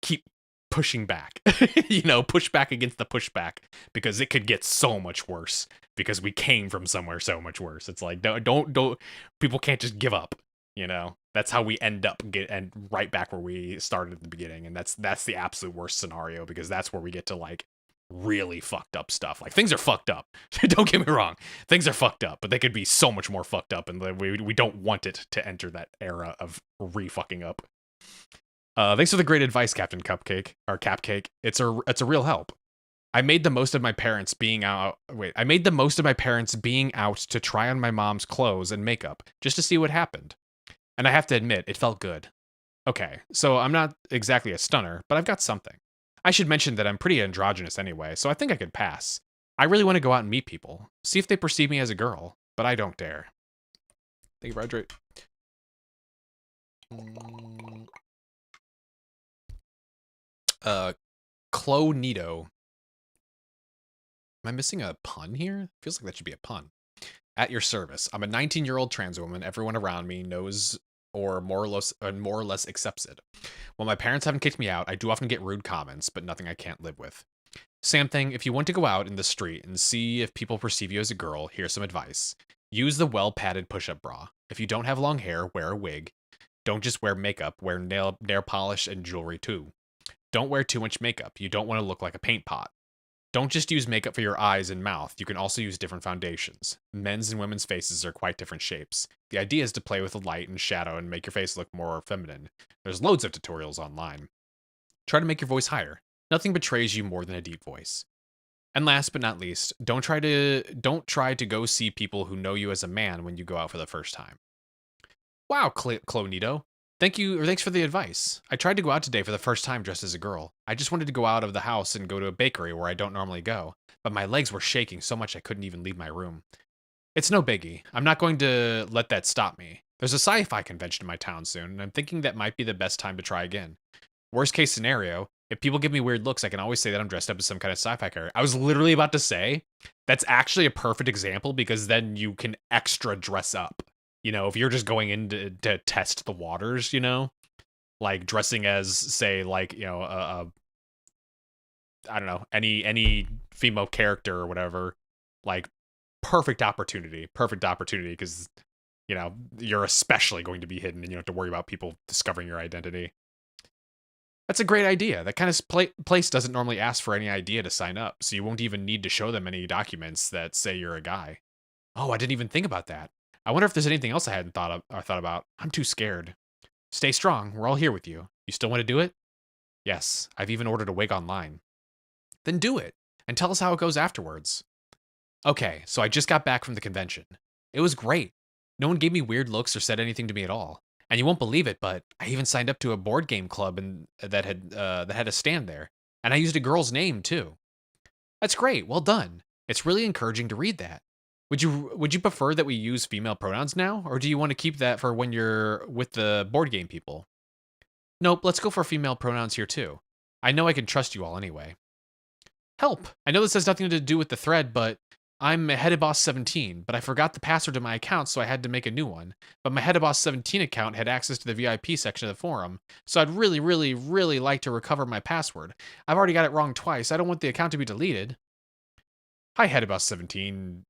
keep pushing back, you know, push back against the pushback, because it could get so much worse because we came from somewhere so much worse. It's like, don't people can't just give up, you know. That's how we end up and right back where we started at the beginning, and that's the absolute worst scenario, because that's where we get to, like, really fucked up stuff. Like, things are fucked up. Don't get me wrong, things are fucked up, but they could be so much more fucked up, and we don't want it to enter that era of re-fucking up. Thanks for the great advice, Captain Cupcake, or Capcake. It's a real help. I made the most of my parents being out to try on my mom's clothes and makeup just to see what happened. And I have to admit, it felt good. Okay, so I'm not exactly a stunner, but I've got something. I should mention that I'm pretty androgynous anyway, so I think I could pass. I really want to go out and meet people, see if they perceive me as a girl, but I don't dare. Thank you, Roger. Clonito. Am I missing a pun here? Feels like that should be a pun. At your service. I'm a 19-year-old trans woman. Everyone around me knows or more or less accepts it. While my parents haven't kicked me out, I do often get rude comments, but nothing I can't live with. Sam thing, if you want to go out in the street and see if people perceive you as a girl, here's some advice. Use the well-padded push-up bra. If you don't have long hair, wear a wig. Don't just wear makeup, wear nail polish and jewelry too. Don't wear too much makeup. You don't want to look like a paint pot. Don't just use makeup for your eyes and mouth. You can also use different foundations. Men's and women's faces are quite different shapes. The idea is to play with the light and shadow and make your face look more feminine. There's loads of tutorials online. Try to make your voice higher. Nothing betrays you more than a deep voice. And last but not least, don't try to go see people who know you as a man when you go out for the first time. Wow, Clonito. Thanks for the advice. I tried to go out today for the first time dressed as a girl. I just wanted to go out of the house and go to a bakery where I don't normally go, but my legs were shaking so much I couldn't even leave my room. It's no biggie. I'm not going to let that stop me. There's a sci-fi convention in my town soon, and I'm thinking that might be the best time to try again. Worst case scenario, if people give me weird looks, I can always say that I'm dressed up as some kind of sci-fi character. I was literally about to say, that's actually a perfect example because then you can extra dress up. You know, if you're just going in to test the waters, you know, like dressing as, say, like, you know, I don't know, any female character or whatever, like, perfect opportunity because, you know, you're especially going to be hidden and you don't have to worry about people discovering your identity. That's a great idea. That kind of place doesn't normally ask for any idea to sign up, so you won't even need to show them any documents that say you're a guy. Oh, I didn't even think about that. I wonder if there's anything else I hadn't thought about. I'm too scared. Stay strong. We're all here with you. You still want to do it? Yes, I've even ordered a wig online. Then do it, and tell us how it goes afterwards. Okay, so I just got back from the convention. It was great. No one gave me weird looks or said anything to me at all. And you won't believe it, but I even signed up to a board game club that had a stand there. And I used a girl's name too. That's great. Well done. It's really encouraging to read that. Would you prefer that we use female pronouns now, or do you want to keep that for when you're with the board game people? Nope, let's go for female pronouns here too. I know I can trust you all anyway. Help! I know this has nothing to do with the thread, but I'm Headed Boss 17, but I forgot the password to my account, so I had to make a new one. But my Headed Boss 17 account had access to the VIP section of the forum, so I'd really, really, really like to recover my password. I've already got it wrong twice. I don't want the account to be deleted. Hi, Headed Boss 17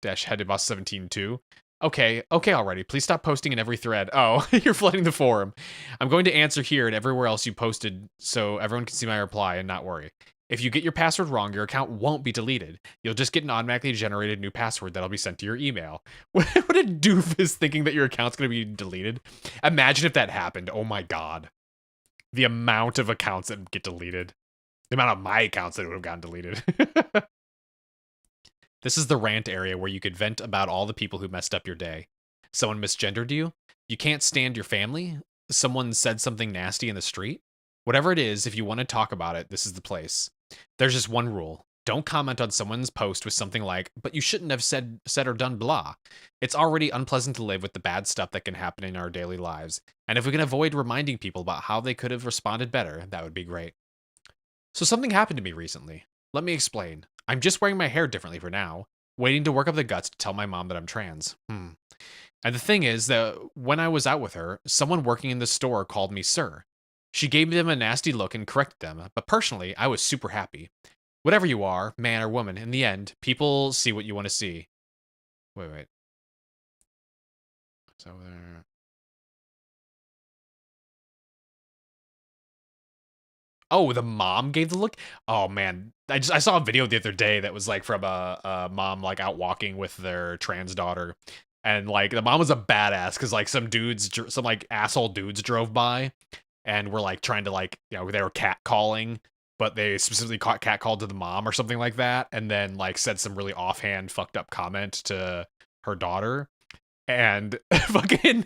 dash Headed Boss 17 too. Okay already. Please stop posting in every thread. Oh, you're flooding the forum. I'm going to answer here and everywhere else you posted so everyone can see my reply and not worry. If you get your password wrong, your account won't be deleted. You'll just get an automatically generated new password that'll be sent to your email. What a doof is thinking that your account's going to be deleted. Imagine if that happened. Oh my god. The amount of accounts that get deleted. The amount of my accounts that would have gotten deleted. This is the rant area where you could vent about all the people who messed up your day. Someone misgendered you? You can't stand your family? Someone said something nasty in the street? Whatever it is, if you want to talk about it, this is the place. There's just one rule. Don't comment on someone's post with something like, but you shouldn't have said or done blah. It's already unpleasant to live with the bad stuff that can happen in our daily lives. And if we can avoid reminding people about how they could have responded better, that would be great. So something happened to me recently. Let me explain. I'm just wearing my hair differently for now, waiting to work up the guts to tell my mom that I'm trans. And the thing is that when I was out with her, someone working in the store called me sir. She gave them a nasty look and corrected them, but personally, I was super happy. Whatever you are, man or woman, in the end, people see what you want to see. Wait. So there. Oh, the mom gave the look? Oh man, I saw a video the other day that was like from a mom like out walking with their trans daughter. And like the mom was a badass because like some like asshole dudes drove by and were like trying to like, you know, they were catcalling, but they specifically catcalled to the mom or something like that, and then like said some really offhand fucked up comment to her daughter. And fucking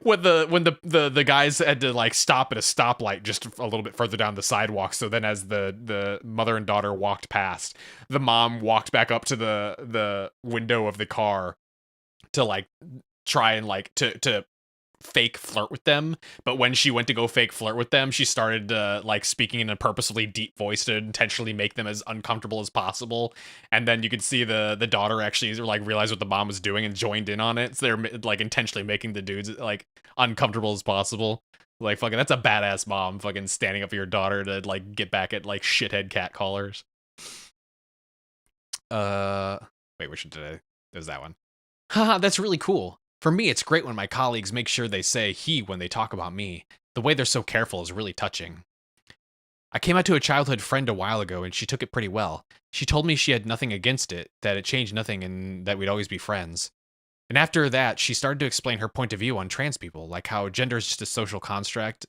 when the guys had to like stop at a stoplight just a little bit further down the sidewalk, so then as the mother and daughter walked past, the mom walked back up to the window of the car to like try and like to fake flirt with them, but when she went to go fake flirt with them, she started like speaking in a purposefully deep voice to intentionally make them as uncomfortable as possible. And then you could see the daughter actually like realize what the mom was doing and joined in on it, so they're like intentionally making the dudes like uncomfortable as possible. Like fucking that's a badass mom fucking standing up for your daughter to like get back at like shithead catcallers. Wait, which one did I? There's that one. Haha, that's really cool. For me, it's great when my colleagues make sure they say he when they talk about me. The way they're so careful is really touching. I came out to a childhood friend a while ago and she took it pretty well. She told me she had nothing against it, that it changed nothing and that we'd always be friends. And after that, she started to explain her point of view on trans people, like how gender is just a social construct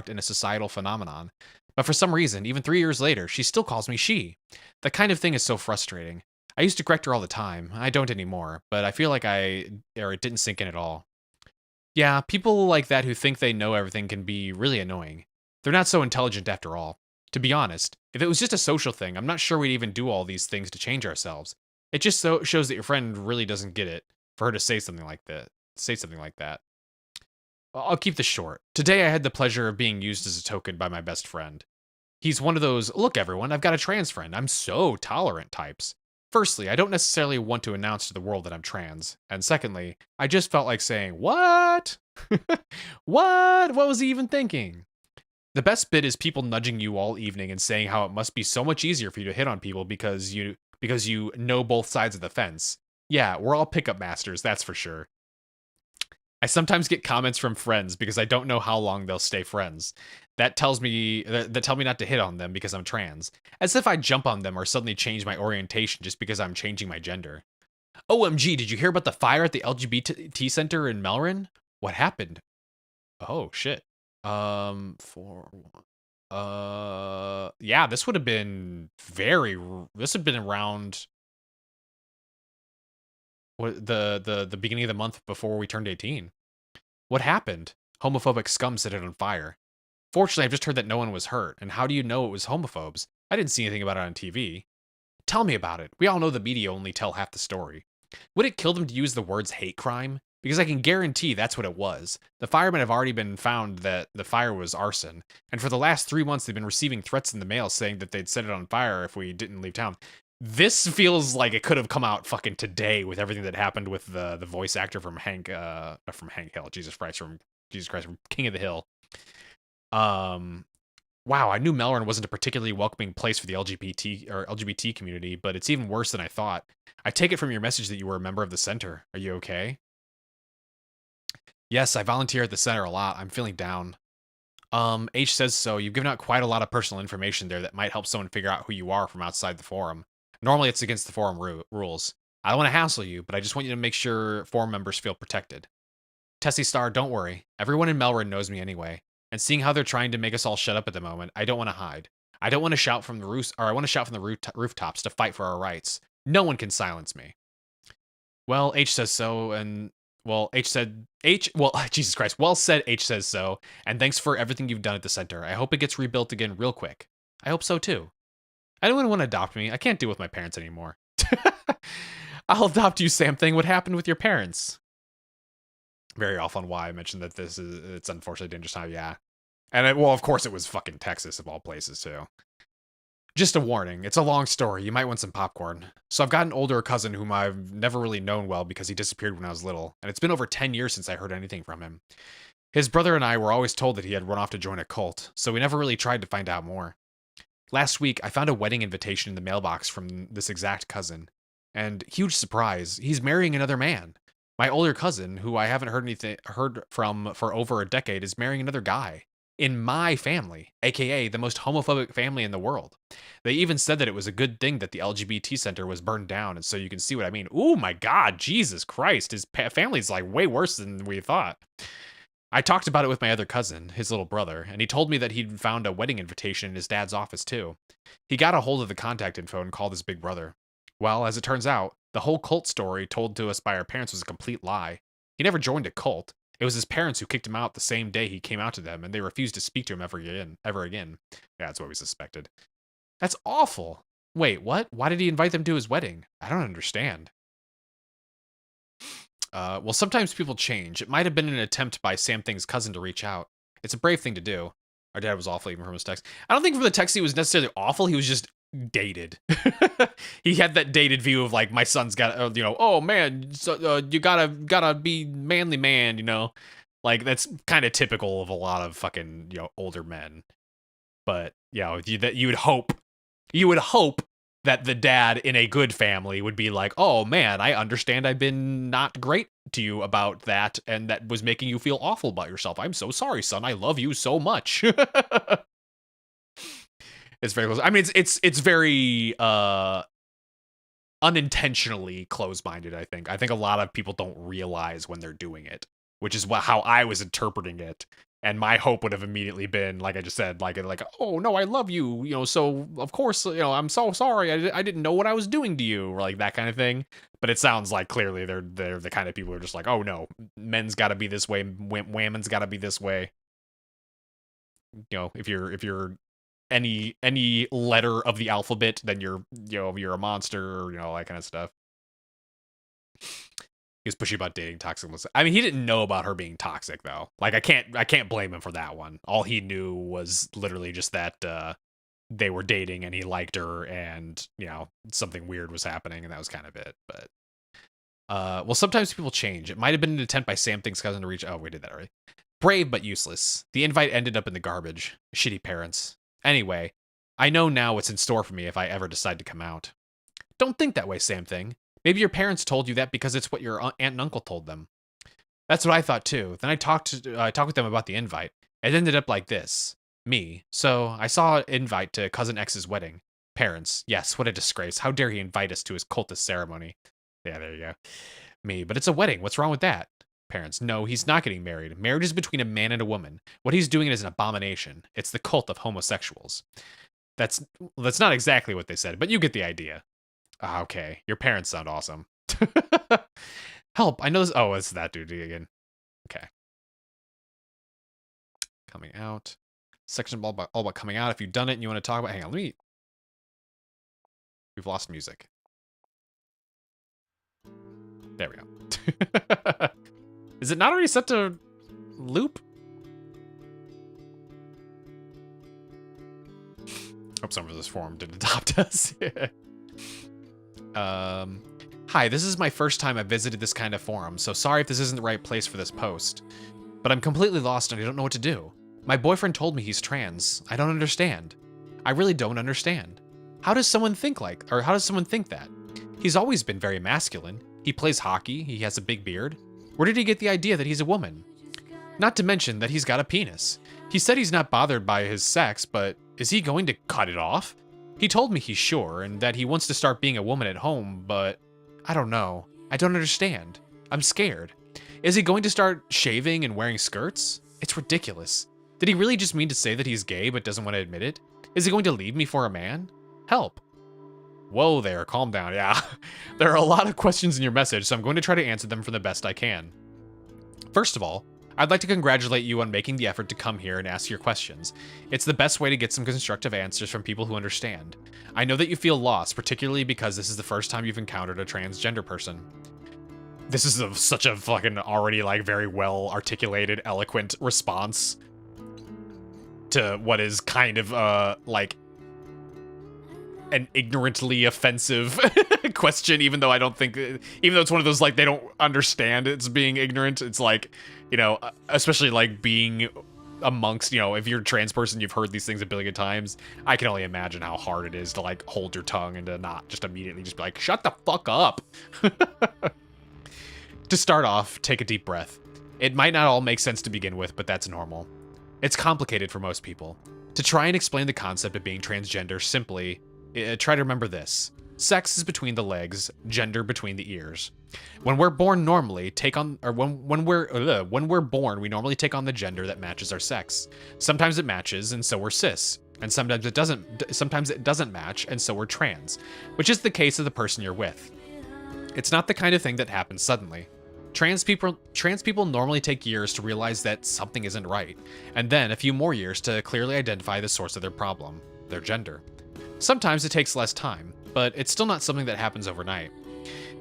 and a societal phenomenon. But for some reason, even 3 years later, she still calls me she. That kind of thing is so frustrating. I used to correct her all the time. I don't anymore, but I feel like it didn't sink in at all. Yeah, people like that who think they know everything can be really annoying. They're not so intelligent after all. To be honest, if it was just a social thing, I'm not sure we'd even do all these things to change ourselves. It just shows that your friend really doesn't get it for her to say something like that. I'll keep this short. Today I had the pleasure of being used as a token by my best friend. He's one of those, look everyone, I've got a trans friend, I'm so tolerant types. Firstly, I don't necessarily want to announce to the world that I'm trans. And secondly, I just felt like saying, what? What? What was he even thinking? The best bit is people nudging you all evening and saying how it must be so much easier for you to hit on people because you know both sides of the fence. Yeah, we're all pickup masters, that's for sure. I sometimes get comments from friends because I don't know how long they'll stay friends. That tell me not to hit on them because I'm trans. As if I jump on them or suddenly change my orientation just because I'm changing my gender. OMG, did you hear about the fire at the LGBT center in Melrin? What happened? Oh shit. Yeah, this would have been this had been around the beginning of the month before we turned 18. What happened? Homophobic scum set it on fire. Fortunately, I've just heard that no one was hurt, and how do you know it was homophobes? I didn't see anything about it on TV. Tell me about it. We all know the media only tell half the story. Would it kill them to use the words hate crime? Because I can guarantee that's what it was. The firemen have already been found that the fire was arson, and for the last 3 months they've been receiving threats in the mail saying that they'd set it on fire if we didn't leave town. This feels like it could have come out fucking today with everything that happened with the voice actor from Hank Hill, Jesus Christ, from King of the Hill. Wow, I knew Melbourne wasn't a particularly welcoming place for the LGBT community, but it's even worse than I thought. I take it from your message that you were a member of the center. Are you okay? Yes, I volunteer at the center a lot. I'm feeling down. H says so. You've given out quite a lot of personal information there that might help someone figure out who you are from outside the forum. Normally, it's against the forum rules. I don't want to hassle you, but I just want you to make sure forum members feel protected. Tessie Star, don't worry. Everyone in Melrin knows me anyway. And seeing how they're trying to make us all shut up at the moment, I don't want to hide. I don't want to shout from the rooftops to fight for our rights. No one can silence me. Well, H says so, and Jesus Christ. Well said, H says so, and thanks for everything you've done at the center. I hope it gets rebuilt again real quick. I hope so too. Anyone want to adopt me? I can't deal with my parents anymore. I'll adopt you, Sam Thing. What happened with your parents? Very off on why I mentioned that it's unfortunately dangerous time, yeah. And of course it was fucking Texas of all places too. Just a warning, it's a long story, you might want some popcorn. So I've got an older cousin whom I've never really known well because he disappeared when I was little, and it's been over 10 years since I heard anything from him. His brother and I were always told that he had run off to join a cult, so we never really tried to find out more. Last week, I found a wedding invitation in the mailbox from this exact cousin. And huge surprise, he's marrying another man. My older cousin, who I haven't heard from for over a decade, is marrying another guy. In my family, aka the most homophobic family in the world. They even said that it was a good thing that the LGBT center was burned down, and so you can see what I mean. Oh my god, Jesus Christ, his family's like way worse than we thought. I talked about it with my other cousin, his little brother, and he told me that he'd found a wedding invitation in his dad's office too. He got a hold of the contact info and called his big brother. Well, as it turns out, the whole cult story told to us by our parents was a complete lie. He never joined a cult. It was his parents who kicked him out the same day he came out to them, and they refused to speak to him ever again. Yeah, that's what we suspected. That's awful. Wait, what? Why did he invite them to his wedding? I don't understand. Well, sometimes people change. It might have been an attempt by Sam Thing's cousin to reach out. It's a brave thing to do. Our dad was awful even from his text. I don't think from the text he was necessarily awful. He was just dated. He had that dated view of like, my son's got, oh man, so, you gotta be manly man, like that's kind of typical of a lot of fucking, older men. But you would hope that the dad in a good family would be like, oh man, I understand I've been not great to you about that, and that was making you feel awful about yourself. I'm so sorry, son. I love you so much. It's very close. I mean, it's very unintentionally close-minded, I think. I think a lot of people don't realize when they're doing it, which is how I was interpreting it. And my hope would have immediately been, like I just said, like, oh no, I love you, so of course, I'm so sorry, I didn't know what I was doing to you, or like that kind of thing. But it sounds like clearly they're the kind of people who are just like, oh no, men's got to be this way, women's got to be this way. If you're any letter of the alphabet, then you're a monster, or all that kind of stuff. He was pushy about dating toxic. I mean, he didn't know about her being toxic though. Like I can't blame him for that one. All he knew was literally just that they were dating and he liked her, and something weird was happening, and that was kind of it. But well, sometimes people change. It might have been an attempt by Sam Thing's cousin to reach. Oh, we did that already. Brave but useless. The invite ended up in the garbage. Shitty parents. Anyway, I know now what's in store for me if I ever decide to come out. Don't think that way, Sam Thing. Maybe your parents told you that because it's what your aunt and uncle told them. That's what I thought too. Then I talked with them about the invite. It ended up like this. Me. So I saw an invite to Cousin X's wedding. Parents. Yes, what a disgrace. How dare he invite us to his cultist ceremony. Yeah, there you go. Me. But it's a wedding. What's wrong with that? Parents. No, he's not getting married. Marriage is between a man and a woman. What he's doing is an abomination. It's the cult of homosexuals. That's not exactly what they said, but you get the idea. Okay, your parents sound awesome. Help, I know this. Oh, it's that dude again. Okay. Coming out. Section all about coming out. If you've done it and you want to talk about... Hang on, we've lost music. There we go. Is it not already set to loop? Hope some of this forum did adopt us. Hi, this is my first time I visited this kind of forum, so sorry if this isn't the right place for this post. But I'm completely lost and I don't know what to do. My boyfriend told me he's trans. I don't understand. I really don't understand. How does someone think that? He's always been very masculine. He plays hockey, he has a big beard. Where did he get the idea that he's a woman? Not to mention that he's got a penis. He said he's not bothered by his sex, but is he going to cut it off? He told me he's sure, and that he wants to start being a woman at home, but I don't know. I don't understand. I'm scared. Is he going to start shaving and wearing skirts? It's ridiculous. Did he really just mean to say that he's gay but doesn't want to admit it? Is he going to leave me for a man? Help. Whoa there, calm down. Yeah, there are a lot of questions in your message, so I'm going to try to answer them for the best I can. First of all, I'd like to congratulate you on making the effort to come here and ask your questions. It's the best way to get some constructive answers from people who understand. I know that you feel lost, particularly because this is the first time you've encountered a transgender person. This is such a fucking already like very well articulated, eloquent response to what is kind of like an ignorantly offensive question, even though it's one of those like they don't understand it's being ignorant. It's like, especially like being amongst, if you're a trans person, you've heard these things a billion times. I can only imagine how hard it is to like hold your tongue and to not just immediately just be like, shut the fuck up. To start off, take a deep breath. It might not all make sense to begin with, but that's normal. It's complicated for most people. To try and explain the concept of being transgender simply, try to remember this. Sex is between the legs, gender between the ears. When we're born, normally when we're born, we normally take on the gender that matches our sex. Sometimes it matches, and so we're cis, and sometimes it doesn't match, and so we're trans, which is the case of the person you're with. It's not the kind of thing that happens suddenly. Trans people normally take years to realize that something isn't right, and then a few more years to clearly identify the source of their problem, their gender. Sometimes it takes less time, but it's still not something that happens overnight.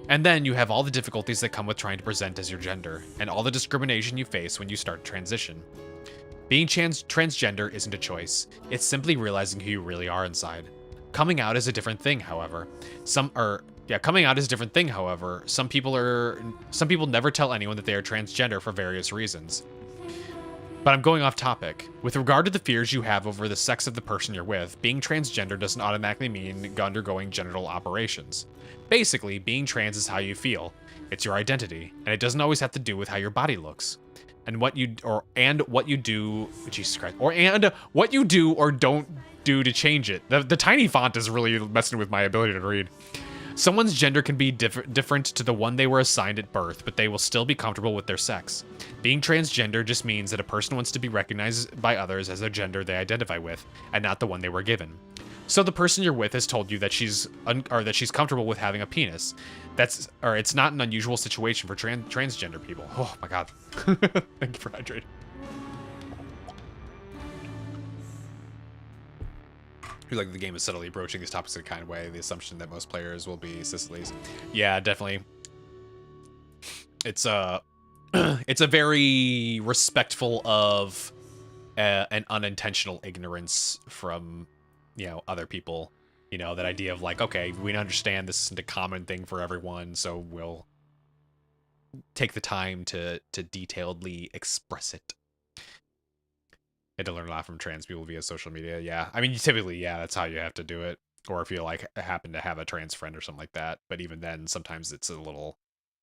And then you have all the difficulties that come with trying to present as your gender, and all the discrimination you face when you start transition. Being transgender isn't a choice, it's simply realizing who you really are inside. Coming out is a different thing, however. Some people never tell anyone that they are transgender for various reasons. But I'm going off topic. With regard to the fears you have over the sex of the person you're with, being transgender doesn't automatically mean undergoing genital operations. Basically, being trans is how you feel. It's your identity, and it doesn't always have to do with how your body looks. and what you do, Jesus Christ, and what you do or don't do to change it. The tiny font is really messing with my ability to read. Someone's gender can be different to the one they were assigned at birth, but they will still be comfortable with their sex. Being transgender just means that a person wants to be recognized by others as a gender they identify with, and not the one they were given. So the person you're with has told you that she's comfortable with having a penis. It's not an unusual situation for transgender people. Oh my god. Thank you for hydrating. I feel like the game is subtly approaching these topics in a kind of way. The assumption that most players will be cislis. Yeah, definitely. It's it's a very respectful of an unintentional ignorance from, you know, other people. You know, that idea of like, okay, we understand this isn't a common thing for everyone, so we'll take the time to detailedly express it. Had to learn a lot from trans people via social media. Yeah, I mean, typically, yeah, that's how you have to do it. Or if you like happen to have a trans friend or something like that. But even then, sometimes it's a little.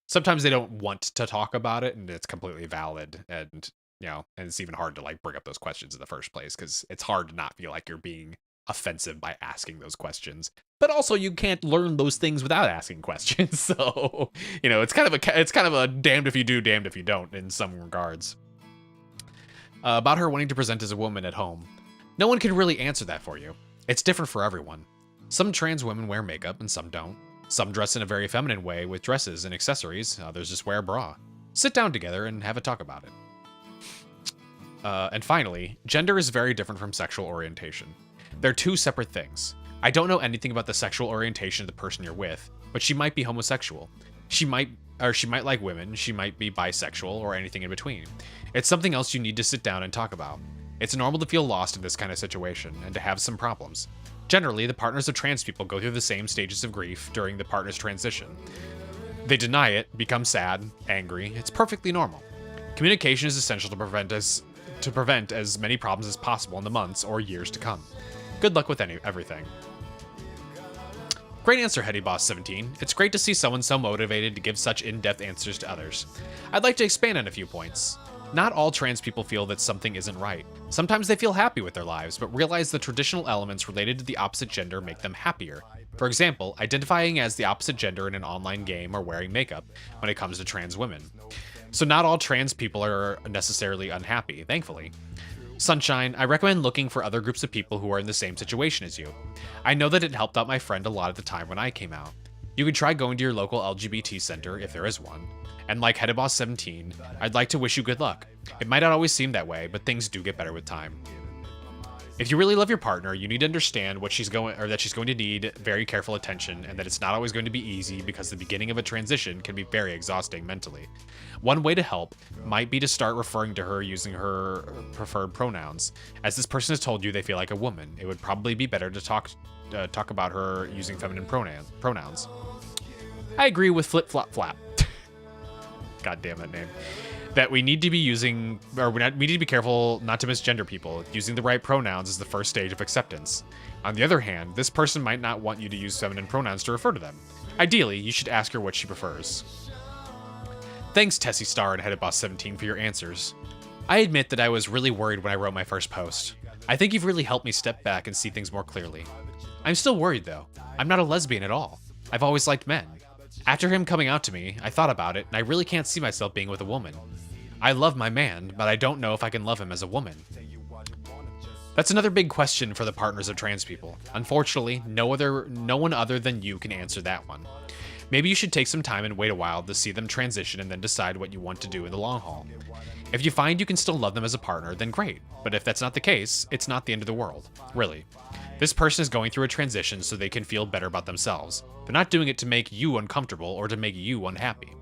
Sometimes they don't want to talk about it, and it's completely valid. And you know, and it's even hard to like bring up those questions in the first place because it's hard to not feel like you're being offensive by asking those questions. But also, you can't learn those things without asking questions. So you know, it's kind of a damned if you do, damned if you don't in some regards. About her wanting to present as a woman at home. No one can really answer that for you. It's different for everyone. Some trans women wear makeup and some don't. Some dress in a very feminine way with dresses and accessories. Others just wear a bra. Sit down together and have a talk about it. And finally, gender is very different from sexual orientation. They're two separate things. I don't know anything about the sexual orientation of the person you're with, but she might be homosexual. She might like women, she might be bisexual, or anything in between. It's something else you need to sit down and talk about. It's normal to feel lost in this kind of situation, and to have some problems. Generally, the partners of trans people go through the same stages of grief during the partner's transition. They deny it, become sad, angry. It's perfectly normal. Communication is essential to prevent as many problems as possible in the months or years to come. Good luck with everything. Great answer, HeadyBoss17. It's great to see someone so motivated to give such in-depth answers to others. I'd like to expand on a few points. Not all trans people feel that something isn't right. Sometimes they feel happy with their lives, but realize the traditional elements related to the opposite gender make them happier. For example, identifying as the opposite gender in an online game or wearing makeup when it comes to trans women. So not all trans people are necessarily unhappy, thankfully. Sunshine, I recommend looking for other groups of people who are in the same situation as you. I know that it helped out my friend a lot at the time when I came out. You can try going to your local LGBT center if there is one. And like HeadyBoss17, I'd like to wish you good luck. It might not always seem that way, but things do get better with time. If you really love your partner, you need to understand that she's going to need very careful attention, and that it's not always going to be easy because the beginning of a transition can be very exhausting mentally. One way to help might be to start referring to her using her preferred pronouns. As this person has told you they feel like a woman, it would probably be better to talk about her using feminine pronouns. I agree with Flip Flop Flap. God damn that name. That we need to be we need to be careful not to misgender people. Using the right pronouns is the first stage of acceptance. On the other hand, this person might not want you to use feminine pronouns to refer to them. Ideally, you should ask her what she prefers. Thanks, Tessie Star and HeadedBoss17 for your answers. I admit that I was really worried when I wrote my first post. I think you've really helped me step back and see things more clearly. I'm still worried though. I'm not a lesbian at all. I've always liked men. After him coming out to me, I thought about it, and I really can't see myself being with a woman. I love my man, but I don't know if I can love him as a woman. That's another big question for the partners of trans people. Unfortunately, no one other than you can answer that one. Maybe you should take some time and wait a while to see them transition and then decide what you want to do in the long haul. If you find you can still love them as a partner, then great. But if that's not the case, it's not the end of the world. Really. This person is going through a transition so they can feel better about themselves. They're not doing it to make you uncomfortable or to make you unhappy.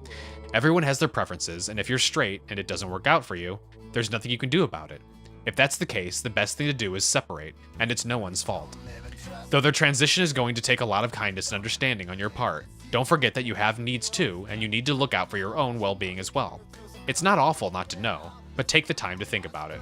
Everyone has their preferences, and if you're straight and it doesn't work out for you, there's nothing you can do about it. If that's the case, the best thing to do is separate, and it's no one's fault. Though their transition is going to take a lot of kindness and understanding on your part, don't forget that you have needs too, and you need to look out for your own well-being as well. It's not awful not to know, but take the time to think about it.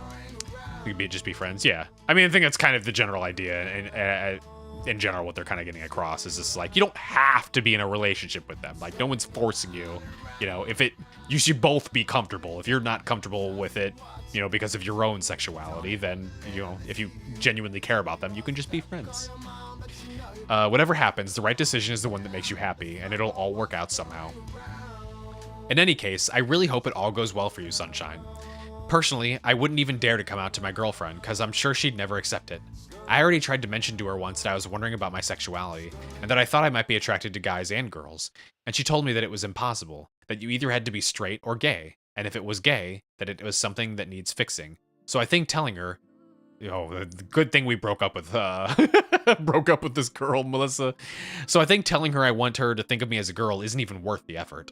We could just be friends, yeah. I mean, I think that's kind of the general idea, and in general what they're kind of getting across is just like, you don't have to be in a relationship with them. Like, no one's forcing you. You know, you should both be comfortable. If you're not comfortable with it, you know, because of your own sexuality, then, you know, if you genuinely care about them, you can just be friends. Whatever happens, the right decision is the one that makes you happy, and it'll all work out somehow. In any case, I really hope it all goes well for you, Sunshine. Personally, I wouldn't even dare to come out to my girlfriend, because I'm sure she'd never accept it. I already tried to mention to her once that I was wondering about my sexuality, and that I thought I might be attracted to guys and girls, and she told me that it was impossible, that you either had to be straight or gay, and if it was gay, that it was something that needs fixing. So I think telling her, you know, the good thing we broke up with this girl, Melissa. So I think telling her I want her to think of me as a girl isn't even worth the effort.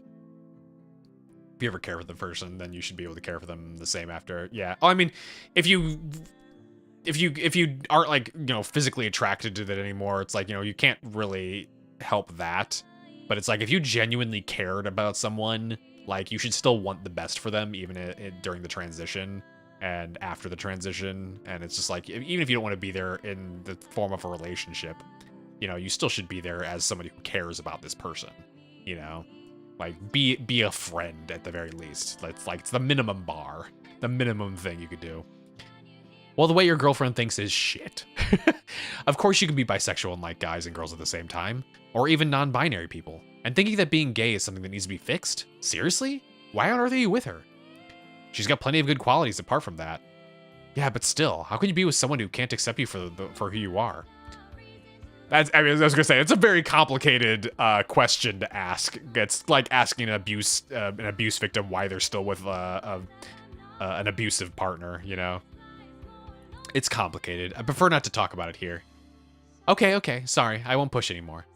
If you ever care for the person, then you should be able to care for them the same after. Yeah. Oh, I mean, if you aren't, like, you know, physically attracted to that anymore, it's like, you know, you can't really help that. But it's like, if you genuinely cared about someone, like, you should still want the best for them, even during the transition and after the transition. And it's just like, even if you don't want to be there in the form of a relationship, you know, you still should be there as somebody who cares about this person, you know? Like, be a friend at the very least. It's the minimum bar, the minimum thing you could do. Well, the way your girlfriend thinks is shit. Of course you can be bisexual and like guys and girls at the same time, or even non-binary people. And thinking that being gay is something that needs to be fixed? Seriously? Why on earth are you with her? She's got plenty of good qualities apart from that. Yeah, but still, how can you be with someone who can't accept you for who you are? I was gonna say, it's a very complicated question to ask. It's like asking an abuse victim why they're still with an abusive partner, you know? It's complicated. I prefer not to talk about it here. Okay, sorry, I won't push anymore.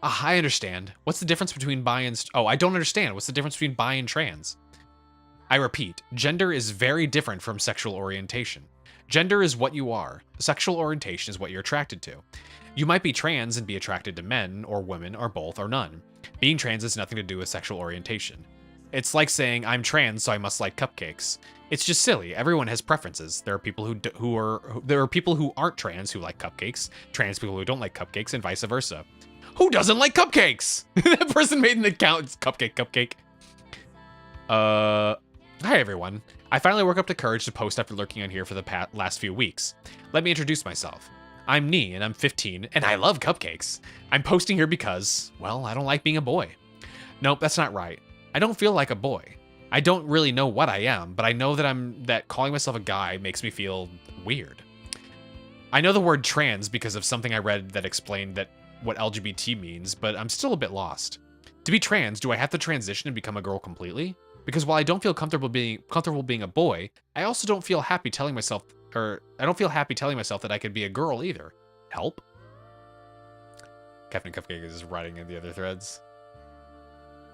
I understand. What's the difference between bi and... Oh, I don't understand. What's the difference between bi and trans? I repeat, gender is very different from sexual orientation. Gender is what you are. Sexual orientation is what you're attracted to. You might be trans and be attracted to men, or women, or both, or none. Being trans has nothing to do with sexual orientation. It's like saying, I'm trans, so I must like cupcakes. It's just silly. Everyone has preferences. There are people there are people who aren't trans who like cupcakes, trans people who don't like cupcakes, and vice versa. Who doesn't like cupcakes? That person made an account. It's cupcake. Hi everyone. I finally woke up to courage to post after lurking on here for the last few weeks. Let me introduce myself. I'm Nee, and I'm 15, and I love cupcakes. I'm posting here because, well, I don't like being a boy. Nope, that's not right. I don't feel like a boy. I don't really know what I am, but I know that calling myself a guy makes me feel weird. I know the word trans because of something I read that explained what LGBT means, but I'm still a bit lost. To be trans, do I have to transition and become a girl completely? Because while I don't feel comfortable being a boy, I also don't feel happy telling myself that I could be a girl either. Help? Captain Cupcake is writing in the other threads.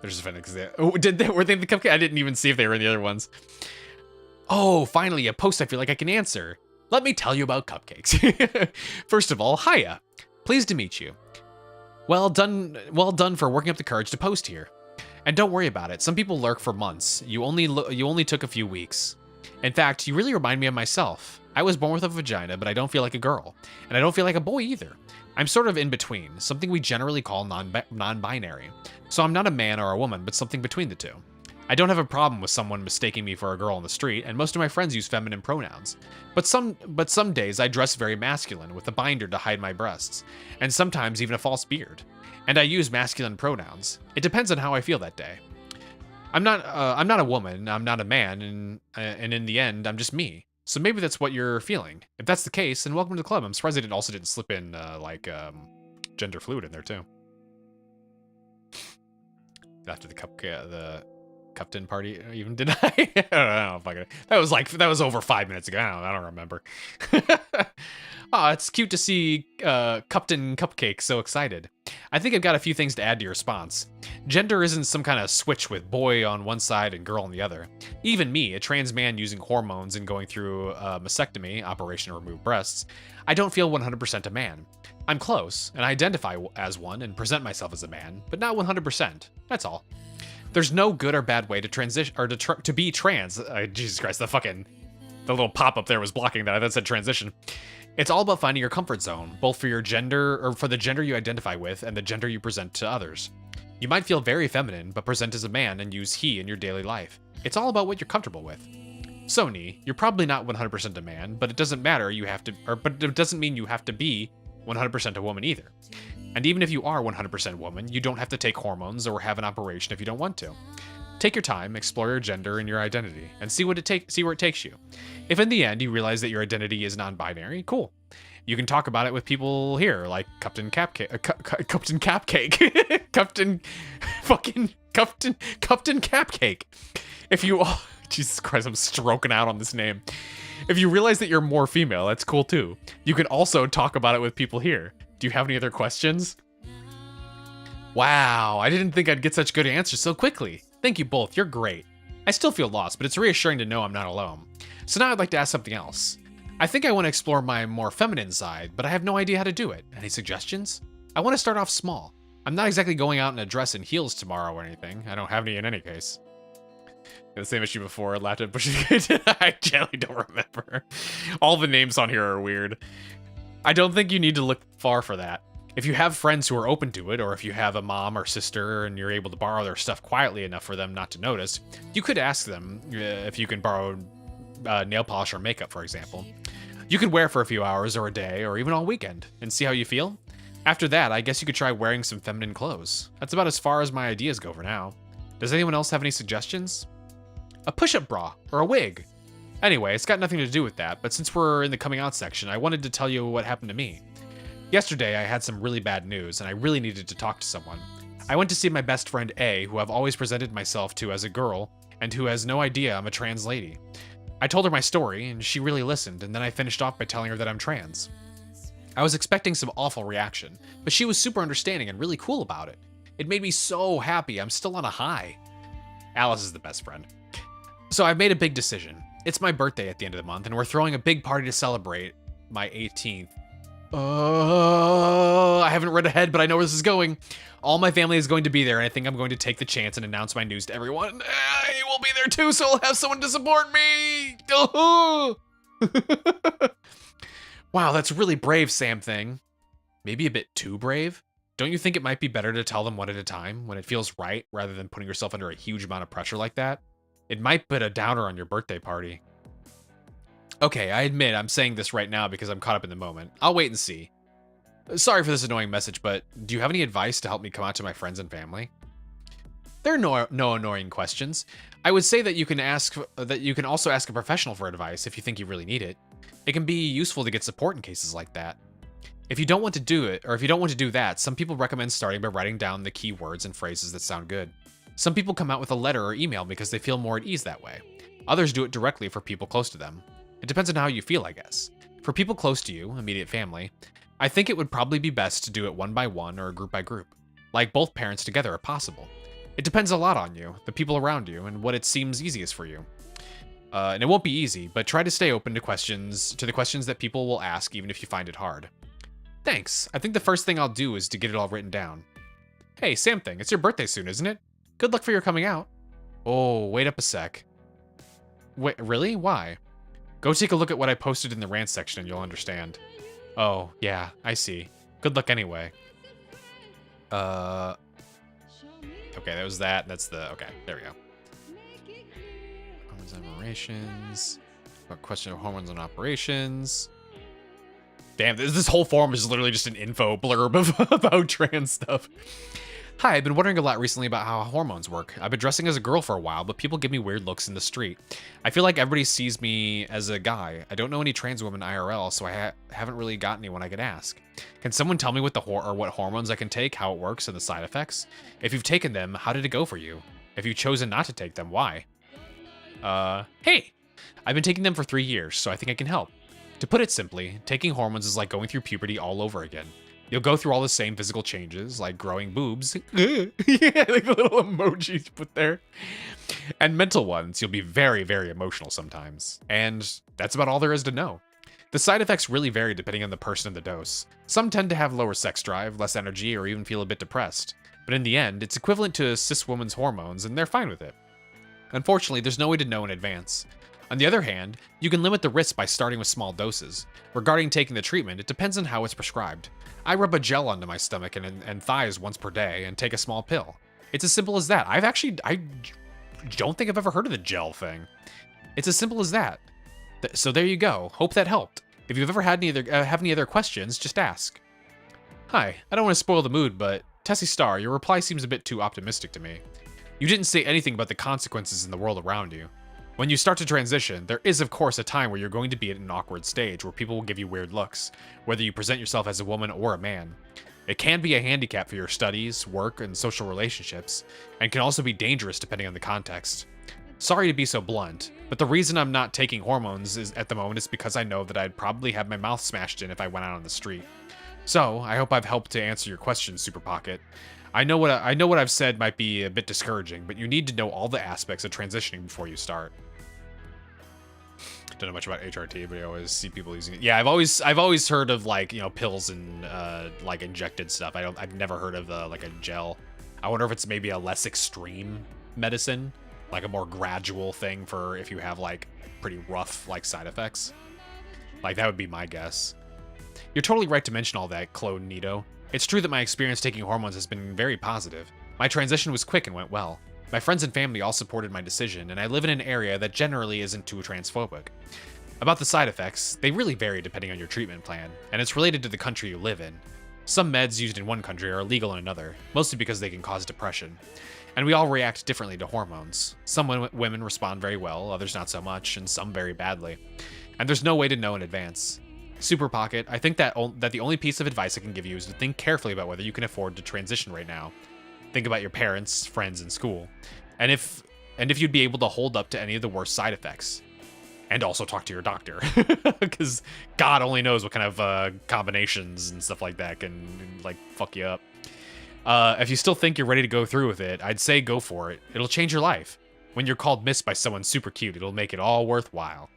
They're just offended because were they the cupcake? I didn't even see if they were in the other ones. Oh, finally, a post I feel like I can answer. Let me tell you about cupcakes. First of all, hiya. Pleased to meet you. Well done for working up the courage to post here. And don't worry about it. Some people lurk for months. You only took a few weeks. In fact, you really remind me of myself. I was born with a vagina, but I don't feel like a girl. And I don't feel like a boy either. I'm sort of in between, something we generally call non-binary. So I'm not a man or a woman, but something between the two. I don't have a problem with someone mistaking me for a girl on the street, and most of my friends use feminine pronouns. But some days I dress very masculine with a binder to hide my breasts, and sometimes even a false beard. And I use masculine pronouns. It depends on how I feel that day. I'm not a woman, I'm not a man, and in the end, I'm just me. So maybe that's what you're feeling. If that's the case, then welcome to the club. I'm surprised they also didn't slip in gender fluid in there too. After the Cupton party, even did I? I don't know. That was over 5 minutes ago. I don't remember. Oh, it's cute to see Cupton Cupcake so excited. I think I've got a few things to add to your response. Gender isn't some kind of switch with boy on one side and girl on the other. Even me, a trans man using hormones and going through a mastectomy, operation to remove breasts, I don't feel 100% a man. I'm close, and I identify as one and present myself as a man, but not 100%. That's all. There's no good or bad way to transition or to be trans. Jesus Christ, the little pop-up there was blocking that. That said transition. It's all about finding your comfort zone, both for your gender or for the gender you identify with and the gender you present to others. You might feel very feminine, but present as a man and use he in your daily life. It's all about what you're comfortable with. Sony, you're probably not 100% a man, but it doesn't matter but it doesn't mean you have to be 100% a woman either. And even if you are 100% woman, you don't have to take hormones or have an operation if you don't want to. Take your time, explore your gender and your identity, and see where it takes you. If in the end you realize that your identity is non-binary, cool. You can talk about it with people here, like Captain Capcake, Captain Capcake. If you, oh, Jesus Christ, I'm stroking out on this name. If you realize that you're more female, that's cool too. You can also talk about it with people here. Do you have any other questions? Wow, I didn't think I'd get such good answers so quickly. Thank you both, you're great. I still feel lost, but it's reassuring to know I'm not alone. So now I'd like to ask something else. I think I want to explore my more feminine side, but I have no idea how to do it. Any suggestions? I want to start off small. I'm not exactly going out in a dress and heels tomorrow or anything. I don't have any in any case. The same issue before, I laughed at Bushy. I generally don't remember. All the names on here are weird. I don't think you need to look far for that. If you have friends who are open to it, or if you have a mom or sister and you're able to borrow their stuff quietly enough for them not to notice, you could ask them if you can borrow nail polish or makeup, for example. You could wear it for a few hours or a day or even all weekend and see how you feel. After that, I guess you could try wearing some feminine clothes. That's about as far as my ideas go for now. Does anyone else have any suggestions? A push-up bra or a wig. Anyway, it's got nothing to do with that, but since we're in the coming out section, I wanted to tell you what happened to me. Yesterday, I had some really bad news, and I really needed to talk to someone. I went to see my best friend A, who I've always presented myself to as a girl, and who has no idea I'm a trans lady. I told her my story, and she really listened, and then I finished off by telling her that I'm trans. I was expecting some awful reaction, but she was super understanding and really cool about it. It made me so happy. I'm still on a high. Alice is the best friend. So I've made a big decision. It's my birthday at the end of the month, and we're throwing a big party to celebrate my 18th. I haven't read ahead, but I know where this is going. All my family is going to be there, and I think I'm going to take the chance and announce my news to everyone. He will be there too, so I'll have someone to support me. Wow, that's really brave, Sam Thing. Maybe a bit too brave? Don't you think it might be better to tell them one at a time when it feels right, rather than putting yourself under a huge amount of pressure like that? It might put a downer on your birthday party. Okay, I admit I'm saying this right now because I'm caught up in the moment. I'll wait and see. Sorry for this annoying message, but do you have any advice to help me come out to my friends and family? There are no annoying questions. I would say that you can also ask a professional for advice if you think you really need it. It can be useful to get support in cases like that. If you don't want to do it, or if you don't want to do that, some people recommend starting by writing down the key words and phrases that sound good. Some people come out with a letter or email because they feel more at ease that way. Others do it directly for people close to them. It depends on how you feel, I guess. For people close to you, immediate family, I think it would probably be best to do it one by one or group by group, like both parents together if possible. It depends a lot on you, the people around you, and what it seems easiest for you. And it won't be easy, but try to stay open to the questions that people will ask even if you find it hard. Thanks. I think the first thing I'll do is to get it all written down. Hey, Sam Thing, it's your birthday soon, isn't it? Good luck for your coming out. Oh, wait up a sec. Wait, really? Why? Go take a look at what I posted in the rant section and you'll understand. Oh, yeah, I see. Good luck anyway. Okay, that was that. That's the... Okay, there we go. Hormones and operations. Question of hormones and operations. Damn, this whole forum is literally just an info blurb about trans stuff. Hi, I've been wondering a lot recently about how hormones work. I've been dressing as a girl for a while, but people give me weird looks in the street. I feel like everybody sees me as a guy. I don't know any trans women IRL, so I haven't really got anyone I could ask. Can someone tell me what what hormones I can take, how it works, and the side effects? If you've taken them, how did it go for you? If you've chosen not to take them, why? Hey! I've been taking them for 3 years, so I think I can help. To put it simply, taking hormones is like going through puberty all over again. You'll go through all the same physical changes, like growing boobs. Yeah, like the little emojis put there. And mental ones. You'll be very, very emotional sometimes. And that's about all there is to know. The side effects really vary depending on the person and the dose. Some tend to have lower sex drive, less energy, or even feel a bit depressed. But in the end, it's equivalent to a cis woman's hormones, and they're fine with it. Unfortunately, there's no way to know in advance. On the other hand, you can limit the risk by starting with small doses. Regarding taking the treatment, it depends on how it's prescribed. I rub a gel onto my stomach and thighs once per day and take a small pill. It's as simple as that. I don't think I've ever heard of the gel thing. It's as simple as that. So there you go. Hope that helped. If you've ever had have any other questions, just ask. Hi, I don't want to spoil the mood, but Tessie Star, your reply seems a bit too optimistic to me. You didn't say anything about the consequences in the world around you. When you start to transition, there is of course a time where you're going to be at an awkward stage where people will give you weird looks, whether you present yourself as a woman or a man. It can be a handicap for your studies, work, and social relationships, and can also be dangerous depending on the context. Sorry to be so blunt, but the reason I'm not taking hormones at the moment is because I know that I'd probably have my mouth smashed in if I went out on the street. So, I hope I've helped to answer your question, Super Pocket. I know what I've said might be a bit discouraging, but you need to know all the aspects of transitioning before you start. Don't know much about HRT, but I always see people using it. Yeah, I've always heard of like, you know, pills and like injected stuff. I've never heard of like a gel. I wonder if it's maybe a less extreme medicine, like a more gradual thing for if you have like pretty rough like side effects. Like that would be my guess. You're totally right to mention all that, Clone Nito. It's true that my experience taking hormones has been very positive. My transition was quick and went well. My friends and family all supported my decision, and I live in an area that generally isn't too transphobic. About the side effects, they really vary depending on your treatment plan, and it's related to the country you live in. Some meds used in one country are illegal in another, mostly because they can cause depression. And we all react differently to hormones. Some women respond very well, others not so much, and some very badly. And there's no way to know in advance. Super Pocket, I think that the only piece of advice I can give you is to think carefully about whether you can afford to transition right now. Think about your parents, friends, and school, and if you'd be able to hold up to any of the worst side effects. And also talk to your doctor, because God only knows what kind of combinations and stuff like that can like fuck you up. If you still think you're ready to go through with it, I'd say go for it. It'll change your life. When you're called Miss by someone super cute, it'll make it all worthwhile.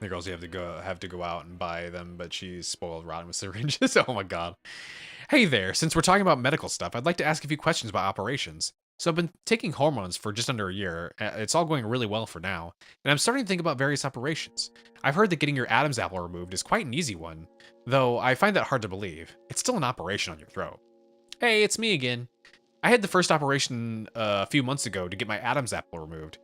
The girls you have to go out and buy them, but she's spoiled rotten with syringes. Oh my God. Hey there, since we're talking about medical stuff, I'd like to ask a few questions about operations. So I've been taking hormones for just under a year. It's all going really well for now, and I'm starting to think about various operations. I've heard that getting your Adam's apple removed is quite an easy one, though I find that hard to believe. It's still an operation on your throat. Hey, it's me again. I had the first operation a few months ago to get my Adam's apple removed.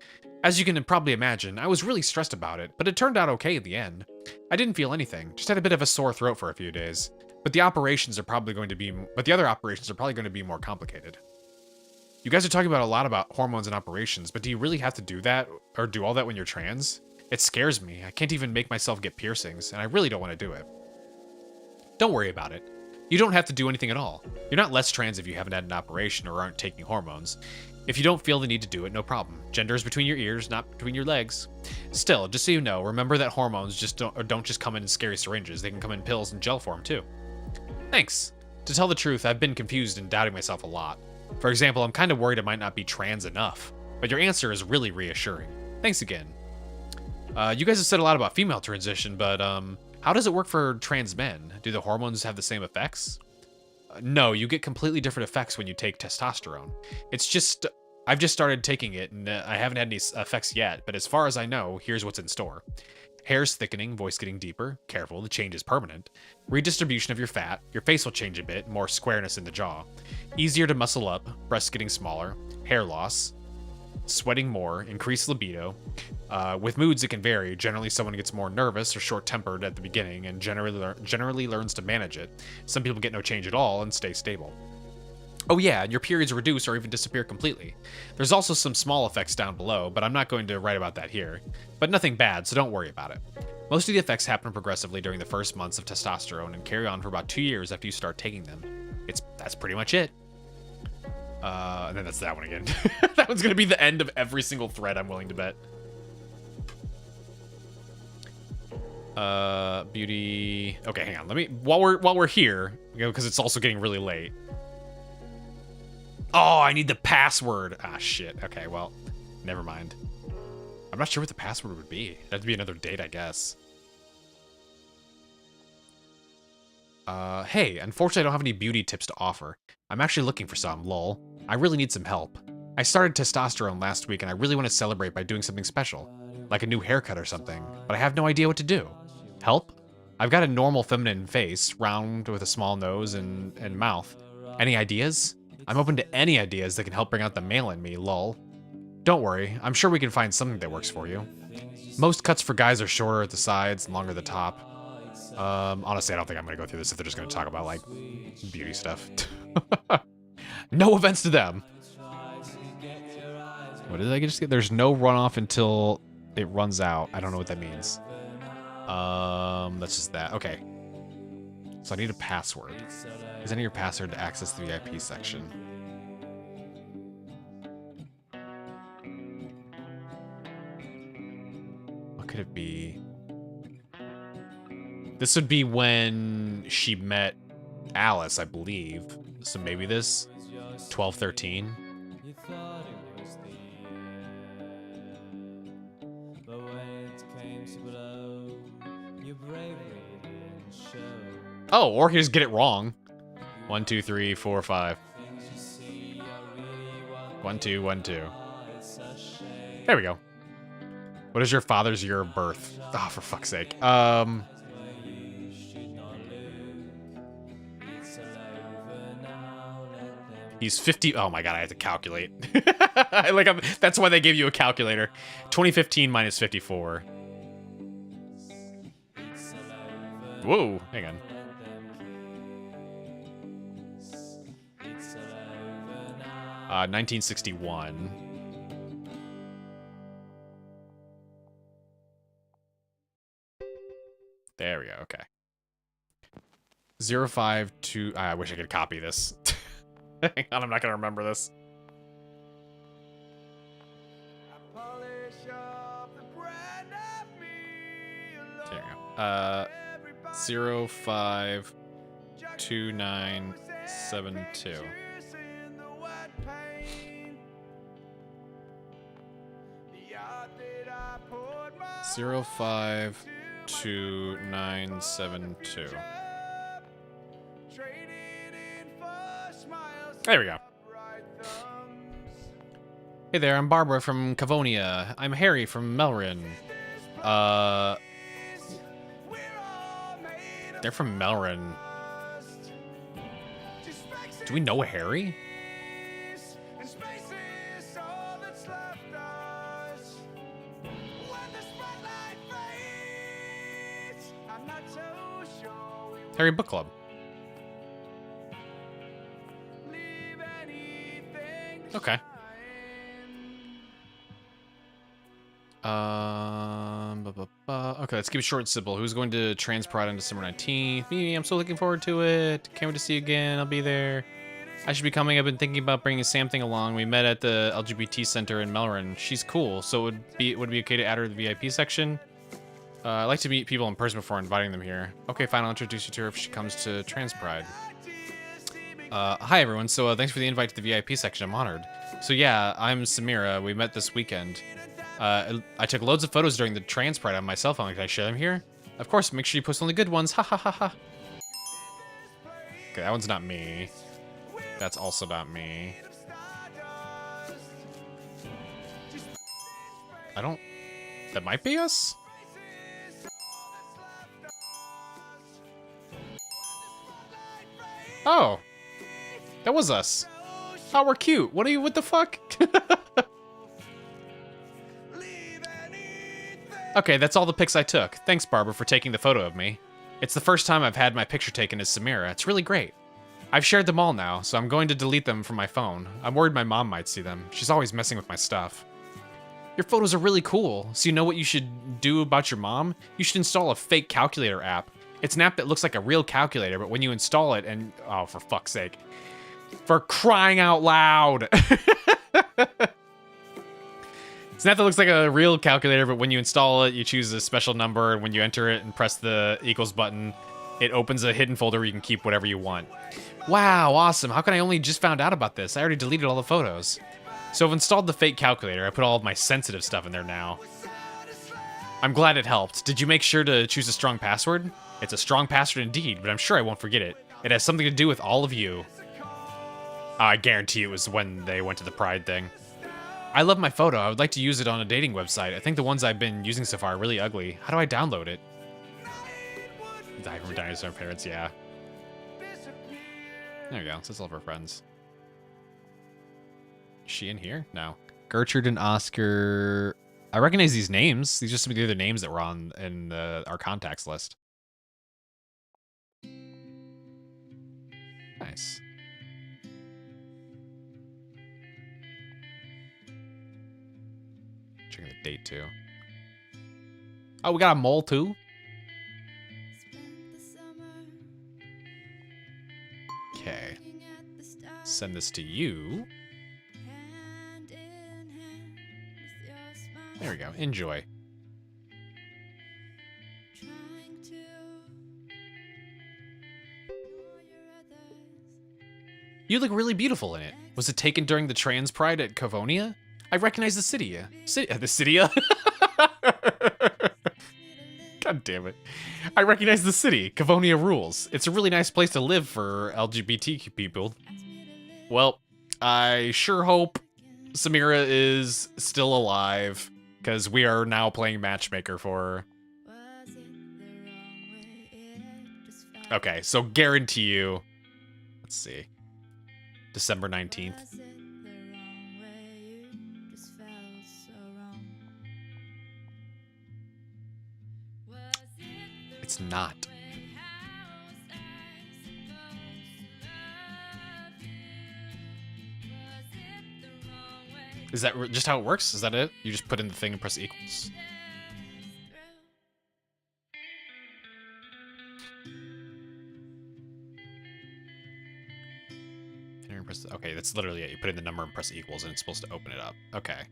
As you can probably imagine, I was really stressed about it, but it turned out okay in the end. I didn't feel anything, just had a bit of a sore throat for a few days. But the other operations are probably going to be more complicated. You guys are talking about a lot about hormones and operations, but do you really have to do that or do all that when you're trans? It scares me. I can't even make myself get piercings, and I really don't want to do it. Don't worry about it. You don't have to do anything at all. You're not less trans if you haven't had an operation or aren't taking hormones. If you don't feel the need to do it, no problem. Gender is between your ears, not between your legs. Still, just so you know, remember that hormones just don't just come in scary syringes. They can come in pills and gel form too. Thanks. To tell the truth, I've been confused and doubting myself a lot. For example, I'm kind of worried I might not be trans enough, but your answer is really reassuring. Thanks again. You guys have said a lot about female transition, but how does it work for trans men? Do the hormones have the same effects? No, you get completely different effects when you take testosterone. I've just started taking it, and I haven't had any effects yet, but as far as I know, here's what's in store. Hair's thickening, voice getting deeper. Careful, the change is permanent. Redistribution of your fat. Your face will change a bit, more squareness in the jaw. Easier to muscle up, breasts getting smaller. Hair loss. Sweating more, increased libido. With moods, it can vary. Generally, someone gets more nervous or short-tempered at the beginning and generally learns to manage it. Some people get no change at all and stay stable. Oh yeah, and your periods reduce or even disappear completely. There's also some small effects down below, but I'm not going to write about that here. But nothing bad, so don't worry about it. Most of the effects happen progressively during the first months of testosterone and carry on for about 2 years after you start taking them. That's pretty much it. And then that's that one again. That one's gonna be the end of every single thread, I'm willing to bet. Beauty. Okay, hang on. Let me while we're here, because it's also getting really late. Oh, I need the password. Ah, shit. Okay, well, never mind. I'm not sure what the password would be. That'd be another date, I guess. Hey, unfortunately I don't have any beauty tips to offer. I'm actually looking for some, lol. I really need some help. I started testosterone last week and I really want to celebrate by doing something special. like a new haircut or something, but I have no idea what to do. Help? I've got a normal feminine face, round with a small nose and mouth. Any ideas? I'm open to any ideas that can help bring out the male in me, lol. Don't worry, I'm sure we can find something that works for you. Most cuts for guys are shorter at the sides and longer at the top. Honestly, I don't think I'm gonna go through this if they're just gonna talk about, like, beauty stuff. No offense to them. What did I just get? There's no runoff until it runs out. I don't know what that means. That's just that. Okay. So I need a password. Is any your password to access the VIP section? What could it be? This would be when she met Alice, I believe. So maybe this? 1213? Oh, or he just get it wrong. 1, 2, 3, 4, 5. 1, 2, 1, 2. There we go. What is your father's year of birth? Oh, for fuck's sake. He's 50. Oh my god, I have to calculate. That's why they gave you a calculator. 2015 minus 54. Whoa, hang on. Uh, 1961. There we go, okay. 052. I wish I could copy this. Hang on, I'm not gonna remember this. There we go. 052972. Zero 52972. There we go. Hey there, I'm Barbara from Cavonia. I'm Harry from Melrin. They're from Melrin. Do we know Harry? Harry Book Club. Okay. Okay, let's keep it short and simple. Who's going to Transpride on December 19th? Me, I'm so looking forward to it. Can't wait to see you again. I'll be there. I should be coming. I've been thinking about bringing Sam thing along. We met at the LGBT center in Melrin. She's cool, so would it be okay to add her to the VIP section? I like to meet people in person before inviting them here. Okay, fine, I'll introduce you to her if she comes to Transpride. Hi everyone, so thanks for the invite to the VIP section, I'm honored. So yeah, I'm Samira, we met this weekend. I took loads of photos during the Transpride on my cell phone, can I share them here? Of course, make sure you post only good ones, ha ha ha ha. Okay, that one's not me. That's also not me. That might be us? Oh, that was us. Oh, we're cute. What the fuck? Okay, that's all the pics I took. Thanks, Barbara, for taking the photo of me. It's the first time I've had my picture taken as Samira. It's really great. I've shared them all now, so I'm going to delete them from my phone. I'm worried my mom might see them. She's always messing with my stuff. Your photos are really cool. So you know what you should do about your mom? You should install a fake calculator app. It's an app that looks like a real calculator, but when you install it and... Oh, for fuck's sake. For crying out loud! It's an app that looks like a real calculator, but when you install it, you choose a special number, and when you enter it and press the equals button, it opens a hidden folder where you can keep whatever you want. Wow, awesome. How can I only just found out about this? I already deleted all the photos. So I've installed the fake calculator. I put all of my sensitive stuff in there now. I'm glad it helped. Did you make sure to choose a strong password? It's a strong password indeed, but I'm sure I won't forget it. It has something to do with all of you. I guarantee it was when they went to the Pride thing. I love my photo. I would like to use it on a dating website. I think the ones I've been using so far are really ugly. How do I download it? Die from dinosaur parents, yeah. There we go. Says all of our friends. Is she in here? No. Gertrude and Oscar. I recognize these names. These are just some of the other names that were on in our contacts list. Nice. Checking the date too. Oh, we got a mole too? Okay. Send this to you. There we go. Enjoy. You look really beautiful in it. Was it taken during the trans pride at Cavonia? I recognize the city. The city. God damn it. I recognize the city. Cavonia rules. It's a really nice place to live for LGBTQ people. Well, I sure hope Samira is still alive, because we are now playing matchmaker for her. Okay, so guarantee you. Let's see. December 19th. It's not. Is that just how it works? Is that it? You just put in the thing and press equals? Okay, that's literally it. You put in the number and press equals and it's supposed to open it up. Okay.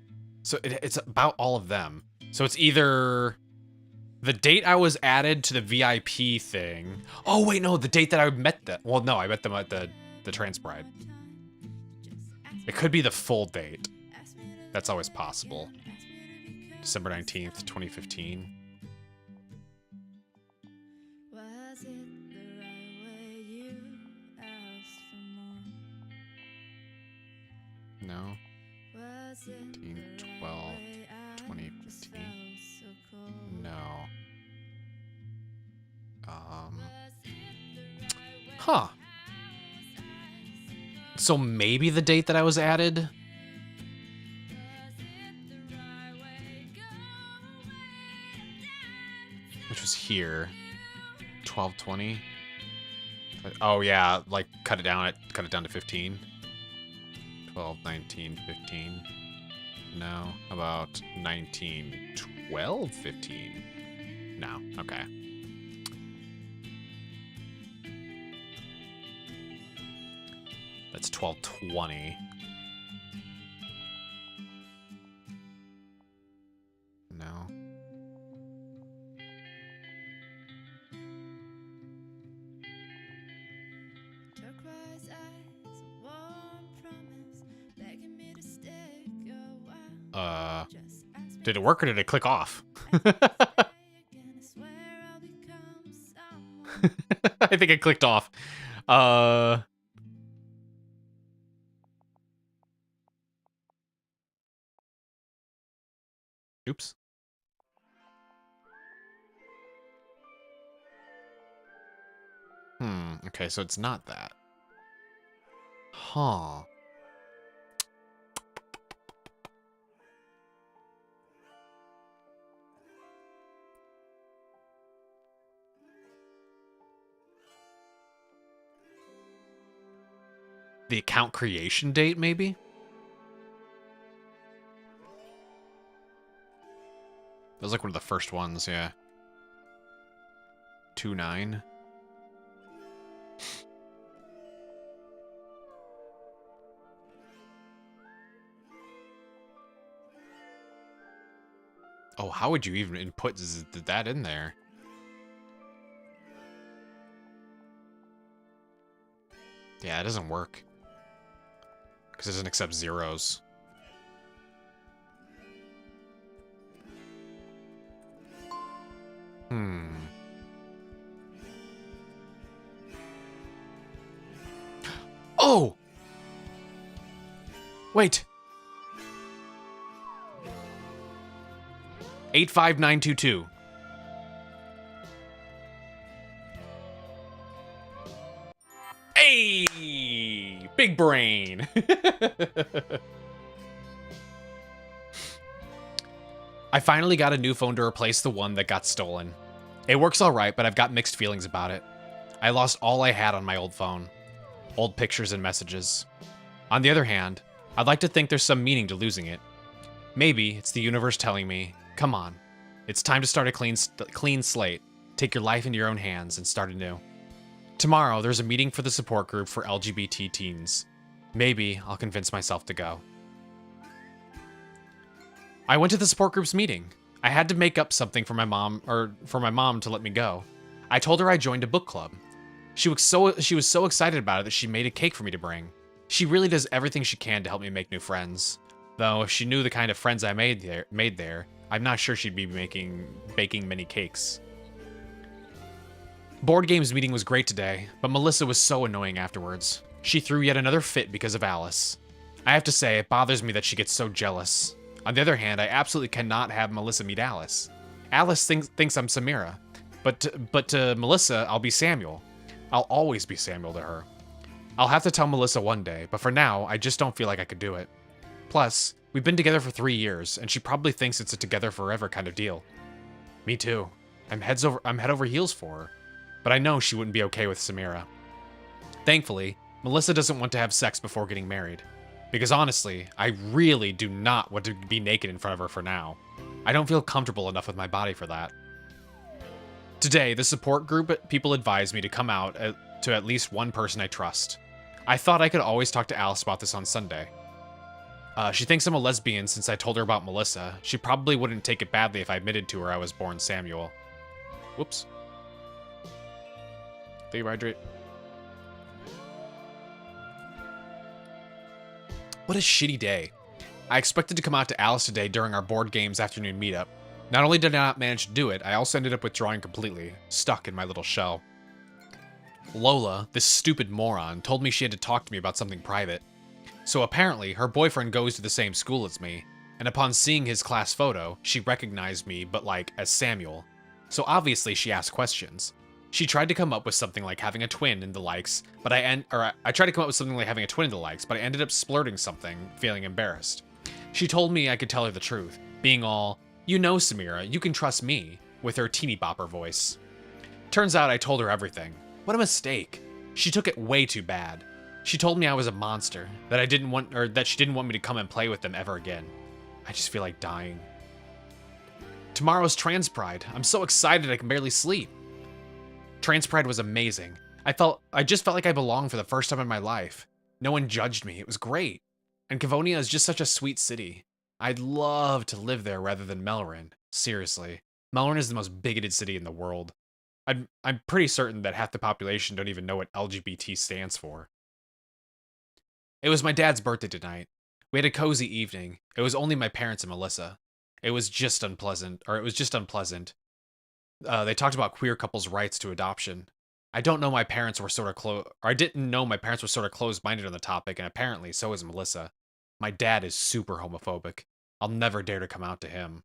So it's about all of them. So it's either the date I was added to the VIP thing. Oh, wait, no, the date that I met them. Well, no, I met them at the trans bride. It could be the full date. That's always possible. December 19th, 2015. No. 15, 12, 2015. No. Huh. So maybe the date that I was added? Which was here. 1220. Oh yeah, like cut it down to 15. 12, 19, 15. No, about 19, 12, 15. No, okay. That's 1220. No. Did it work or did it click off? I think it clicked off. Oops. Okay, so it's not that. Huh. The account creation date, maybe? That was like one of the first ones, yeah. 2-9. Oh, how would you even input that in there? Yeah, it doesn't work. Because it doesn't accept zeros. Oh! Wait. 85922. Hey! Big brain! I finally got a new phone to replace the one that got stolen. It works alright, but I've got mixed feelings about it. I lost all I had on my old phone. Old pictures and messages. On the other hand, I'd like to think there's some meaning to losing it. Maybe it's the universe telling me, come on, it's time to start a clean slate, take your life into your own hands, and start anew. Tomorrow, there's a meeting for the support group for LGBT teens. Maybe I'll convince myself to go. I went to the support group's meeting. I had to make up something for my mom to let me go. I told her I joined a book club. She was so excited about it that she made a cake for me to bring. She really does everything she can to help me make new friends. Though if she knew the kind of friends I made there, I'm not sure she'd be baking many cakes. Board games meeting was great today, but Melissa was so annoying afterwards. She threw yet another fit because of Alice. I have to say, it bothers me that she gets so jealous. On the other hand, I absolutely cannot have Melissa meet Alice. Alice thinks I'm Samira, but to Melissa, I'll be Samuel. I'll always be Samuel to her. I'll have to tell Melissa one day, but for now, I just don't feel like I could do it. Plus, we've been together for 3 years, and she probably thinks it's a together forever kind of deal. Me too. I'm head over heels for her, but I know she wouldn't be okay with Samira. Thankfully, Melissa doesn't want to have sex before getting married. Because honestly, I really do not want to be naked in front of her for now. I don't feel comfortable enough with my body for that. Today, the support group people advised me to come out to at least one person I trust. I thought I could always talk to Alice about this on Sunday. She thinks I'm a lesbian since I told her about Melissa. She probably wouldn't take it badly if I admitted to her I was born Samuel. Whoops. Dehydrate. What a shitty day. I expected to come out to Alice today during our board games afternoon meetup. Not only did I not manage to do it, I also ended up withdrawing completely, stuck in my little shell. Lola, this stupid moron, told me she had to talk to me about something private. So apparently, her boyfriend goes to the same school as me, and upon seeing his class photo, she recognized me, but like, as Samuel. So obviously she asked questions. She tried to come up with something like having a twin and the likes, but I tried to come up with something like having a twin and the likes, but I ended up splurting something, feeling embarrassed. She told me I could tell her the truth, being all, "You know, Samira, you can trust me," with her teeny bopper voice. Turns out I told her everything. What a mistake. She took it way too bad. She told me I was a monster, that she didn't want me to come and play with them ever again. I just feel like dying. Tomorrow's Trans Pride. I'm so excited I can barely sleep. Trans Pride was amazing. I just felt like I belonged for the first time in my life. No one judged me. It was great. And Cavonia is just such a sweet city. I'd love to live there rather than Melrin. Seriously. Melrin is the most bigoted city in the world. I'm pretty certain that half the population don't even know what LGBT stands for. It was my dad's birthday tonight. We had a cozy evening. It was only my parents and Melissa. It was just unpleasant. They talked about queer couples' rights to adoption. I didn't know my parents were sort of closed-minded on the topic, and apparently so is Melissa. My dad is super homophobic. I'll never dare to come out to him.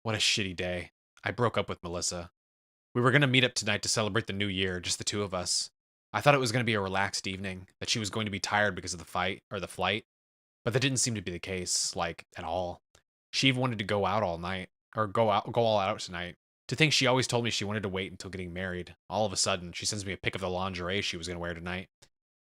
What a shitty day. I broke up with Melissa. We were going to meet up tonight to celebrate the new year, just the two of us. I thought it was going to be a relaxed evening, that she was going to be tired because of the flight, but that didn't seem to be the case, like, at all. She even wanted to go out all night, or go all out tonight. To think she always told me she wanted to wait until getting married. All of a sudden, she sends me a pic of the lingerie she was going to wear tonight.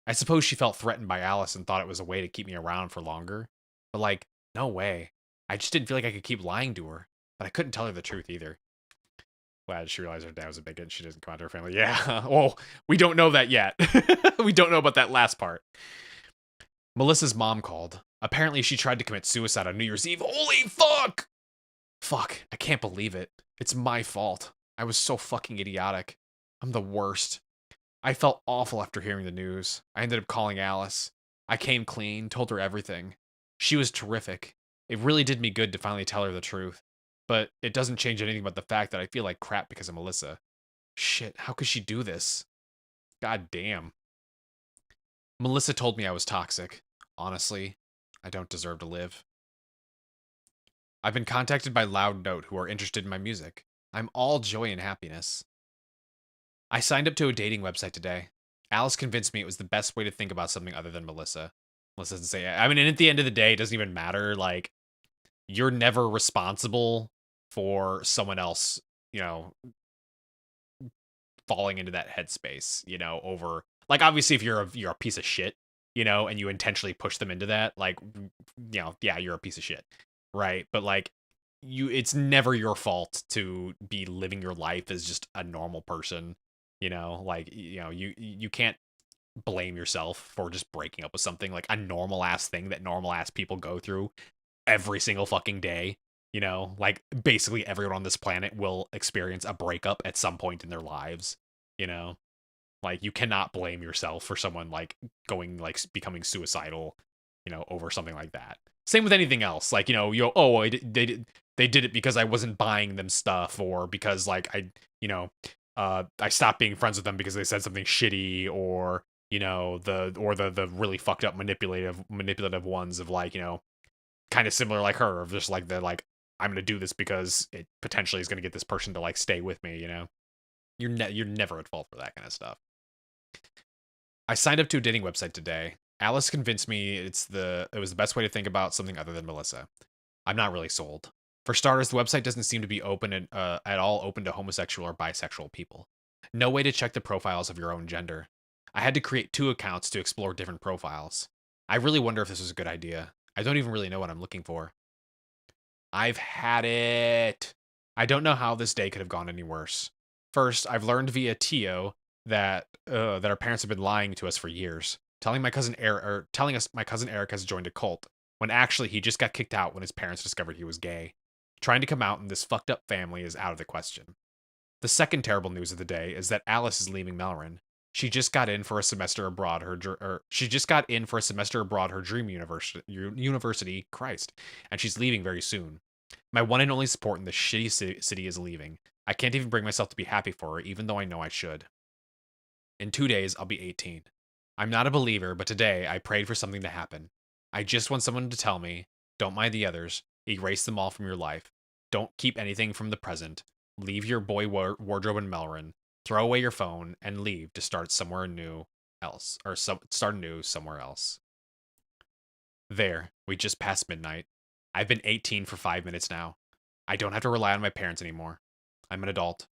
I suppose she felt threatened by Alice and thought it was a way to keep me around for longer. But like, no way. I just didn't feel like I could keep lying to her. But I couldn't tell her the truth either. Glad she realized her dad was a bigot and she doesn't come out to her family. Yeah, well, we don't know that yet. We don't know about that last part. Melissa's mom called. Apparently she tried to commit suicide on New Year's Eve. Holy fuck! Fuck, I can't believe it. It's my fault. I was so fucking idiotic. I'm the worst. I felt awful after hearing the news. I ended up calling Alice. I came clean, told her everything. She was terrific. It really did me good to finally tell her the truth. But it doesn't change anything about the fact that I feel like crap because of Melissa. Shit, how could she do this? God damn. Melissa told me I was toxic. Honestly, I don't deserve to live. I've been contacted by Loud Note who are interested in my music. I'm all joy and happiness. I signed up to a dating website today. Alice convinced me it was the best way to think about something other than Melissa. Melissa doesn't say, I mean, and at the end of the day, it doesn't even matter. Like, you're never responsible for someone else, you know, falling into that headspace, you know, over like obviously if you're a piece of shit, you know, and you intentionally push them into that, like you know, yeah, you're a piece of shit. Right? But like it's never your fault to be living your life as just a normal person, you know, like you know, you can't blame yourself for just breaking up with something like a normal ass thing that normal ass people go through every single fucking day. You know, like basically everyone on this planet will experience a breakup at some point in their lives. You know, like you cannot blame yourself for someone like going like becoming suicidal, you know, over something like that. Same with anything else. Like, you know, they did it because I wasn't buying them stuff or because like I stopped being friends with them because they said something shitty or you know the really fucked up manipulative ones of like you know kind of similar like her of just like the like I'm gonna do this because it potentially is gonna get this person to like stay with me. You know, you're never at fault for that kind of stuff. I signed up to a dating website today. Alice convinced me it was the best way to think about something other than Melissa. I'm not really sold. For starters, the website doesn't seem to be at all open to homosexual or bisexual people. No way to check the profiles of your own gender. I had to create 2 accounts to explore different profiles. I really wonder if this was a good idea. I don't even really know what I'm looking for. I've had it. I don't know how this day could have gone any worse. First, I've learned via Tio that our parents have been lying to us for years, telling us my cousin Eric has joined a cult when actually he just got kicked out when his parents discovered he was gay. Trying to come out in this fucked up family is out of the question. The second terrible news of the day is that Alice is leaving Melrin. She just got in for a semester abroad. She just got in for a semester abroad. Her dream university, Christ, and she's leaving very soon. My one and only support in this shitty city is leaving. I can't even bring myself to be happy for her, even though I know I should. In 2 days, I'll be 18. I'm not a believer, but today I prayed for something to happen. I just want someone to tell me, don't mind the others, erase them all from your life. Don't keep anything from the present. Leave your boy wardrobe in Melrin. Throw away your phone and leave to start somewhere new else, or start new somewhere else. There, we just passed midnight. I've been 18 for 5 minutes now. I don't have to rely on my parents anymore. I'm an adult.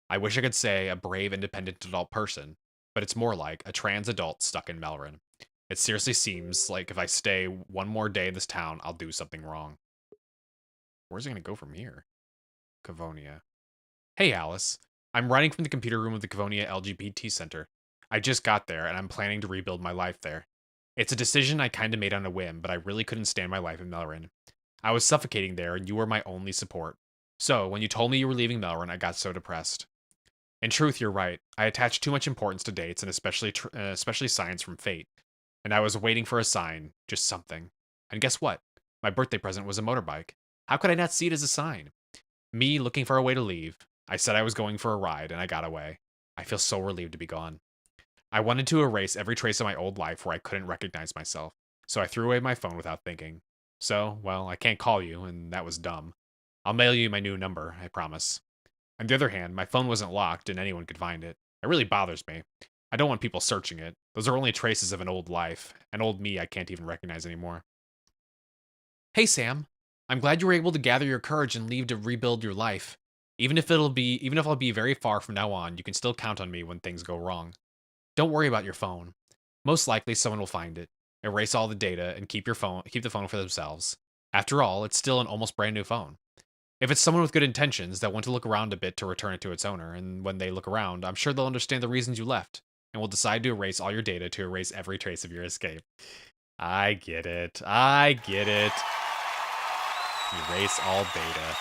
I wish I could say a brave, independent adult person, but it's more like a trans adult stuck in Melrin. It seriously seems like if I stay one more day in this town, I'll do something wrong. Where's it going to go from here? Cavonia. Hey, Alice. I'm writing from the computer room of the Cavonia LGBT Center. I just got there, and I'm planning to rebuild my life there. It's a decision I kinda made on a whim, but I really couldn't stand my life in Melrin. I was suffocating there, and you were my only support. So, when you told me you were leaving Melrin, I got so depressed. In truth, you're right. I attach too much importance to dates, and especially signs from fate. And I was waiting for a sign, just something. And guess what? My birthday present was a motorbike. How could I not see it as a sign? Me looking for a way to leave. I said I was going for a ride, and I got away. I feel so relieved to be gone. I wanted to erase every trace of my old life where I couldn't recognize myself, so I threw away my phone without thinking. So, well, I can't call you, and that was dumb. I'll mail you my new number, I promise. On the other hand, my phone wasn't locked and anyone could find it. It really bothers me. I don't want people searching it. Those are only traces of an old life, an old me I can't even recognize anymore. Hey, Sam. I'm glad you were able to gather your courage and leave to rebuild your life. Even if I'll be very far from now on, you can still count on me when things go wrong. Don't worry about your phone. Most likely someone will find it, erase all the data, and keep the phone for themselves. After all, it's still an almost brand new phone. If it's someone with good intentions that want to look around a bit to return it to its owner, and when they look around, I'm sure they'll understand the reasons you left, and will decide to erase all your data to erase every trace of your escape. I get it. I get it. Erase all data.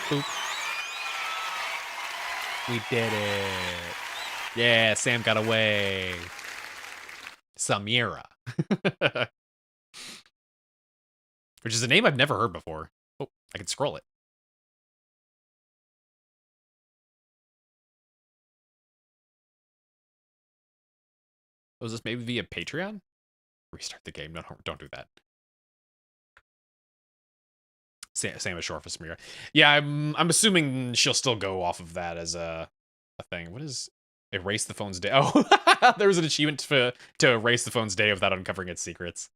Boop. We did it. Yeah, Sam got away. Samira. Which is a name I've never heard before. Oh, I can scroll it. Was this maybe via Patreon? Restart the game. No, don't do that. Same as Short for Samira. Yeah, I'm assuming she'll still go off of that as a thing. What is erase the phone's day? Oh, there was an achievement to erase the phone's day without uncovering its secrets.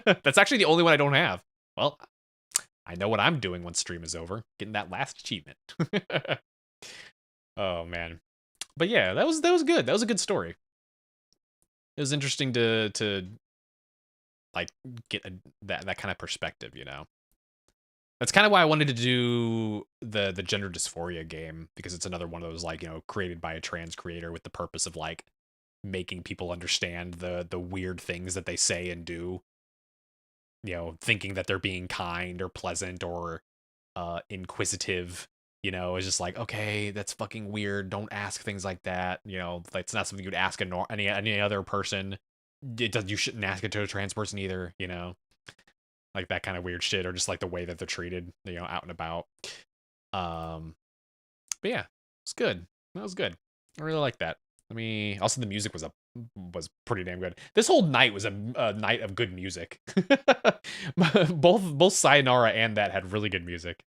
That's actually the only one I don't have. Well, I know what I'm doing once stream is over. Getting that last achievement. Oh man. But yeah, that was good. That was a good story. It was interesting to like get that kind of perspective, you know. That's kind of why I wanted to do the gender dysphoria game, because it's another one of those, like, you know, created by a trans creator with the purpose of like making people understand the weird things that they say and do. You know, thinking that they're being kind or pleasant or inquisitive, you know, is just like, okay, that's fucking weird. Don't ask things like that. You know, like, it's not something you'd ask any other person. You shouldn't ask it to a trans person either, you know. Like that kind of weird shit, or just like the way that they're treated, you know, out and about. But yeah, it's good. That was good. I really like that. Also the music was pretty damn good. This whole night was a night of good music. both Sayonara and that had really good music.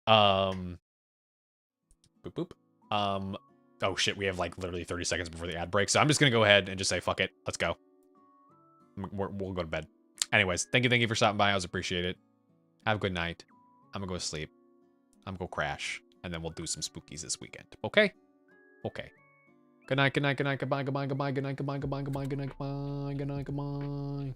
Boop boop. Oh shit, we have like literally 30 seconds before the ad break, so I'm just gonna go ahead and just say fuck it. Let's go. We'll go to bed. Anyways, thank you for stopping by. I always appreciate it. Have a good night. I'm gonna go to sleep. I'm gonna go crash, and then we'll do some spookies this weekend. Okay? Okay. Good night, goodbye, goodbye, goodbye, good night, goodbye.